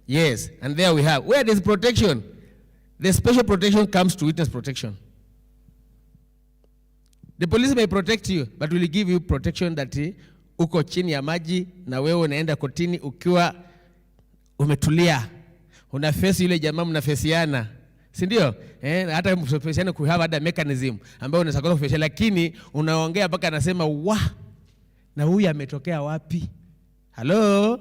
Yes, and there we have. Where there's protection, the special protection comes to witness protection. The police may protect you, but will give you protection that uko chini ya maji na wewe unaenda kotini ukiwa umetulia. Una face yule jamaa mnafesiana. Si ndio? Hata mfesiana ku have other mechanism ambayo unaweza kufesha, lakini unaongea mpaka anasema wa na huyu ametokea wapi? Hello?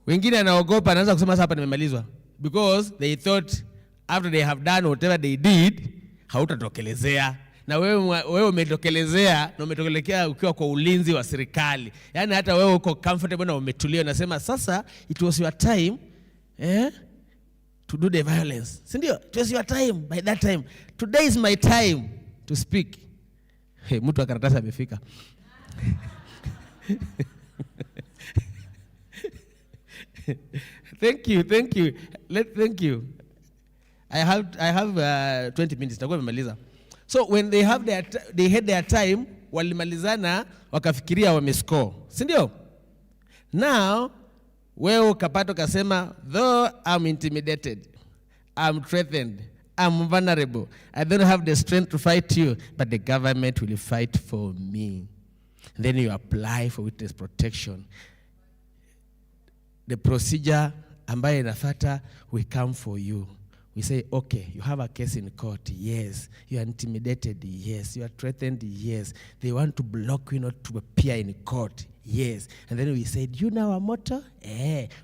Wengine anaogopa, anaanza kusema sasa hapa nimemalizwa, because they thought after they have done whatever they did hautatokelezea. Na wewe umetokelezea na umetokelekea ukiwa kwa ulinzi wa serikali. Yaani hata wewe uko comfortable na umetulia, unasema sasa it was your time to do the violence. Si ndio? It was your time by that time. Today is my time to speak. Hey, mtu wa karatasi amefika. Thank you. Thank you. I have 20 minutes. Nitakuwa nimemaliza. So when they had their time, walimalizana wakafikiria wamescore. Si ndio? Now, wewe ukapato kasema, though I'm intimidated, I'm threatened, I'm vulnerable, I don't have the strength to fight you, but the government will fight for me. And then you apply for witness protection. The procedure ambayo inafuata, we come for you. We say, okay, you have a case in court, yes. You are intimidated, yes. You are threatened, yes. They want to block you not to appear in court, yes. And then we said, you know our motto?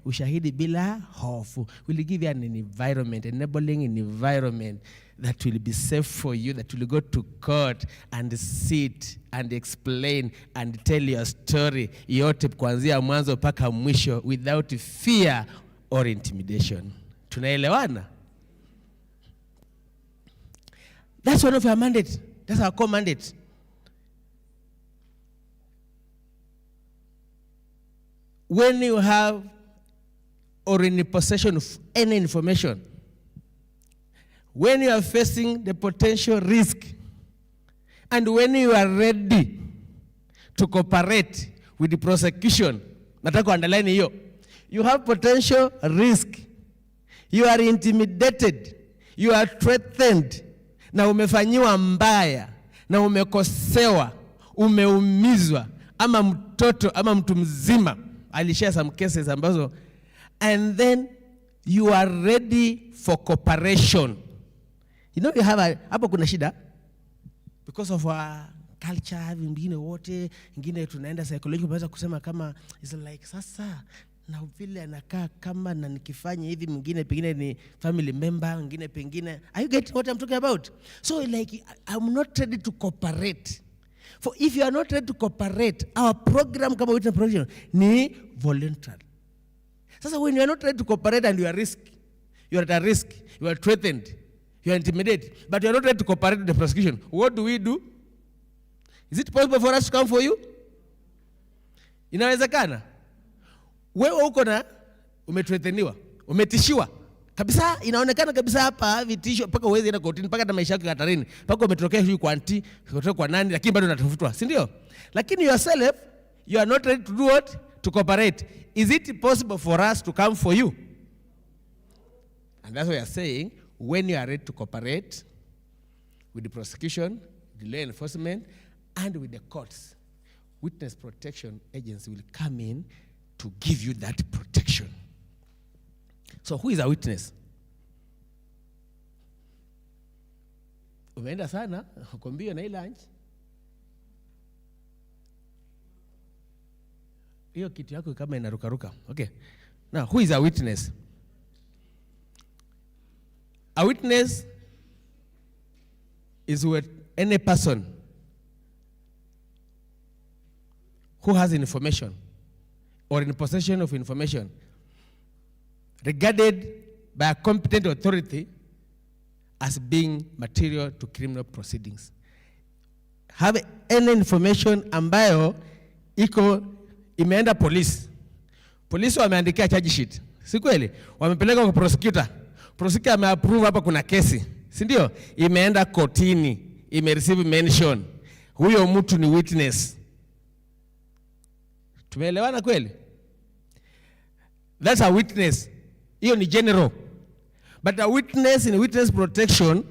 Ushahidi bila hofu. We'll give you an environment, enabling environment that will be safe for you, that will go to court and sit and explain and tell your story yote kuanzia mwanzo mpaka mwisho without fear or intimidation. Tunaelewana? That's one of our mandates. That's our core mandate. When you have or in possession of any information, when you are facing the potential risk, and when you are ready to cooperate with the prosecution, nataka underline hiyo, you have potential risk, you are intimidated, you are threatened, na umefanyiwa mbaya, na umekosewa, umeumizwa, ama mtoto, ama mtu mzima, alishare some cases ambazo, and then you are ready for cooperation. You know, you have hapo kuna shida, because of our culture, vingine wote, ingine tunaenda psychology, unaweza kusema kama, it's like, sasa, na vile anakaa kama na nikifanya hivi, mwingine pengine ni family member, mwingine pengine, are you getting what I'm talking about? So like, I'm not ready to cooperate. For if you are not ready to cooperate, our program kama witness protection ni voluntary. Sasa when you are not ready to cooperate and you are at a risk, you are threatened, you are intimidated, but you are not ready to cooperate with the prosecution, what do we do? Is it possible for us to come for you? Inawezekana? Wewe uko na umethreateniwa, umetishiwa kabisa, inaonekana kabisa hapa vitisho mpaka uweze enda kotini, mpaka hata maisha yako hatarini, mpaka umetokea huyu kwa auntie, kutoka kwa nani, lakini bado unatafutwa, si ndio? Lakini yourself, you are not ready to do what? To cooperate. Is it possible for us to come for you? And that's what we are saying, when you are ready to cooperate with the prosecution, the law enforcement, and with the courts, Witness Protection Agency will come in to give you that protection. So who is a witness? Umeenda sana, ukombio na hii lunch. Hiyo kitu yako kama inarukaruka. Okay. Now, who is a witness? A witness is with any person who has information or in possession of information regarded by a competent authority as being material to criminal proceedings. Have any information ambayo imeenda polisi. Polisi wameandikia charge sheet. Si kweli? Wamepeleka kwa prosecutor. Prosecutor ameapprove hapa kuna kesi. Si ndio? Imeenda kotini, imereceive mention. Huyo mtu ni witness. Tumeelewana kweli? That's a witness. Hiyo ni general. But a witness in Witness Protection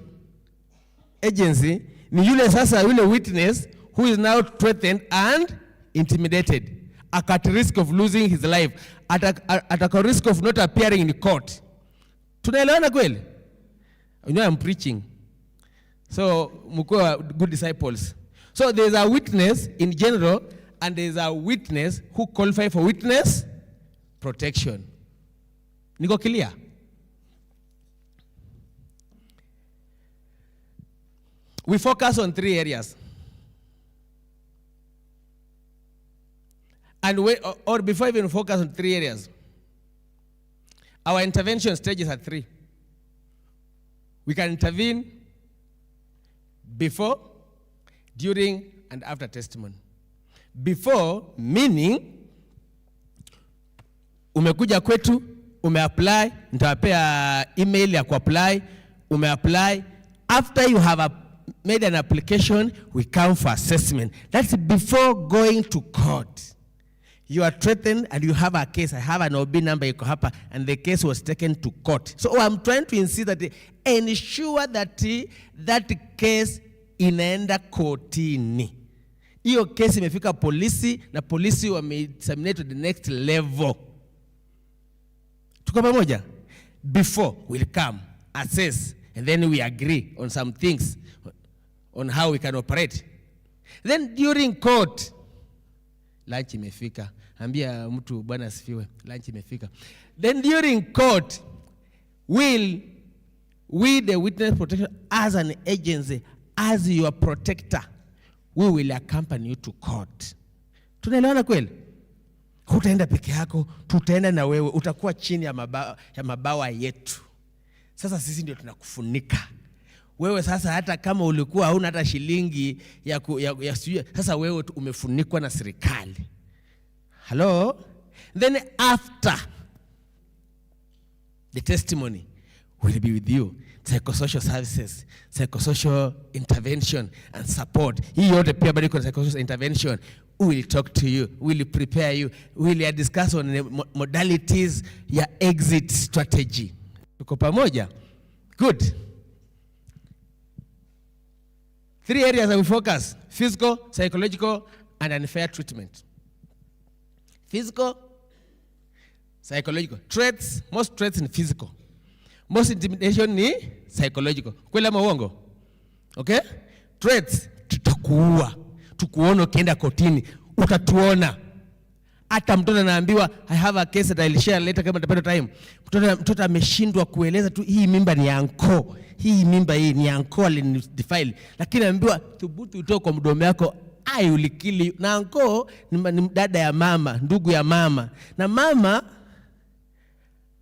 Agency ni yule sasa yule witness who is now threatened and intimidated, at risk of losing his life, at a risk of not appearing in court. Tunaelewana kweli? You know I'm preaching. So mkuwa good disciples. So there's a witness in general and there's a witness who qualify for witness protection. Niko clear? We focus on 3 areas. And or before even focus on 3 areas, our intervention stages are 3. We can intervene before, during, and after testimony. Before, meaning, umekuja kwetu, umeapply, nitawapea email ya kuapply, umeapply. After you have made an application, we come for assessment. That's before going to court. You are threatened and you have a case. I have an OB number, and the case was taken to court. So I'm trying to insist that ensure that that case inaenda kotini. Hiyo case imefika polisi na polisi wame-disseminate to the next level. Tuko pamoja? Before we'll come, assess, and then we agree on some things, on how we can operate. Then during court, lunch imefika. Ambia mtu bwana asifiwe. Lunch imefika. Then during court, we the Witness Protection as an agency, as your protector, we will accompany you to court. Tunaelewana kweli? Hutaenda peke yako, tutaenda na wewe, utakuwa chini ya mabawa yetu. Sasa sisi ndio tunakufunika. Wewe sasa hata kama ulikuwa hauna hata shilingi ya sasa wewe umefunikwa na serikali. Hello? Then after the testimony will be with you. Psychosocial services, psychosocial intervention and support. Hii yote pia bado kuna psychosocial intervention. We will talk to you. We will prepare you. We will discuss on the modalities ya exit strategy. Tuko pamoja? Good. 3 areas that we focus: physical, psychological, and unfair treatment. Physical, psychological. Threats, most threats in physical. Most intimidation ni psychological. Kweli ama uongo? Okay? Threats, tutakuua. Tukuona ukienda kotini, utatuona. Hata mtoto anaambiwa, I have a case that I'll share later kama nitapata time. Mtoto ameshindwa kueleza tu hii mimba ni anko. Hii mimba hii ni anko alinidefile. Lakini anaambiwa thubutu utoe kwa mdomo yako, ulikili. Na anko ni dada ya mama, ndugu ya mama. Na mama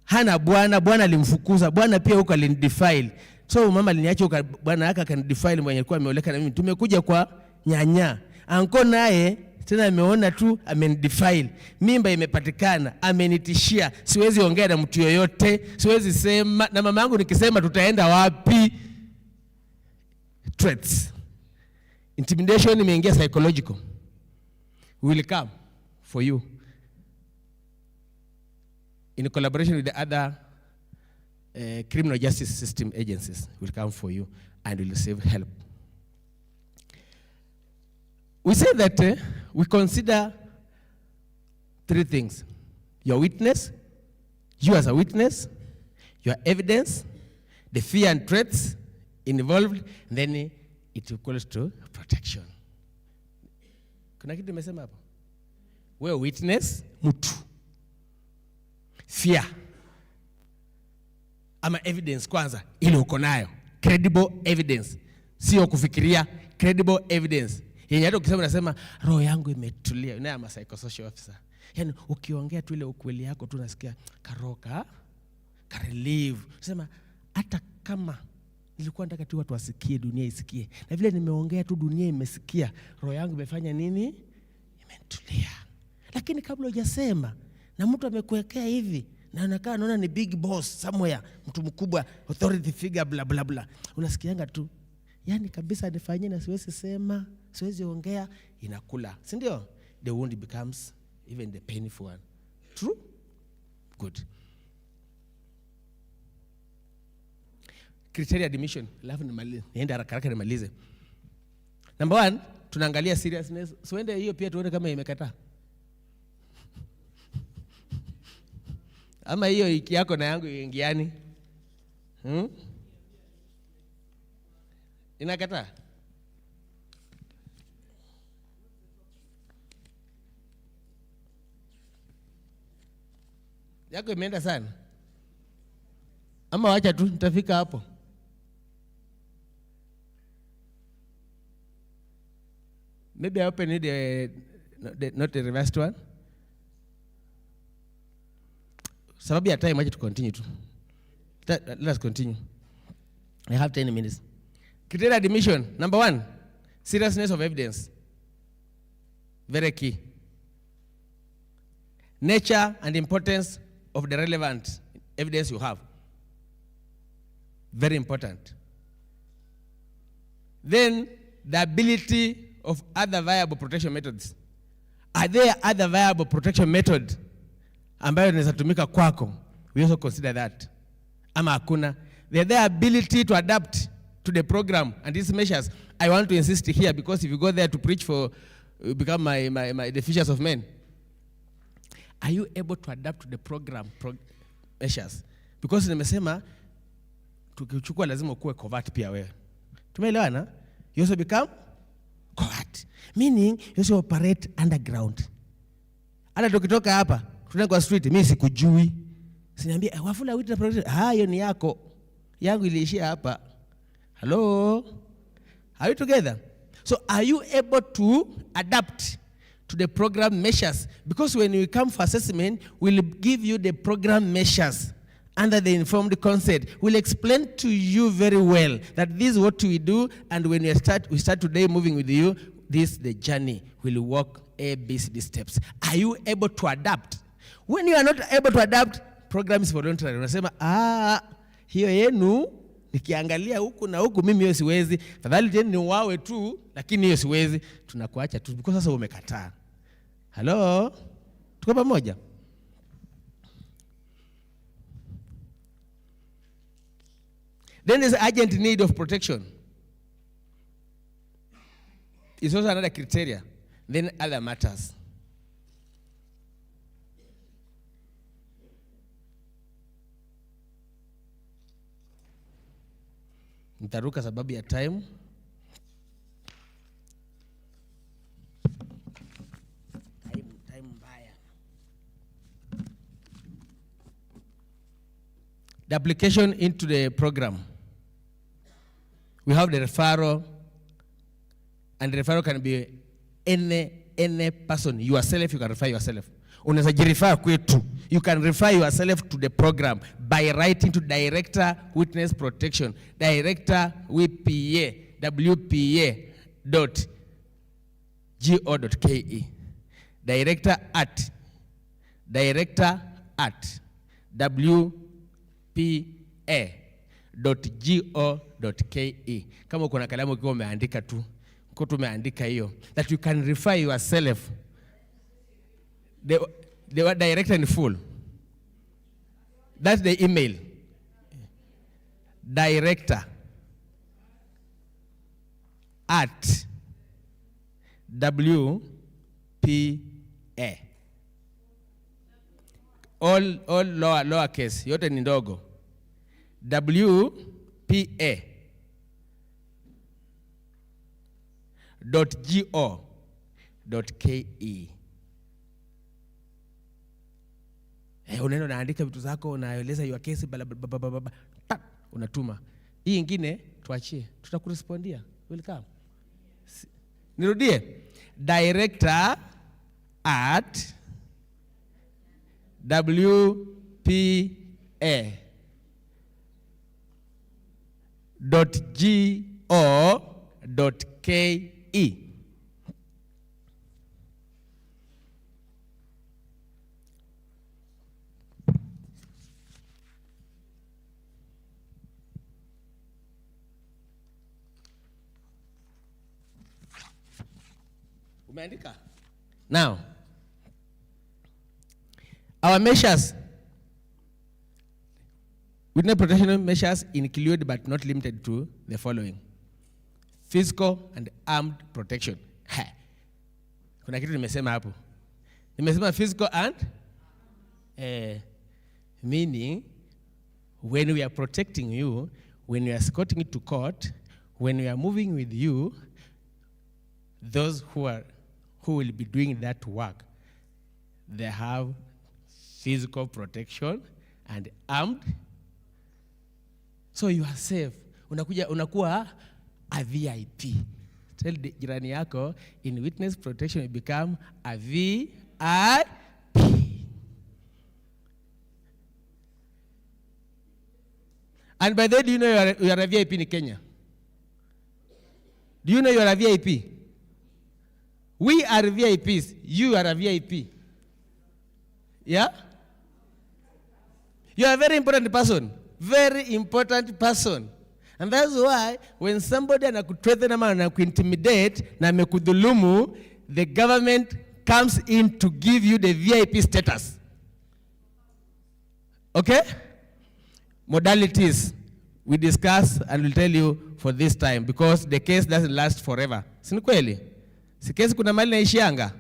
hana bwana alimfukuza. Bwana pia huko alinidefile. So mama aliniacha bwana yake akanidefile mwenye alikuwa ameoleka na mimi. Tumekuja kwa nyanya. Anko naye tena ameona tu amenidefile, mimba imepatikana, amenitishia, siwezi ongea na mtu yoyote, siwezi sema na mama yangu, nikisema tutaenda wapi? Threats, intimidation imeingia psychological. We will come for you in collaboration with the other criminal justice system agencies. Will come for you and will receive help. We say that we consider 3 things: your witness, you as a witness, your evidence, the fear and threats involved, and then it equals to protection. Kuna kitu nimesema hapo? Wewe witness, mtu. Fear ama evidence kwanza, ile uko nayo. Credible evidence. Sio kufikiria, credible evidence. Yenye hata ukisema nasema roho yangu imetulia. Yule ama psychosocial officer. Yaani ukiongea tu ile ukweli yako tu nasikia karoka, relieve. Sema hata kama nilikuwa nataka tu watu wasikie, dunia isikie. Na vile nimeongea tu dunia imesikia, roho yangu imefanya nini? Imetulia. Lakini kabla hujasema na mtu amekuwekea hivi na anakaa anaona ni big boss somewhere, mtu mkubwa, authority figure, bla bla bla, unasikianga tu yani kabisa nifanyie na siwezi sema, siwezi ongea, inakula, si ndio? The wound becomes even the painful one. True? Good. Criteria admission, alafu nimalize, niende haraka haraka nimalize. Number 1, tunaangalia seriousness. Siende hiyo pia tuone kama imekataa. Ama hiyo iki yako na yangu ingiani. Inakataa. Yako imeenda sana. Ama wacha tu nitafika hapo. Maybe I open it not the reversed one. Sababu ya time, wacha to continue tu. Let's continue. I have 10 minutes. Criteria admission. Number 1, seriousness of evidence. Very key. Nature and importance of the relevant evidence you have. Very important. Then the ability of other viable protection methods. Are there other viable protection methods ambayo inaweza tumika kwako? We also consider that. Ama hakuna. The ability to adapt to the program and these measures. I want to insist here, because if you go there to preach for become the fishers of men, are you able to adapt to the program measures? Because nimesema tukichukua lazima kuwe covert pia wewe. Tumeelewana? You also become covert. Meaning you also operate underground. Hata tukitoka hapa, tunaenda kwa street, mimi sikujui. Siniambia Wafula wita project, hiyo ni yako. Yangu iliishia hapa. Hello? Are we together? So are you able to adapt to the program measures? Because when we come for assessment, we'll give you the program measures under the informed consent. We'll explain to you very well that this is what we do, and when we start today moving with you, this is the journey. We'll walk A, B, C, D steps. Are you able to adapt? When you are not able to adapt, program is voluntary. Unasema, hiyo yenu, nikiangalia huku na huku, mimi hiyo siwezi. Fadhali tena ni wawe tu, lakini hiyo siwezi. Tunakuacha tu, because sasa umekataa. Hello? Tuko pamoja? Then there's urgent need of protection. It's also another criteria. Then other matters. Nitaruka sababu ya time. Time mbaya. The application into the program. We have the referral, and the referral can be any person. Yourself, you can refer yourself. Unaweza jirefer kwetu. You can refer yourself to the program by writing to Director Witness Protection, Director WPA, WPA director@go.ke. director@wpa.go.ke. Kama uko na kalamu ukiwa umeandika tu, uko tumeandika hiyo, that you can refer yourself. The director in full. That's the email. director@wpa. All lower case, yote ni ndogo. wpa.go.ke. Unaenda unaandika vitu zako, unaeleza your case, unatuma. Hii ingine tuachie, tutakurespondia. Welcome. Nirudie. director@wpa.go.ke. Umeandika? Now, our measures, witness protection measures include but not limited to the following: physical and armed protection. Kuna kitu nimesema hapo. Nimesema physical and meaning when we are protecting you, when we are escorting you to court, when we are moving with you, those who will be doing that work, they have physical protection and armed. So you are safe. Unakuwa a VIP. Tell the jirani yako, in witness protection you become a VIP. And by the way, do you know you are a VIP in Kenya? Do you know you are a VIP? We are VIPs. You are a VIP. Yeah? You are a very important person. Very important person. And that's why when somebody anakutwethe ama anakuintimidate na amekudhulumu, the government comes in to give you the VIP status. Okay? Modalities we discuss and we'll tell you for this time because the case doesn't last forever. Si ni kweli? Si kesi kuna mali naishianga?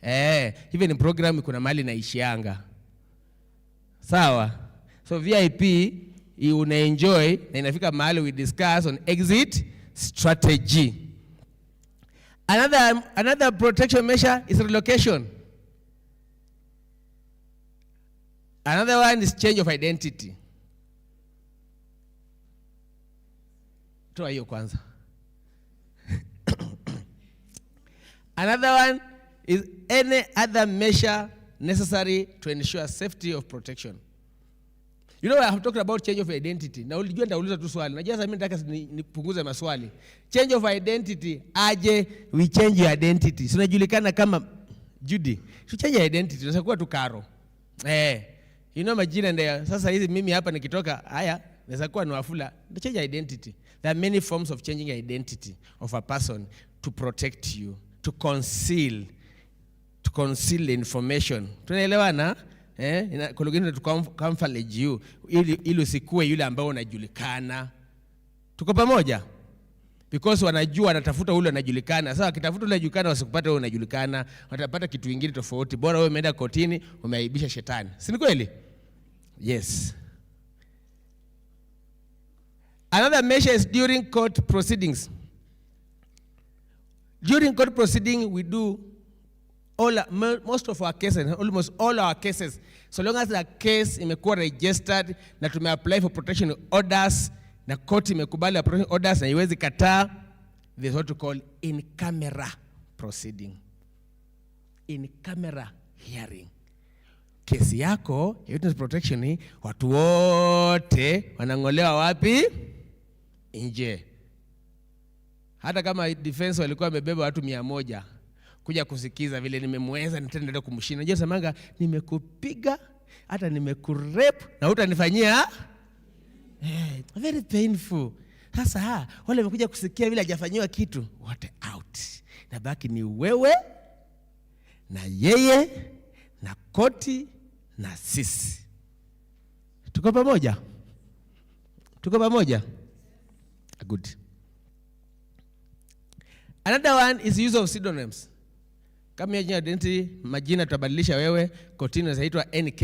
Even in program kuna mali naishianga. Sawa? So VIP una enjoy na inafika mahali we discuss on exit strategy. Another protection measure is relocation. Another one is change of identity. Toa hiyo kwanza. Another one is any other measure necessary to ensure safety of protection. You know, I have talked about change of identity. Na ulijua nitauliza tu swali. Najua sasa mimi nataka nipunguze maswali. Change of identity, aje we change your identity. So unajulikana kama Judy. So change your identity, tunakuwa tu Karo. You know majina ndio. Sasa hizi mimi hapa nikitoka, haya, naweza kuwa ni Wafula. Change your identity. There are many forms of changing identity of a person to protect you, to conceal the information. Tunaelewana? Kwa lugha nyingine to camouflage you ili usikue yule ambao unajulikana. Tuko pamoja? Because wanajua wanatafuta yule anajulikana. Sasa wakitafuta yule anajulikana wasikupata yule unajulikana, watapata kitu kingine tofauti. Bora wewe umeenda kotini umeaibisha shetani. Si ni kweli? Yes. Another measure is during court proceedings. During court proceeding, we do most of our cases, almost all our cases, so long as the case imekuwa registered na tumeapply for protection orders na court imekubali protection orders na iwezi kataa, there's what we call in camera proceeding. In camera hearing. Kesi yako ya witness protection, watu wote wanangolewa wapi? Nje. Hata kama defense walikuwa wamebeba watu 100, kuja kusikiza vile nimemweza nitaendelea kumshinda. Unajua samanga nimekupiga hata nimekurape na utanifanyia very painful. Sasa wale wamekuja kusikia vile hajafanyiwa kitu, what out. Nabaki ni wewe na yeye na koti na sisi. Tuko pamoja? Tuko pamoja? Good. Another one is use of pseudonyms. Kama yenye identity, majina tutabadilisha wewe, kotini zaitwa NK.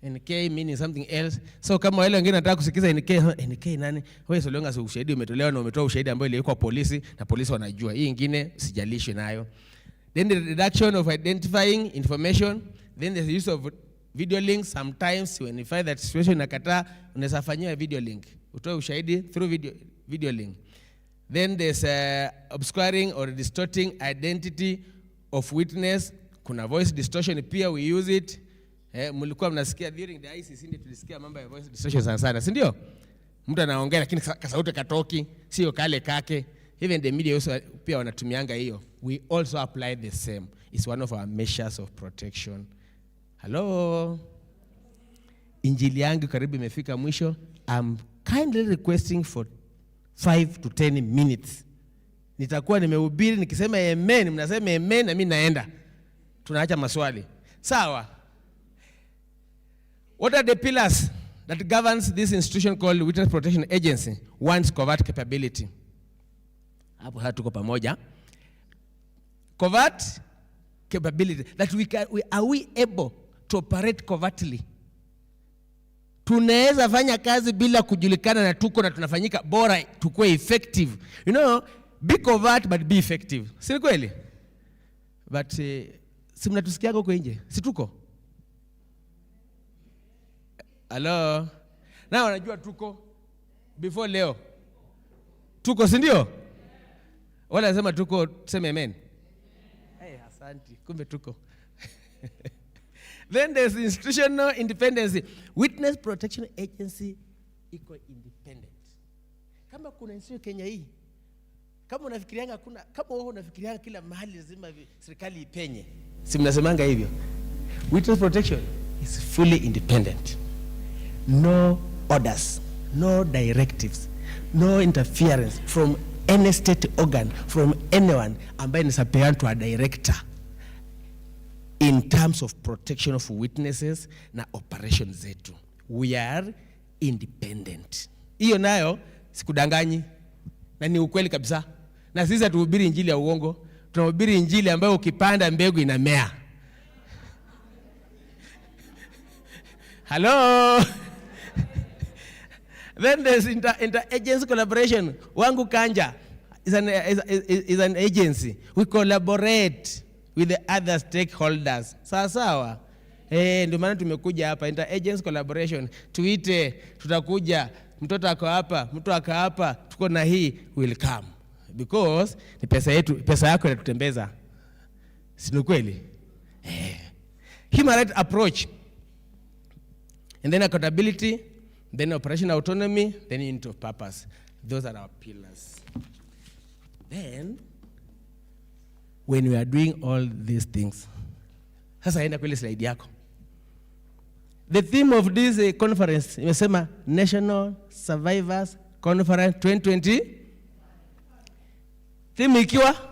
NK meaning something else. So kama wale wengine wanataka kusikiza NK nani? Wewe so longa ushahidi umetolewa na umetoa ushahidi ambao ilikuwa polisi na polisi wanajua. Hii nyingine sijalishwe nayo. Then the reduction of identifying information, then the use of video links. Sometimes when you find that situation nakataa, unaweza fanyia video link. Utoe ushahidi through video link. Then there's obscuring or distorting identity of witness. Kuna voice distortion pia we use it. Mlikuwa mnasikia during the ICC ndio tulisikia mambo ya voice distortion sana sana, si ndio? Mtu anaongea lakini kasauti katoki, sio kale kake. Even the media also pia wanatumianga hiyo. We also apply the same. It's one of our measures of protection. Hello. Injili yangu karibu imefika mwisho. I'm kindly requesting for 5 to 10 minutes. Nitakuwa nimehubiri nikisema amen, mnasema amen na mimi naenda. Tunaacha maswali. Sawa. What are the pillars that governs this institution called Witness Protection Agency? One's covert capability. Hapo hatuko pamoja. Covert capability, that are we able to operate covertly? Tunaweza fanya kazi bila kujulikana na tuko na tunafanyika, bora tukue effective. You know, be covert but be effective. Si kweli? But si mnatusikia huko nje? Si tuko? Hello. Na wanajua tuko before leo. Tuko, si ndio? Wala nasema tuko, tuseme amen. Asante, kumbe tuko. Then there's institutional independence. Witness Protection Agency iko independent. Kama kuna institution Kenya hii, kama unafikirianga kama unafikirianga kila mahali lazima serikali ipenye, si mnasemanga hivyo? Witness Protection is fully independent. No orders, no directives, no interference from any state organ, from anyone ambaye ni superior to a director in terms of protection of witnesses na operations zetu. We are independent. Hiyo nayo sikudanganyi na ni ukweli kabisa. Na sisi hatuhubiri injili ya uongo, tunahubiri injili ambayo ukipanda mbegu inamea. Hello. Then there's inter-agency collaboration. Wangu Kanja is an agency. We collaborate with the other stakeholders. Sawa. Ndio maana tumekuja hapa, inter-agency collaboration. Tuite, tutakuja, mtoto ako hapa, mtu ako hapa, tuko na hii, will come. Because ni pesa yetu, pesa yako inatutembeza. Si ni kweli? Human rights approach. And then accountability, then operational autonomy, then unity of purpose. Those are our pillars. Then, when we are doing all these things, sasa enda kweli slide yako. The theme of this conference, imesema National Survivors Conference 2020. Theme ikiwa?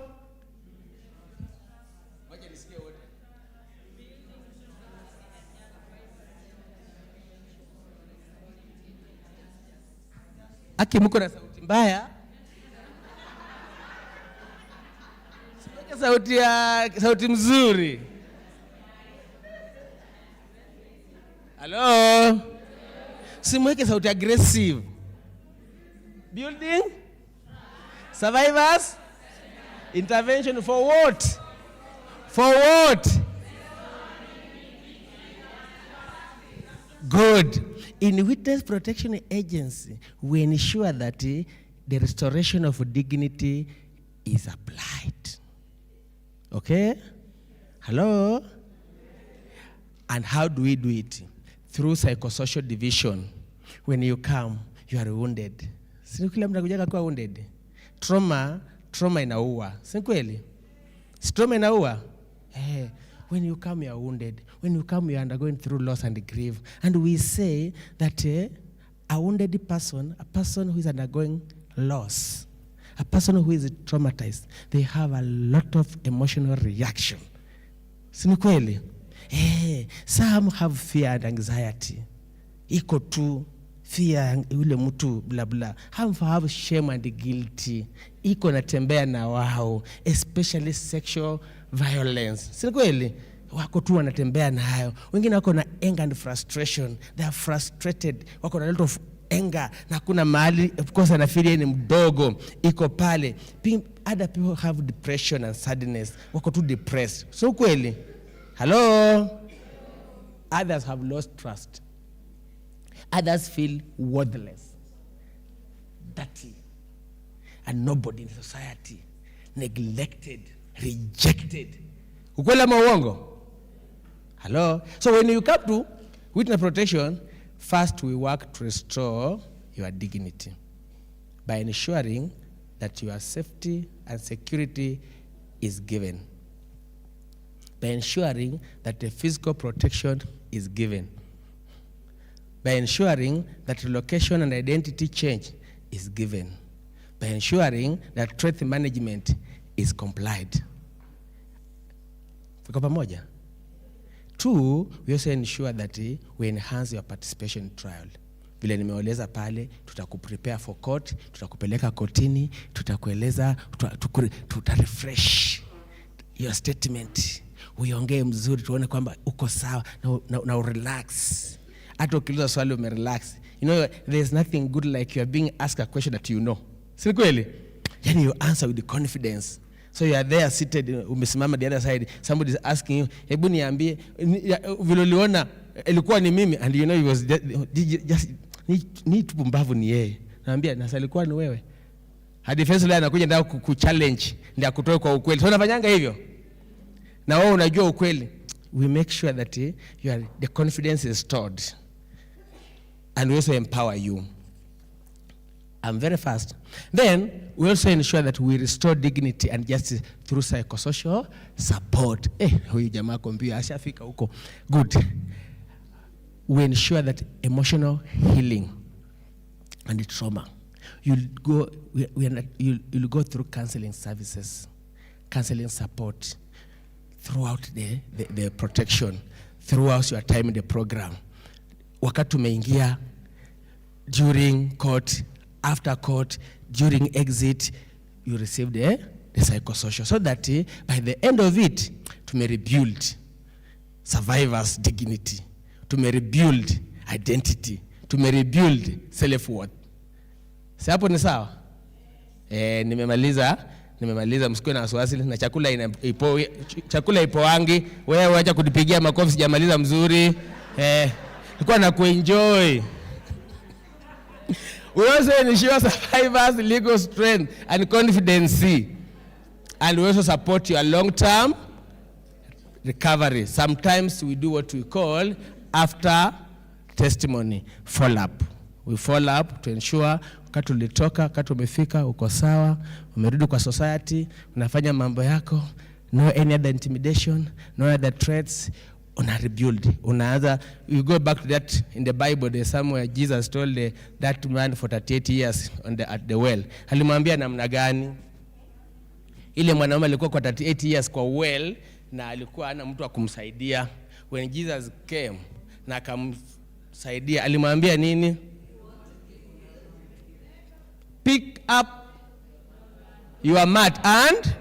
Aki mko na sauti mbaya. Sauti mzuri. Hello. Simweke sauti aggressive. Building survivors intervention for what? For what? Good. In Witness Protection Agency, we ensure that the restoration of dignity is applied. Okay? Hello? And how do we do it? Through psychosocial division. When you come, you are wounded. Si kila mtu anakuja kwa wounded. Trauma inaua. Si kweli? Trauma inaua. When you come, you are wounded. When you come, you are undergoing through loss and grief. And we say that a wounded person, a person who is undergoing loss, a person who is traumatized, they have a lot of emotional reaction. Si ni kweli? Some have fear and anxiety. Iko tu fear ule mtu bla bla. Have shame and guilty. Iko natembea na wao, especially sexual violence. Si ni kweli? Wako tu wanatembea nayo. Wengine wako na anger and frustration. They are frustrated. Wako na a lot of anger na kuna mahali of course anafikiria ni mdogo iko pale. Other people have depression and sadness. Wako tu depressed. So kweli? Hello? Others have lost trust. Others feel worthless, dirty, and nobody in society, neglected, rejected. Ukweli ama uongo? Hello? So when you come to witness protection, first we work to restore your dignity by ensuring that your safety and security is given, by ensuring that the physical protection is given, by ensuring that relocation and identity change is given, by ensuring that threat management is complied. Tuko pamoja? 2, we also ensure that we enhance your participation in trial. Vile nimeeleza pale, tutakuprepare for court, tutakupeleka kotini, tutakueleza, tutarefresh your statement. Uiongee mzuri, tuone kwamba uko sawa na relax. Hata ukiuliza swali umerelax. You know, there's nothing good like you are being asked a question that you know. Si kweli? Yani you answer with confidence. So you are there seated, umesimama the other side, somebody is asking you, hebu niambie, vile uliona, ilikuwa ni mimi, and you know he was just ni tupumbavu ni yeye. Naambia, nasa ilikuwa ni wewe. Hadi defense lawyer anakuja ndio kuchallenge, ndio akutoe kwa ukweli. So unafanyanga hivyo? Na wewe unajua ukweli. We make sure that the confidence is stored. And we also empower you. I'm very fast. Then, we also ensure that we restore dignity and justice through psychosocial support. Huyu jamaa kompia ashafika huko. Good. We ensure that emotional healing and trauma. You'll go through counseling services, counseling support throughout the protection, throughout your time in the program. Wakati umeingia, during court, after court, during exit, you receive the psychosocial, so that by the end of it, to may rebuild survivors' dignity, to may rebuild identity, to may rebuild self-worth. Si hapo ni sawa? Nimemaliza, msikuwe na wasiwasi, na chakula ipo wangi, wewe acha kunipigia makofi, sijamaliza mzuri. Nilikuwa na kuenjoy. We also ensure survivors' legal strength and confidence, and we also support your long-term recovery. Sometimes we do what we call after testimony follow-up. We follow up to ensure wakati ulitoka, wakati umefika, uko sawa, umerudi kwa society, unafanya mambo yako, no any other intimidation, no other threats. Una rebuild. You go back to that in the Bible, there's somewhere Jesus told that man for 38 years at the well. Alimwambia namna gani? Ile mwanaume alikuwa kwa 38 years kwa well na alikuwa hana mtu wa kumsaidia. When Jesus came na akamsaidia, alimwambia nini? Pick up your mat and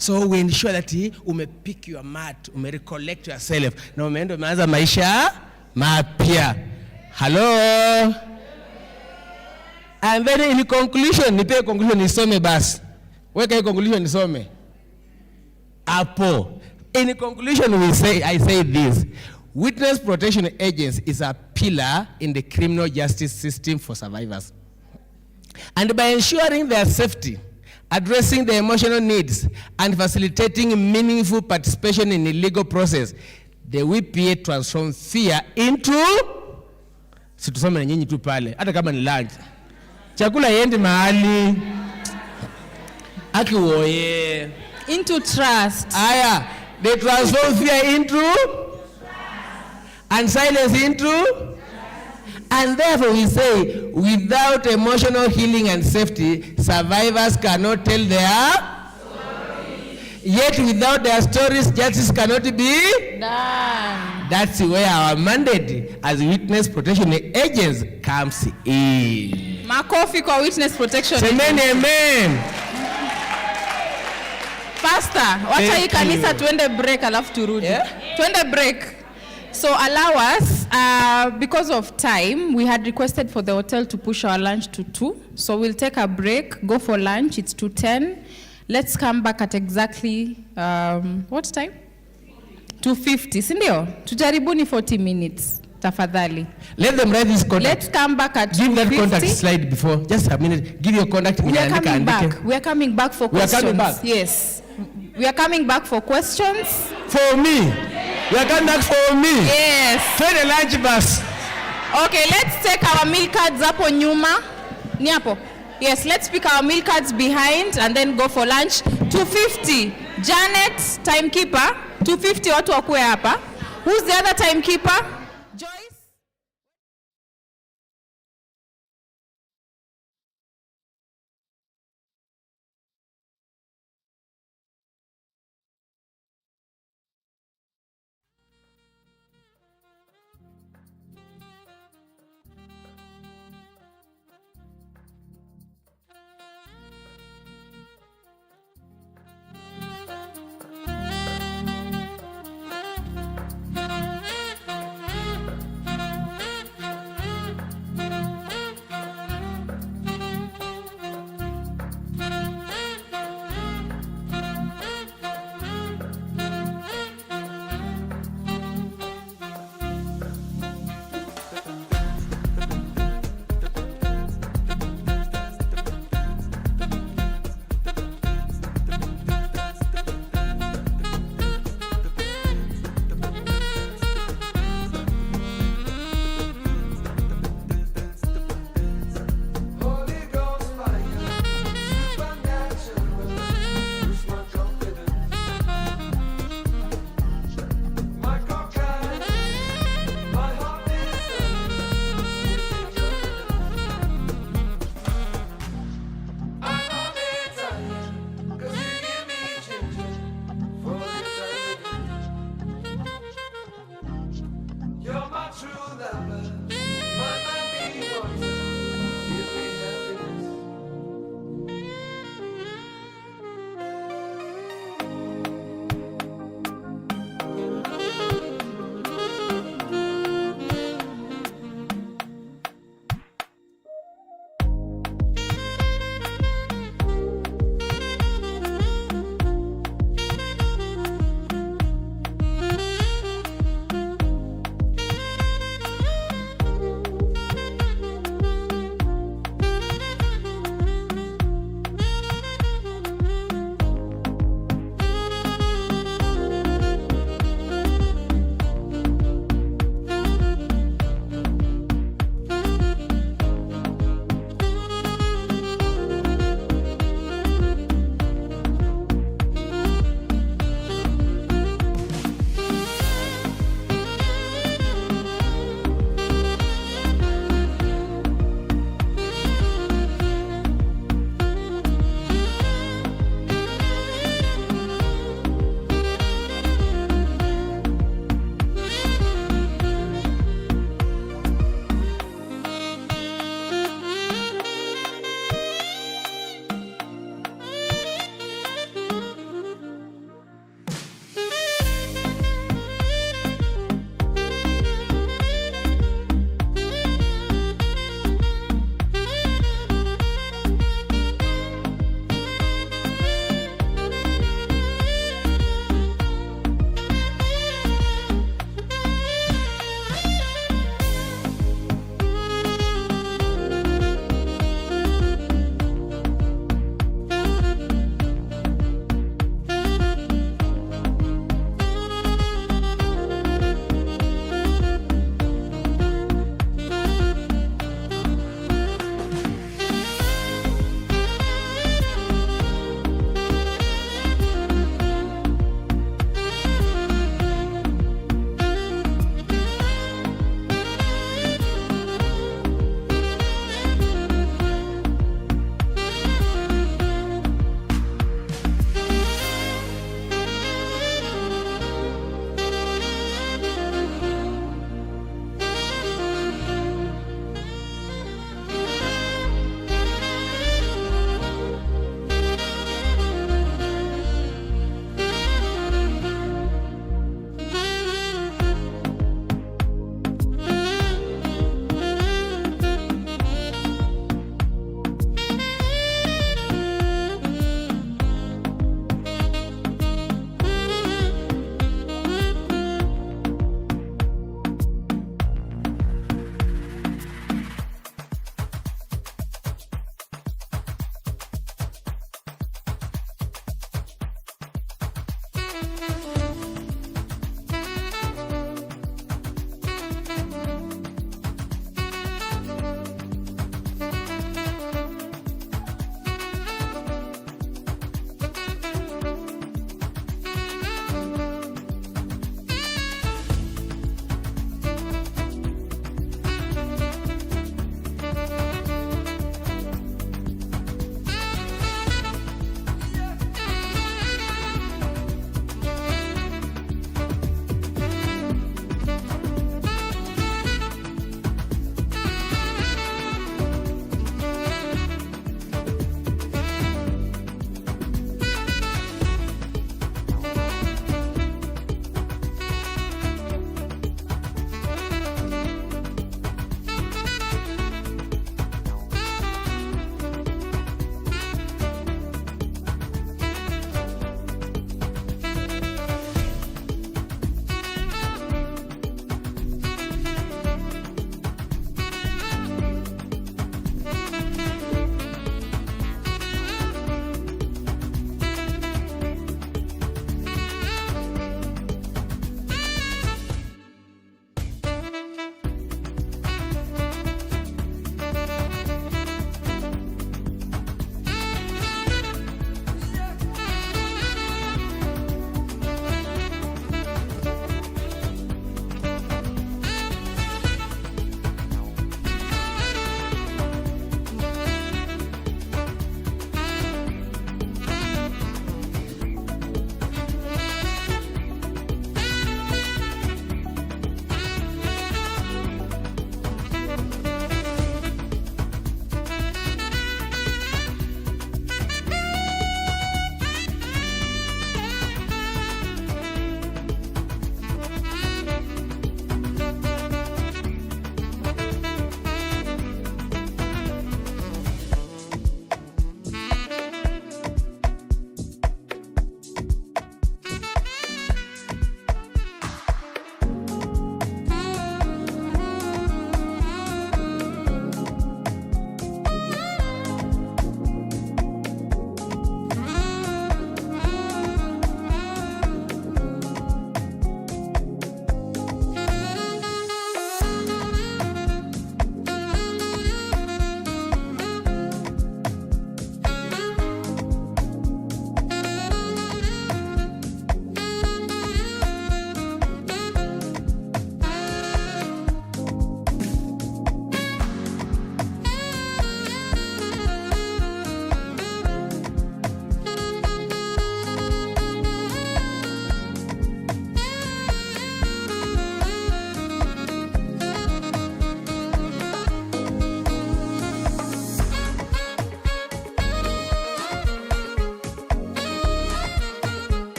so we ensure that pick your mat, recollect yourself, na umeanza maisha mapya. Hello? And then in conclusion, nipe conclusion nisome basi. Weka conclusion nisome. Apo. In conclusion, I say this. Witness protection agents is a pillar in the criminal justice system for survivors. And by ensuring their safety, addressing the emotional needs, and facilitating meaningful participation in the legal process, the WPA transform fear into, situsome na nyinyi tu pale, hata kama ni lunch. Chakula yendi mahali, aki woye, Into trust. Aya, they transform fear into and silence into. And therefore we say, without emotional healing and safety, survivors cannot tell their stories. Yet without their stories, justice cannot be done. That's where our mandate as witness protection agents comes in. Makofi kwa witness protection. Amen, amen. Pastor, wacha hii kanisa tuende break alafu turudi. Tuende break. So allow us, because of time, we had requested for the hotel to push our lunch to 2. So we'll take a break, go for lunch, it's 2:10. Let's come back at exactly, what time? 2:50, sindio? Tujaribuni 40 minutes, tafadhali. Let them write this contact. Let's come back at 2:50. Give that contact slide before, just a minute. Give your contact. We are coming back. We are coming back for questions. We are coming back. Yes. We are coming back for questions. For me. You are coming back for me? Yes. Turn the lunch bus. Okay, let's take our meal cards hapo nyuma. Ni hapo? Yes, let's pick our meal cards behind and then go for lunch. 2:50. Janet, timekeeper. 2:50 watu wakue hapa. Who's the other timekeeper?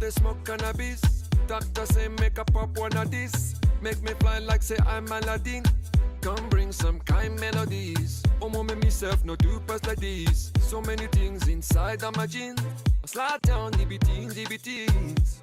they smoke cannabis. Doctor say make a pop one of this. Make me fly like say I'm Aladdin. Come bring some kind melodies. Oh, mama, myself no do pass like this. So many things inside of my jeans. I slide down the beatings, the beatings.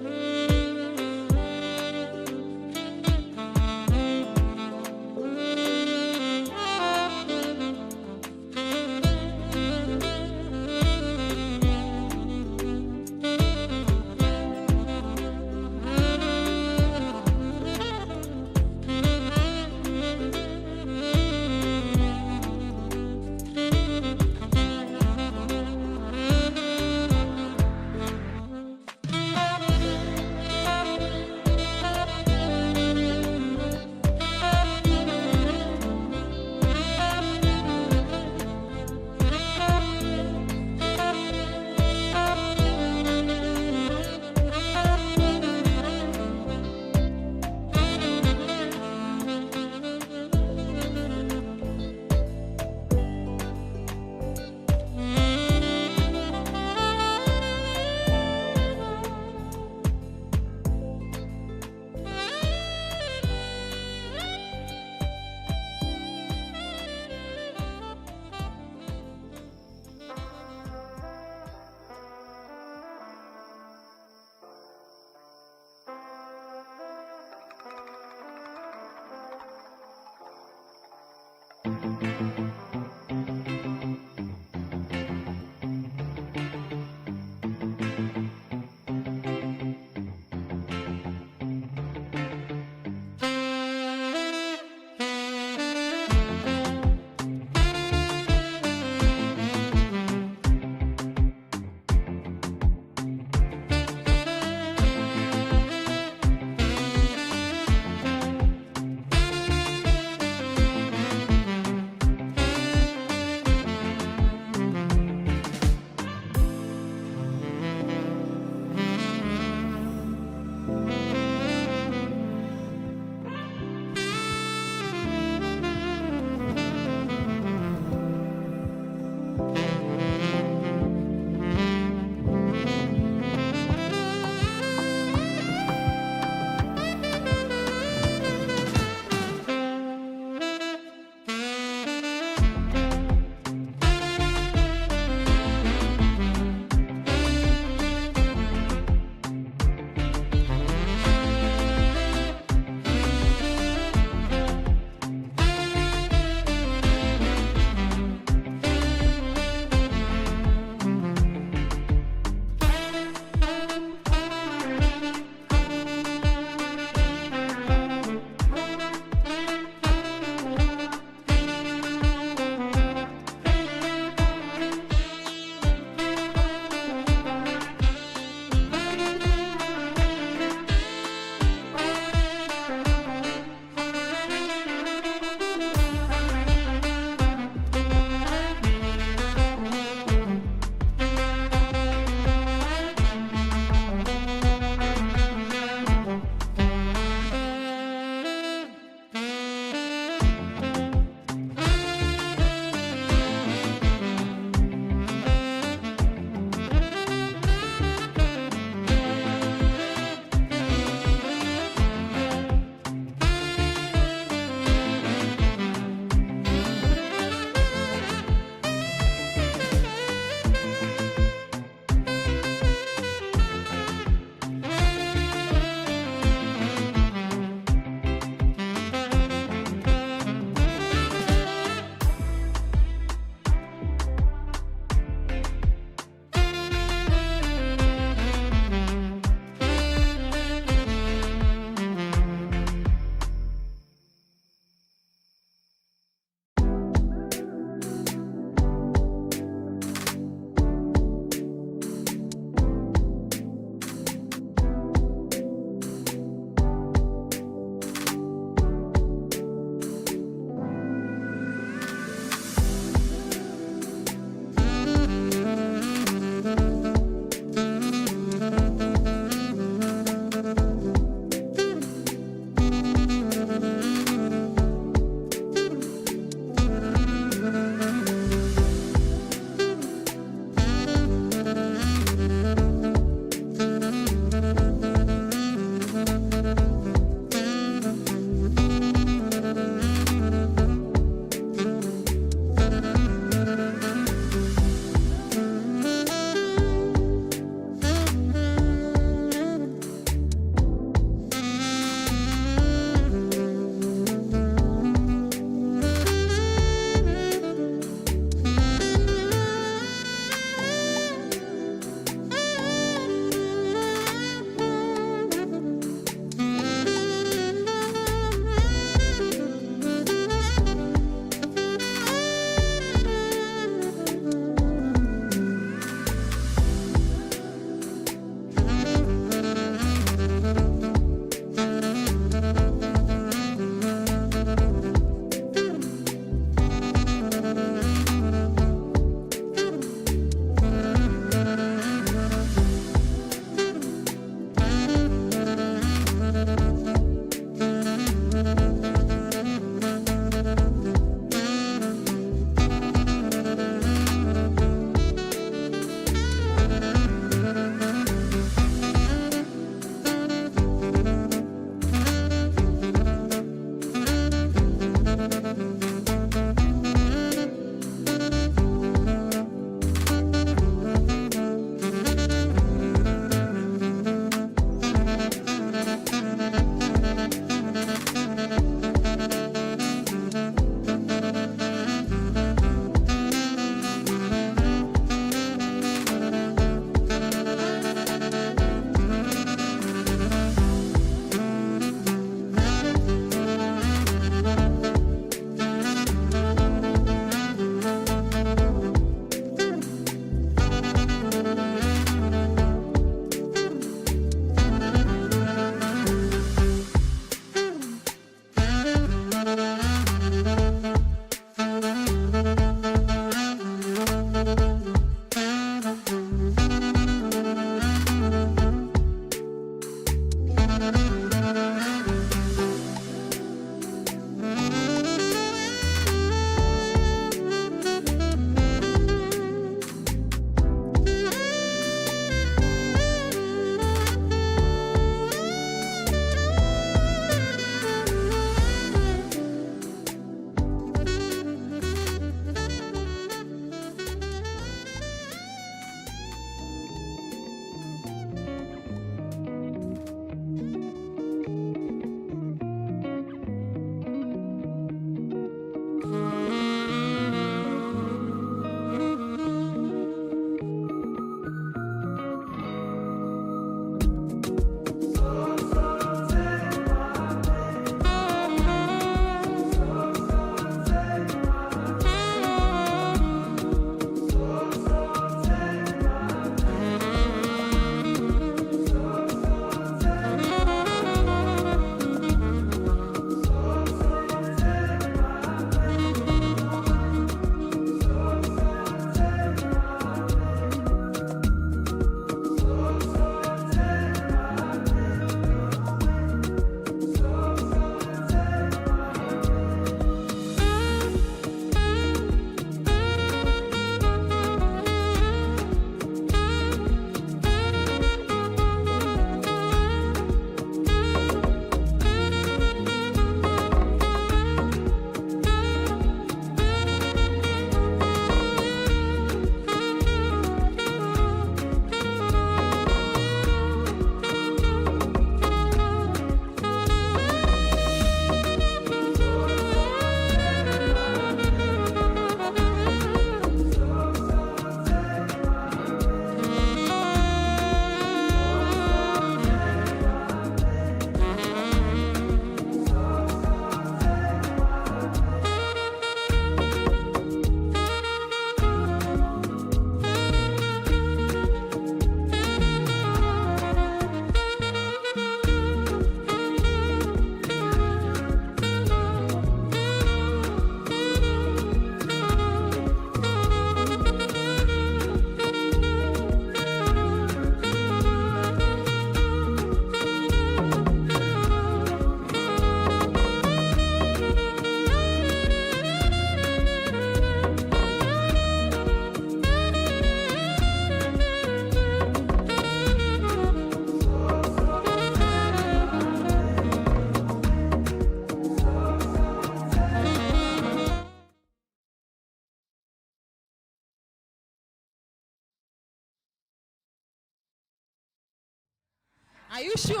Are you sure?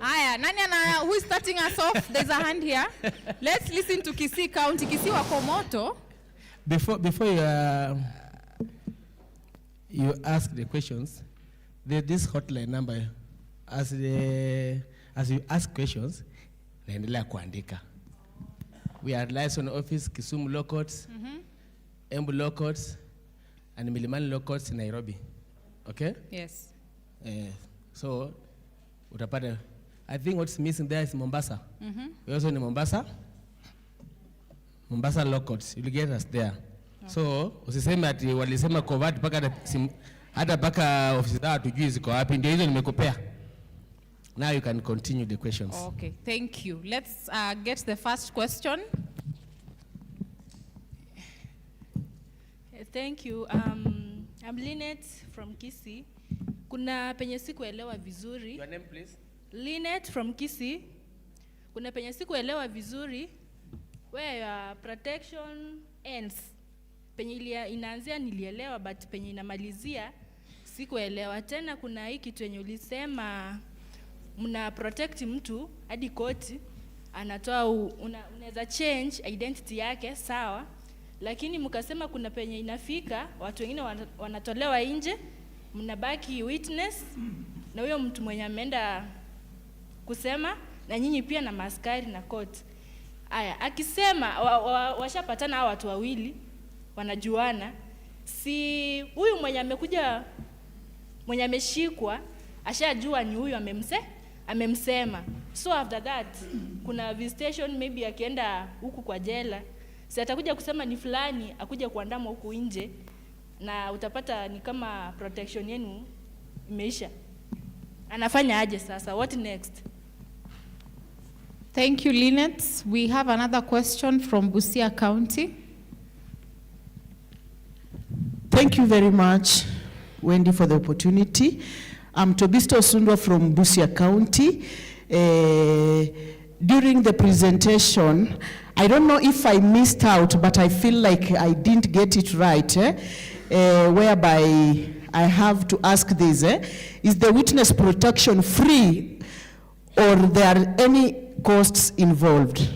Aya, who is starting us off? There's a hand here. Let's listen to Kisii County. Kisii wako moto. Before you ask the questions, there's this hotline number. As you ask questions, naendelea kuandika. We are liaison office, Kisumu Law Courts, Embu Law Courts, and Milimani Law Courts in Nairobi. Okay? Yes. So, utapata, I think what's missing there is Mombasa. We also in Mombasa Law Courts. You'll get us there. Okay. So, usiseme ati walisema covert hata paka ofisi zao tujui ziko wapi, ndio hizo nimekupea. Now you can continue the questions. Okay, thank you. Let's get the first question. Thank you. I'm Lynette from Kisii. Kuna penye sikuelewa vizuri. Your name, please? Lynette from Kisii. Kuna penye sikuelewa vizuri where your protection ends. Penye inaanzia nilielewa, but penye inamalizia sikuelewa. Tena kuna hiki kitu yenye ulisema mna protect mtu hadi koti anatoa unaweza change identity yake, sawa, lakini mkasema kuna penye inafika watu wengine wanatolewa nje, mnabaki witness na huyo mtu mwenye ameenda kusema, na nyinyi pia na maskari na court. Aya, akisema washapatana hao watu wawili wanajuana, si huyu mwenye amekuja mwenye ameshikwa ashajua ni huyu amemsema. So after that kuna visitation, maybe akienda huku kwa jela, si atakuja kusema ni fulani akuja kuandama huku nje, na utapata ni kama protection yenu imeisha. Anafanya aje sasa? What next? Thank you, Lynette. We have another question from Busia County. Thank you very much, Wendy, for the opportunity. I'm Tobisto Sundwa from Busia County. During the presentation, I don't know if I missed out, but I feel like I didn't get it right, whereby I have to ask this, is the witness protection free or there are any costs involved?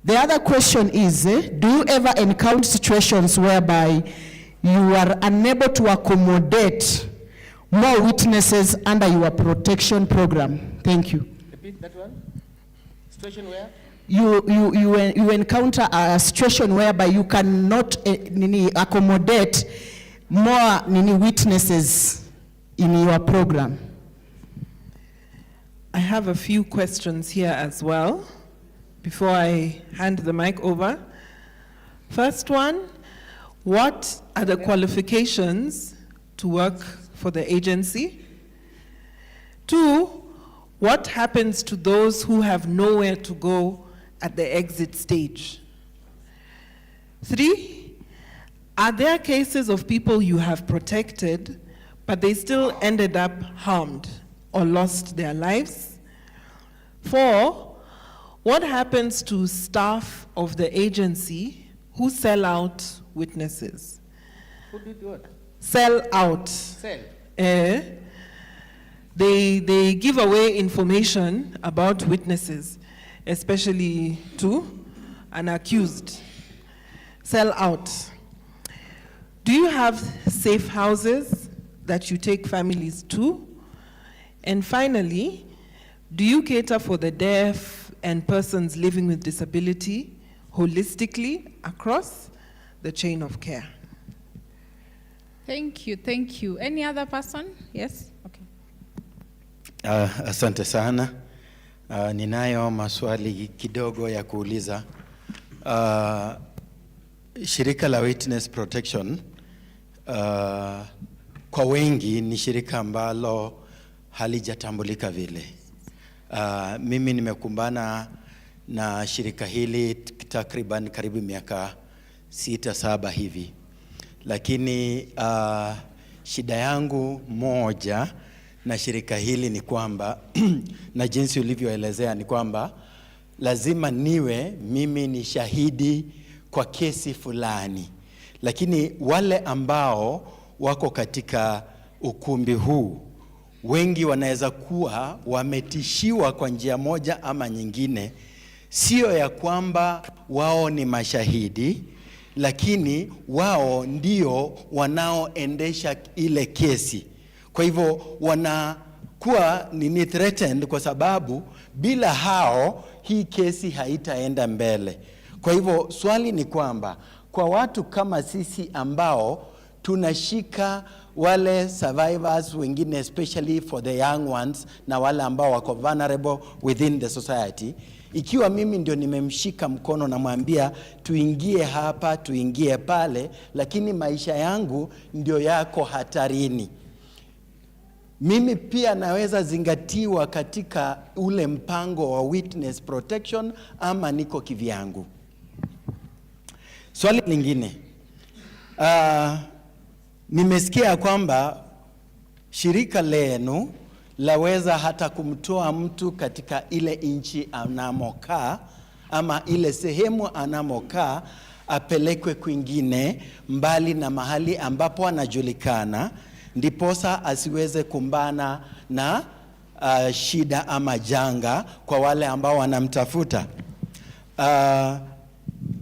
The other question is, do you ever encounter situations whereby you are unable to accommodate more witnesses under your protection program? Thank you. Repeat that one. Situation where? You encounter a situation whereby you cannot accommodate more witnesses in your program. I have a few questions here as well before I hand the mic over. First one, what are the qualifications to work for the agency? 2, what happens to those who have nowhere to go at the exit stage? 3, are there cases of people you have protected, but they still ended up harmed or lost their lives? 4, what happens to staff of the agency who sell out witnesses? Who did what? Sell out. Sell. They give away information about witnesses, especially to an accused. Sell out. Do you have safe houses that you take families to? And finally, do you cater for the deaf and persons living with disability holistically across the chain of care? Thank you, thank you. Any other person? Yes? Okay. Asante sana. Ninayo maswali kidogo ya kuuliza. Shirika la Witness Protection kwa wengi ni shirika ambalo halijatambulika vile. Mimi nimekumbana na shirika hili takriban karibu miaka 6-7 hivi. Lakini shida yangu moja na shirika hili ni kwamba na jinsi ulivyoelezea ni kwamba lazima niwe mimi ni shahidi kwa kesi fulani. Lakini wale ambao wako katika ukumbi huu wengi wanaweza kuwa wametishiwa kwa njia moja ama nyingine, sio ya kwamba wao ni mashahidi, lakini wao ndio wanaoendesha ile kesi. Kwa hivyo wanakuwa ni threatened kwa sababu bila hao hii kesi haitaenda mbele. Kwa hivyo swali ni kwamba kwa watu kama sisi ambao tunashika wale survivors wengine, especially for the young ones na wale ambao wako vulnerable within the society, ikiwa mimi ndio nimemshika mkono na mwambia tuingie hapa, tuingie pale, lakini maisha yangu ndio yako hatarini, mimi pia naweza zingatiwa katika ule mpango wa witness protection ama niko kivyangu? Swali lingine, nimesikia kwamba shirika lenu laweza hata kumtoa mtu katika ile nchi anamokaa ama ile sehemu anamokaa apelekwe kwingine mbali na mahali ambapo anajulikana, ndiposa asiweze kumbana na shida ama janga kwa wale ambao wanamtafuta.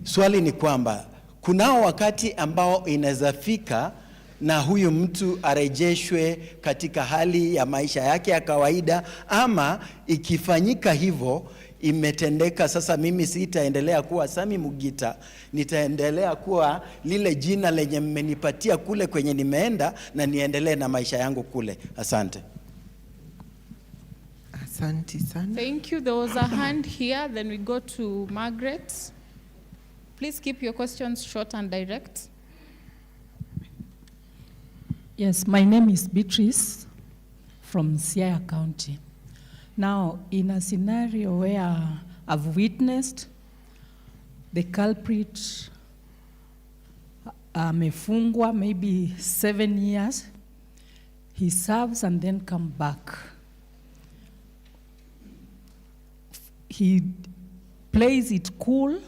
Swali ni kwamba kunao wakati ambao inaweza fika na huyu mtu arejeshwe katika hali ya maisha yake ya kawaida, ama ikifanyika hivyo imetendeka, sasa mimi sitaendelea kuwa Sami Mugita, nitaendelea kuwa lile jina lenye mmenipatia kule kwenye nimeenda, na niendelee na maisha yangu kule. Asante. Asante sana. Thank you. There was a hand here, then we go to Margaret. Please keep your questions short and direct. Yes, my name is Beatrice from Siaya County. Now, in a scenario where I've witnessed the culprit amefungwa maybe 7 years, he serves and then come back. He plays it cool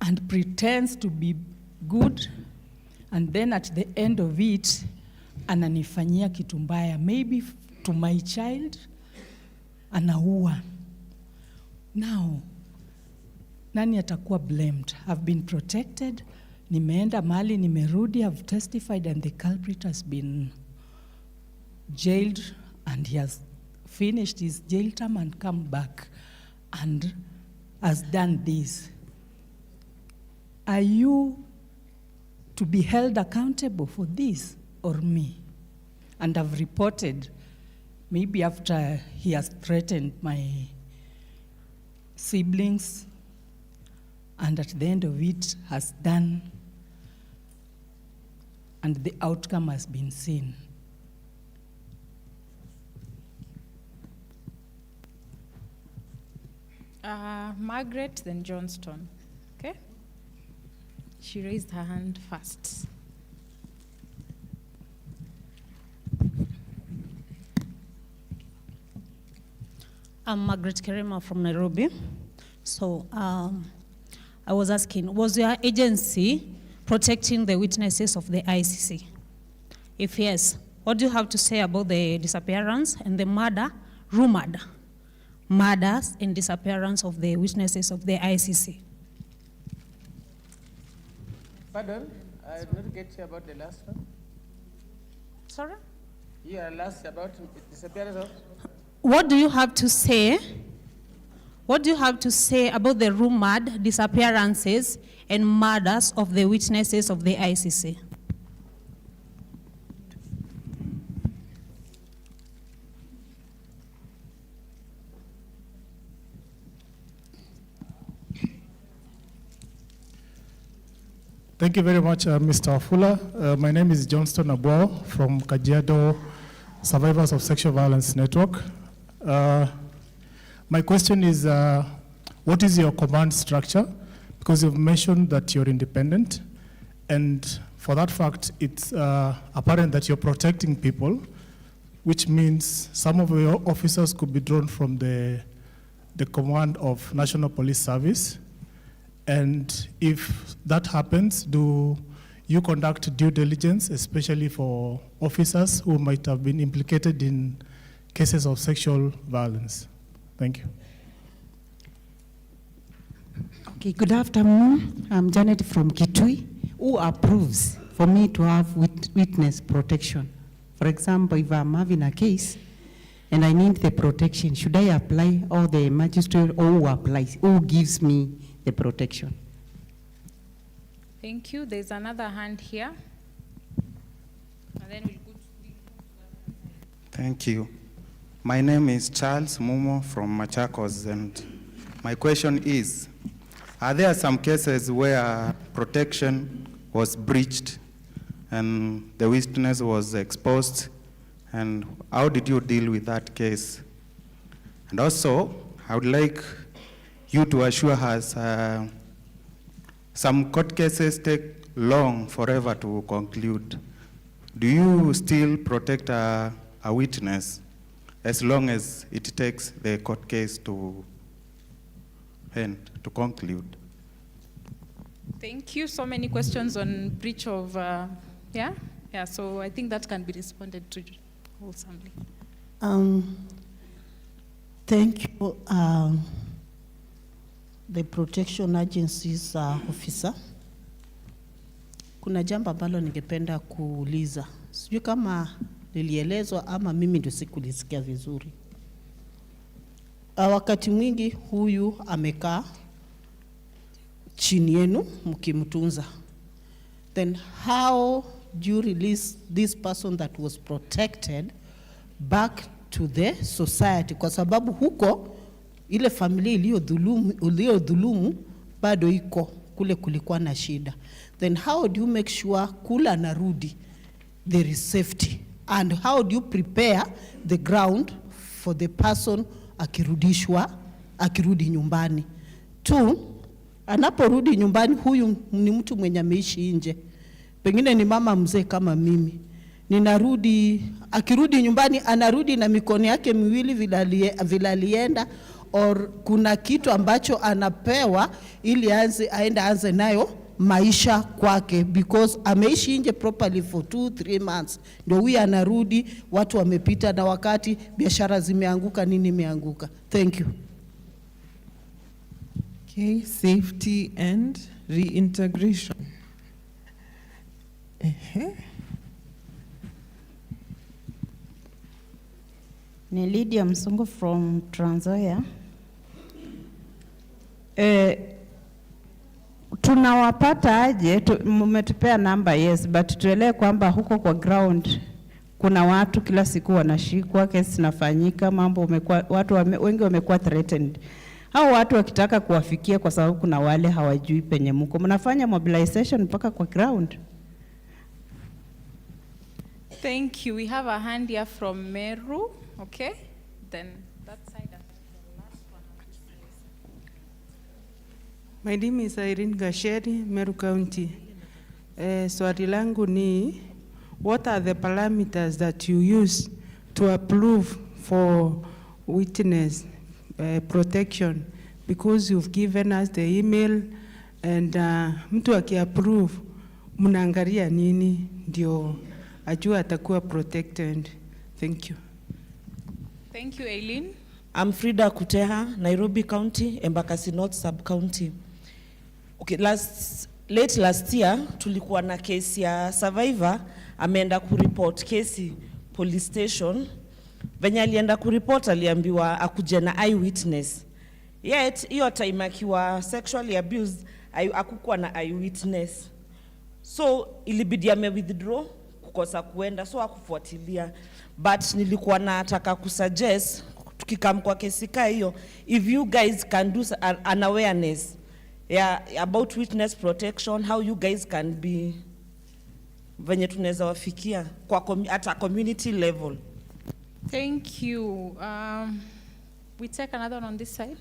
and pretends to be good, and then at the end of it, ananifanyia kitu mbaya, maybe to my child, anaua. Now, nani atakuwa blamed? I've been protected, nimeenda mahali, nimerudi, I've testified, and the culprit has been jailed, and he has finished his jail term and come back and has done this. Are you to be held accountable for this or me? And I've reported, maybe after he has threatened my siblings, and at the end of it has done, and the outcome has been seen. Margaret, then Johnston. Okay? She raised her hand first. I'm Margaret Kerema from Nairobi. So I was asking, was your agency protecting the witnesses of the ICC? If yes, what do you have to say about the disappearance and the rumored murders and disappearance of the witnesses of the ICC? Pardon? I did not get you about the last one. Sorry? You are last about disappearance of? What do you have to say? What do you have to say about the rumored disappearances and murders of the witnesses of the ICC? Thank you very much, Mr. Afula. My name is Johnston Abuao from Kajiado Survivors of Sexual Violence Network. My question is, what is your command structure? Because you've mentioned that you're independent, and for that fact, it's apparent that you're protecting people, which means some of your officers could be drawn from the command of National Police Service. And if that happens, do you conduct due diligence, especially for officers who might have been implicated in cases of sexual violence? Thank you. Okay, good afternoon. I'm Janet from Kitui. Who approves for me to have witness protection? For example, if I'm having a case and I need the protection, should I apply, or the magistrate, or who applies, who gives me the protection? Thank you. There's another hand here. And then we'll go to Thank you. My name is Charles Mumo from Machakos, and my question is, are there some cases where protection was breached and the witness was exposed, and how did you deal with that case? And also, I would like you to assure us, some court cases take long forever to conclude. Do you still protect a witness as long as it takes the court case to end, to conclude? Thank you. So many questions on breach of, yeah? Yeah, so I think that can be responded to wholesomely. Thank you, the Protection Agency's officer. Kuna jambo ambalo ningependa kuuliza. Sijui kama nilielezwa ama mimi ndio sikulisikia vizuri. Wakati mwingi huyu amekaa chini yenu mkimtunza. Then how do you release this person that was protected back to the society? Kwa sababu huko ile familia iliyodhulumu bado iko kule, kulikuwa na shida. Then how do you make sure kula anarudi there is safety, and how do you prepare the ground for the person akirudi nyumbani? 2, anaporudi nyumbani, huyu ni mtu mwenye ameishi nje, pengine ni mama mzee kama mimi, akirudi nyumbani anarudi na mikono yake miwili vile alienda, or kuna kitu ambacho anapewa ili aanze nayo maisha kwake, because ameishi nje properly for 2-3 months. Ndio huyu anarudi, watu wamepita na wakati, biashara zimeanguka, nini imeanguka. Thank you. Okay, safety and reintegration. Ni Lydia Msungu from Trans Nzoia. Tunawapata aje? Mmetupea namba, yes, but tuelewe kwamba huko kwa ground kuna watu kila siku wanashikwa, kesi zinafanyika, watu wengi wamekuwa threatened. Hao watu wakitaka kuwafikia, kwa sababu kuna wale hawajui penye mko, mnafanya mobilization mpaka kwa ground? Thank you. We have a hand here from Meru. Okay, then that side. My name is Irene Gasheri, Meru County. Swali langu ni, what are the parameters that you use to approve for witness protection? Because you've given us the email, and mtu akiapprove, mnaangalia nini ndio ajua atakuwa protected? Thank you. Thank you, Aileen. I'm Frida Kuteha, Nairobi County, Embakasi North Sub-County. Okay, late last year, tulikuwa na kesi ya survivor, ameenda kureport kesi police station. Venye alienda kureport, aliambiwa akuje na eyewitness. Yet, hiyo time akiwa sexually abused, hakukuwa na eyewitness. So, ilibidi withdraw kukosa kuenda, so hakufuatilia. But nilikuwa nataka kusuggest, tukikam kwa kesi ka hiyo, if you guys can do an awareness about witness protection, how you guys can be venye tunaweza wafikia at a community level. Thank you. We take another one on this side?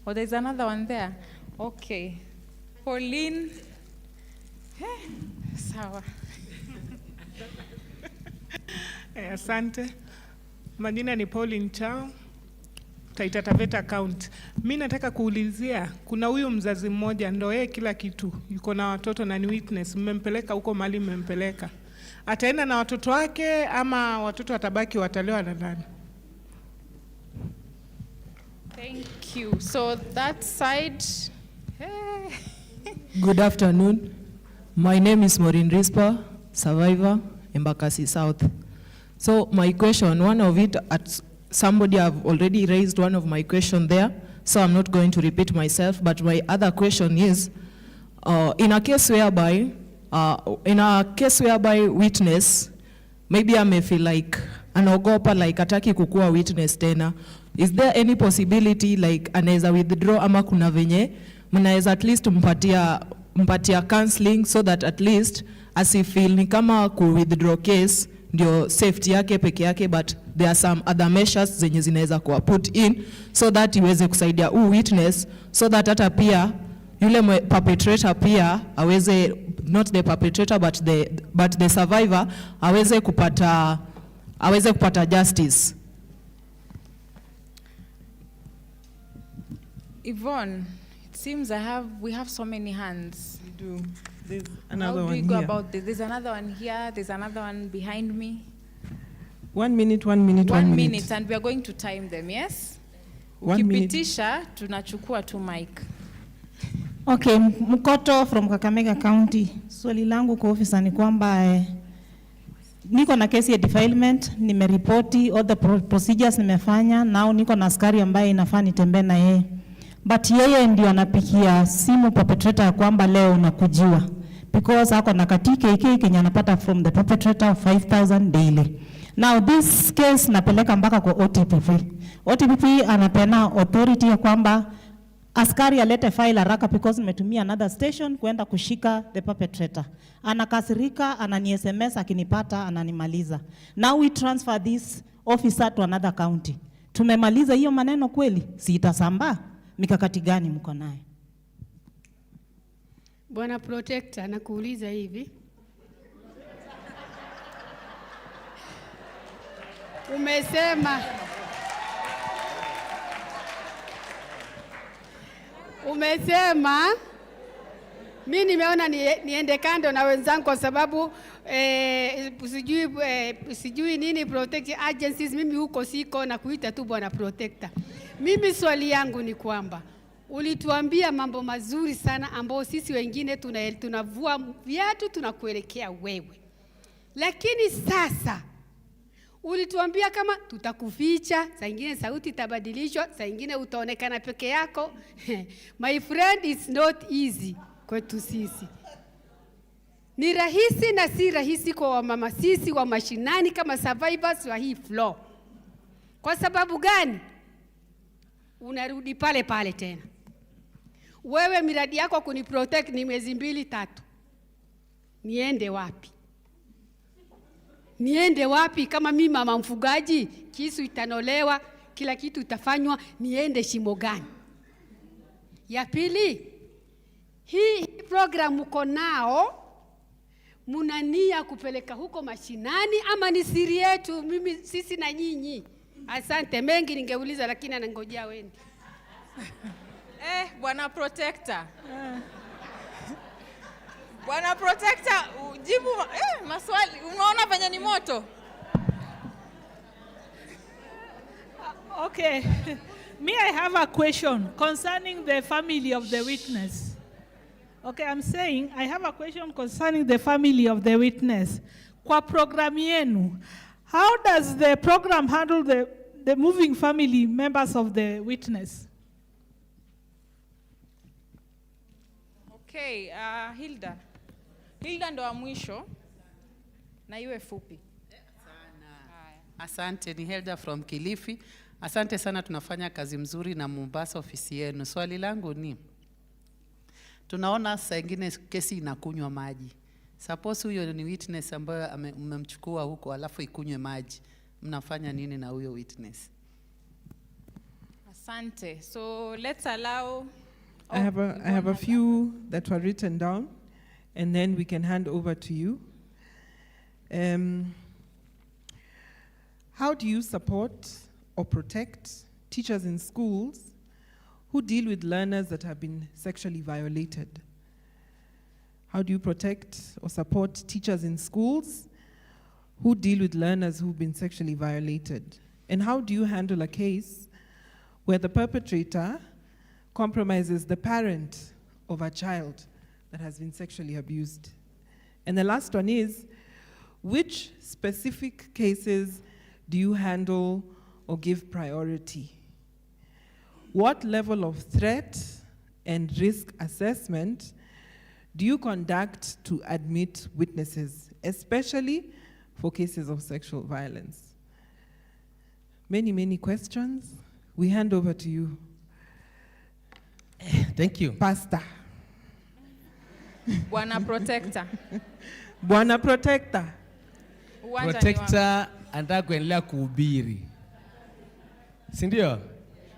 Or there's another one there? Okay. Pauline. Sawa. Asante. Majina ni Pauline Chao. Taita Taveta County. Mimi nataka kuulizia, kuna huyu mzazi mmoja ndo yeye kila kitu, yuko na watoto na ni witness, mmempeleka huko mahali mmempeleka. Ataenda na watoto wake ama watoto watabaki watalewa na nani? Thank you. So that side. Good afternoon. My name is Maureen Rispa, survivor, Embakasi South. So my question, one of it, somebody have already raised one of my question there, so I'm not going to repeat myself, but my other question is, in a case whereby witness, maybe I may feel like anaogopa like ataki kukua witness tena, is there any possibility like anaweza withdraw ama kuna venye mnaweza at least mpatia counseling so that at least asifeel ni kama ku withdraw case ndio safety yake peke yake, but there are some other measures zenye zinaweza kuwa put in so that iweze kusaidia witness, so that hata pia yule perpetrator pia aweze, not the perpetrator but the survivor aweze kupata justice. Yvonne, it seems we have so many hands. We do. There's another How do one we go here. about this? There's another one here. There's another one behind me. 1 minute, 1 minute, 1 1 minute. minute, and we are going to time them. Yes. 1 minute. Ukipitisha tunachukua tu mic. Okay, Mkoto from Kakamega County. Swali langu kwa ofisa ni kwamba niko na kesi ya defilement, nimeripoti all the procedures nimefanya, now niko na askari ambaye inafaa nitembee na yeye. But yeye ndio anapikia simu perpetrator ya kwamba leo unakujiwa. Because hako na katike kenye anapata from the perpetrator 5,000 daily. Now this case napeleka mpaka kwa OTPP. OTPP anapeana authority ya kwamba askari alete file haraka because nimetumia another station kwenda kushika the perpetrator. Anakasirika, anani SMS, akinipata ananimaliza. Now we transfer this officer to another county. Tumemaliza hiyo maneno kweli? Si itasambaa? Mikakati gani mko naye? Bwana Protector, nakuuliza hivi. Umesema mimi nimeona niende kando na wenzangu kwa sababu sijui nini protect agencies, mimi huko siko na kuita tu Bwana Protector. Mimi swali yangu ni kwamba ulituambia mambo mazuri sana ambao sisi wengine tunavua viatu tunakuelekea wewe. Lakini sasa ulituambia kama tutakuficha, saa nyingine sauti itabadilishwa, saa nyingine utaonekana peke yako. My friend, it's not easy kwetu sisi. Ni rahisi na si rahisi kwa wamama sisi wa mashinani kama survivors wa hii floor. Kwa sababu gani? Unarudi pale pale tena. Wewe miradi yako kuniprotect ni miezi 2-3. Niende wapi? Niende wapi kama mimi mama mfugaji, kisu itanolewa, kila kitu itafanywa, niende shimo gani? Ya pili, hii program uko nao munania kupeleka huko mashinani ama ni siri yetu mimi sisi na nyinyi? Asante, mengi ningeuliza lakini anangojea wewe. Bwana Protector. Bwana Protector, jibu maswali. Unaona venye ni moto? Okay. Me, I have a question concerning the family of the witness. Okay, I'm saying I have a question concerning the family of the witness. Kwa program yenu, how does the program handle the moving family members of the witness? Okay, Hilda. Hilda ndo wa mwisho na iwe fupi. Asante, ni Hilda from Kilifi. Asante sana, tunafanya kazi mzuri na Mombasa ofisi yenu. Swali langu ni, tunaona saa ingine kesi inakunywa maji. Suppose huyo ni witness ambaye mmemchukua huko alafu ikunywe maji. Mnafanya nini na huyo witness? Asante. So let's allow I have a few that were written down, and then we can hand over to you. How do you support or protect teachers in schools who deal with learners that have been sexually violated? How do you protect or support teachers in schools who deal with learners who've been sexually violated? And how do you handle a case where the perpetrator compromises the parent of a child that has been sexually abused? And the last one is, which specific cases do you handle or give priority? What level of threat and risk assessment do you conduct to admit witnesses, especially for cases of sexual violence? Many, many questions. We hand over to you. Thank you. Pastor. Bwana Protector. Bwana Protector. Uwanja ni Protector anataka kuendelea kuhubiri. Si ndio?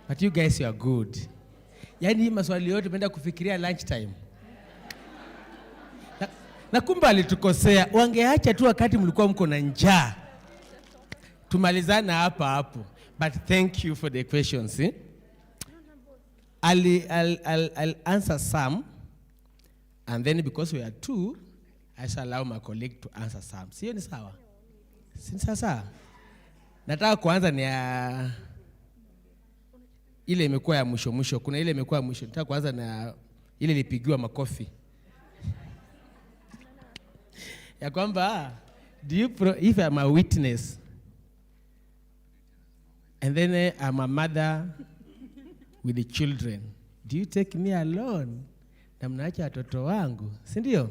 But you guys, you are good. Yaani hii maswali yote tumeenda kufikiria lunch time. Na kumbe alitukosea. Wangeacha tu wakati mlikuwa mko na njaa. Tumalizana hapa hapo. But thank you for the questions. Eh? I'll answer some. And then because we are two, I shall allow my colleague to answer some. Sio ni sawa? Si sawa? Nataka kuanza ni ile imekuwa ya mwisho. Kuna ile imekuwa ya mwisho. Nataka kuanza na ile ilipigiwa makofi. Ya kwamba, if I'm a witness, and then I'm a mother with the children, do you take me alone? Na mnaacha watoto wangu, si ndio?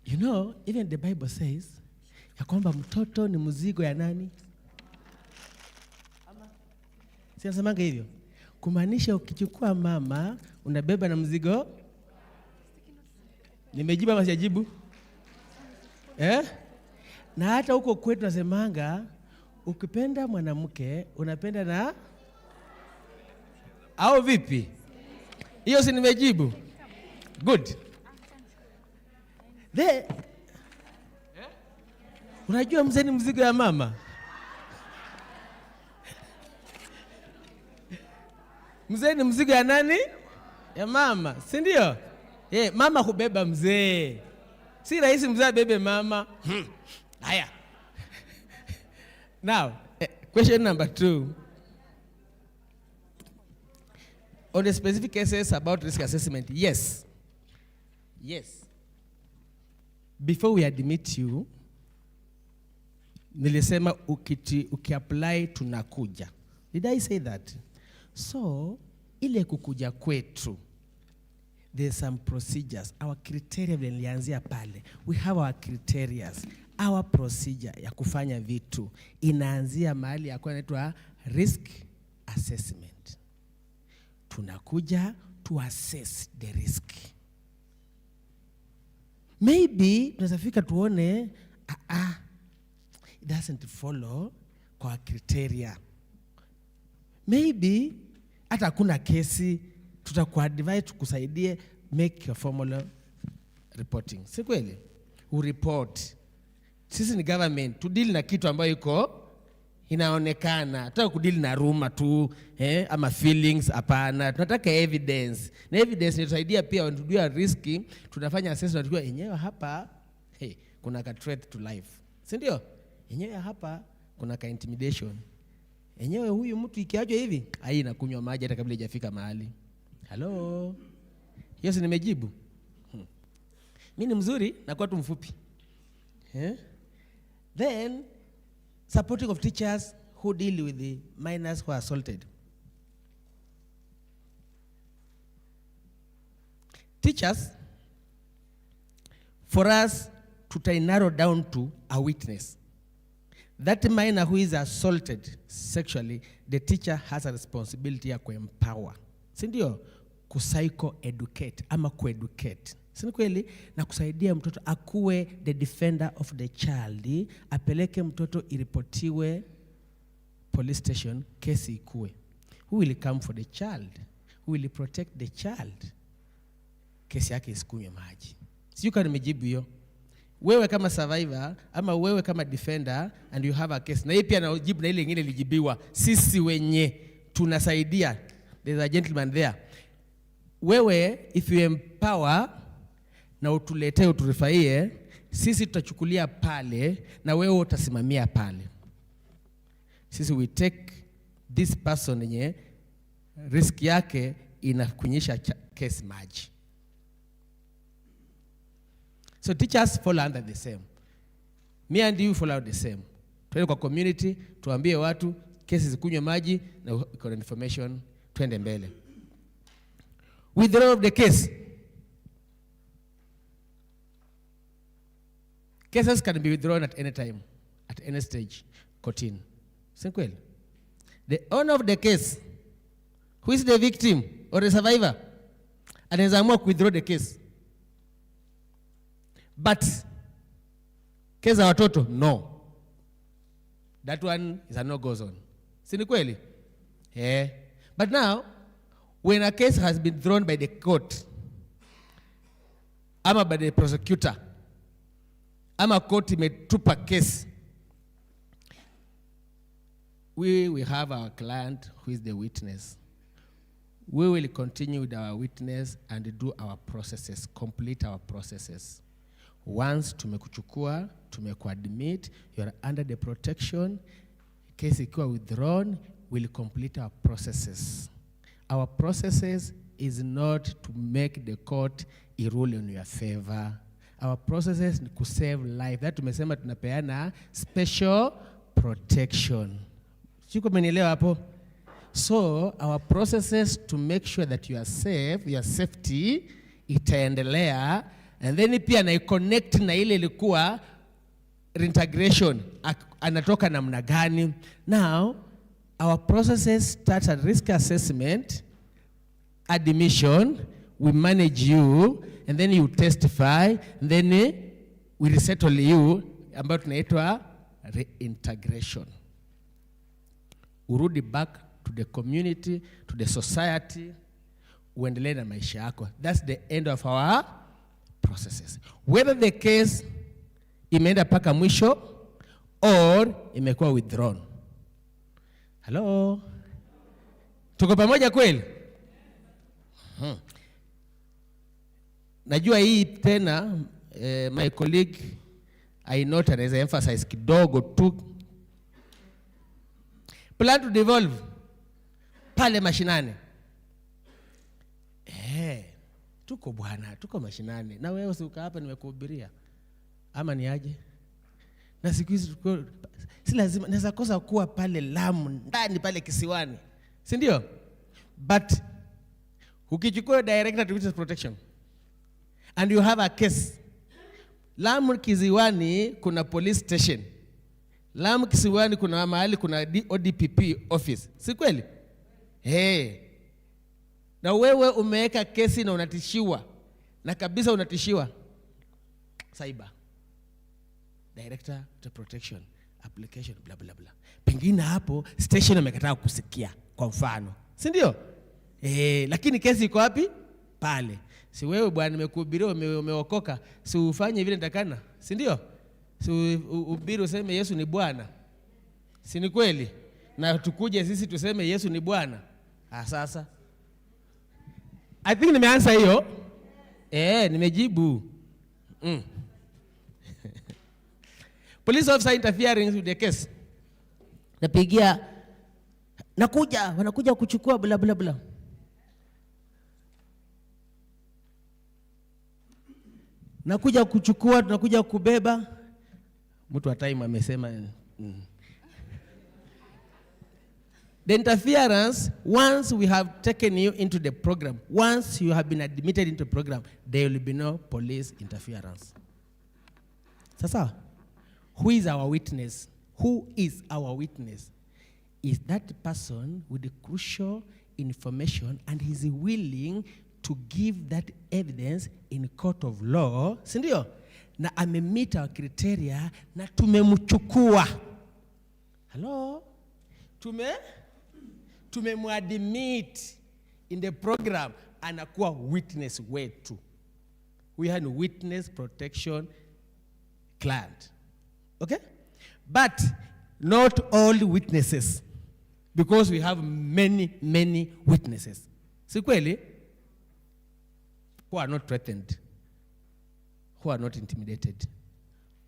You know, even the Bible says, ya kwamba mtoto ni mzigo ya nani? Si nasemanga hivyo? Kumaanisha ukichukua mama, unabeba na mzigo? Nimejibu ama sijajibu? Na hata huko kwetu nasemanga, ukipenda mwanamke, unapenda na au vipi? Hiyo si nimejibu? Good. Unajua mzee ni mzigo ya mama? Mzee ni mzigo ya nani? Ya mama, si ndio? Mama hubeba mzee. Si rahisi mzee abebe mama. Haya. Now, question number 2. On the specific cases about risk assessment, yes. Yes. Before we admit you, nilisema ukiapply tunakuja. Did I say that? So, ile kukuja kwetu, there's some procedures. Our criteria vilianzia pale. We have our criteria. Our procedure ya kufanya vitu inaanzia mahali ya kwa inaitwa risk assessment. Tunakuja to assess the risk. Maybe tunafika tuone it doesn't follow kwa criteria. Maybe hata kuna kesi tutakuadvise tukusaidie make your formal reporting. Si kweli? Ureport. Sisi ni government, to deal na kitu ambayo iko inaonekana. Tunataka kudili na rumor tu, ama feelings, hapana. Tunataka evidence. Na evidence inatusaidia pia when tujua riski, tunafanya assessment tujua yenyewe hapa kuna ka threat to life. Si ndio? Yenyewe hapa kuna ka intimidation. Yenyewe huyu mtu ikiachwa hivi, inakunywa maji hata kabla hajafika mahali. Hello. Hiyo si nimejibu? Mimi ni mzuri na kwa tu mfupi. Then supporting of teachers who deal with the minors who are assaulted. Teachers, for us to narrow down to a witness. That minor who is assaulted sexually, the teacher has a responsibility ya ku-empower. Si ndio? Ku-psycho-educate ama ku-educate. Si kweli? Na kusaidia mtoto akuwe the defender of the child, apeleke mtoto iripotiwe police station, kesi ikue. Who will come for the child? Who will protect the child? Kesi yake isikunywe maji. Sio kama nimejibu hiyo. wewe kama survivor ama wewe kama defender and you have a case, na yeye pia anajibu na ile nyingine ilijibiwa, sisi wenye tunasaidia, there's a gentleman there. Wewe if you empower na utuletee uturifaie, sisi tutachukulia pale na wewe utasimamia pale. Sisi we take this person yenye risk yake inakunyesha case maji. So teachers follow under the same. Me and you follow the same. Tuende kwa community, tuambie watu kesi zikunywe maji na iko information, twende mbele. Withdrawal of the case. Cases can be withdrawn at any time, at any stage, kotini. Simple. The owner of the case, who is the victim or the survivor, anaweza amua withdraw the case. But case za watoto, no. That one is a no goes on. Si ni kweli? Yeah. But now, when a case has been thrown by the court, ama by the prosecutor, ama court imetupa case, we will have our client who is the witness. We will continue with our witness and do our processes, complete our processes. Once tumekuchukua, tumekuadmit, you are under the protection, case ikiwa withdrawn, we'll complete our processes. Our processes is not to make the court rule in your favor. Our processes ni to save life. That tumesema tunapeana special protection. Siko mmenielewa hapo? So our processes to make sure that you are safe, your safety itaendelea, and then pia na connect na ile ilikuwa reintegration anatoka namna gani. Now our processes start at risk assessment, admission, we manage you, and then you testify, and then we resettle you, ambayo tunaitwa reintegration. Urudi back to the community, to the society, uendelee na maisha yako. That's the end of our processes. Whether the case imeenda paka mwisho or imekuwa withdrawn. Hello? Tuko pamoja kweli? Najua hii tena, my colleague, I note as I emphasize kidogo tu. Plan to devolve pale mashinani. Tuko bwana, tuko mashinani. Na wewe usiuka hapa nimekuhubiria. Ama ni aje? Na siku hizi si lazima naweza kosa kuwa pale Lamu, ndani pale kisiwani. Si ndio? But ukichukua director to witness protection and you have a case, Lamu kisiwani kuna police station. Lamu kisiwani kuna mahali kuna ODPP office. Si kweli? Na wewe umeweka kesi na unatishiwa. Na kabisa unatishiwa. Cyber. Director to protection application blah blah blah. Pengine hapo station amekataa kusikia kwa mfano. Si ndio? Lakini kesi iko wapi? Pale. Si wewe bwana nimekuhubiria umeokoka, si ufanye vile nitakana. Si ndio? Si ubiri useme Yesu ni Bwana. Si ni kweli? Na tukuje sisi tuseme Yesu ni Bwana. Sasa I think nimeanza hiyo. Nimejibu. Police officer interfering with the case. Napigia, wanakuja kuchukua bla bla bla. Nakuja kuchukua, tunakuja kubeba. Mtu wa time amesema. The interference, once we have taken you into the program, once you have been admitted into the program, there will be no police interference. Sasa, who is our witness? Who is our witness? Is that person with the crucial information and is willing to give that evidence in court of law, si ndio? Na amemeet our criteria na tumemchukua. Hello? Tumemwadmit in the program, anakuwa witness wetu. We have witness protection client. Okay? But not all witnesses, because we have many witnesses. Si kweli? Who are not threatened, who are not intimidated,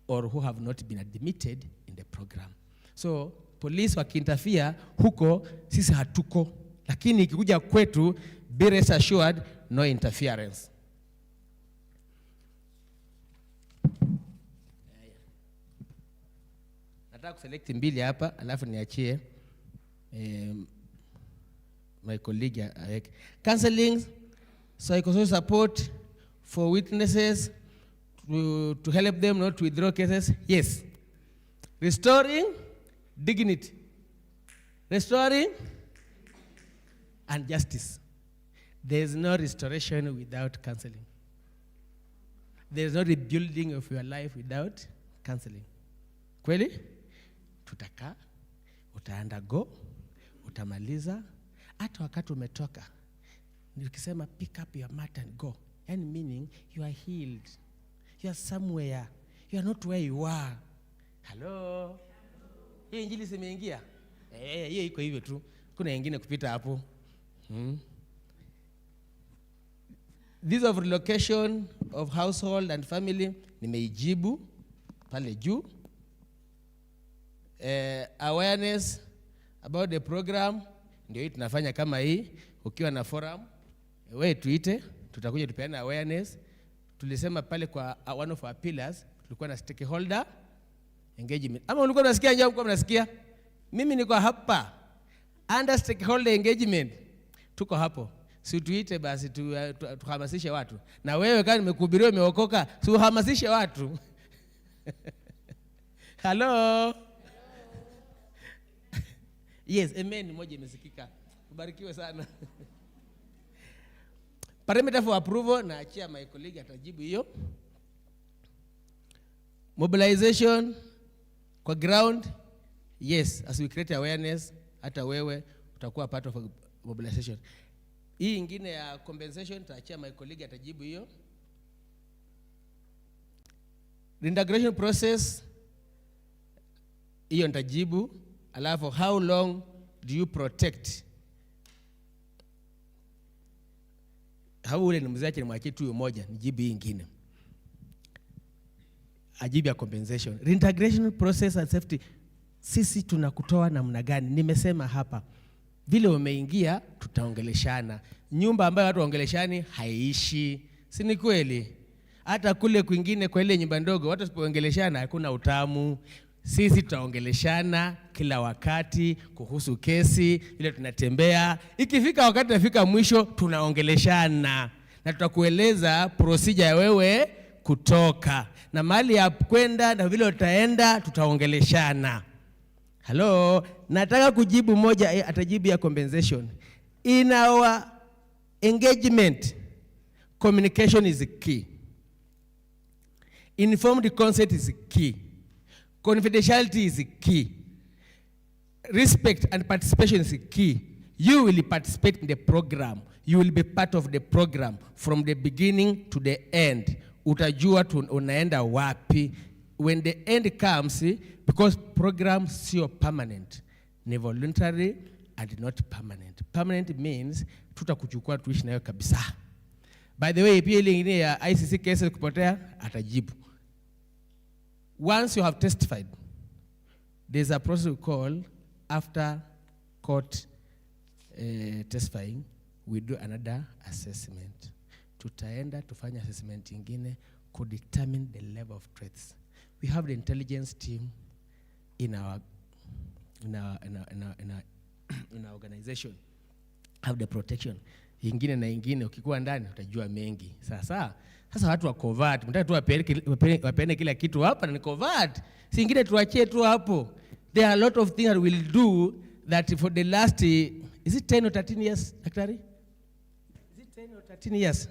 or who have not been admitted in the program. So police wakiinterfere huko, sisi hatuko. Lakini ikikuja kwetu, be rest assured, no interference. Nataka kuselect mbili hapa, alafu niachie my colleague. Counseling, psychosocial support for witnesses to help them not to withdraw cases. Yes. Restoring dignity. Restoring and justice. There is no restoration without counseling. There is no rebuilding of your life without counseling. Kweli? Tutaka, utaandago, utamaliza, hata wakati umetoka. Nikisema pick up your mat and go. And meaning you are healed. You are somewhere. You are not where you are. Hello? Hiyo injili simeingia? Hiyo iko hivyo tu. Kuna wengine kupita hapo. This of relocation of household and family nimeijibu pale juu. Awareness about the program ndio hii tunafanya kama hii. Ukiwa na forum wewe tuite, tutakuja tupeana awareness. Tulisema pale kwa one of our pillars tulikuwa na stakeholder engagement. Ama ulikuwa unasikia njoo mko mnasikia? Mimi niko hapa under stakeholder engagement. Tuko hapo. Si tuite basi tuhamasishe watu. Na wewe kama nimekuhubiria umeokoka, si uhamasishe watu. Hello. Yes, amen, moja imesikika. Ubarikiwe sana. Parameter for approval, na achia my colleague atajibu hiyo. Mobilization kwa ground. Yes, as we create awareness, hata wewe utakuwa part of mobilization. Hii ingine ya compensation, taachia my colleague atajibu hiyo. Reintegration process, hiyo nitajibu. Alafu, how long do you protect? Hau ule ni mzache ni mwachie tu moja, nijibu hii ingine. Ajibu ya compensation. Reintegration process and safety. Sisi tunakutoa namna gani? Nimesema hapa. Vile umeingia, tutaongeleshana. Nyumba ambayo watu waongeleshani haiishi. Si ni kweli? Hata kule kwingine kwa ile nyumba ndogo, watu wasipoongeleshana hakuna utamu. Sisi tutaongeleshana kila wakati kuhusu kesi, ile tunatembea. Ikifika wakati nafika mwisho, tunaongeleshana. Na tutakueleza procedure ya wewe kutoka. Na mahali ya kwenda na vile utaenda, tutaongeleshana. Hello, nataka kujibu moja, atajibu ya compensation. In our engagement, communication is key. Informed consent is key. Confidentiality is key. Respect and participation is key. You will participate in the program. You will be part of the program from the beginning to the end. Utajua unaenda wapi. When the end comes, because programs sio permanent, ni voluntary and not permanent. Permanent means tutakuchukua tuishi nayo kabisa. By the way, pia ile ingine ya ICC cases kupotea atajibu. Once you have testified, there's a process we call after court testifying, we do another assessment. Tutaenda tufanya assessment ingine to determine the level of threats. We have the intelligence team in our organization. Have the protection. Ingine na ingine ukikuwa ndani utajua mengi. Sasa watu wa covert, mtaka tu wapene kila kitu hapa na ni covert. Si ingine tuachie tu hapo. There are a lot of things that we'll do that for the last, is it 10 or 13 years, actually? Is it 10 or 13 years?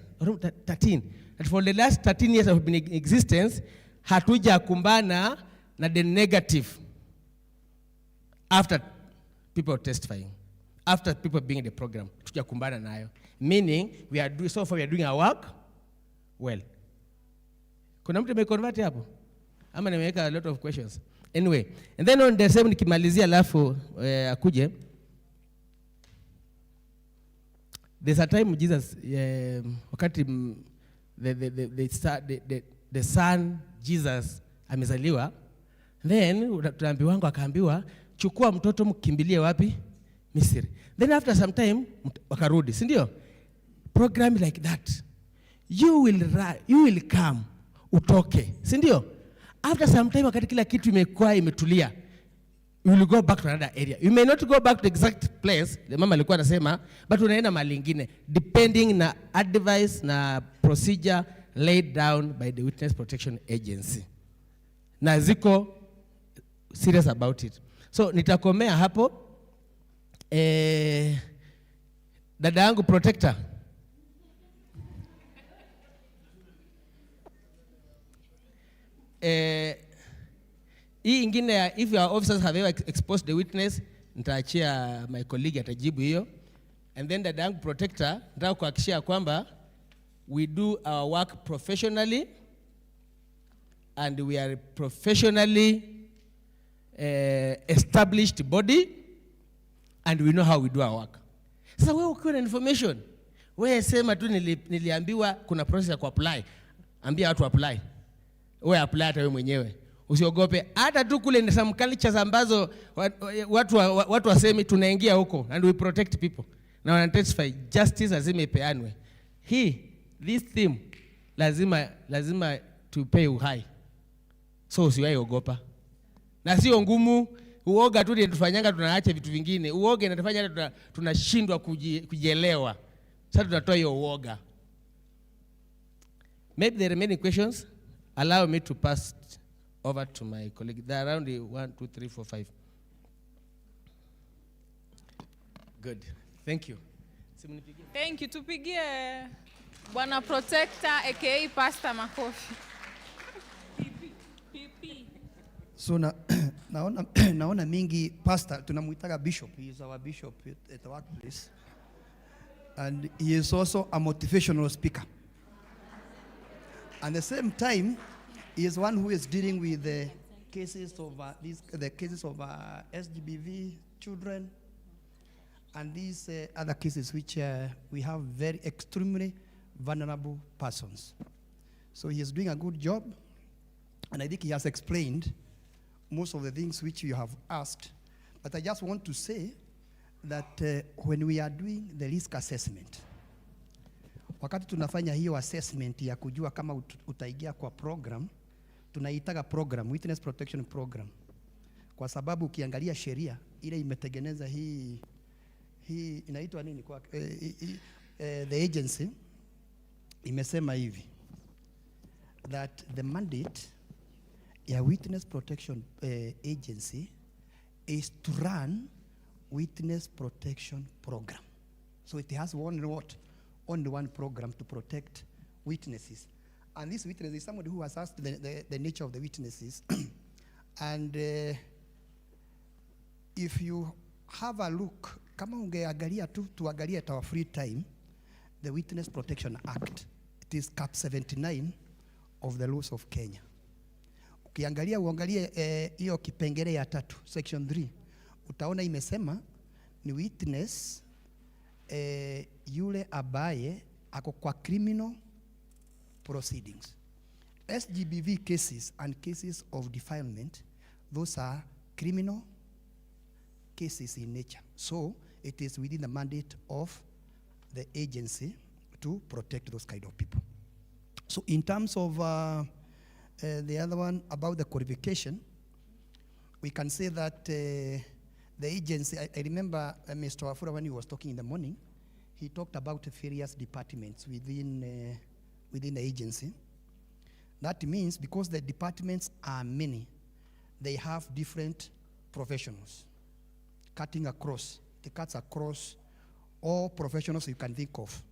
13. That for the last 13 years of existence, hatuja kumbana na the negative after people testifying, after people being in the program, hatuja kumbana nayo. Meaning, so far we are doing our work well. Kuna mtu ameconvert hapo? Ama nimeweka a lot of questions. Anyway, and then on the same nikimalizia alafu akuje. There's a time Jesus wakati the son Jesus amezaliwa, then tunaambiwa akaambiwa chukua mtoto mkimbilie wapi? Misri. Then after some time wakarudi, si ndio? Program like that. You will come, utoke, si ndio? After some time wakati kila kitu imekuwa imetulia, you will go back to another area. You may not go back to the exact place, the mama alikuwa anasema, but unaenda mahali ingine depending na advice na procedure laid down by the Witness Protection Agency. Na ziko serious about it. So nitakomea hapo. Dada yangu protector. Hii ingine, if your officers have ever exposed the witness, nitaachia my colleague atajibu hiyo. And then dada yangu protector, nataka kuhakikishia kwamba we do our work professionally and we are professionally established body and we know how we do our work. Sasa wewe ukiwa na information, wewe sema tu niliambiwa kuna process ya kuapply. Ambia watu apply. Wewe apply hata wewe mwenyewe. Usiogope. Hata tu kule ni some cultures ambazo watu wasemi tunaingia huko and we protect people. Na wana testify justice lazima ipeanwe. This theme lazima tupe uhai. So usiwahi ogopa. Na sio ngumu, uoga tu ndio tufanyanga tunaacha vitu vingine. Uoga inatufanya hata tunashindwa kujielewa. Sasa tunatoa hiyo uoga. Maybe the remaining questions, allow me to pass over to my colleague. There are around 1, 2, 3, 4, 5. Good. Thank you. Thank you. Tupigie Bwana Protector aka Pastor makofi. So naona mingi pastor tunamuitaga bishop. He is our bishop at the workplace. And he is also a motivational speaker. At the same time, he is one who is dealing with the cases of SGBV children and these other cases which we have very extremely vulnerable persons. So he is doing a good job, and I think he has explained most of the things which you have asked. But I just want to say that when we are doing the risk assessment, wakati tunafanya hiyo assessment ya kujua kama utaingia kwa program, tunaitaga program, Witness Protection Program. Kwa sababu ukiangalia sheria ile imetengeneza hii inaitwa nini kwa the agency imesema hivi that the mandate ya Witness Protection Agency is to run Witness Protection Program. So it has only one program to protect witnesses. And this witness is somebody who has asked the nature of the witnesses. And if you have a look, kama ungeangalia tu tuangalie at our free time, the Witness Protection Act, it is cap 79 of the laws of Kenya. Ukiangalia uangalie hiyo kipengele ya 3, section 3, utaona imesema ni witness yule abaye ako kwa criminal proceedings. SGBV cases and cases of defilement, those are criminal cases in nature. So it is within the mandate of the agency to protect those kind of people. So in terms of the other one about the qualification, we can say that the agency, I remember Mr. Wafula when he was talking in the morning, he talked about various departments within the agency. That means because the departments are many, they have different professionals cutting across. It cuts across all professionals you can think of.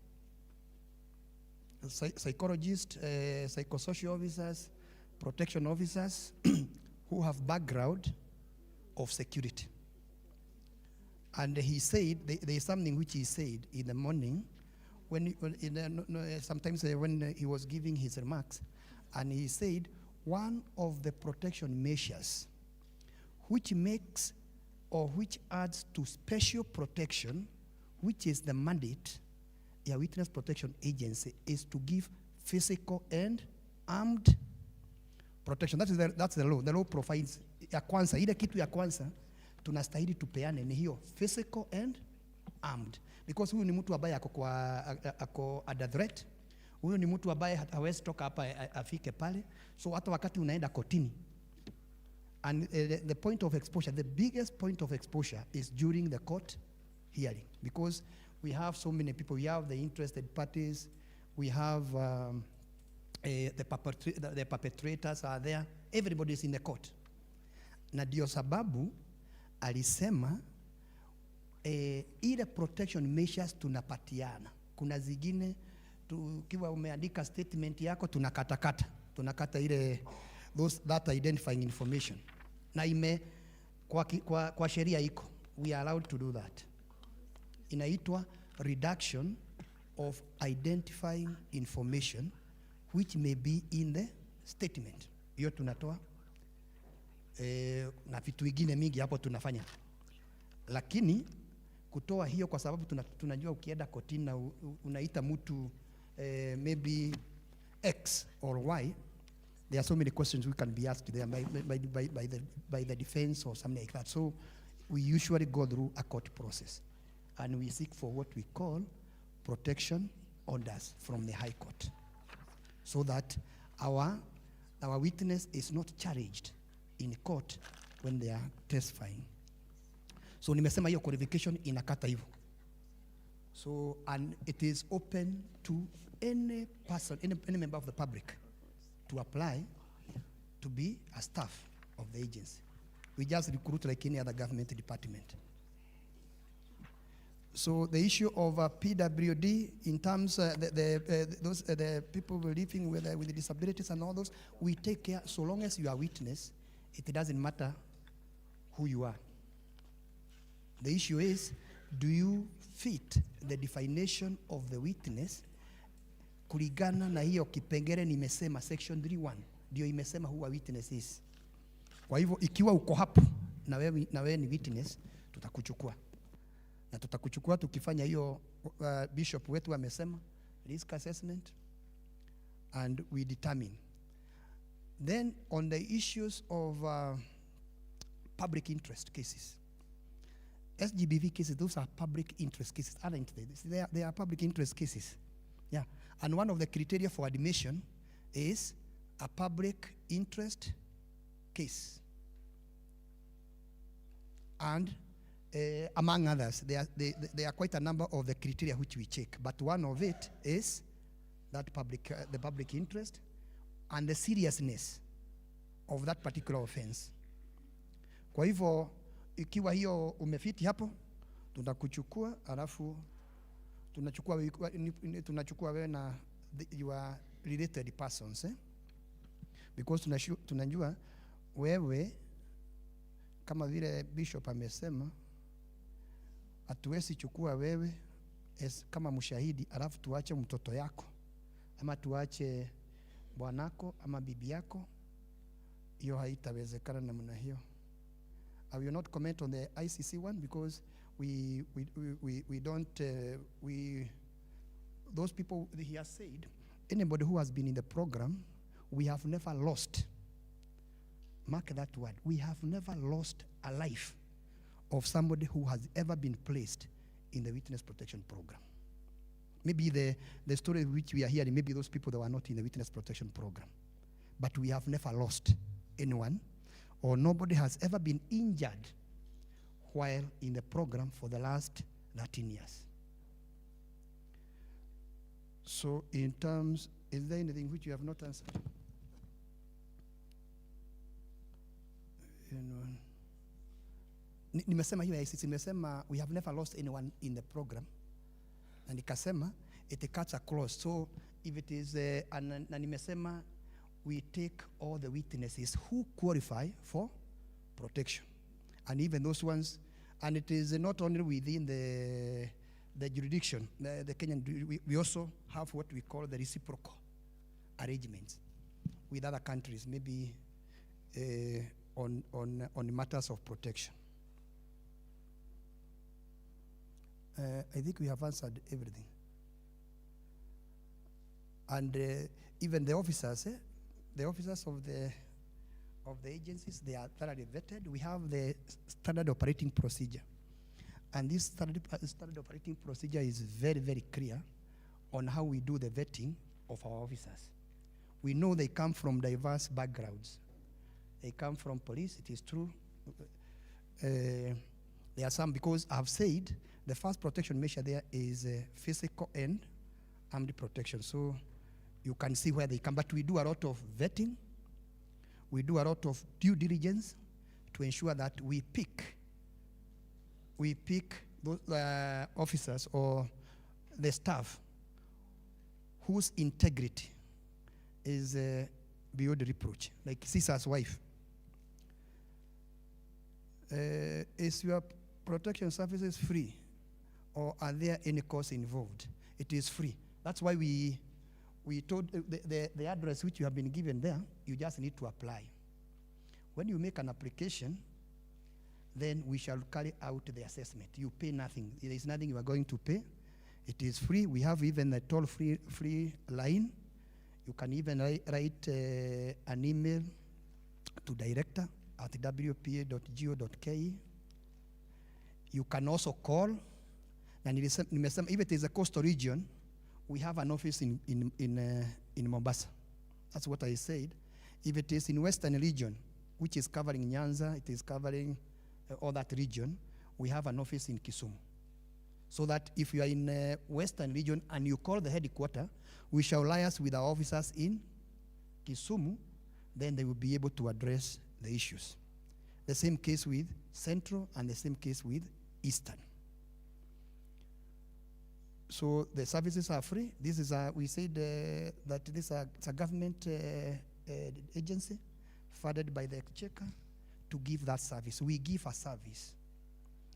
Psychologists, psychosocial officers, protection officers who have background of security. And he said, there is something which he said in the morning, sometimes when he was giving his remarks, and he said, one of the protection measures which makes or which adds to special protection, which is the mandate ya Witness Protection Agency, is to give physical and armed protection. That's the law. The law provides ya kwanza, ile kitu ya kwanza tunastahili tupeane ni hiyo physical and armed, because huyu ni mtu ambaye ako under threat. Huyu ni mtu ambaye hawezi toka hapa afike pale, so hata wakati unaenda kotini. And the point of exposure, the biggest point of exposure is during the court hearing, because we have so many people. We have the interested parties, we have the perpetrators are there, everybody is in the court. Na ndio sababu alisema ile protection measures tunapatiana. Kuna zingine tukiwa umeandika statement yako tunakata ile that identifying information, na kwa sheria iko, we are allowed to do that. Inaitwa reduction of identifying information which may be in the statement. Hiyo tunatoa na vitu vingine mingi hapo tunafanya, lakini kutoa hiyo kwa sababu tunajua ukienda kotini na unaita mtu maybe X or Y, there are so many questions we can be asked there by the defense or something like that. So we usually go through a court process and we seek for what we call protection orders from the High Court, so that our witness is not charged in court when they are testifying. So nimesema hiyo qualification inakata hivyo. So, and it is open to any person, any member of the public to apply to be a staff of the agency. We just recruit like any other government department. So the issue of PWD in terms the people living with disabilities and all those, we take care. So long as you are a witness, it doesn't matter who you are. The issue is, do you fit the definition of the witness kulingana na hiyo kipengele nimesema section 3.1 ndio imesema who a witness is. Kwa hivyo ikiwa uko hapo na wewe ni witness, tutakuchukua. Na tutakuchukua tukifanya hiyo bishop wetu amesema risk assessment, and we determine. Then on the issues of public interest cases, SGBV cases, those are public interest cases, aren't they? They are public interest cases. Yeah. And one of the criteria for admission is a public interest case. And among others, there are quite a number of the criteria which we check, but one of it is that the public interest and the seriousness of that particular offense. Kwa hivyo ikiwa hiyo umefiti hapo, tunakuchukua, alafu tunachukua wewe na your related persons, because tunajua wewe kama vile bishop amesema, hatuwezi chukua wewe kama mshahidi alafu tuache mtoto yako ama tuache bwanako ama bibi yako. Hiyo haitawezekana namna hiyo. I will not comment on the ICC one because we don't those people, he has said, anybody who has been in the program, we have never lost. Mark that word. We have never lost a life of somebody who has ever been placed in the witness protection program. Maybe the story which we are hearing, maybe those people that were not in the witness protection program. But we have never lost anyone, or nobody has ever been injured while in the program for the last 13 years. So in terms, is there anything which you have not answered? Nimesema hiyo ICC, nimesema we have never lost anyone in the program, na nikasema it cuts across. So if it is na nimesema we take all the witnesses who qualify for protection, and even those ones, and it is not only within the jurisdiction, the Kenyan, we also have what we call the reciprocal arrangements. with other countries, maybe on matters of protection. I think we have answered everything. And even the officers of the agencies, they are thoroughly vetted. We have the standard operating procedure. And this standard operating procedure is very, very clear on how we do the vetting of our officers. We know they come from diverse backgrounds. They come from police, it is true. There are some, because I've said the first protection measure there is physical and armed protection. So you can see where they come. But we do a lot of vetting. We do a lot of due diligence to ensure that we pick those officers or the staff whose integrity is beyond reproach, like Caesar's wife. Is your protection services free, or are there any costs involved? It is free. That's why we told the address which you have been given there, you just need to apply. When you make an application, then we shall carry out the assessment. You pay nothing. There is nothing you are going to pay. It is free. We have even a toll-free line. You can even write an email to director@wpa.go.ke. You can also call. And if it is a coastal region, we have an office in Mombasa. That's what I said. If it is in Western region, which is covering Nyanza, it is covering all that region, we have an office in Kisumu. So that if you are in Western region and you call the headquarters, we shall liaise with our officers in Kisumu, then they will be able to address the issues. The same case with Central and the same case with Eastern. So the services are free. This is we said that this is a government agency funded by the Exchequer to give that service. We give a service,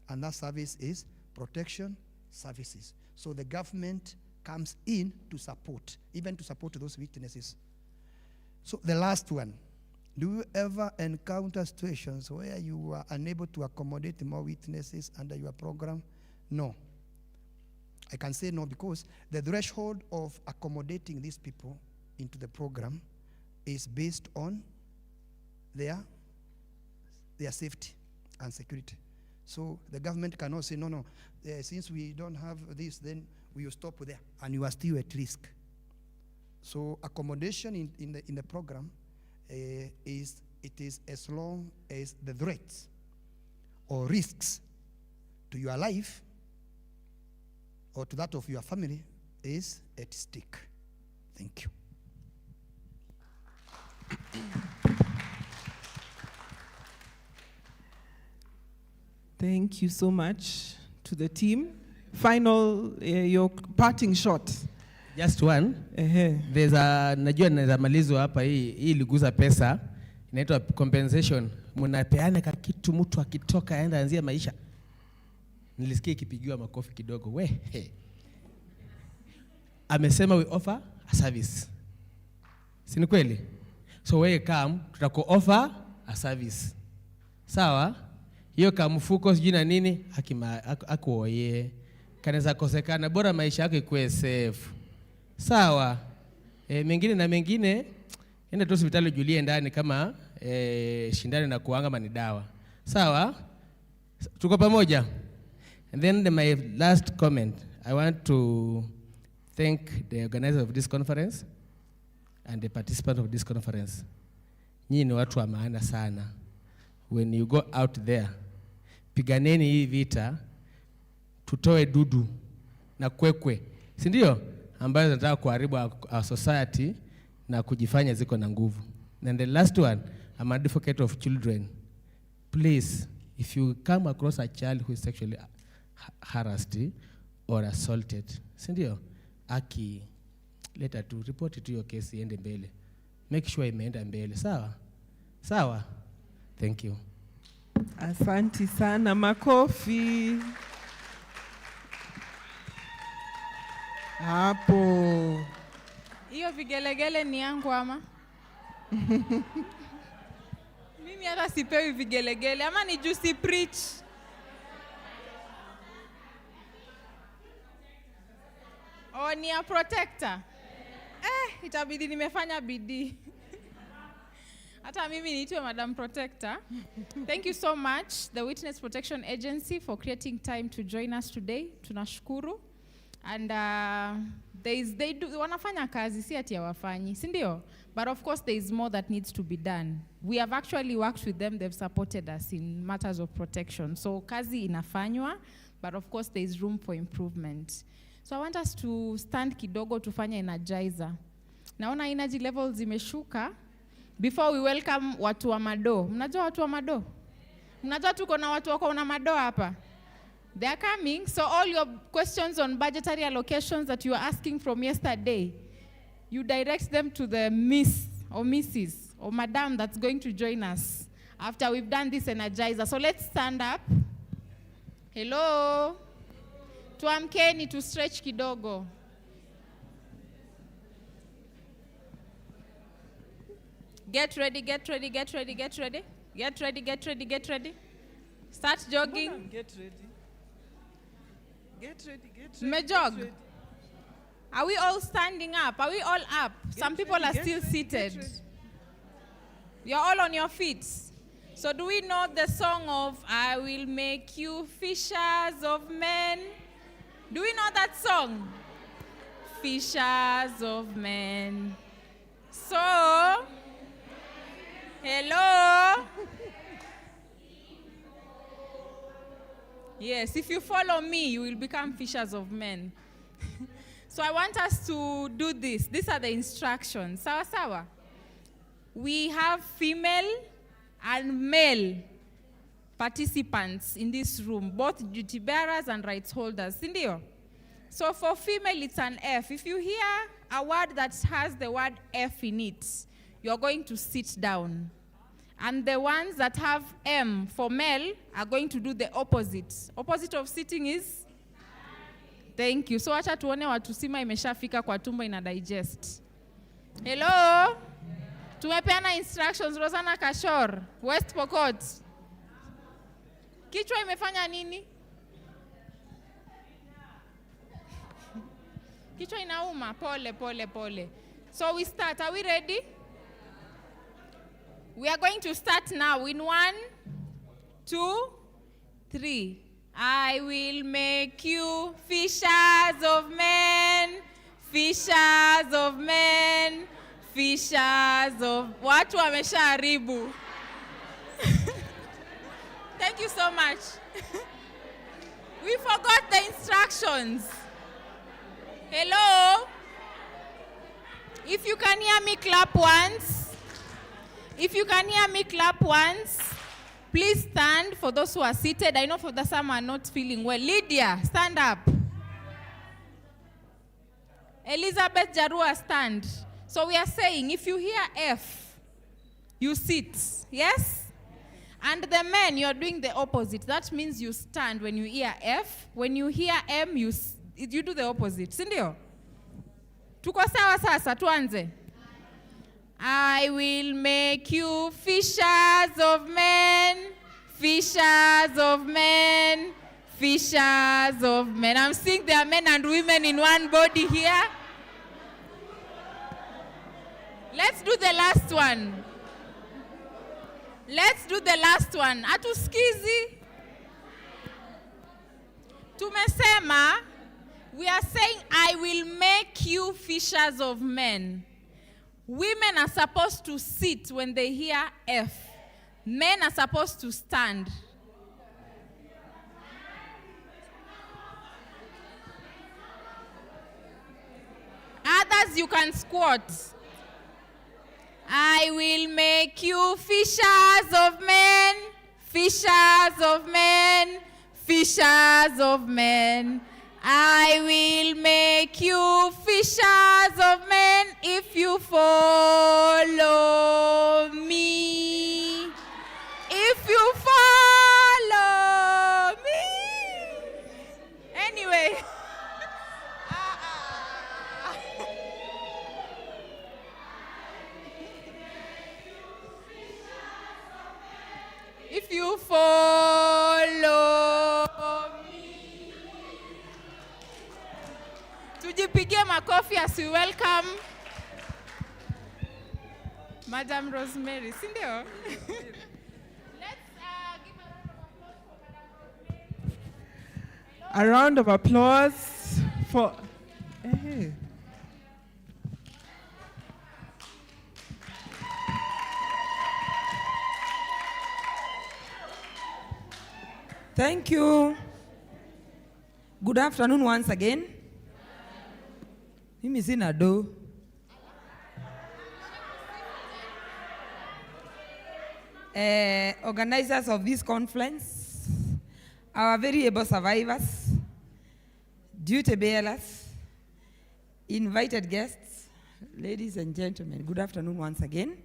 and that service is protection services. So the government comes in to support, even to support those witnesses. So the last one, do you ever encounter situations where you are unable to accommodate more witnesses under your program? No. I can say no because the threshold of accommodating these people into the program is based on their safety and security. So the government cannot say, no, since we don't have this, then we will stop there, and you are still at risk. So accommodation in the program is as long as the threats or risks to your life or to that of your family is at stake. Thank you. Thank you so much to the team. Final, your parting shot. Just one. There's najua naweza malizo hapa hii iliguza pesa. Inaitwa compensation. Mnapeana kitu mtu akitoka aenda anzia maisha. Nilisikia ikipigiwa makofi kidogo. Amesema we offer a service. Si ni kweli? So we come, tutaku-offer a service. Sawa? Hiyo kamfuko sijui na nini, akuoye. Kanaweza kosekana, bora maisha yako ikuwe safe. Sawa? Mengine na mengine, enda tu hospitali ujulie ndani kama shindani na kuanga mani dawa. Sawa? Tuko pamoja? And then my last comment, I want to thank the organizer of this conference and the participants of this conference. Nyinyi ni watu wa maana sana. When you go out there, piganeni hii vita, tutoe dudu na kwekwe. Si ndio? Ambayo zinataka kuharibu our society na kujifanya ziko na nguvu. And the last one, I'm an advocate of children. Please, if you come across a child who is sexually harassed or assaulted, si ndio? Leta tu report to your case iende mbele. Make sure imeenda mbele. Sawa? Sawa? Thank you. Asante sana, makofi. Hapo. Hiyo vigelegele ni yangu ama? Mimi hata sipewi vigelegele ama ni juu si preach. Oh, ni a protector. Itabidi nimefanya bidii. Hata mimi niitwe Madam Protector. Thank you so much, the Witness Protection Agency, for creating time to join us today. Tunashukuru. And they do wanafanya kazi, si ati hawafanyi, si ndio? But of course there is more that needs to be done. We have actually worked with them, they've supported us in matters of protection. So kazi inafanywa, but of course there is room for improvement. So I want us to stand kidogo tufanye energizer. Naona energy levels zimeshuka. Before we welcome watu wa Mado. Mnajua watu wa Mado? Mnajua tuko na watu wako na Mado hapa? They are coming, so all your questions on budgetary allocations that you were asking from yesterday, you direct them to the Miss or Mrs. or Madam that's going to join us after we've done this energizer. So let's stand up. Hello. Tuamkeni to stretch kidogo. Get ready, get ready, get ready, get ready. Get ready, get ready, get ready. Start jogging. Get ready. Get ready, get ready. Jog. Ready. Are we all standing up? Are we all up? Some people are still seated. You're all on your feet. So do we know the song of I will make you fishers of men? Do we know that song? Fishers of men. So, hello. Yes, if you follow me, you will become fishers of men. So I want us to do this. These are the instructions. Sawa sawa. We have female and male participants in this room, both duty bearers and rights holders. Sindio? So for female, it's an F. If you hear a word that has the word F in it, you're going to sit down. And the ones that have M for male are going to do the opposite. Opposite of sitting is? Thank you. So acha tuone watu sima imeshafika kwa tumbo ina digest. Hello? Tumepeana instructions. Rosanna Kashor, West Pokot. Kichwa imefanya nini? Kichwa inauma. Pole, pole, pole. So we start. Are we ready? We are going to start now in 1, 2, 3. I will make you fishers of men, fishers of men, fishers of... Watu wameshaharibu. Thank you so much. We forgot the instructions. Hello? If you can hear me, clap once. If you can hear me, clap once. Please stand for those who are seated. I know for the some are not feeling well. Lydia, stand up. Elizabeth Jarua, stand. So we are saying, if you hear F, you sit. Yes? And the men, you're doing the opposite. That means you stand when you hear F. When you hear M, you do the opposite. Sindio? Tuko sawa sasa, tuanze. I will make you fishers of men, fishers of men, fishers of men. I'm seeing there are men and women in one body here. Let's do the last one. Let's do the last one. Atuskizi. Tumesema, we are saying, I will make you fishers of men. Women are supposed to sit when they hear F. Men are supposed to stand. Others, you can squat. I will make you fishers of men, fishers of men, fishers of men. I will make you fishers of men if you follow me. If you follow me. Anyway. If you follow me. Tujipigie makofi as we welcome Madam Rosemary. Sindio? A round of applause for. Hey. Thank you. Good afternoon once again. Mimi sina do. Organizers of this conference, our very able survivors, duty bearers, invited guests, ladies and gentlemen, good afternoon once again.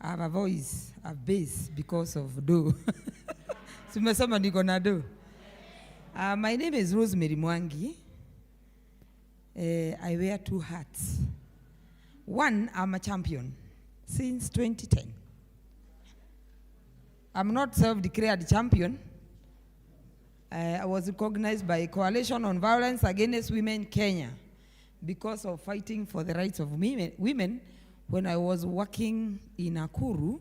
I have a voice, a bass because of do. Sumesoma niko na do. My name is Rosemary Mwangi. I wear two hats. One, I'm a champion since 2010. I'm not self-declared champion. I was recognized by Coalition on Violence Against Women Kenya because of fighting for the rights of women when I was working in Nakuru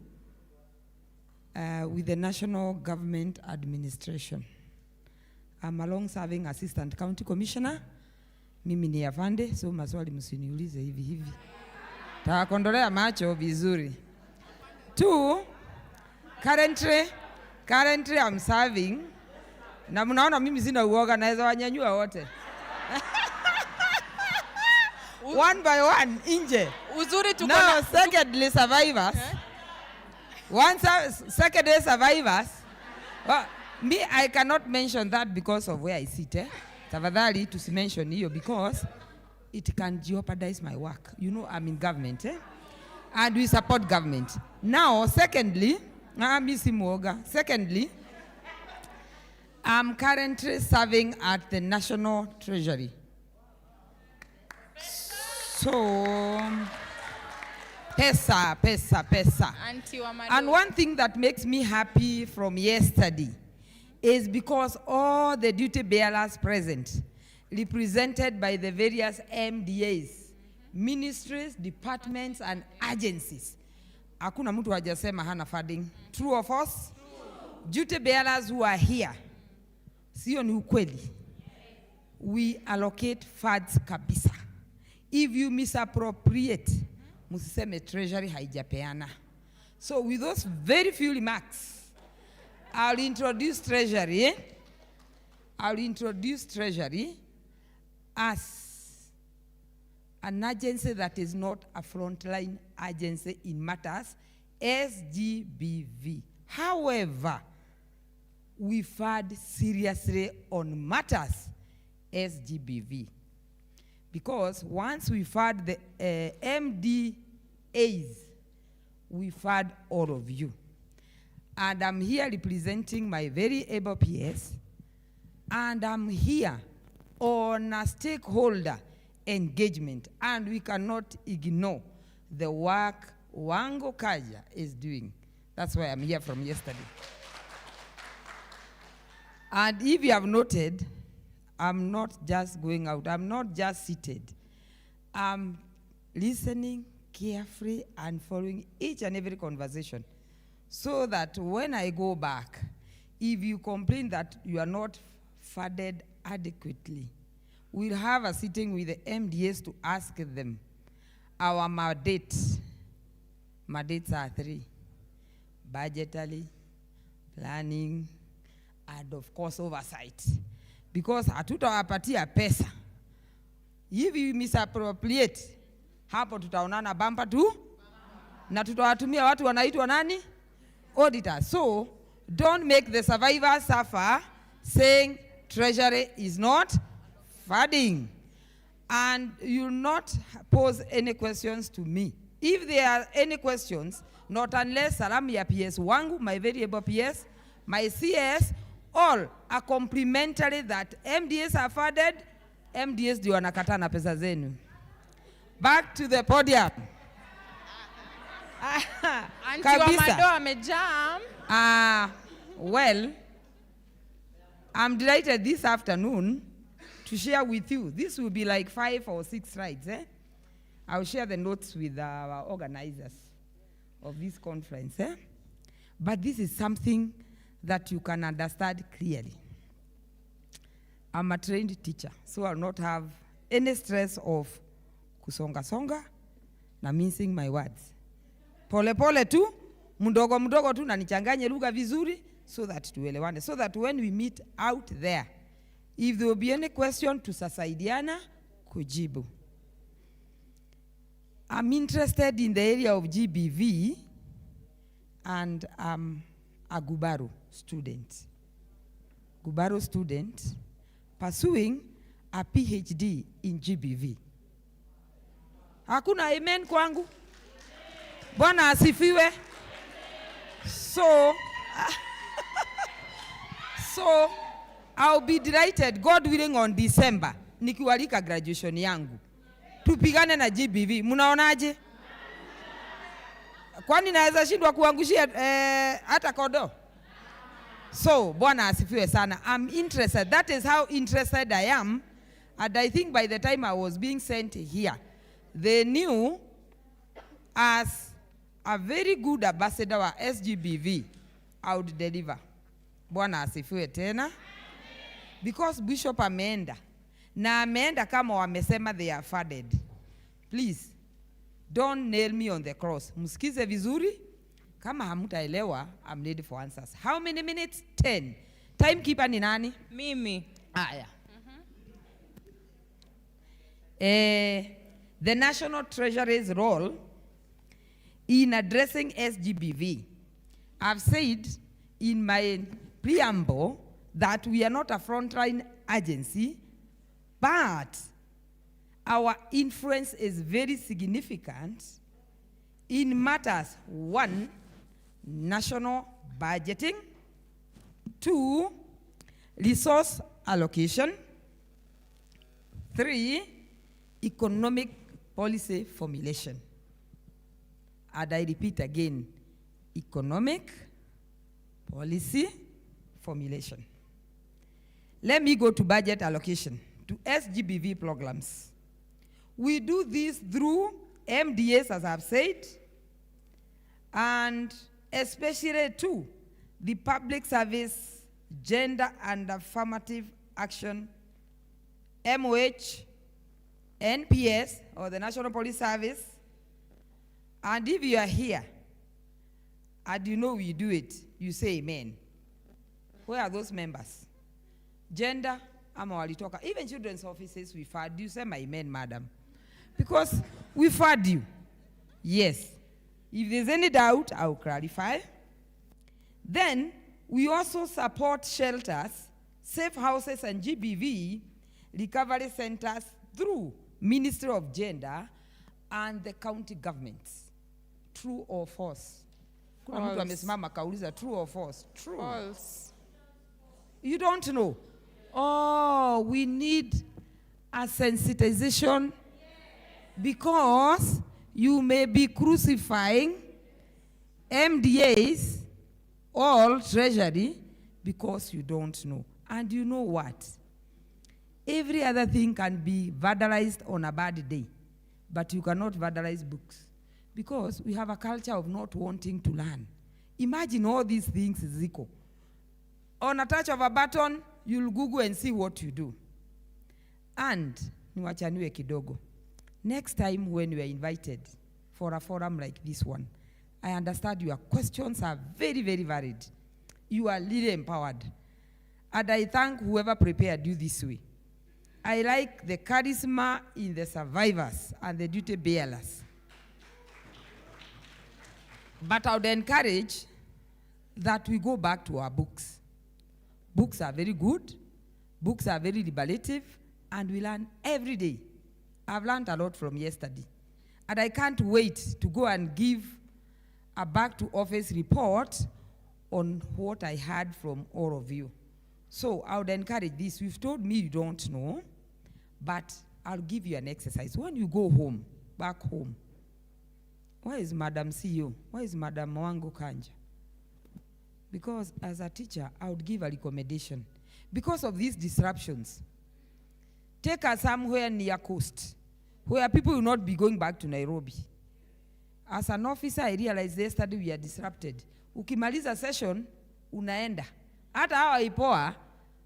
with the National Government Administration. I'm a long-serving Assistant County Commissioner. Mimi ni afande, so maswali msiniulize hivi. Takondolea macho vizuri. Two, currently I'm serving. Na mnaona mimi sina uoga, naweza wanyanyua wote. One by one, nje. Uzuri tuko now, secondly, survivors. Secondly, survivors. Well, me, I cannot mention that because of where I sit. Tafadhali tusimention hiyo because it can jeopardize my work. You know, I'm in government. And we support government. Now, secondly, I'm currently serving at the National Treasury. So, pesa. And one thing that makes me happy from yesterday is because all the duty bearers present, represented by the various MDAs, ministries, departments, and agencies. Hakuna mtu hajasema hana funding. True of us? Duty bearers who are here, sio ni ukweli. We allocate funds kabisa. If you misappropriate, musiseme treasury haijapeana. So with those very few remarks, I'll introduce treasury as an agency that is not a frontline agency in matters, SGBV. However, we fought seriously on matters, SGBV. Because once we fought the MDAs, we fought all of you. And I'm here representing my very able peers, and I'm here on a stakeholder engagement, and we cannot ignore the work Wango Kaja is doing. That's why I'm here from yesterday. And if you have noted, I'm not just going out, I'm not just seated. I'm listening carefully and following each and every conversation, so that when I go back, if you complain that you are not funded adequately, we'll have a sitting with the MDAs to ask them. Our mandates are 3: budgetary, planning, and of course oversight. Because hatutawapatia pesa. If you misappropriate, hapo tutaonana bumper tu, na tutawatumia watu wanaitwa nani? Auditors. So, don't make the survivors suffer saying treasury is not funding. And you'll not pose any questions to me. If there are any questions, not unless salamu ya PS wangu, my variable PS, my CS, all are complimentary that MDAs are funded, MDAs ndio wanakataa na pesa zenu. Back to the podium. Auntie wa Kabisa. Mado amejam. Well, I'm delighted this afternoon to share with you. This will be like 5 or 6 slides. I'll share the notes with our organizers of this conference. But this is something that you can understand clearly. I'm a trained teacher, so I'll not have any stress of kusonga-songa na mincing my words. Pole pole tu, mdogo mdogo tu na nichanganye lugha vizuri so that tuelewane. So that when we meet out there, if there will be any question, tusasaidiana kujibu. I'm interested in the area of GBV and I'm a Gubaro student. Gubaro student pursuing a PhD in GBV. Hakuna amen kwangu? Bwana asifiwe. So I'll be delighted, God willing, on December nikiwalika graduation yangu tupigane na GBV. Mnaonaje? Kwani naweza shindwa kuangushia hata kodo? So Bwana asifiwe sana. I'm interested. That is how interested I am. And I think by the time I was being sent here, they knew as a very good ambassador wa SGBV, I would deliver. Bwana asifiwe tena. Because Bishop ameenda. Na ameenda kama wamesema they are funded. Please, don't nail me on the cross. Msikize vizuri. Kama hamutaelewa, I'm ready for answers. How many minutes? 10. Timekeeper ni nani? Mimi. Yeah. The National Treasury's role in addressing SGBV. I've said in my preamble that we are not a frontline agency, but our influence is very significant in matters: 1, national budgeting; 2, resource allocation; 3, economic policy formulation. And I repeat again, economic policy formulation. Let me go to budget allocation to SGBV programs. We do this through MDAs, as I've said, and especially too, the Public Service Gender and Affirmative Action, MOH, NPS, or the National Police Service. And if you are here, and you know we do it, you say amen. Where are those members? Gender, ama walitoka. Even children's offices, we fund you. Say my amen, madam. Because we fund you. Yes. If there's any doubt, I will clarify. Then, we also support shelters, safe houses, and GBV recovery centers through Ministry of Gender and the county governments. True or false? Kuna mtu amesimama kauliza true or false? True. False. You don't know. Oh, we need a sensitization because you may be crucifying MDAs, all treasury, because you don't know. And you know what? Every other thing can be vandalized on a bad day, but you cannot vandalize books because we have a culture of not wanting to learn. Imagine all these things ziko. On a touch of a button, you'll Google and see what you do. And, niwachanue kidogo. Next time when you are invited for a forum like this one, I understand your questions are very, very varied. You are really empowered. And I thank whoever prepared you this way. I like the charisma in the survivors and the duty bearers. But I would encourage that we go back to our books. Books are very good. Books are very liberative. And we learn every day. I've learned a lot from yesterday. And I can't wait to go and give a back-to-office report on what I heard from all of you. So I would encourage this. You've told me you don't know, but I'll give you an exercise. When you go home, back home, Why is Madam CEO? Why is Madam Mwangu Kanja? Because as a teacher, I would give a recommendation. Because of these disruptions, take us somewhere near coast, where people will not be going back to Nairobi. As an officer, I realized yesterday we are disrupted. Ukimaliza session, unaenda. Hata hawa IPOA,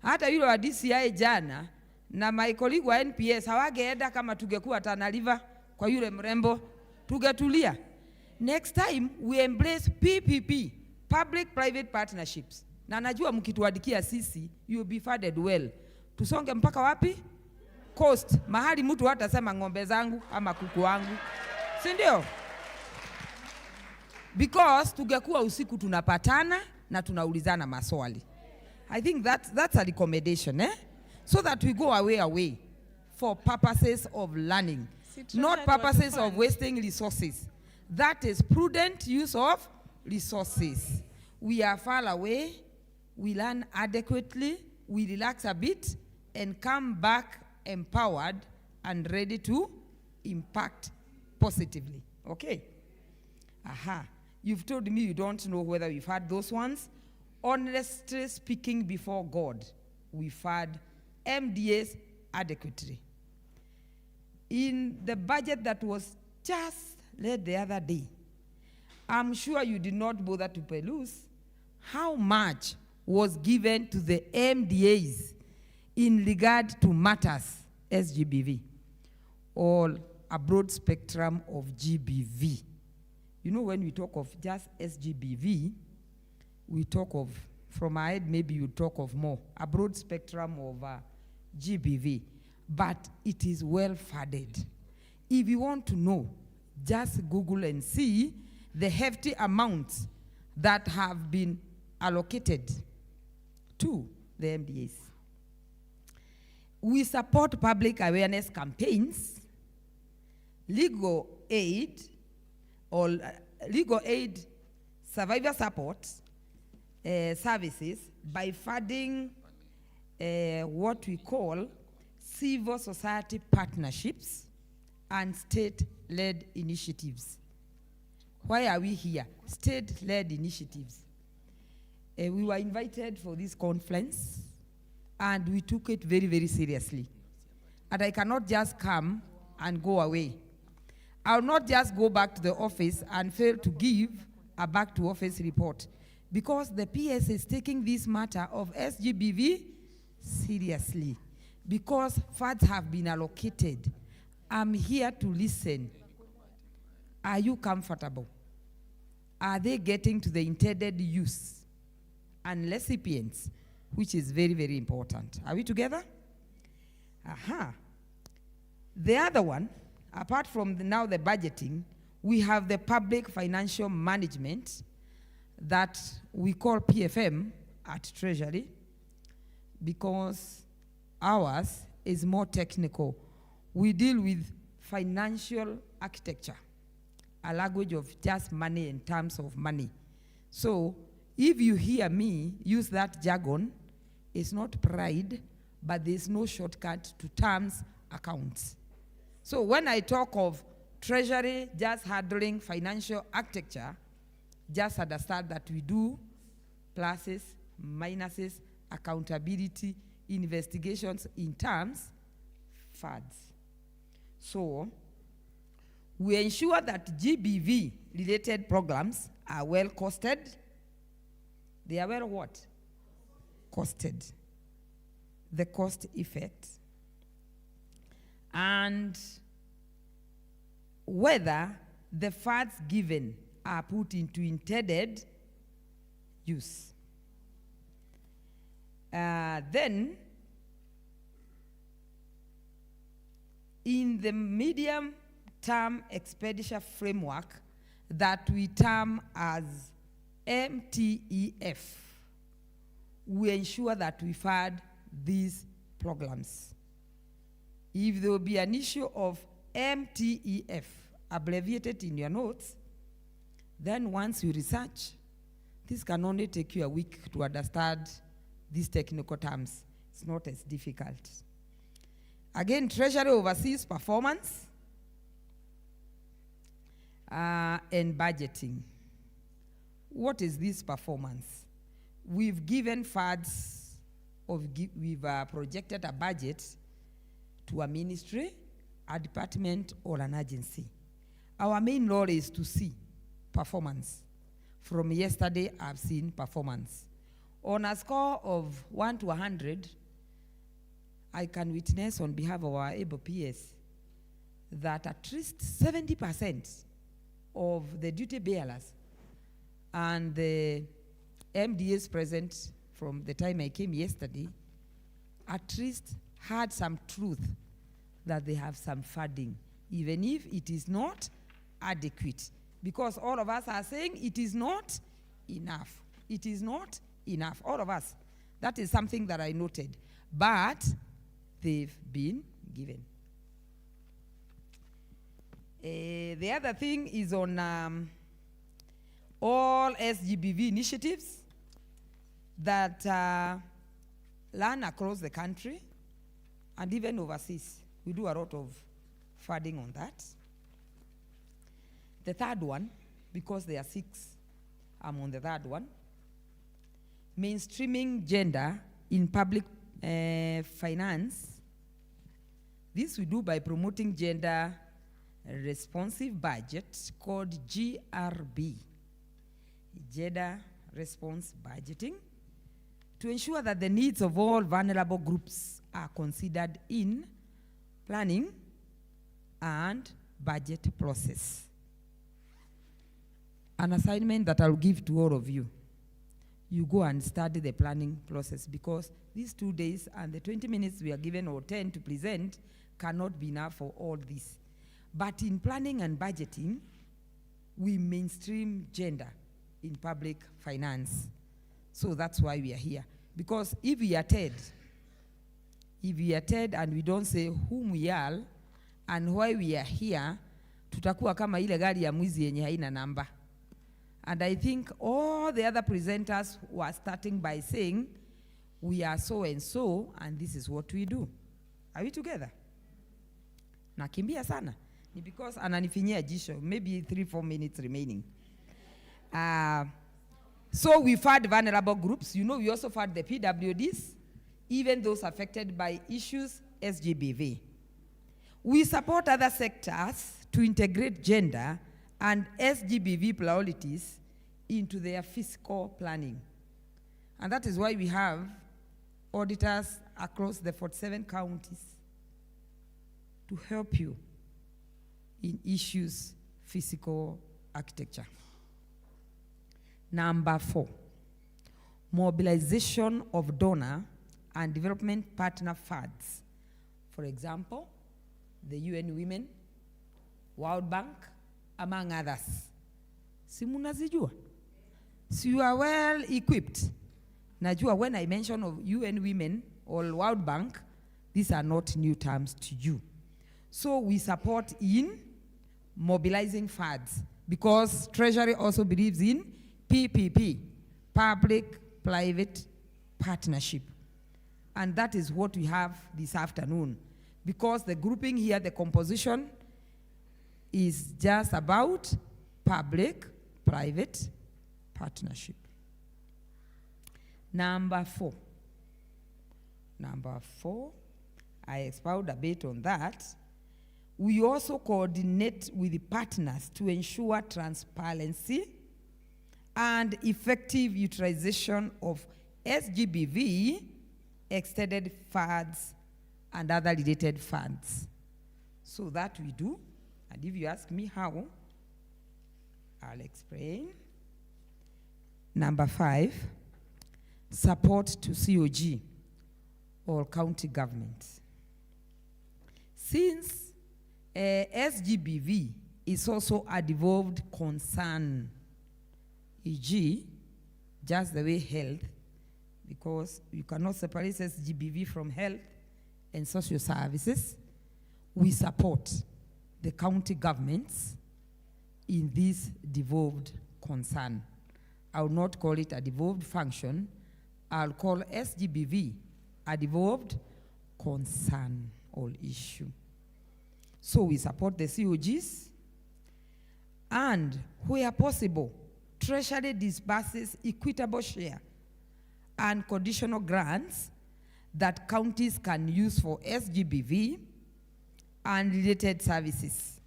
hata yule wa DCI jana, na my colleague wa NPS, hawageenda kama tungekuwa Tana River kwa yule mrembo, tugetulia. Next time, we embrace PPP, public-private partnerships. Na najua mkituadikia sisi, you'll be funded well. Tusonge mpaka wapi? Coast. Mahali mtu hatasema ng'ombe zangu ama kuku wangu. Si ndio? Because tungekuwa usiku tunapatana na tunaulizana maswali. I think that's a recommendation, so that we go away for purposes of learning, not purposes of wasting resources. That is prudent use of resources. We are far away, we learn adequately, we relax a bit, and come back empowered and ready to impact positively. Okay? Aha. You've told me you don't know whether we've had those ones. Honestly speaking before God, we've had MDAs adequately. In the budget that was just led the other day, I'm sure you did not bother to peruse how much was given to the MDAs in regard to matters SGBV, or a broad spectrum of GBV. You know, when we talk of just SGBV, we talk of, from our head, maybe you talk of more, a broad spectrum of GBV, but it is well funded. If you want to know, just Google and see the hefty amounts that have been allocated to the MDAs. We support public awareness campaigns, legal aid, or legal aid survivor support services by funding what we call civil society partnerships and state-led initiatives. Why are we here? State-led initiatives. We were invited for this conference, and we took it very, very seriously. And I cannot just come and go away. I will not just go back to the office and fail to give a back-to-office report, because the PS is taking this matter of SGBV seriously, because funds have been allocated. I'm here to listen. Are you comfortable? Are they getting to the intended use and recipients, which is very, very important? Are we together? Aha. The other one, apart from now the budgeting, we have the public financial management that we call PFM at Treasury, because ours is more technical. We deal with financial architecture, a language of just money in terms of money. So if you hear me use that jargon, it's not pride, but there's no shortcut to terms accounts. So when I talk of Treasury just handling financial architecture, just understand that we do pluses, minuses, accountability, investigations in terms, funds. So we ensure that GBV related programs are well costed. They are well what? Costed. The cost effect. And whether the funds given are put into intended use. Then, in the medium-term expenditure framework that we term as MTEF, we ensure that we fund these programs. If there will be an issue of MTEF, abbreviated in your notes, then once you research, this can only take you a week to understand these technical terms. It's not as difficult. Again, Treasury oversees performance. and budgeting. What is this performance? We've given funds, we've projected a budget to a ministry, a department, or an agency. Our main role is to see performance. From yesterday, I've seen performance. On a score of 1 to 100, I can witness on behalf of our able peers that at least 70% of the duty bearers and the MDAs present from the time I came yesterday at least had some truth that they have some funding, even if it is not adequate. Because all of us are saying it is not enough. It is not enough. All of us. That is something that I noted. But they've been given. The other thing is on all SGBV initiatives that run across the country and even overseas. We do a lot of funding on that. The third one, because there are 6, I'm on the third one. Mainstreaming gender in public finance. This we do by promoting gender responsive budget called GRB, gender response budgeting, to ensure that the needs of all vulnerable groups are considered in planning and budget process. An assignment that I'll give to all of you. You go and study the planning process, because these 2 days and the 20 minutes we are given or 10 to present cannot be enough for all this. But in planning and budgeting, we mainstream gender in public finance. So that's why we are here. Because if we attend and we don't say whom we are and why we are here, tutakuwa kama ile gari ya mwizi yenye haina namba. And I think all the other presenters were starting by saying, we are so and so, and this is what we do. Are we together? Nakimbia sana. Ni because ananifinyia jisho, maybe 3-4 minutes remaining. So we fund vulnerable groups. You know, we also fund the PWDs, even those affected by issues SGBV. We support other sectors to integrate gender and SGBV priorities into their fiscal planning. And that is why we have auditors across the 47 counties to help you in issues fiscal architecture. Number 4, mobilization of donor and development partner funds. For example, the UN Women, World Bank, among others. Si munazijua? So you are well equipped. Najua, when I mention of UN Women or World Bank, these are not new terms to you. So we support in mobilizing funds, because Treasury also believes in PPP, public-private partnership. And that is what we have this afternoon. Because the grouping here, the composition, is just about public-private partnership. Number 4, I expound a bit on that. We also coordinate with the partners to ensure transparency and effective utilization of SGBV, extended funds, and other related funds. So that we do. And if you ask me how, I'll explain. Number 5, support to COG, or county governments. Since SGBV is also a devolved concern, e.g., just the way health, because you cannot separate SGBV from health and social services, we support the county governments in this devolved concern. I will not call it a devolved function. I'll call SGBV a devolved concern or issue. So we support the COGs, And where possible, Treasury disburses equitable share and conditional grants that counties can use for SGBV and related services.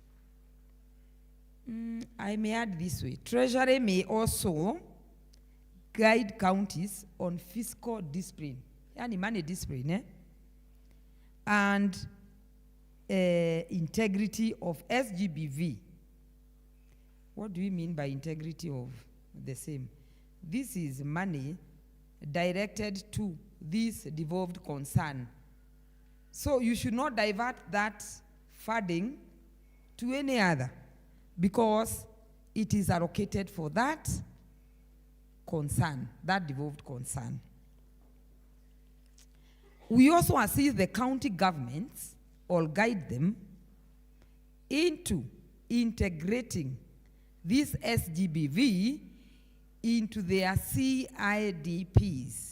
I may add this way. Treasury may also guide counties on fiscal discipline, yani money discipline, and integrity of SGBV. What do we mean by integrity of the same? This is money directed to this devolved concern. So you should not divert that funding to any other, because it is allocated for that concern, that devolved concern. We also assist the county governments or guide them into integrating this SGBV into their CIDPs.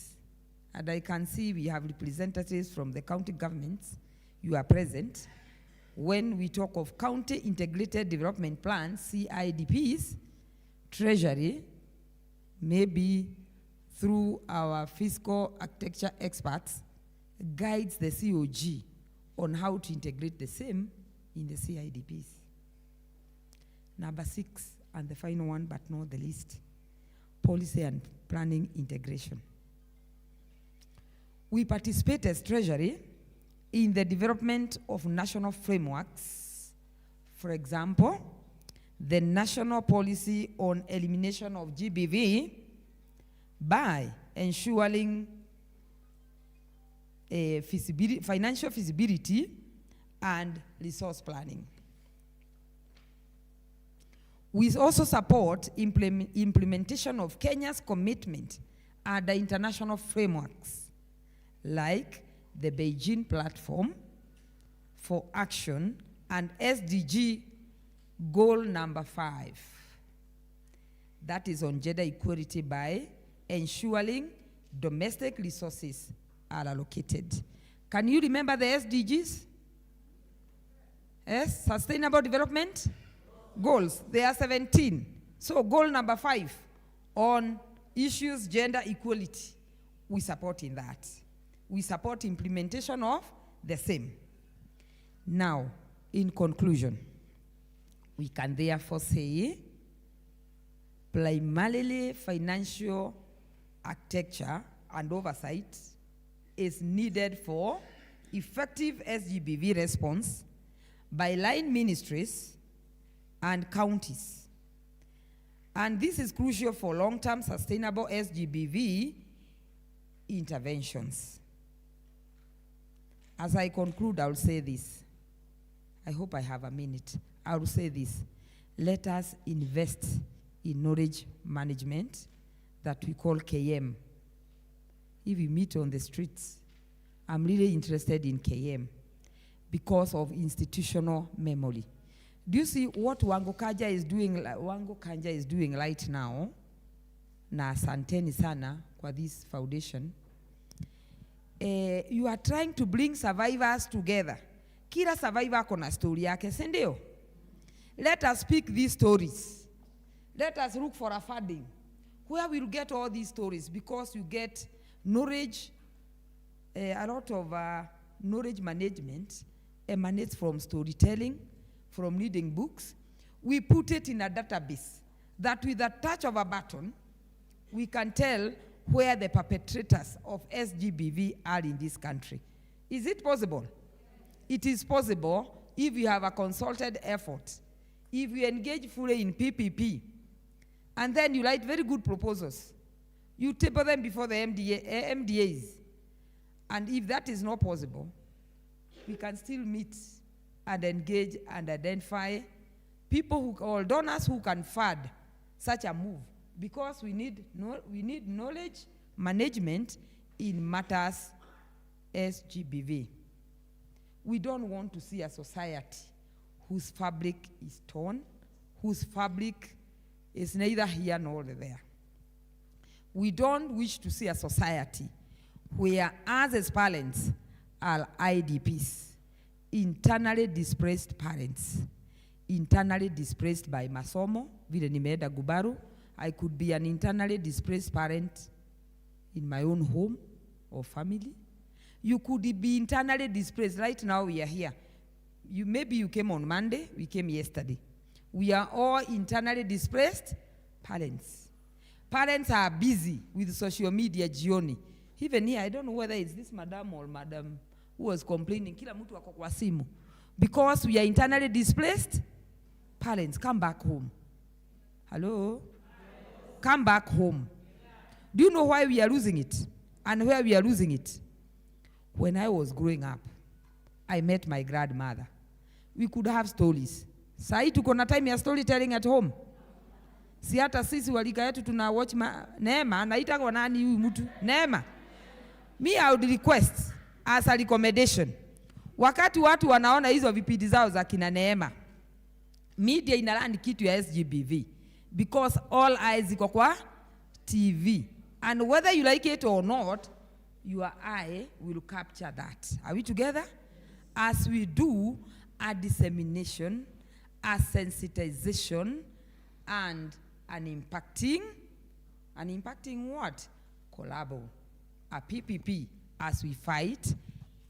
And I can see we have representatives from the county governments. You are present. When we talk of county integrated development plans, CIDPs, Treasury, maybe through our fiscal architecture experts, guides the COG on how to integrate the same in the CIDPs. Number 6, and the final one, but not the least, policy and planning integration. We participate as Treasury in the development of national frameworks. For example, the national policy on elimination of GBV by ensuring financial feasibility and resource planning. We also support implementation of Kenya's commitment under international frameworks like the Beijing Platform for Action and SDG Goal number 5. That is on gender equality by ensuring domestic resources are allocated. Can you remember the SDGs? Yes, Sustainable Development Goals. There are 17. So goal number 5 on issues gender equality, we support in that. We support implementation of the same. Now, in conclusion, we can therefore say primarily financial architecture and oversight is needed for effective SGBV response by line ministries and counties. And this is crucial for long-term sustainable SGBV interventions. As I conclude, I will say this. I hope I have a minute. I will say this. Let us invest in knowledge management that we call KM. If you meet on the streets, I'm really interested in KM because of institutional memory. Do you see what Wango Kanja is doing right now? Na asanteni sana kwa this foundation. You are trying to bring survivors together. Kila survivor kona story yake, si ndio? Let us pick these stories. Let us look for a funding where we'll get all these stories, because you get knowledge, a lot of knowledge management emanates from storytelling, from reading books. We put it in a database that with a touch of a button, we can tell where the perpetrators of SGBV are in this country. Is it possible? It is possible if you have a consulted effort, if you engage fully in PPP, and then you write very good proposals. You table them before the MDAs. And if that is not possible, we can still meet and engage and identify people or donors who can fund such a move, because we need knowledge management in matters SGBV. We don't want to see a society whose fabric is torn, whose fabric is neither here nor there. We don't wish to see a society where us as parents are IDPs, internally displaced parents, internally displaced by masomo, vile nimeenda Gubaru. I could be an internally displaced parent in my own home or family. You could be internally displaced. Right now we are here. Maybe you came on Monday, we came yesterday. We are all internally displaced parents. Parents are busy with social media jioni. Even here, I don't know whether it's this madam or madam who was complaining, kila mtu wako kwa simu. Because we are internally displaced parents, come back home. Hello? Come back home. Do you know why we are losing it? And where we are losing it? When I was growing up, I met my grandmother. We could have stories. Sai tuko na time ya storytelling at home. Si hata sisi walika yetu tuna watch Neema, naita kwa nani huyu mtu? Neema. Me, I would request as a recommendation. Wakati watu wanaona hizo vipindi zao za kina Neema, media inalani kitu ya SGBV. Because all eyes iko kwa TV. And whether you like it or not, your eye will capture that. Are we together? As we do a dissemination, a sensitization, and an impacting what? Collabo. A PPP as we fight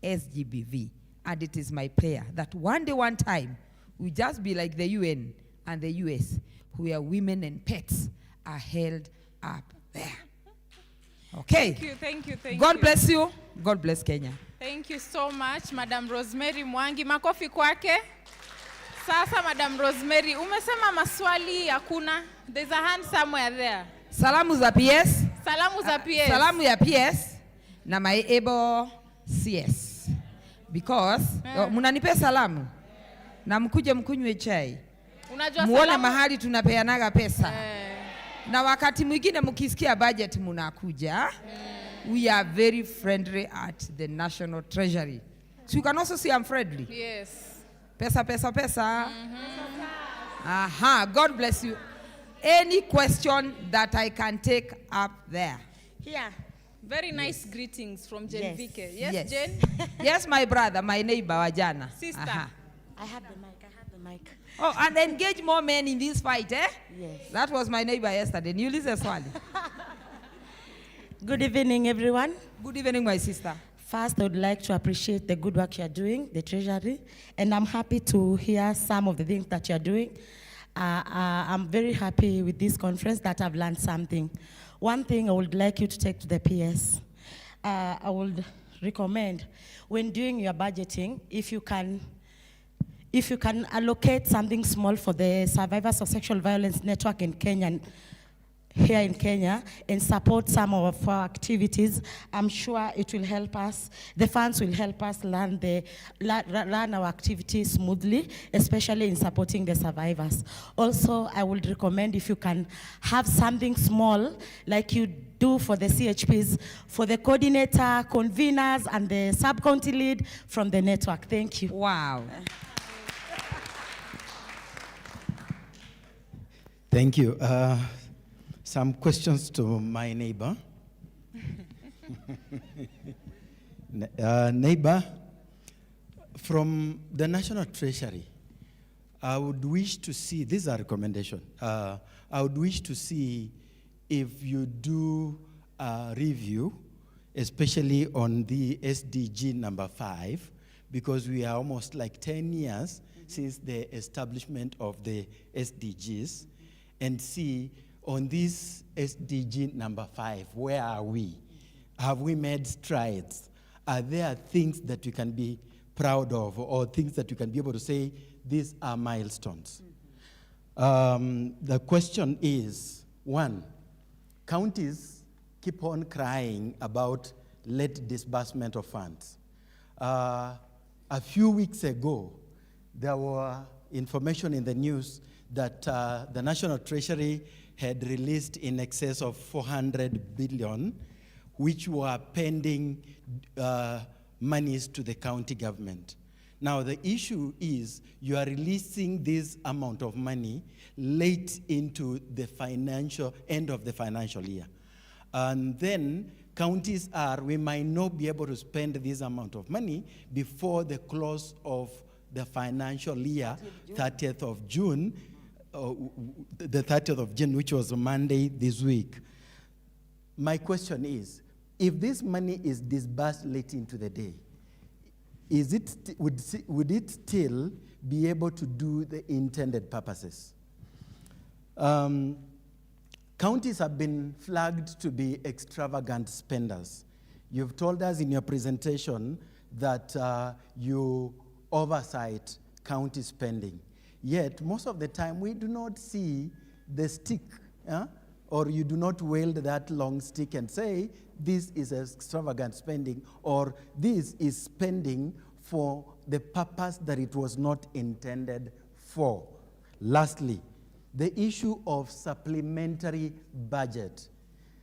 SGBV. And it is my prayer that one day, one time, we just be like the UN and the US, where women and pets are held up there. Okay. Thank you. God bless you. God bless Kenya. Thank you so much, Madam Rosemary Mwangi. Makofi kwake. Sasa, Madam Rosemary, umesema maswali hakuna. There's a hand somewhere there. Salamu za PS. Salamu za PS. Salamu ya PS na my able CS. Because, munanipe salamu. Na mkuje mkunywe chai. Unajua muone salamu mahali tunapeanaga pesa. Na wakati mwingine mkisikia budget munakuja. We are very friendly at the National Treasury. So you can also see I'm friendly. Yes. Pesa. Aha, God bless you. Any question that I can take up there? Here. Very nice greetings from Jen Yes. Vike. Yes, Yes. Jen? Yes, my brother, my neighbor, Wajana. Sister. Aha. I have the mic. Oh, and engage more men in this fight, eh? Yes. That was my neighbor yesterday. Niulize swali. Good evening, everyone. Good evening, my sister. First, I would like to appreciate the good work you're doing, the Treasury, and I'm happy to hear some of the things that you're doing. I'm very happy with this conference that I've learned something. One thing I would like you to take to the PS. I would recommend when doing your budgeting, if you can allocate something small for the Survivors of Sexual Violence Network in Kenya, here in Kenya, and support some of our activities, I'm sure it will help us. The funds will help us run our activities smoothly, especially in supporting the survivors. Also, I would recommend if you can have something small, like you do for the CHPs, for the coordinator, conveners, and the sub-county lead from the network. Thank you. Wow. Thank you. Some questions to my neighbor. Neighbor, from the National Treasury, I would wish to see, this is a recommendation, I would wish to see if you do a review, especially on the SDG number 5, because we are almost like 10 years since the establishment of the SDGs, and see on this SDG number 5, where are we? Have we made strides? Are there things that we can be proud of, or things that we can be able to say, these are milestones? The question is, one, counties keep on crying about late disbursement of funds. A few weeks ago, there were information in the news that the National Treasury had released in excess of 400 billion, which were pending monies to the county government. Now, the issue is you are releasing this amount of money late into the end of the financial year. And then counties we might not be able to spend this amount of money before the close of the financial year, 30th of June, the 30th of June, which was Monday this week. My question is, if this money is disbursed late into the day, would it still be able to do the intended purposes? Counties have been flagged to be extravagant spenders. You've told us in your presentation that you oversight county spending. Yet, most of the time, we do not see the stick, or you do not wield that long stick and say, this is extravagant spending, or this is spending for the purpose that it was not intended for. Lastly, the issue of supplementary budget.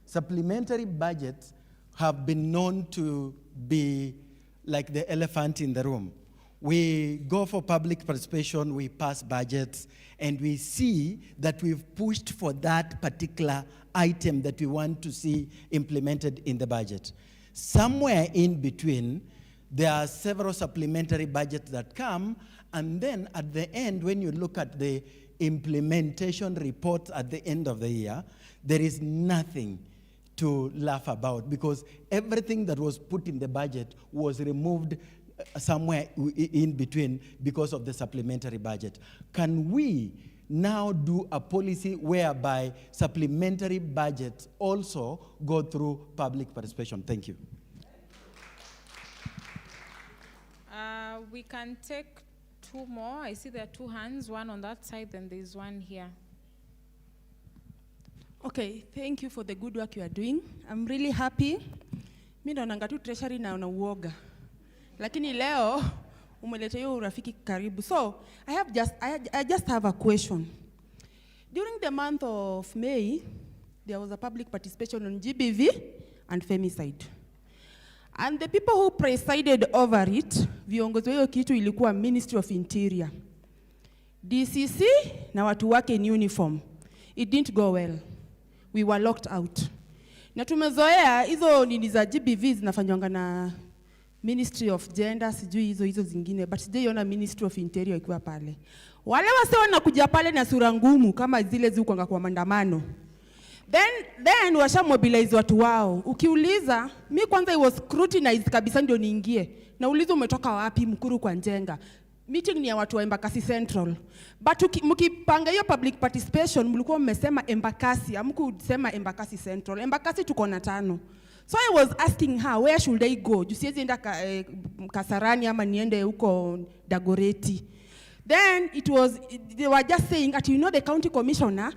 Supplementary budgets have been known to be like the elephant in the room. We go for public participation, we pass budgets, and we see that we've pushed for that particular item that we want to see implemented in the budget. Somewhere in between, there are several supplementary budgets that come, and then at the end, when you look at the implementation reports at the end of the year, there is nothing to laugh about, because everything that was put in the budget was removed somewhere in between because of the supplementary budget. Can we now do a policy whereby supplementary budgets also go through public participation? Thank you. We can take two more. I see there are two hands, one on that side, then there's one here. Okay, thank you for the good work you are doing. I'm really happy. Mimi naonanga tu treasury na uoga. Lakini leo umeleta hiyo urafiki karibu. So, I just have a question. During the month of May, there was a public participation on GBV and femicide. And the people who presided over it, viongozi wa hiyo kitu ilikuwa Ministry of Interior, DCC na watu wake in uniform. It didn't go well. We were locked out. Na tumezoea hizo nini za GBV zinafanywa na Ministry of Gender, sijui hizo zingine, but sijaiona Ministry of Interior ikiwa pale. Wale wase wanakuja pale na sura ngumu kama zile zikuanga kwa maandamano. Then washa mobilize watu wao. Ukiuliza, mi kwanza I was scrutinized kabisa ndio niingie. Na uliza umetoka wapi, Mkuru kwa Njenga. Meeting ni ya watu wa Embakasi Central. But mkipanga hiyo public participation, mlikuwa mmesema Embakasi, hamkusema Embakasi Central. Embakasi tuko na 5. So I was asking her, where should I go? Siwezi enda Kasarani ama niende huko Dagoreti. Then they were just saying that, you know, the county commissioner,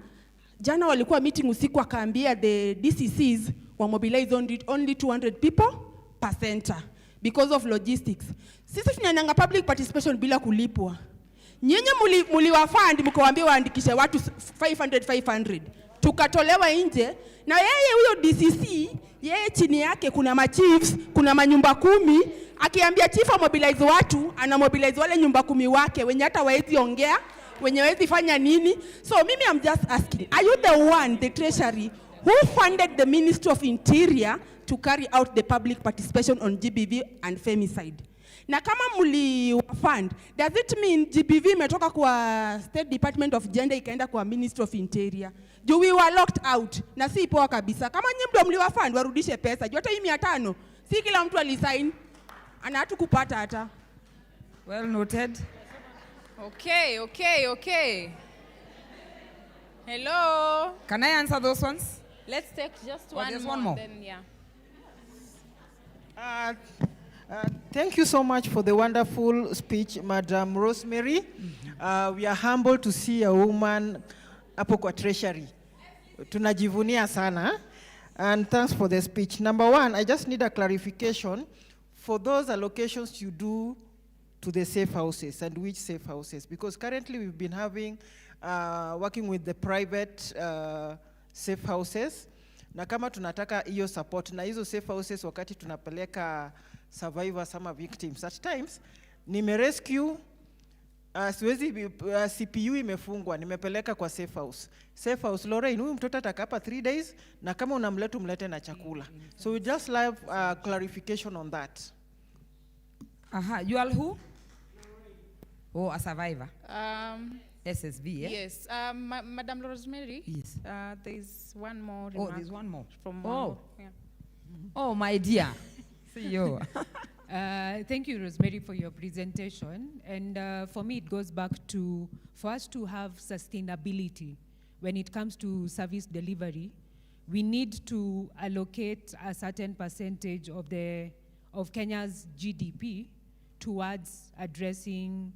jana walikuwa meeting usiku akaambia the DCCs wa mobilize only 200 people per center because of logistics. Sisi tunanyanga public participation bila kulipwa. Nyenye muliwafund mkawaambia waandikishe watu 500. Tukatolewa nje na yeye huyo DCC, yeye chini yake kuna machiefs, kuna manyumba 10, akiambia chief mobilize watu, ana mobilize wale nyumba 10 wake wenye hata waezi ongea, wenye waezi fanya nini. So mimi I'm just asking, are you the one, the treasury, who funded the Ministry of Interior to carry out the public participation on GBV and femicide? Na kama fund, does it mean GBV imetoka kwa State Department of Gender ikaenda kwa Ministry of Interior? Do we were locked out? Na si poa kabisa. Kama nyinyi ndio fund, warudishe pesa. Hata hii 500, si kila mtu alisign. Ana hatu kupata hata. Well noted. Okay. Hello. Can I answer those ones? Let's take just one one more. Then, yeah. Thank you so much for the wonderful speech, Madam Rosemary. We are humbled to see a woman hapo kwa treasury. Tunajivunia sana. And thanks for the speech. Number 1, I just need a clarification for those allocations you do to the safe houses, and which safe houses, because currently we've been having, working with the private safe houses, na kama tunataka hiyo support, na hizo safe houses wakati tunapeleka survivors ama victims, at times, rescue, siwezi, CPU imefungwa, nimepeleka kwa safe house. Safe house, Lorraine, huyu mtoto atakapa 3 days, na kama unamletu mlete na chakula. So we just like clarification on that. You are who? Oh, a survivor. SSV, yeah? Yes. Madam Rosemary? Yes. There is one more Oh, remark there's one more. from Oh. yeah. Oh, my dear. See you. Thank you, Rosemary, for your presentation. And for me, it goes back to, for us to have sustainability when it comes to service delivery, we need to allocate a certain percentage of Kenya's GDP towards addressing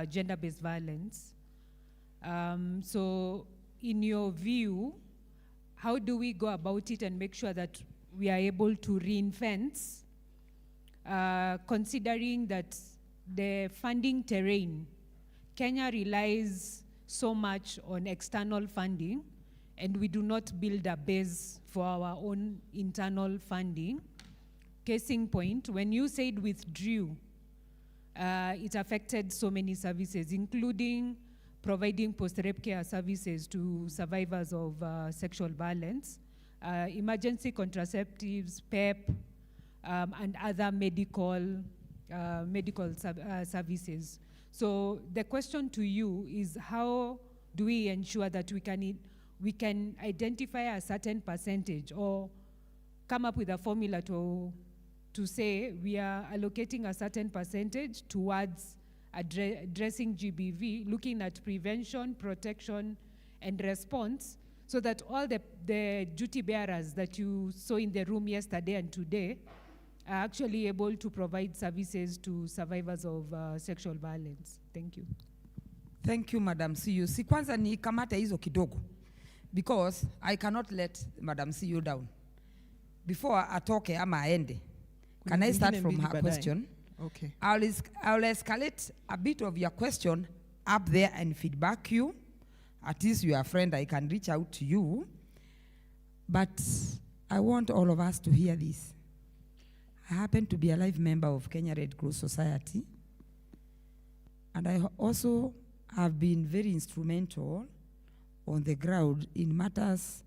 gender-based violence. So in your view, how do we go about it and make sure that we are able to ring-fence, considering that the funding terrain, Kenya relies so much on external funding, and we do not build a base for our own internal funding. Case in point, when you said withdrew, it affected so many services, including providing post-rape care services to survivors of sexual violence, emergency contraceptives, PEP, and other medical services. So the question to you is, how do we ensure that we can identify a certain percentage or come up with a formula to say we are allocating a certain percentage towards addressing GBV, looking at prevention, protection, and response, so that all the duty bearers that you saw in the room yesterday and today are actually able to provide services to survivors of sexual violence. Thank you. Thank you, Madam CEO. Si kwanza ni kamata hizo kidogo, because I cannot let Madam CEO down. Before atoke ama aende, can I start from her question? Okay. I'll escalate a bit of your question up there and feedback you. At least you are a friend, I can reach out to you. But I want all of us to hear this. I happen to be a live member of Kenya Red Cross Society, and I also have been very instrumental on the ground in matters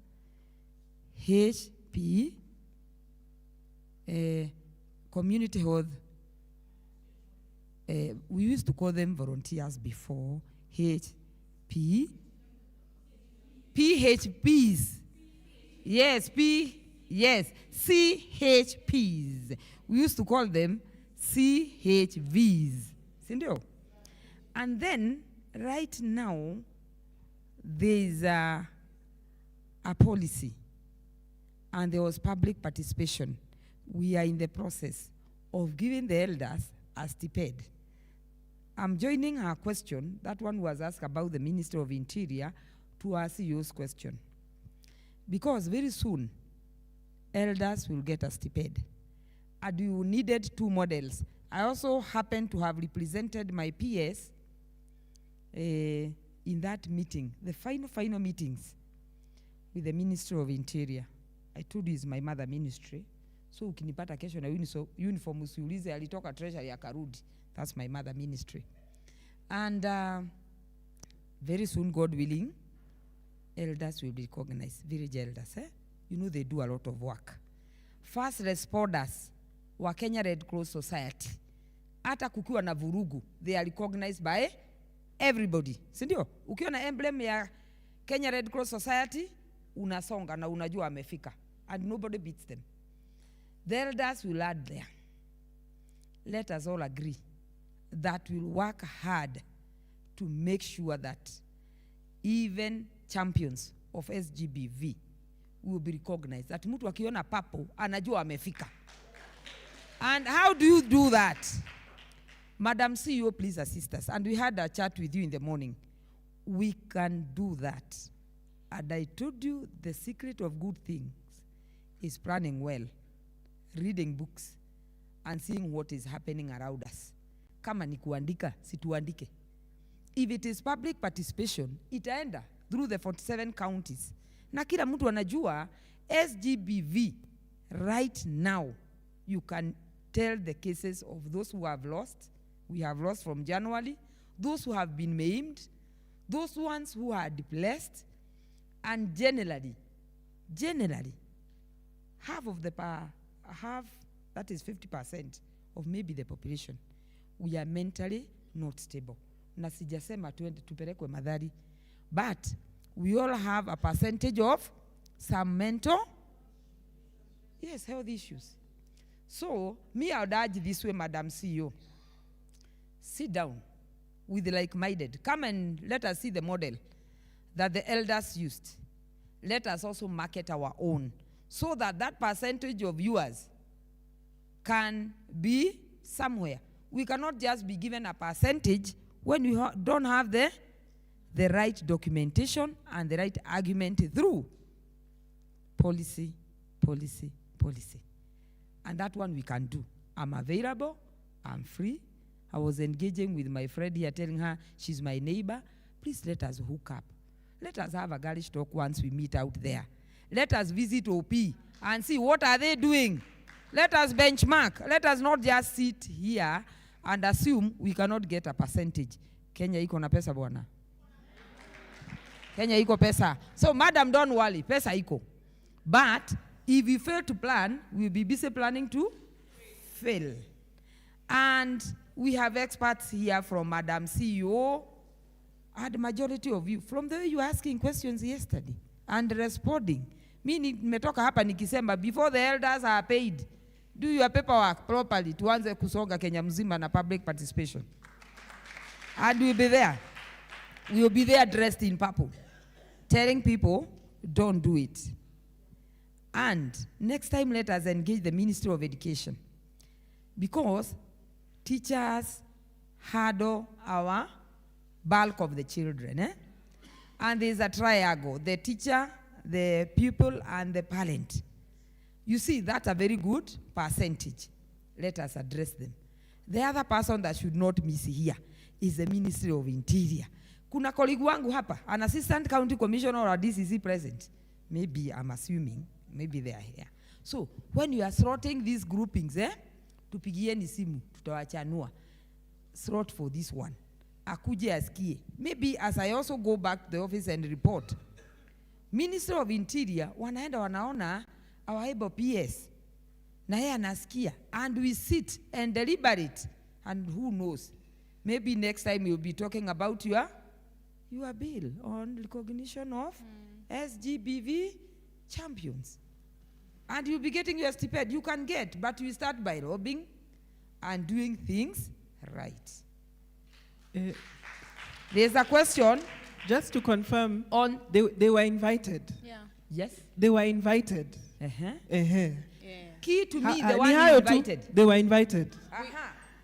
HP, community health. We used to call them volunteers before, HP, PHPs. Yes, yes, CHPs. We used to call them CHVs. Sindio? And then, right now, there's a policy, and there was public participation. We are in the process of giving the elders a stipend. I'm joining her question, that one was asked about the Minister of Interior, to our CEO's question. Because very soon, elders will get a stipend. And you needed two models. I also happen to have represented my PS in that meeting, the final meetings with the Minister of Interior. I told you it's my mother ministry. So ukinipata kesho na uniform usiulize alitoka treasury akarudi. That's my mother ministry. And very soon, God willing, elders will be recognized, village elders. You know they do a lot of work. First responders wa Kenya Red Cross Society, hata kukiwa na vurugu, they are recognized by everybody. Sindio? Ukiwa na emblem ya Kenya Red Cross Society, unasonga na unajua amefika. And nobody beats them. The elders will add there. Let us all agree that we'll work hard to make sure that even champions of SGBV will be recognized. That mtu akiona papo, anajua amefika. And how do you do that? Madam CEO, please assist us. And we had a chat with you in the morning. We can do that. And I told you the secret of good things is planning well, reading books, and seeing what is happening around us. Kama ni kuandika, situandike. If it is public participation, itaenda through the 47 counties. Na kila mtu anajua SGBV right now. You can tell the cases of those who have lost. We have lost from January. Those who have been maimed. Those ones who are displaced. And generally, half, that is 50% of maybe the population, we are mentally not stable. na sijasema tupelekwe madhari, but we all have a percentage of some mental, yes, health issues. So me, I would urge this way, Madam CEO, sit down with the like-minded. Come and let us see the model that the elders used. Let us also market our own, so that that percentage of yours can be somewhere. We cannot just be given a percentage when we don't have the right documentation and the right argument through policy. And that one we can do. I'm available, I'm free. I was engaging with my friend here, telling her she's my neighbor. Please let us hook up. Let us have a girlish talk once we meet out there. Let us visit OP and see what are they doing. Let us benchmark. Let us not just sit here and assume we cannot get a percentage. Kenya iko na pesa bwana. Kenya iko pesa. So madam, don't worry, pesa iko. But if we fail to plan, we'll be busy planning to fail. And we have experts here from Madam CEO, and the majority of you, from the way you were asking questions yesterday and responding. Mimi nimetoka hapa nikisema, before the elders are paid, do your paperwork properly, tuanze kusonga Kenya mzima na public participation. And we'll be there. We'll be there dressed in purple, telling people, don't do it. And next time, let us engage the Ministry of Education, because teachers handle our bulk of the children. And there's a triangle, the teacher, the pupil, and the parent. You see, that's a very good percentage. Let us address them. The other person that should not miss here is the Ministry of Interior. Kuna colleague wangu hapa, an assistant county commissioner or a DCC present. Maybe, I'm assuming, maybe they are here. So, when you are sorting these groupings, tupigieni simu, tutawachanua. Sort for this one. Akuje asikie. Maybe as I also go back to the office and report, Minister of Interior, wanaenda wanaona our able PS. Na yeye anasikia. And we sit and deliberate. And who knows? Maybe next time we'll be talking about your bill on recognition of SGBV champions. And you'll be getting your stipend. You can get, but you start by lobbying and doing things right. There's a question. Just to confirm, on they were invited. Yeah. Yes. They were invited. Key to me, the one you invited. They were invited.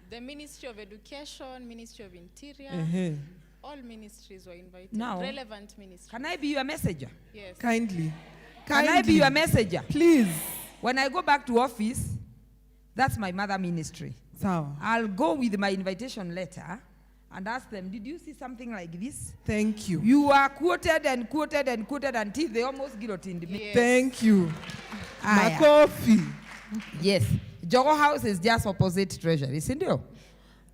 The Ministry of Education, Ministry of Interior, all ministries were invited. Now, relevant ministries. Can I be your messenger? Yes. Kindly. Can I be your messenger? Please. When I go back to office, that's my mother ministry. So I'll go with my invitation letter and ask them, did you see something like this? Thank you. You are quoted and quoted and quoted until they almost guillotined me. Yes. Thank you. My coffee. Yes. Jogo House is just opposite Treasury, isn't it?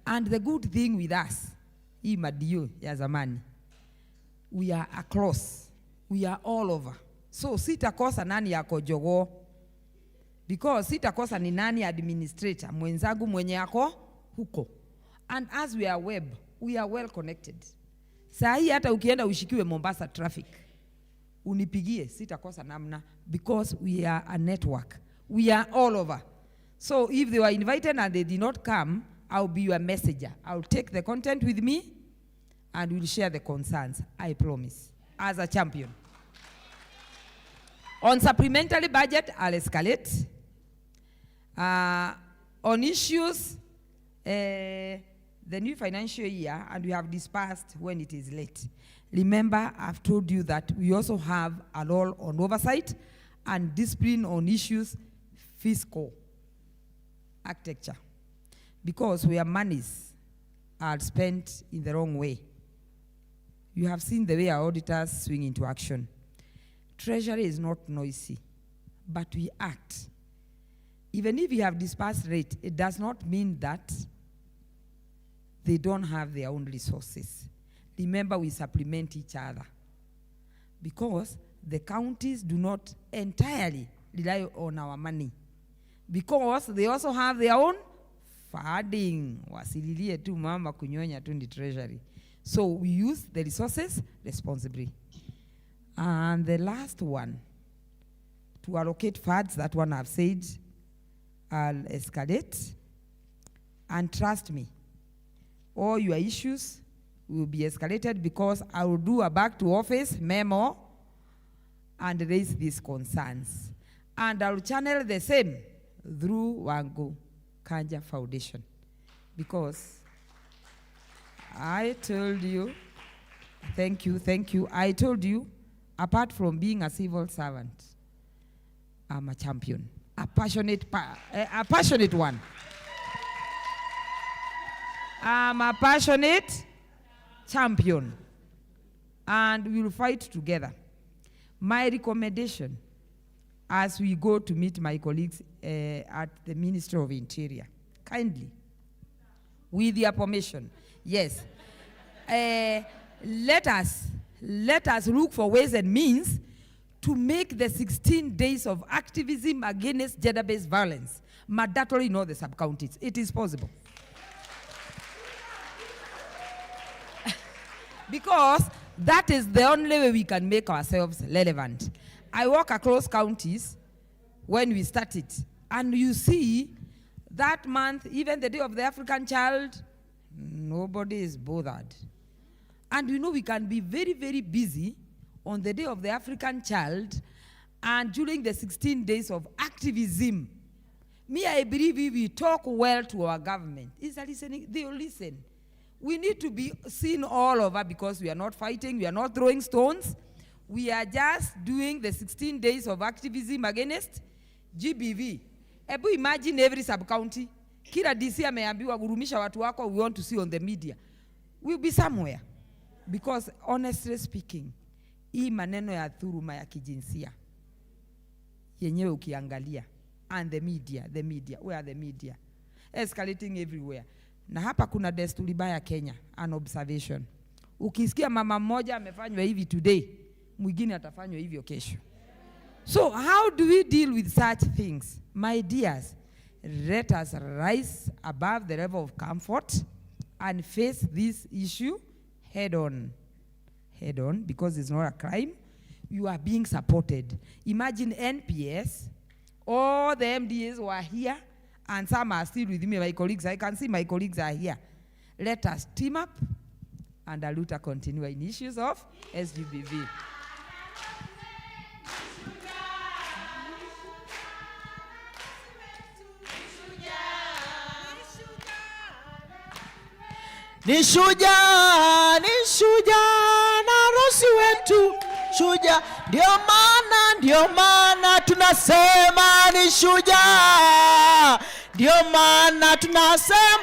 And the good thing with us, hii madio ya zamani, we are across. We are all over. So sitakosa nani yako Jogo, because sitakosa ni nani administrator mwenzangu mwenye yako huko. And as we are web, we are well connected. Saa hii hata ukienda ushikiwe Mombasa traffic, unipigie, sitakosa namna, because we are a network. We are all over. So if they were invited and they did not come, I'll be your messenger. I'll take the content with me and we'll share the concerns, I promise, as a champion. On supplementary budget, I'll escalate. On issues, the new financial year, and we have dispersed when it is late. Remember, I've told you that we also have a role on oversight and discipline on issues fiscal architecture, because where monies are spent in the wrong way. You have seen the way our auditors swing into action. Treasury is not noisy, but we act. Even if you have dispersed rate, it does not mean that they don't have their own resources. Remember, we supplement each other, because the counties do not entirely rely on our money, because they also have their own funding. Wasililie tu mama kunyonya tu ndi treasury. So we use the resources responsibly. And the last one, to allocate funds, that one I've said, I'll escalate. And trust me, all your issues will be escalated because I will do a back to office memo and raise these concerns. And I'll channel the same through Wangu Kanja Foundation. Because I told you, thank you, I told you, apart from being a civil servant, I'm a champion, a passionate one. I'm a passionate champion, and we will fight together. My recommendation, as we go to meet my colleagues at the Ministry of Interior, kindly, with your permission, yes, let us look for ways and means to make the 16 days of activism against gender-based violence mandatory in all the sub-counties. It is possible. Because that is the only way we can make ourselves relevant. I walk across counties when we started, and you see that month, even the Day of the African Child, nobody is bothered. And you know, we can be very, very busy on the Day of the African Child and during the 16 days of activism. Me, I believe if we talk well to our government, is listening, they will listen. We need to be seen all over because we are not fighting, we are not throwing stones. We are just doing the 16 days of activism against GBV. Ebu imagine every sub-county, kila DC ameambiwa gurumisha watu wako, we want to see on the media. We'll be somewhere. Because honestly speaking, hii maneno ya dhuluma ya kijinsia, yenyewe ukiangalia, and the media, where are the media? Escalating everywhere. Na hapa kuna desturi baya Kenya, an observation. Ukisikia mama mmoja amefanywa hivi today, mwingine atafanywa hivyo kesho. So how do we deal with such things? My dears, let us rise above the level of comfort and face this issue head on, because it's not a crime. You are being supported. Imagine NPS, all the MDAs were here, and some are still with me, my colleagues. I can see my colleagues are here. Let us team up and Aluta continue in issues of SGBV. Ni shujaa na Rosi wetu shujaa, ndio maana tunasema ni shujaa, ndio maana tunasema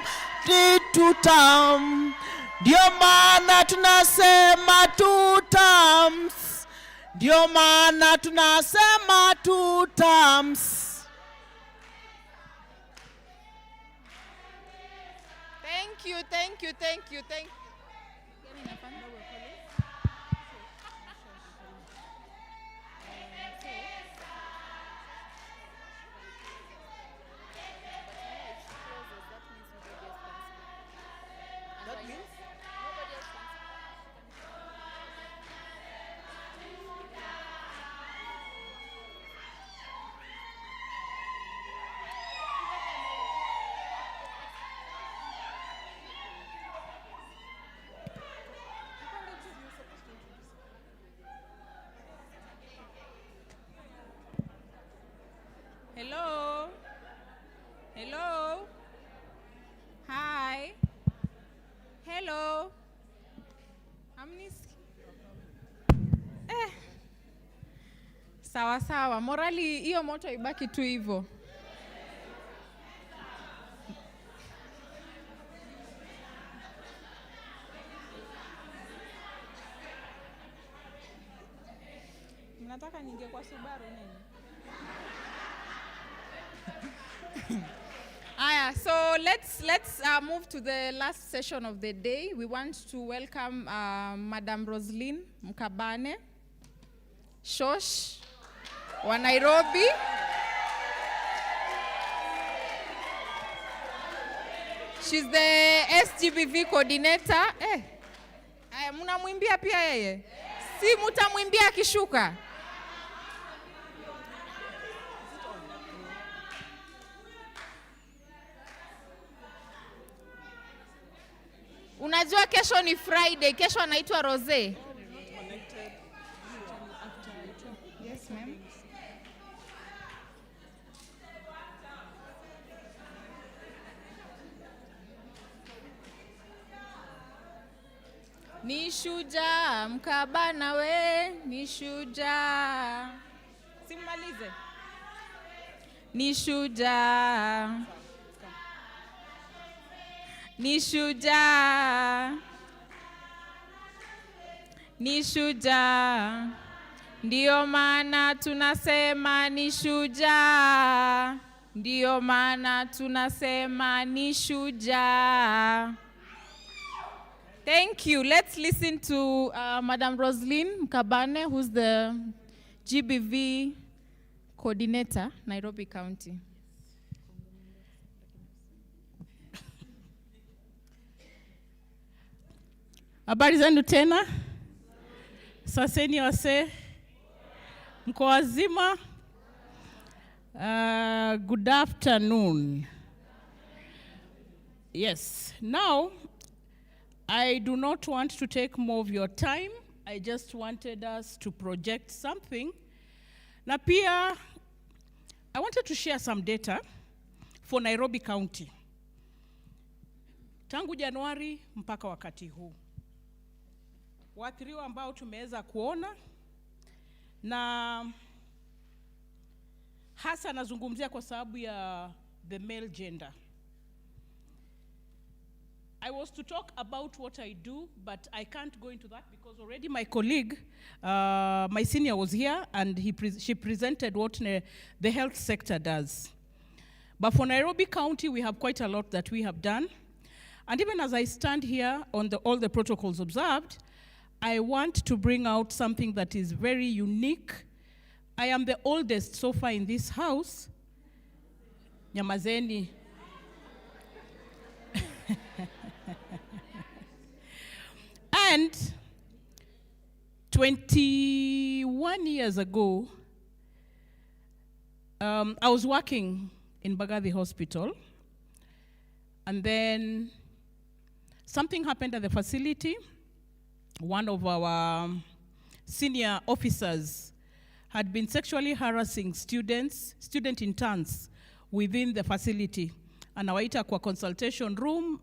ndio maana tunasema tutams, ndio maana tunasema tutams. Thank you. Hello. Hi. Hello. Sawa. Morali hiyo moto ibaki tu hivyo. Mnataka ningekuwa Subaru nini? So let's move to the last session of the day. We want to welcome Madam Roslyn Mkabane, Shosh wa Nairobi. She's the SGBV coordinator. Aya, mnamwimbia pia yeye? Si mtamwimbia akishuka? Unajua kesho ni Friday, kesho anaitwa Rose. Yes, ma'am. Ni shujaa mkabana we, ni shujaa. Simalize. Ni shujaa. Ni shujaa. Ni shujaa. Ndio maana tunasema ni shujaa. Ndio maana tunasema ni shujaa. Thank you. Let's listen to Madam Roslyn Mkabane, who's the GBV coordinator, Nairobi County. Habari zenu tena. Saseni wase. Mko wazima. Good afternoon. Yes. Now, I do not want to take more of your time. I just wanted us to project something. Na pia, I wanted to share some data for Nairobi County. Tangu Januari mpaka wakati huu. Waathiriwa ambao tumeweza kuona, na hasa nazungumzia kwa sababu ya the male gender. I was to talk about what I do, but I can't go into that because already my colleague, my senior, was here and she presented what the health sector does. But for Nairobi County, we have quite a lot that we have done. And even as I stand here on all the protocols observed, I want to bring out something that is very unique. I am the oldest so far in this house. Nyamazeni. And 21 years ago, I was working in Mbagathi Hospital, and then something happened at the facility. One of our senior officers had been sexually harassing student interns within the facility. Anawaita kwa consultation room,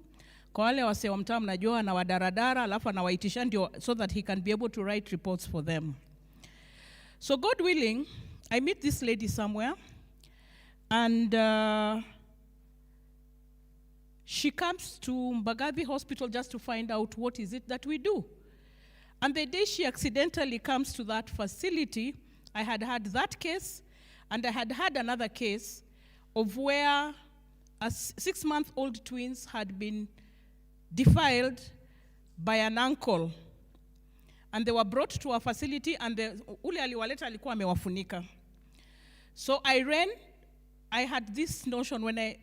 kwa wale wase wa mtaa mnajua na wadaradara, alafu anawaitisha ndio so that he can be able to write reports for them. So God willing, I meet this lady somewhere, and she comes to Mbagathi Hospital just to find out what is it that we do. And the day she accidentally comes to that facility, I had had that case, and I had had another case of where 6-month-old twins had been defiled by an uncle. And they were brought to our facility, and ule aliwaleta alikuwa amewafunika. So I had this notion when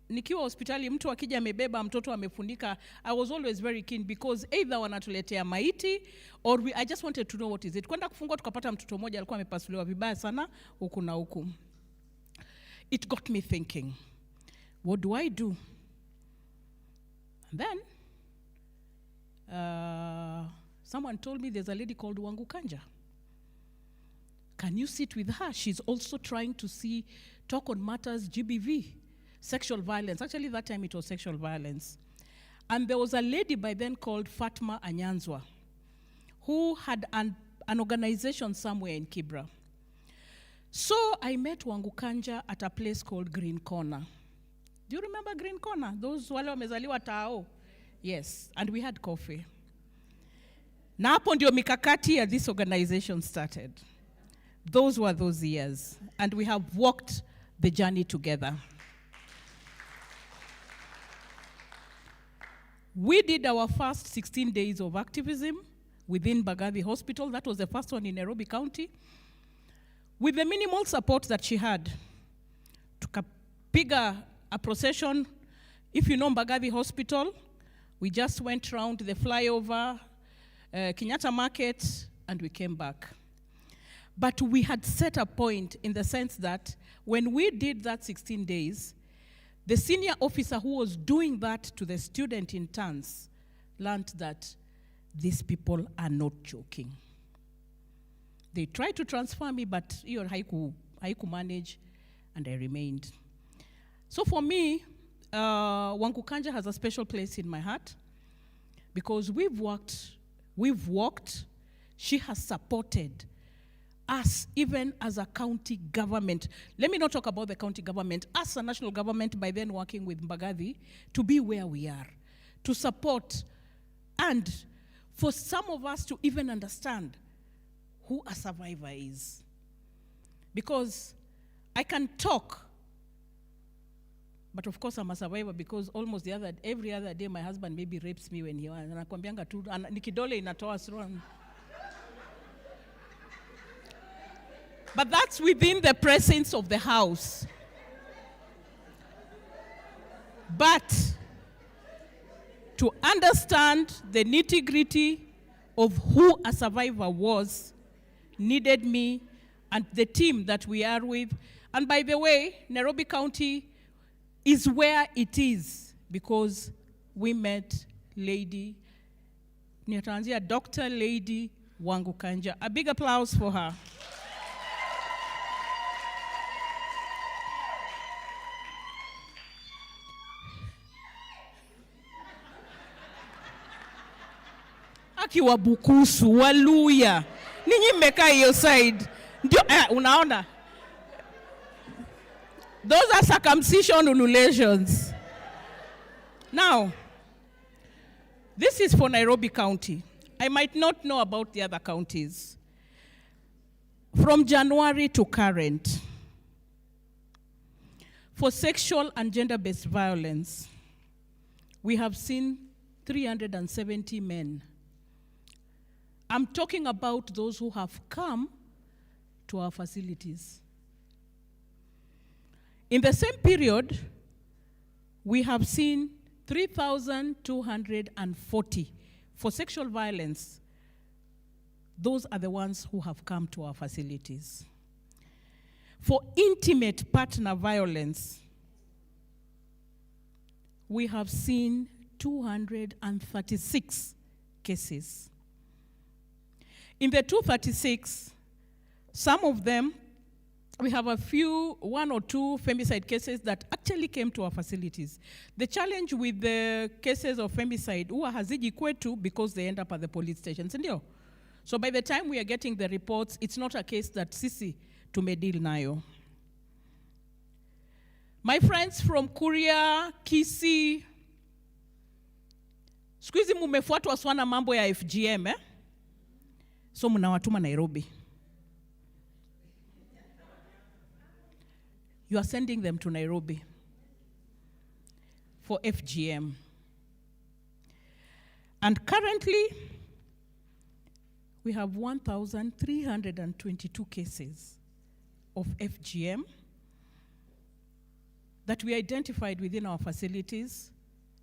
nikiwa hospitali mtu akija amebeba mtoto amefunika, I was always very keen because either wanatuletea maiti or I just wanted to know what is it. Kwenda kufungua tukapata mtoto mmoja alikuwa amepasuliwa vibaya sana huku na huku. It got me thinking, what do I do? And then someone told me there's a lady called Wangu Kanja. Can you sit with her? She's also trying to talk on matters GBV, sexual violence. Actually, that time it was sexual violence. And there was a lady by then called Fatma Anyanzwa, who had an organization somewhere in Kibra. So I met Wangu Kanja at a place called Green Corner. Do you remember Green Corner? Those wale wamezaliwa Tao? Yes, and we had coffee. Na hapo ndio mikakati ya this organization started. Those were those years, and we have walked the journey together. We did our first 16 days of activism within Mbagathi Hospital. That was the first one in Nairobi County. With the minimal support that she had, tukapiga a procession. If you know Mbagathi Hospital, we just went around the flyover. Kenyatta Market, and we came back. But we had set a point in the sense that when we did that 16 days, the senior officer who was doing that to the student interns learned that these people are not joking. They tried to transfer me, but haiku manage, and I remained. So for me, Wangu Kanja has a special place in my heart because we've worked, she has supported us even as a county government. Let me not talk about the county government, us a national government by then working with Mbagathi to be where we are, to support, and for some of us to even understand who a survivor is. Because I can talk, but of course I'm a survivor because almost every other day my husband maybe rapes me when he wants. Anakwambianga tu, nikidole inatoa sura. But that's within the presence of the house. But to understand the nitty-gritty of who a survivor was needed me and the team that we are with. And by the way, Nairobi County is where it is because we met Dr. Lady Wangu Kanja. A big applause for her. Akiwa Bukusu, Waluya. Ninyi mmeka hiyo side. Ndio, unaona? Those are circumcision ululations. Now, this is for Nairobi County. I might not know about the other counties. From January to current, for sexual and gender-based violence, we have seen 370 men. I'm talking about those who have come to our facilities. In the same period, we have seen 3,240 for sexual violence. Those are the ones who have come to our facilities. For intimate partner violence, we have seen 236 cases. In the 236, some of them, we have one or two femicide cases that actually came to our facilities. The challenge with the cases of femicide, huwa haziji kwetu because they end up at the police stations, ndio? So by the time we are getting the reports, it's not a case that sisi tumedeal nayo. My friends from Kuria, Kisii, siku hizi mumefuatwa sana mambo ya FGM, so mnawatuma Nairobi. You are sending them to Nairobi for FGM. And currently, we have 1,322 cases of FGM that we identified within our facilities,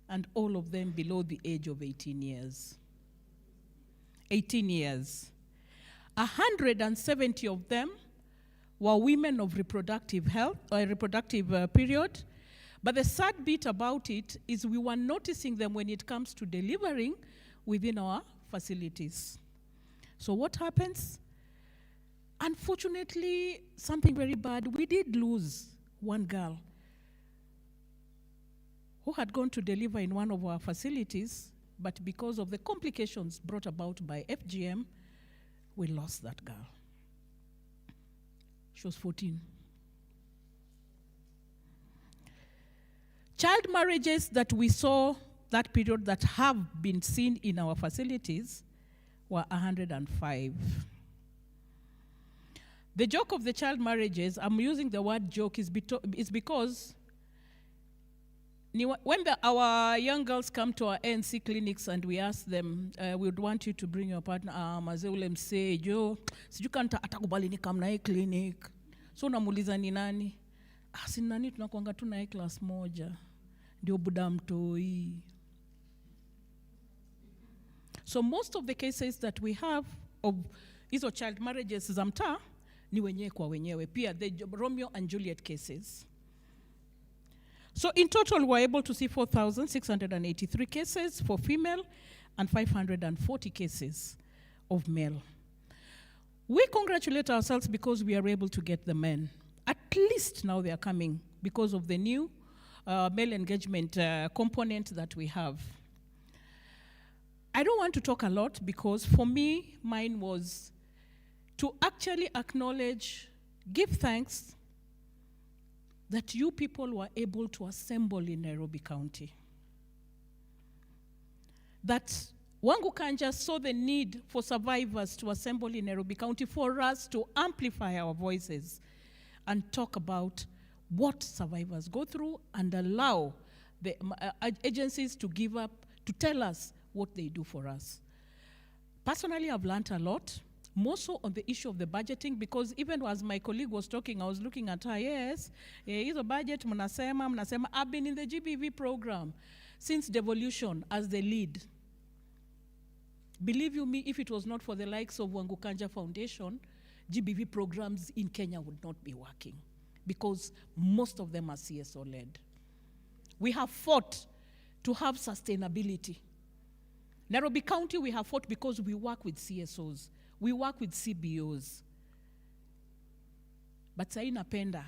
and all of them below the age of 18 years. 18 years. 170 of them were women of reproductive health, or reproductive period. But the sad bit about it is we were noticing them when it comes to delivering within our facilities. So what happens? Unfortunately, something very bad, we did lose one girl who had gone to deliver in one of our facilities, but because of the complications brought about by FGM, we lost that girl. She was 14. Child marriages that we saw that period that have been seen in our facilities were 105. The joke of the child marriages, I'm using the word joke, is because when our young girls come to our ANC clinics and we ask them, we would want you to bring your partner, mazee ule msee, jo, siju kanta atakubali ni kam na hii clinic. So unamuuliza ni nani? Si nani tunakuanga tu na hii class moja. Ndio buda mtoi. So most of the cases that we have of hizo child marriages za mtaa ni wenyewe kwa wenyewe. Pia the Romeo and Juliet cases. So in total, we're able to see 4,683 cases for female and 540 cases of male. We congratulate ourselves because we are able to get the men. At least now they are coming because of the new male engagement component that we have. I don't want to talk a lot because for me, mine was to actually acknowledge, give thanks that you people were able to assemble in Nairobi County. That Wangu Kanja saw the need for survivors to assemble in Nairobi County for us to amplify our voices and talk about what survivors go through and allow the agencies to give up, to tell us what they do for us. Personally, I've learned a lot, more so on the issue of the budgeting, because even as my colleague was talking, I was looking at her, yes, hizo budget, mnasema, I've been in the GBV program since devolution as the lead. Believe you me, if it was not for the likes of Wangu Kanja Foundation, GBV programs in Kenya would not be working because most of them are CSO-led. We have fought to have sustainability. Nairobi County, we have fought because we work with CSOs. We work with CBOs. But sai napenda,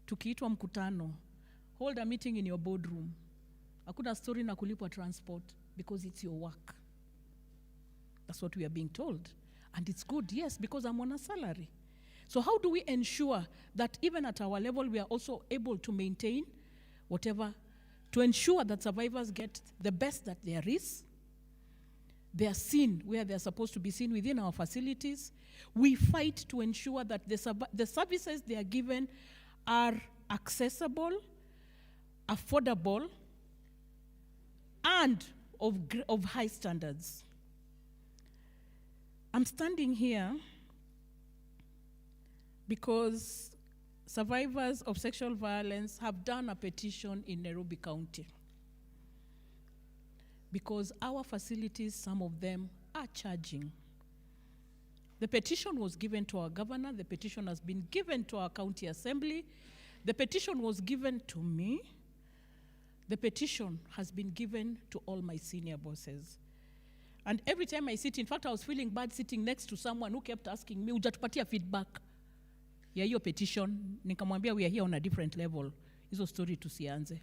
tukiitwa mkutano, hold a meeting in your boardroom. Hakuna story na kulipwa transport because it's your work. That's what we are being told. And it's good, yes, because I'm on a salary. So how do we ensure that even at our level, we are also able to maintain whatever, to ensure that survivors get the best that there is? They are seen where they are supposed to be seen within our facilities. We fight to ensure that the services they are given are accessible, affordable, and of high standards. I'm standing here because survivors of sexual violence have done a petition in Nairobi County. Because our facilities, some of them, are charging. The petition was given to our governor. The petition has been given to our county assembly. The petition was given to me. The petition has been given to all my senior bosses. And every time I sit, in fact, I was feeling bad sitting next to someone who kept asking me, hujatupatia feedback ya hiyo petition. Nikamwambia, we are here on a different level. Hizo story tusianze.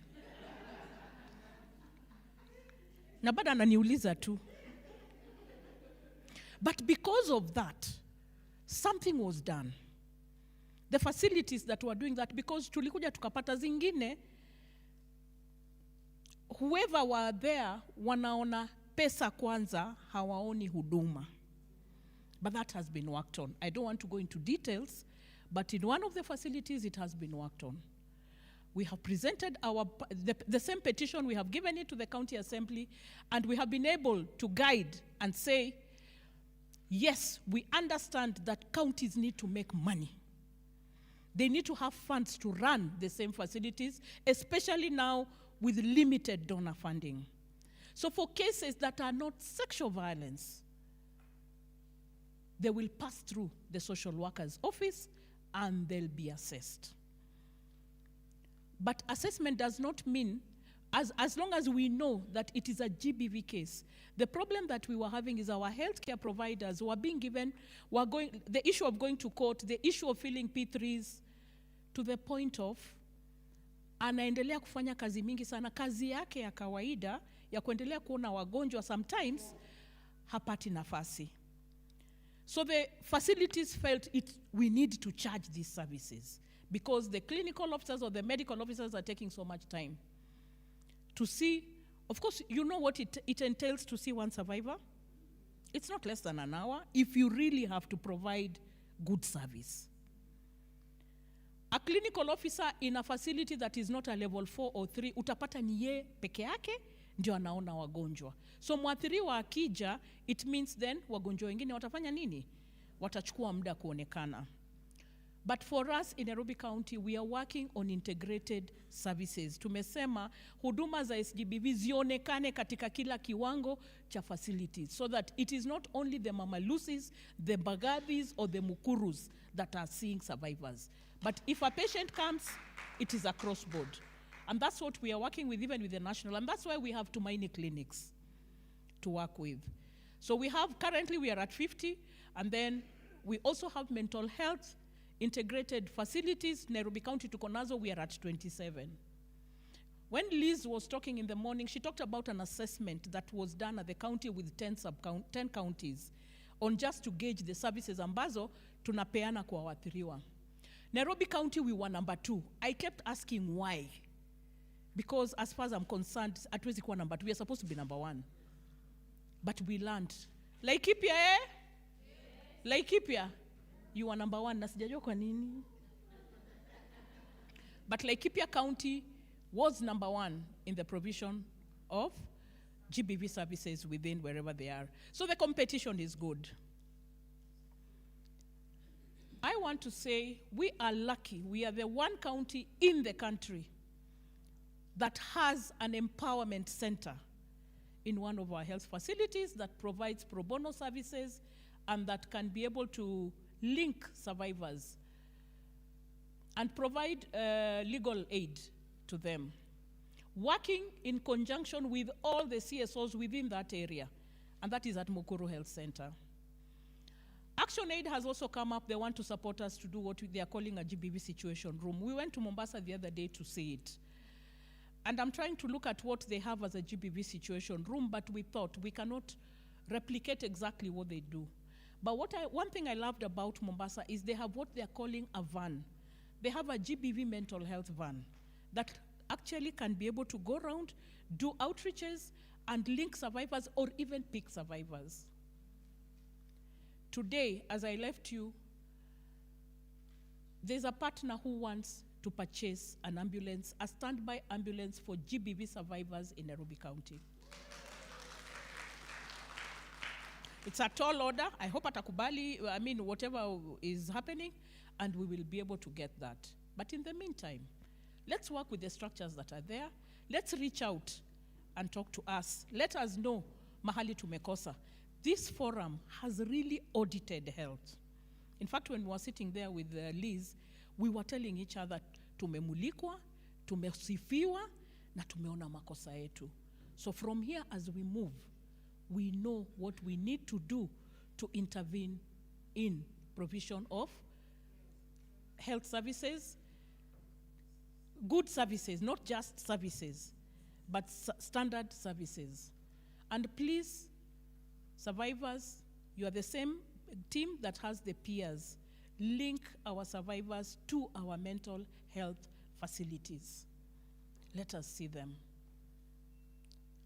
Na bado ananiuliza tu. But because of that, something was done. The facilities that were doing that, because tulikuja tukapata zingine, whoever were there, wanaona pesa kwanza, hawaoni huduma. But that has been worked on. I don't want to go into details, but in one of the facilities, it has been worked on. We have presented the same petition, we have given it to the county assembly, and we have been able to guide and say, yes, we understand that counties need to make money. They need to have funds to run the same facilities, especially now with limited donor funding. So for cases that are not sexual violence, they will pass through the social worker's office and they'll be assessed. But assessment does not mean, as long as we know that it is a GBV case. The problem that we were having is our healthcare providers were being given, the issue of going to court, the issue of filling P3s, to the point of, anaendelea kufanya kazi mingi sana, kazi yake ya kawaida, ya kuendelea kuona wagonjwa sometimes, hapati nafasi. So the facilities felt we need to charge these services because the clinical officers or the medical officers are taking so much time to see. Of course, you know what it entails to see one survivor? It's not less than an hour if you really have to provide good service. A clinical officer in a facility that is not a level 4 or 3, utapata ni ye peke yake ndio anaona wagonjwa. So mwathiriwa akija, it means then wagonjwa wengine watafanya nini? Watachukua muda kuonekana. But for us in Nairobi County, we are working on integrated services. Tumesema huduma za SGBV zionekane katika kila kiwango cha facilities, so that it is not only the Mama Lucy's, the Bagadis, or the Mukurus that are seeing survivors. But if a patient comes, it is across board. And that's what we are working with, even with the national. And that's why we have Tumaini clinics to work with. So we have, currently we are at 50, and then we also have mental health integrated facilities. Nairobi County tuko nazo, we are at 27. When Liz was talking in the morning, she talked about an assessment that was done at the county with 10 counties on just to gauge the services ambazo tunapeana kwa waathiriwa. Nairobi County, we were number 2. I kept asking why. Because as far as I'm concerned, hatuwezi kuwa number 2. We are supposed to be number 1. But we learned. Laikipia, eh? Laikipia, you are number 1. Na sijajua kwa nini. But Laikipia County was number 1 in the provision of GBV services within wherever they are. So the competition is good. I want to say we are lucky. We are the one county in the country that has an empowerment center in one of our health facilities that provides pro bono services and that can be able to link survivors and provide legal aid to them, working in conjunction with all the CSOs within that area, and that is at Mukuru Health Center. ActionAid has also come up. They want to support us to do what they are calling a GBV situation room. We went to Mombasa the other day to see it. And I'm trying to look at what they have as a GBV situation room, but we thought we cannot replicate exactly what they do. But one thing I loved about Mombasa is they have what they are calling a van. They have a GBV mental health van that actually can be able to go around, do outreaches, and link survivors or even pick survivors. Today, as I left you, there's a partner who wants to purchase an ambulance, a standby ambulance for GBV survivors in Nairobi County. It's a tall order. I hope atakubali, I mean, whatever is happening, and we will be able to get that. But in the meantime, let's work with the structures that are there. Let's reach out and talk to us. Let us know mahali tumekosa. This forum has really audited health. In fact, when we were sitting there with Liz, we were telling each other, tumemulikwa, tumesifiwa, na tumeona makosa yetu. So from here, as we move, we know what we need to do to intervene in provision of health services, good services, not just services, but standard services. And please, survivors, you are the same team that has the peers. Link our survivors to our mental health facilities. Let us see them.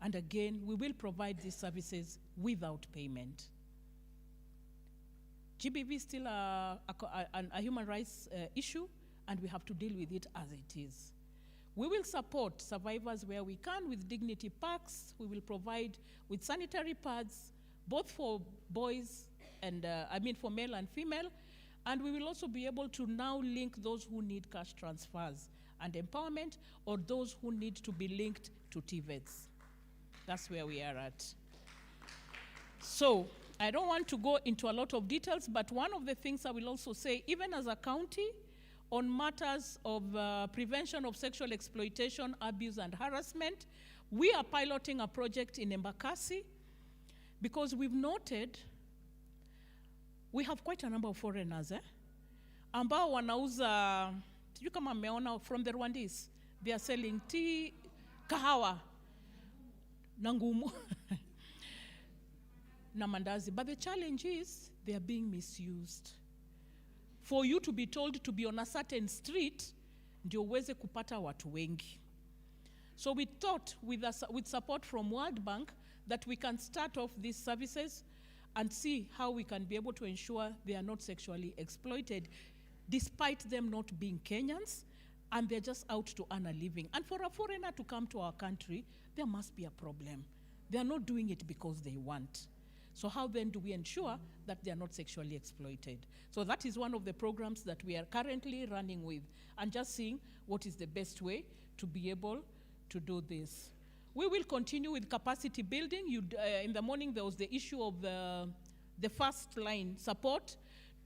And again, we will provide these services without payment. GBV is still a human rights issue, and we have to deal with it as it is. We will support survivors where we can with dignity packs. We will provide with sanitary pads, both for boys and, for male and female. And we will also be able to now link those who need cash transfers and empowerment, or those who need to be linked to TVETs. That's where we are at. So I don't want to go into a lot of details, but one of the things I will also say, even as a county, on matters of prevention of sexual exploitation, abuse, and harassment, we are piloting a project in Embakasi because we've noted we have quite a number of foreigners, ambao wanauza, sijui kama mmeona, from the Rwandese. They are selling tea, kahawa, na ngumu, na mandazi. But the challenge is they are being misused. For you to be told to be on a certain street, ndio uweze kupata watu wengi. So we thought with support from World Bank that we can start off these services and see how we can be able to ensure they are not sexually exploited, despite them not being Kenyans, and they're just out to earn a living. And for a foreigner to come to our country, there must be a problem. They are not doing it because they want. So how then do we ensure that they are not sexually exploited? So that is one of the programs that we are currently running with, and just seeing what is the best way to be able to do this. We will continue with capacity building. In the morning, there was the issue of the first line support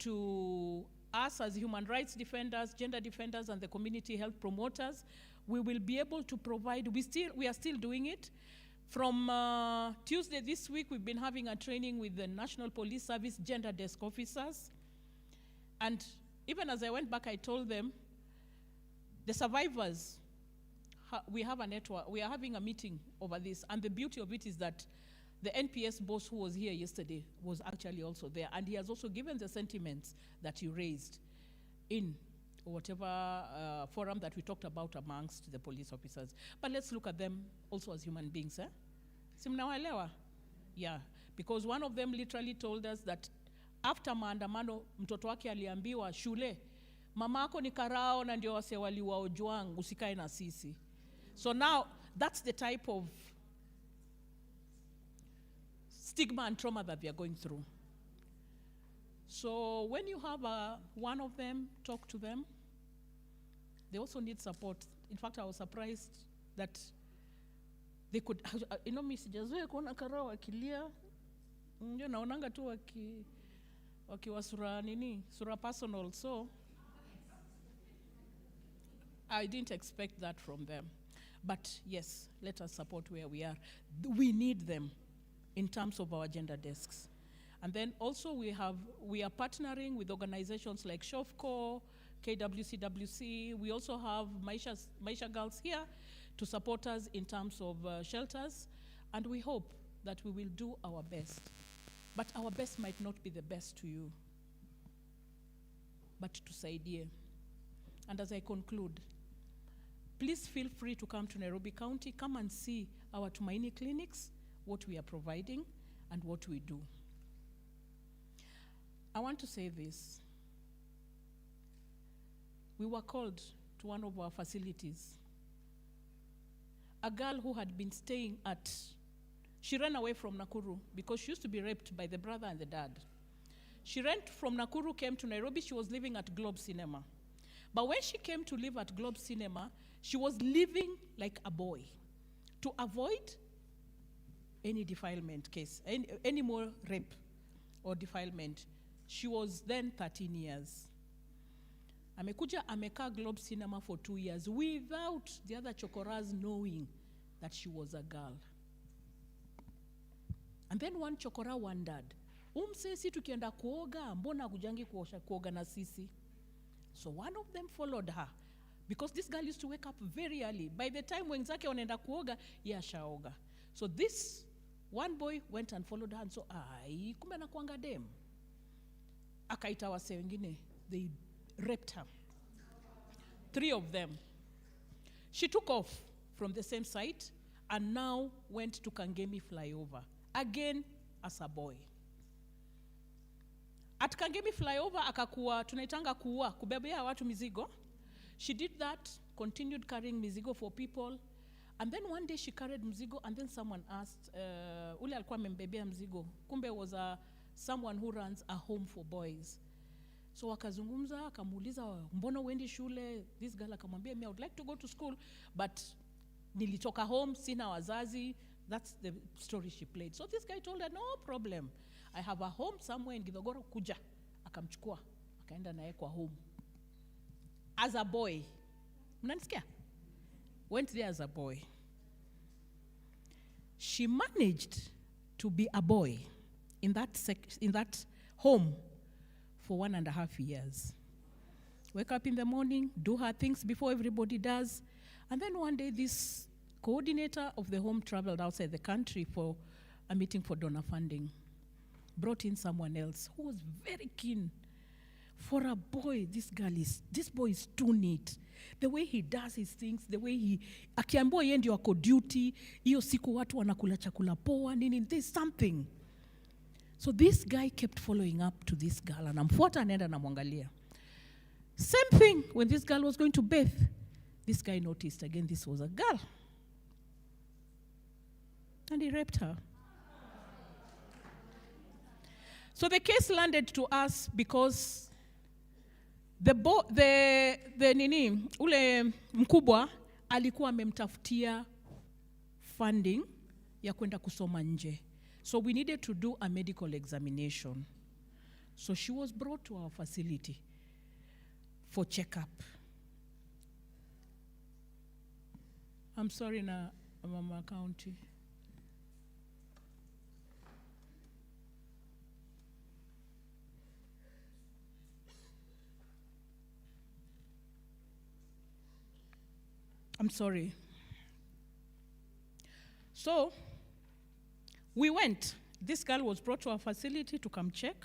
to us as human rights defenders, gender defenders, and the community health promoters. We will be able to provide, we are still doing it. From Tuesday this week, we've been having a training with the National Police Service gender desk officers. And even as I went back, I told them, the survivors, we have a network, we are having a meeting over this. And the beauty of it is that the NPS boss who was here yesterday was actually also there. And he has also given the sentiments that you raised in whatever forum that we talked about amongst the police officers. But let's look at them also as human beings. Si mnawaelewa? Yeah, because one of them literally told us that after maandamano, mtoto wake aliambiwa shule, mamako ni karao na ndio wase waliwa Ojwang, usikae na sisi. So now, that's the type of stigma and trauma that we are going through. So when you have one of them, talk to them. They also need support. In fact, I was surprised that they could, mi sijazoea kuona karao wakilia, ndio naonanga tu wakiwa sura personal. So I didn't expect that from them. But yes, let us support where we are. We need them in terms of our gender desks. And then also we are partnering with organizations like SHOFCO, KWCWC. We also have Maisha Girls here to support us in terms of shelters. And we hope that we will do our best. But our best might not be the best to you, but to Saidie. And as I conclude, please feel free to come to Nairobi County, come and see our Tumaini clinics, what we are providing, and what we do. I want to say this. We were called to one of our facilities. A girl who had been staying she ran away from Nakuru because she used to be raped by the brother and the dad. She ran from Nakuru, came to Nairobi. She was living at Globe Cinema. But when she came to live at Globe Cinema, she was living like a boy to avoid any defilement case, any more rape or defilement. She was then 13 years. Amekuja amekaa Globe Cinema for 2 years without the other chokoras knowing that she was a girl. And then one chokora wondered, sisi tukienda kuoga, mbona kujangi kuoga na sisi? So one of them followed her, because this girl used to wake up very early. By the time wenzake wanaenda kuoga, shaoga. So this one boy went and followed her, and so kumbe nakuanga dem. Akaita wase wengine, they raped her. 3 of them. She took off from the same site and now went to Kangemi flyover, again as a boy. At Kangemi flyover, akakuwa, tunaitanga kuwa, kubebea watu mizigo. She did that, continued carrying mizigo for people. And then one day she carried mzigo, and then someone asked, ule alikuwa membebea mzigo, kumbe was someone who runs a home for boys. So wakazungumza, akamuuliza, mbona uendi shule? This girl akamwambia, I would like to go to school, but nilitoka home, sina wazazi. That's the story she played. So this guy told her, no problem. I have a home somewhere in Githogoro, kuja. Akamchukua, akaenda naye kwa home. As a boy. Mnanisikia? Went there as a boy. She managed to be a boy in that home for 1.5 years. Wake up in the morning, do her things before everybody does. And then one day this coordinator of the home traveled outside the country for a meeting for donor funding. Brought in someone else who was very keen. For a boy, this boy is too neat. The way he does his things, the way akiambiwa yeye ndio ako duty, hiyo siku watu wanakula chakula poa, nini, there's something. So this guy kept following up to this girl, anamfuata anaenda namwangalia. Same thing when this girl was going to bathe. This guy noticed again this was a girl. And he raped her. So the case landed to us because ule mkubwa alikuwa amemtafutia funding ya kwenda kusoma nje. So we needed to do a medical examination. So she was brought to our facility for checkup. I'm sorry na Mama County. I'm sorry. So, we went. This girl was brought to our facility to come check.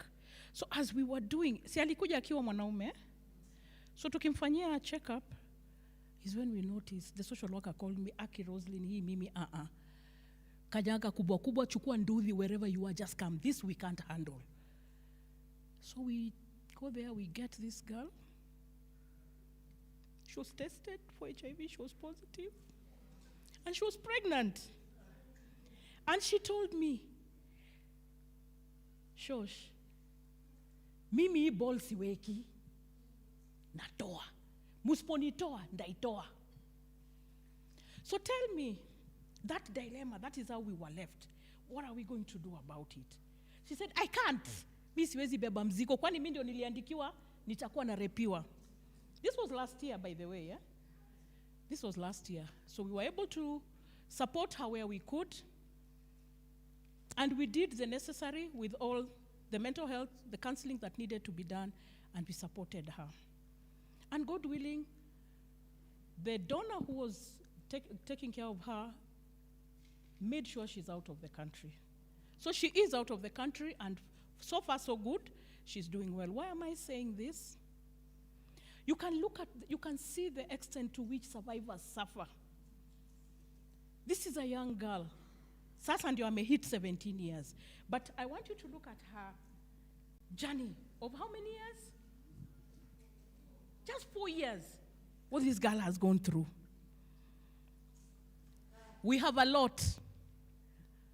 So as we were doing, si alikuja akiwa mwanaume. So tukimfanyia check-up is when we noticed, the social worker called me, Aki Roslyn, hii mimi, Kanyaga kubwa kubwa, chukua nduthi, wherever you are, just come. This we can't handle. So we go there, we get this girl. She was tested for HIV, she was positive, and she was pregnant. And she told me, Shosh, mimi ball siweki, natoa. Musponitoa, ndaitoa. So tell me, that dilemma, that is how we were left. What are we going to do about it? She said, I can't. Mi siwezi beba mzigo, kwani mimi ndio niliandikiwa, nitakuwa narepiwa. This was last year, by the way, yeah? This was last year. So we were able to support her where we could. And we did the necessary with all the mental health, the counseling that needed to be done, and we supported her. And God willing, the donor who was taking care of her made sure she's out of the country. So she is out of the country, and so far so good, she's doing well. Why am I saying this? You can see the extent to which survivors suffer. This is a young girl. Sasa ndio amehit 17 years. But I want you to look at her journey of how many years? Just 4 years, what this girl has gone through. We have a lot,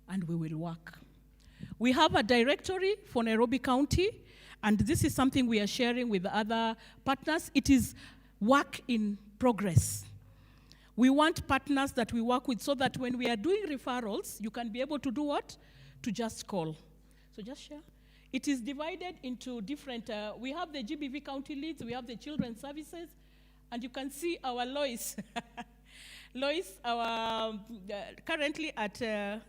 and we will work. We have a directory for Nairobi County, and this is something we are sharing with other partners. It is work in progress. We want partners that we work with so that when we are doing referrals, you can be able to do what? To just call. So just share. It is divided into different, we have the GBV county leads, we have the children's services, and you can see our Lois. Lois, our, currently at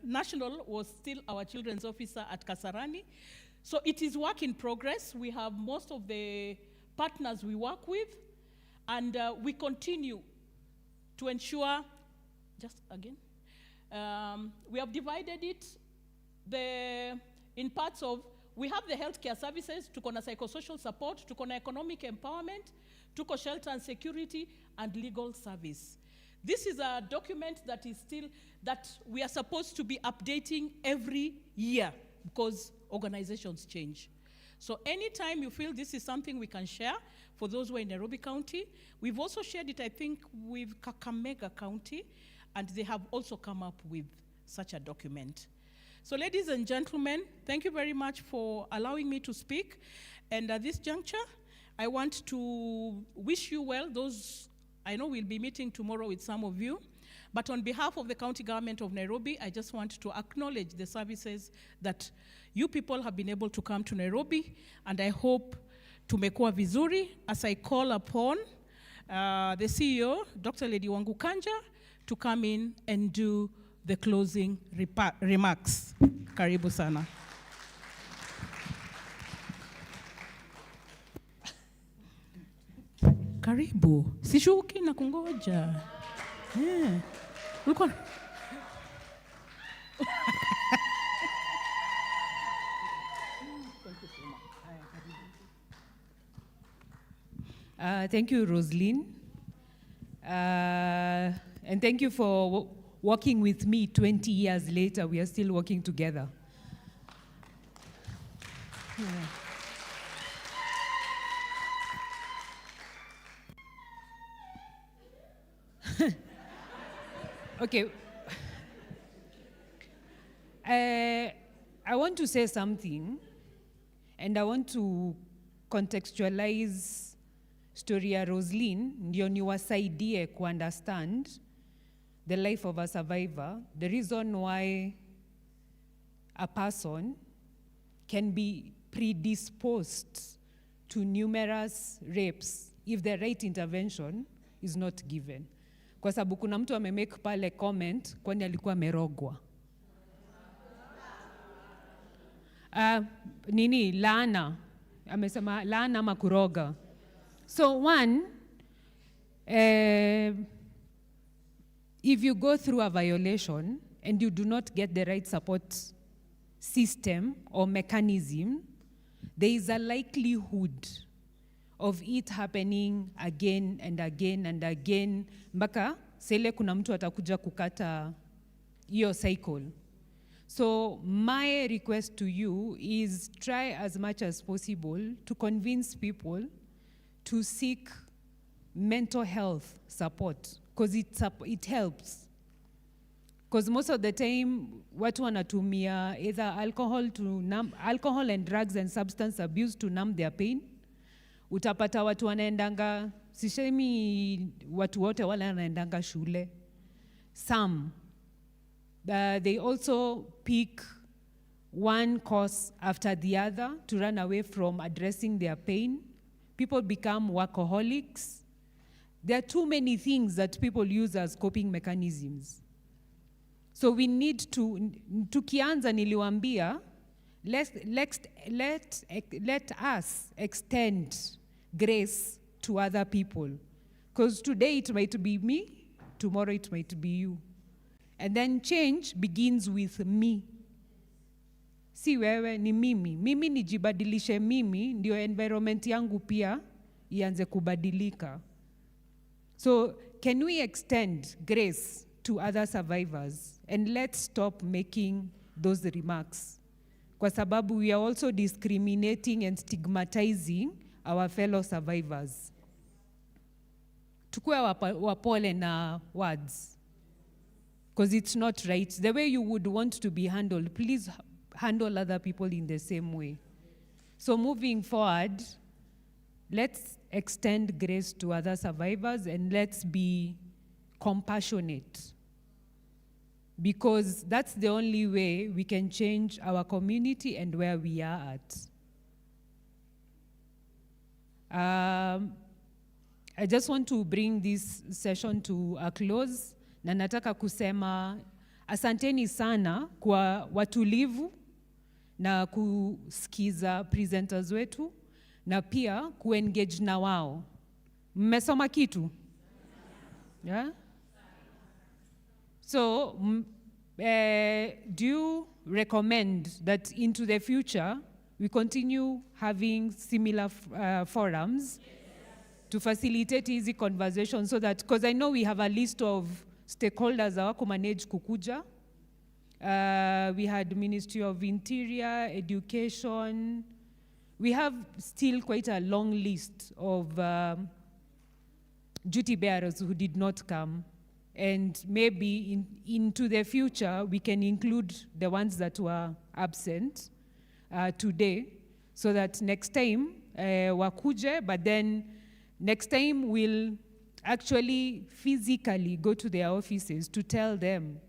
National, was still our children's officer at Kasarani. So it is work in progress. We have most of the partners we work with, and we continue to ensure, just again, we have divided it in parts of, we have the healthcare services, tuko na psychosocial support, tuko na economic empowerment, tuko shelter and security, and legal service. This is a document that is still, that we are supposed to be updating every year because organizations change. So anytime you feel this is something we can share for those who are in Nairobi County, we've also shared it, I think, with Kakamega County, and they have also come up with such a document. So ladies and gentlemen, thank you very much for allowing me to speak. And at this juncture, I want to wish you well. Those, I know we'll be meeting tomorrow with some of you, but on behalf of the County Government of Nairobi, I just want to acknowledge the services that you people have been able to come to Nairobi, and I hope tumekuwa vizuri as I call upon the CEO, Dr. Lady Wangu Kanja, to come in and do the closing remarks. Karibu sana. Karibu. Sishuki na kungoja. Yeah. Ulikuwa Thank you, Roslyn. And thank you for working with me 20 years later. We are still working together. Yeah. Okay. I want to say something. And I want to contextualize story ya Roslyn ndio niwasaidie ku understand the life of a survivor, the reason why a person can be predisposed to numerous rapes if the right intervention is not given. Kwa sababu kuna mtu amemake pale comment kwani alikuwa amerogwa. Nini laana, amesema laana ama kuroga. So one, if you go through a violation and you do not get the right support system or mechanism, there is a likelihood of it happening again and again and again, mpaka sele kuna mtu atakuja kukata hiyo cycle. So my request to you is try as much as possible to convince people to seek mental health support, because it helps. Because most of the time, watu wanatumia either alcohol and drugs and substance abuse to numb their pain. Utapata watu wanaendanga, sisemi watu wote wala wanaendanga shule. Some, they also pick one cause after the other to run away from addressing their pain. People become workaholics. There are too many things that people use as coping mechanisms. So we need to, tukianza niliwambia, let us extend grace to other people. Because today it might be me, tomorrow it might be you. And then change begins with me. Si wewe ni mimi. Mimi nijibadilishe mimi, ndio environment yangu pia ianze kubadilika. So can we extend grace to other survivors? And let's stop making those remarks. Kwa sababu we are also discriminating and stigmatizing our fellow survivors. Tukue wapole na words. Because it's not right. The way you would want to be handled, please handle other people in the same way. So moving forward, let's extend grace to other survivors and let's be compassionate. Because that's the only way we can change our community and where we are at. I just want to bring this session to a close. Na nataka kusema asanteni sana kwa watulivu na kusikiza presenters wetu na pia kuengage na wao. Mmesoma kitu? Yeah? So, do you recommend that into the future we continue having similar forums to facilitate easy conversations so that, because I know we have a list of stakeholders awako manage kukuja. We had Ministry of Interior, Education. We have still quite a long list of duty bearers who did not come. And maybe into the future, we can include the ones that were absent today, so that next time wakuje, but then next time we'll actually physically go to their offices to tell them,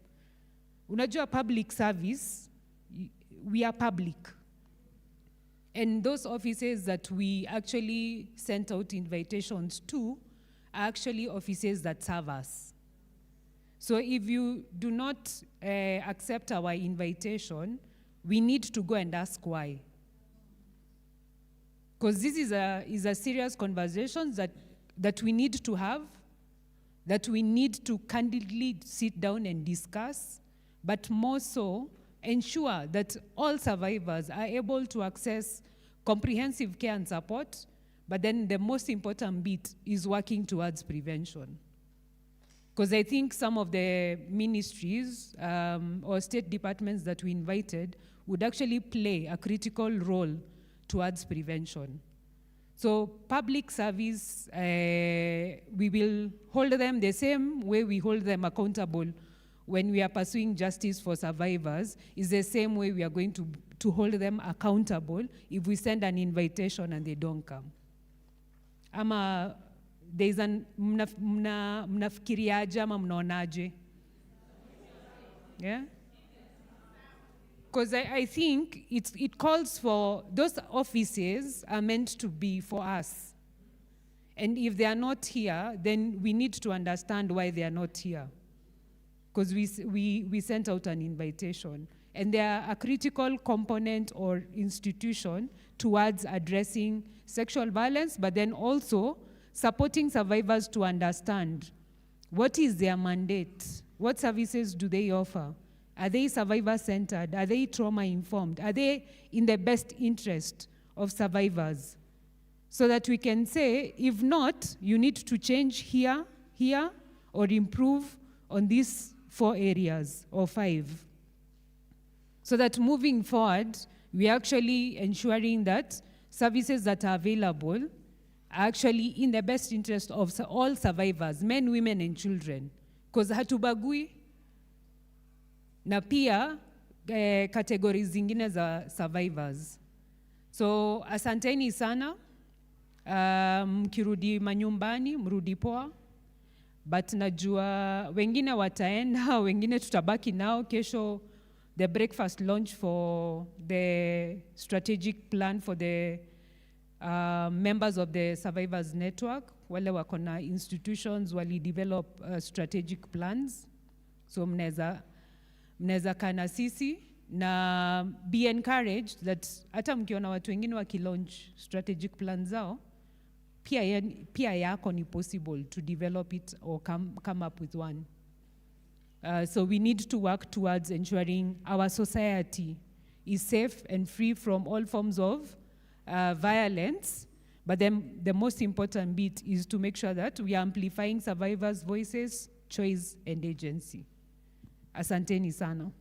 unajua public service, we are public. And those offices that we actually sent out invitations to are actually offices that serve us. So if you do not accept our invitation, we need to go and ask why. Because this is a serious conversation that we need to have, that we need to candidly sit down and discuss, but more so, ensure that all survivors are able to access comprehensive care and support, but then the most important bit is working towards prevention. Because I think some of the ministries or state departments that we invited would actually play a critical role towards prevention. So public service, we will hold them the same way we hold them accountable when we are pursuing justice for survivors is the same way we are going to hold them accountable if we send an invitation and they don't come. Ama there's an mnafikiriaje ama mnaonaje? Yeah? Because I think it calls for, those offices are meant to be for us. And if they are not here, then we need to understand why they are not here. Because we sent out an invitation. And they are a critical component or institution towards addressing sexual violence, but then also supporting survivors to understand what is their mandate, what services do they offer, are they survivor-centered, are they trauma-informed, are they in the best interest of survivors? So that we can say, if not, you need to change here, or improve on these 4 areas or 5. So that moving forward, we are actually ensuring that services that are available are actually in the best interest of all survivors, men, women, and children. Because hatubagui, na pia categories zingine za survivors. So asanteni sana, mkirudi manyumbani, mrudi poa. But najua wengine wataenda, wengine tutabaki nao kesho. The breakfast lunch for the strategic plan for the members of the Survivors Network. Wale wako na institutions wali develop strategic plans. So mneza kana sisi na be encouraged that hata mkiona watu wengine waki-launch strategic plans zao, pia yako ni possible to develop it or come up with one. So we need to work towards ensuring our society is safe and free from all forms of violence. But then the most important bit is to make sure that we are amplifying survivors' voices, choice, and agency. Asanteni sana.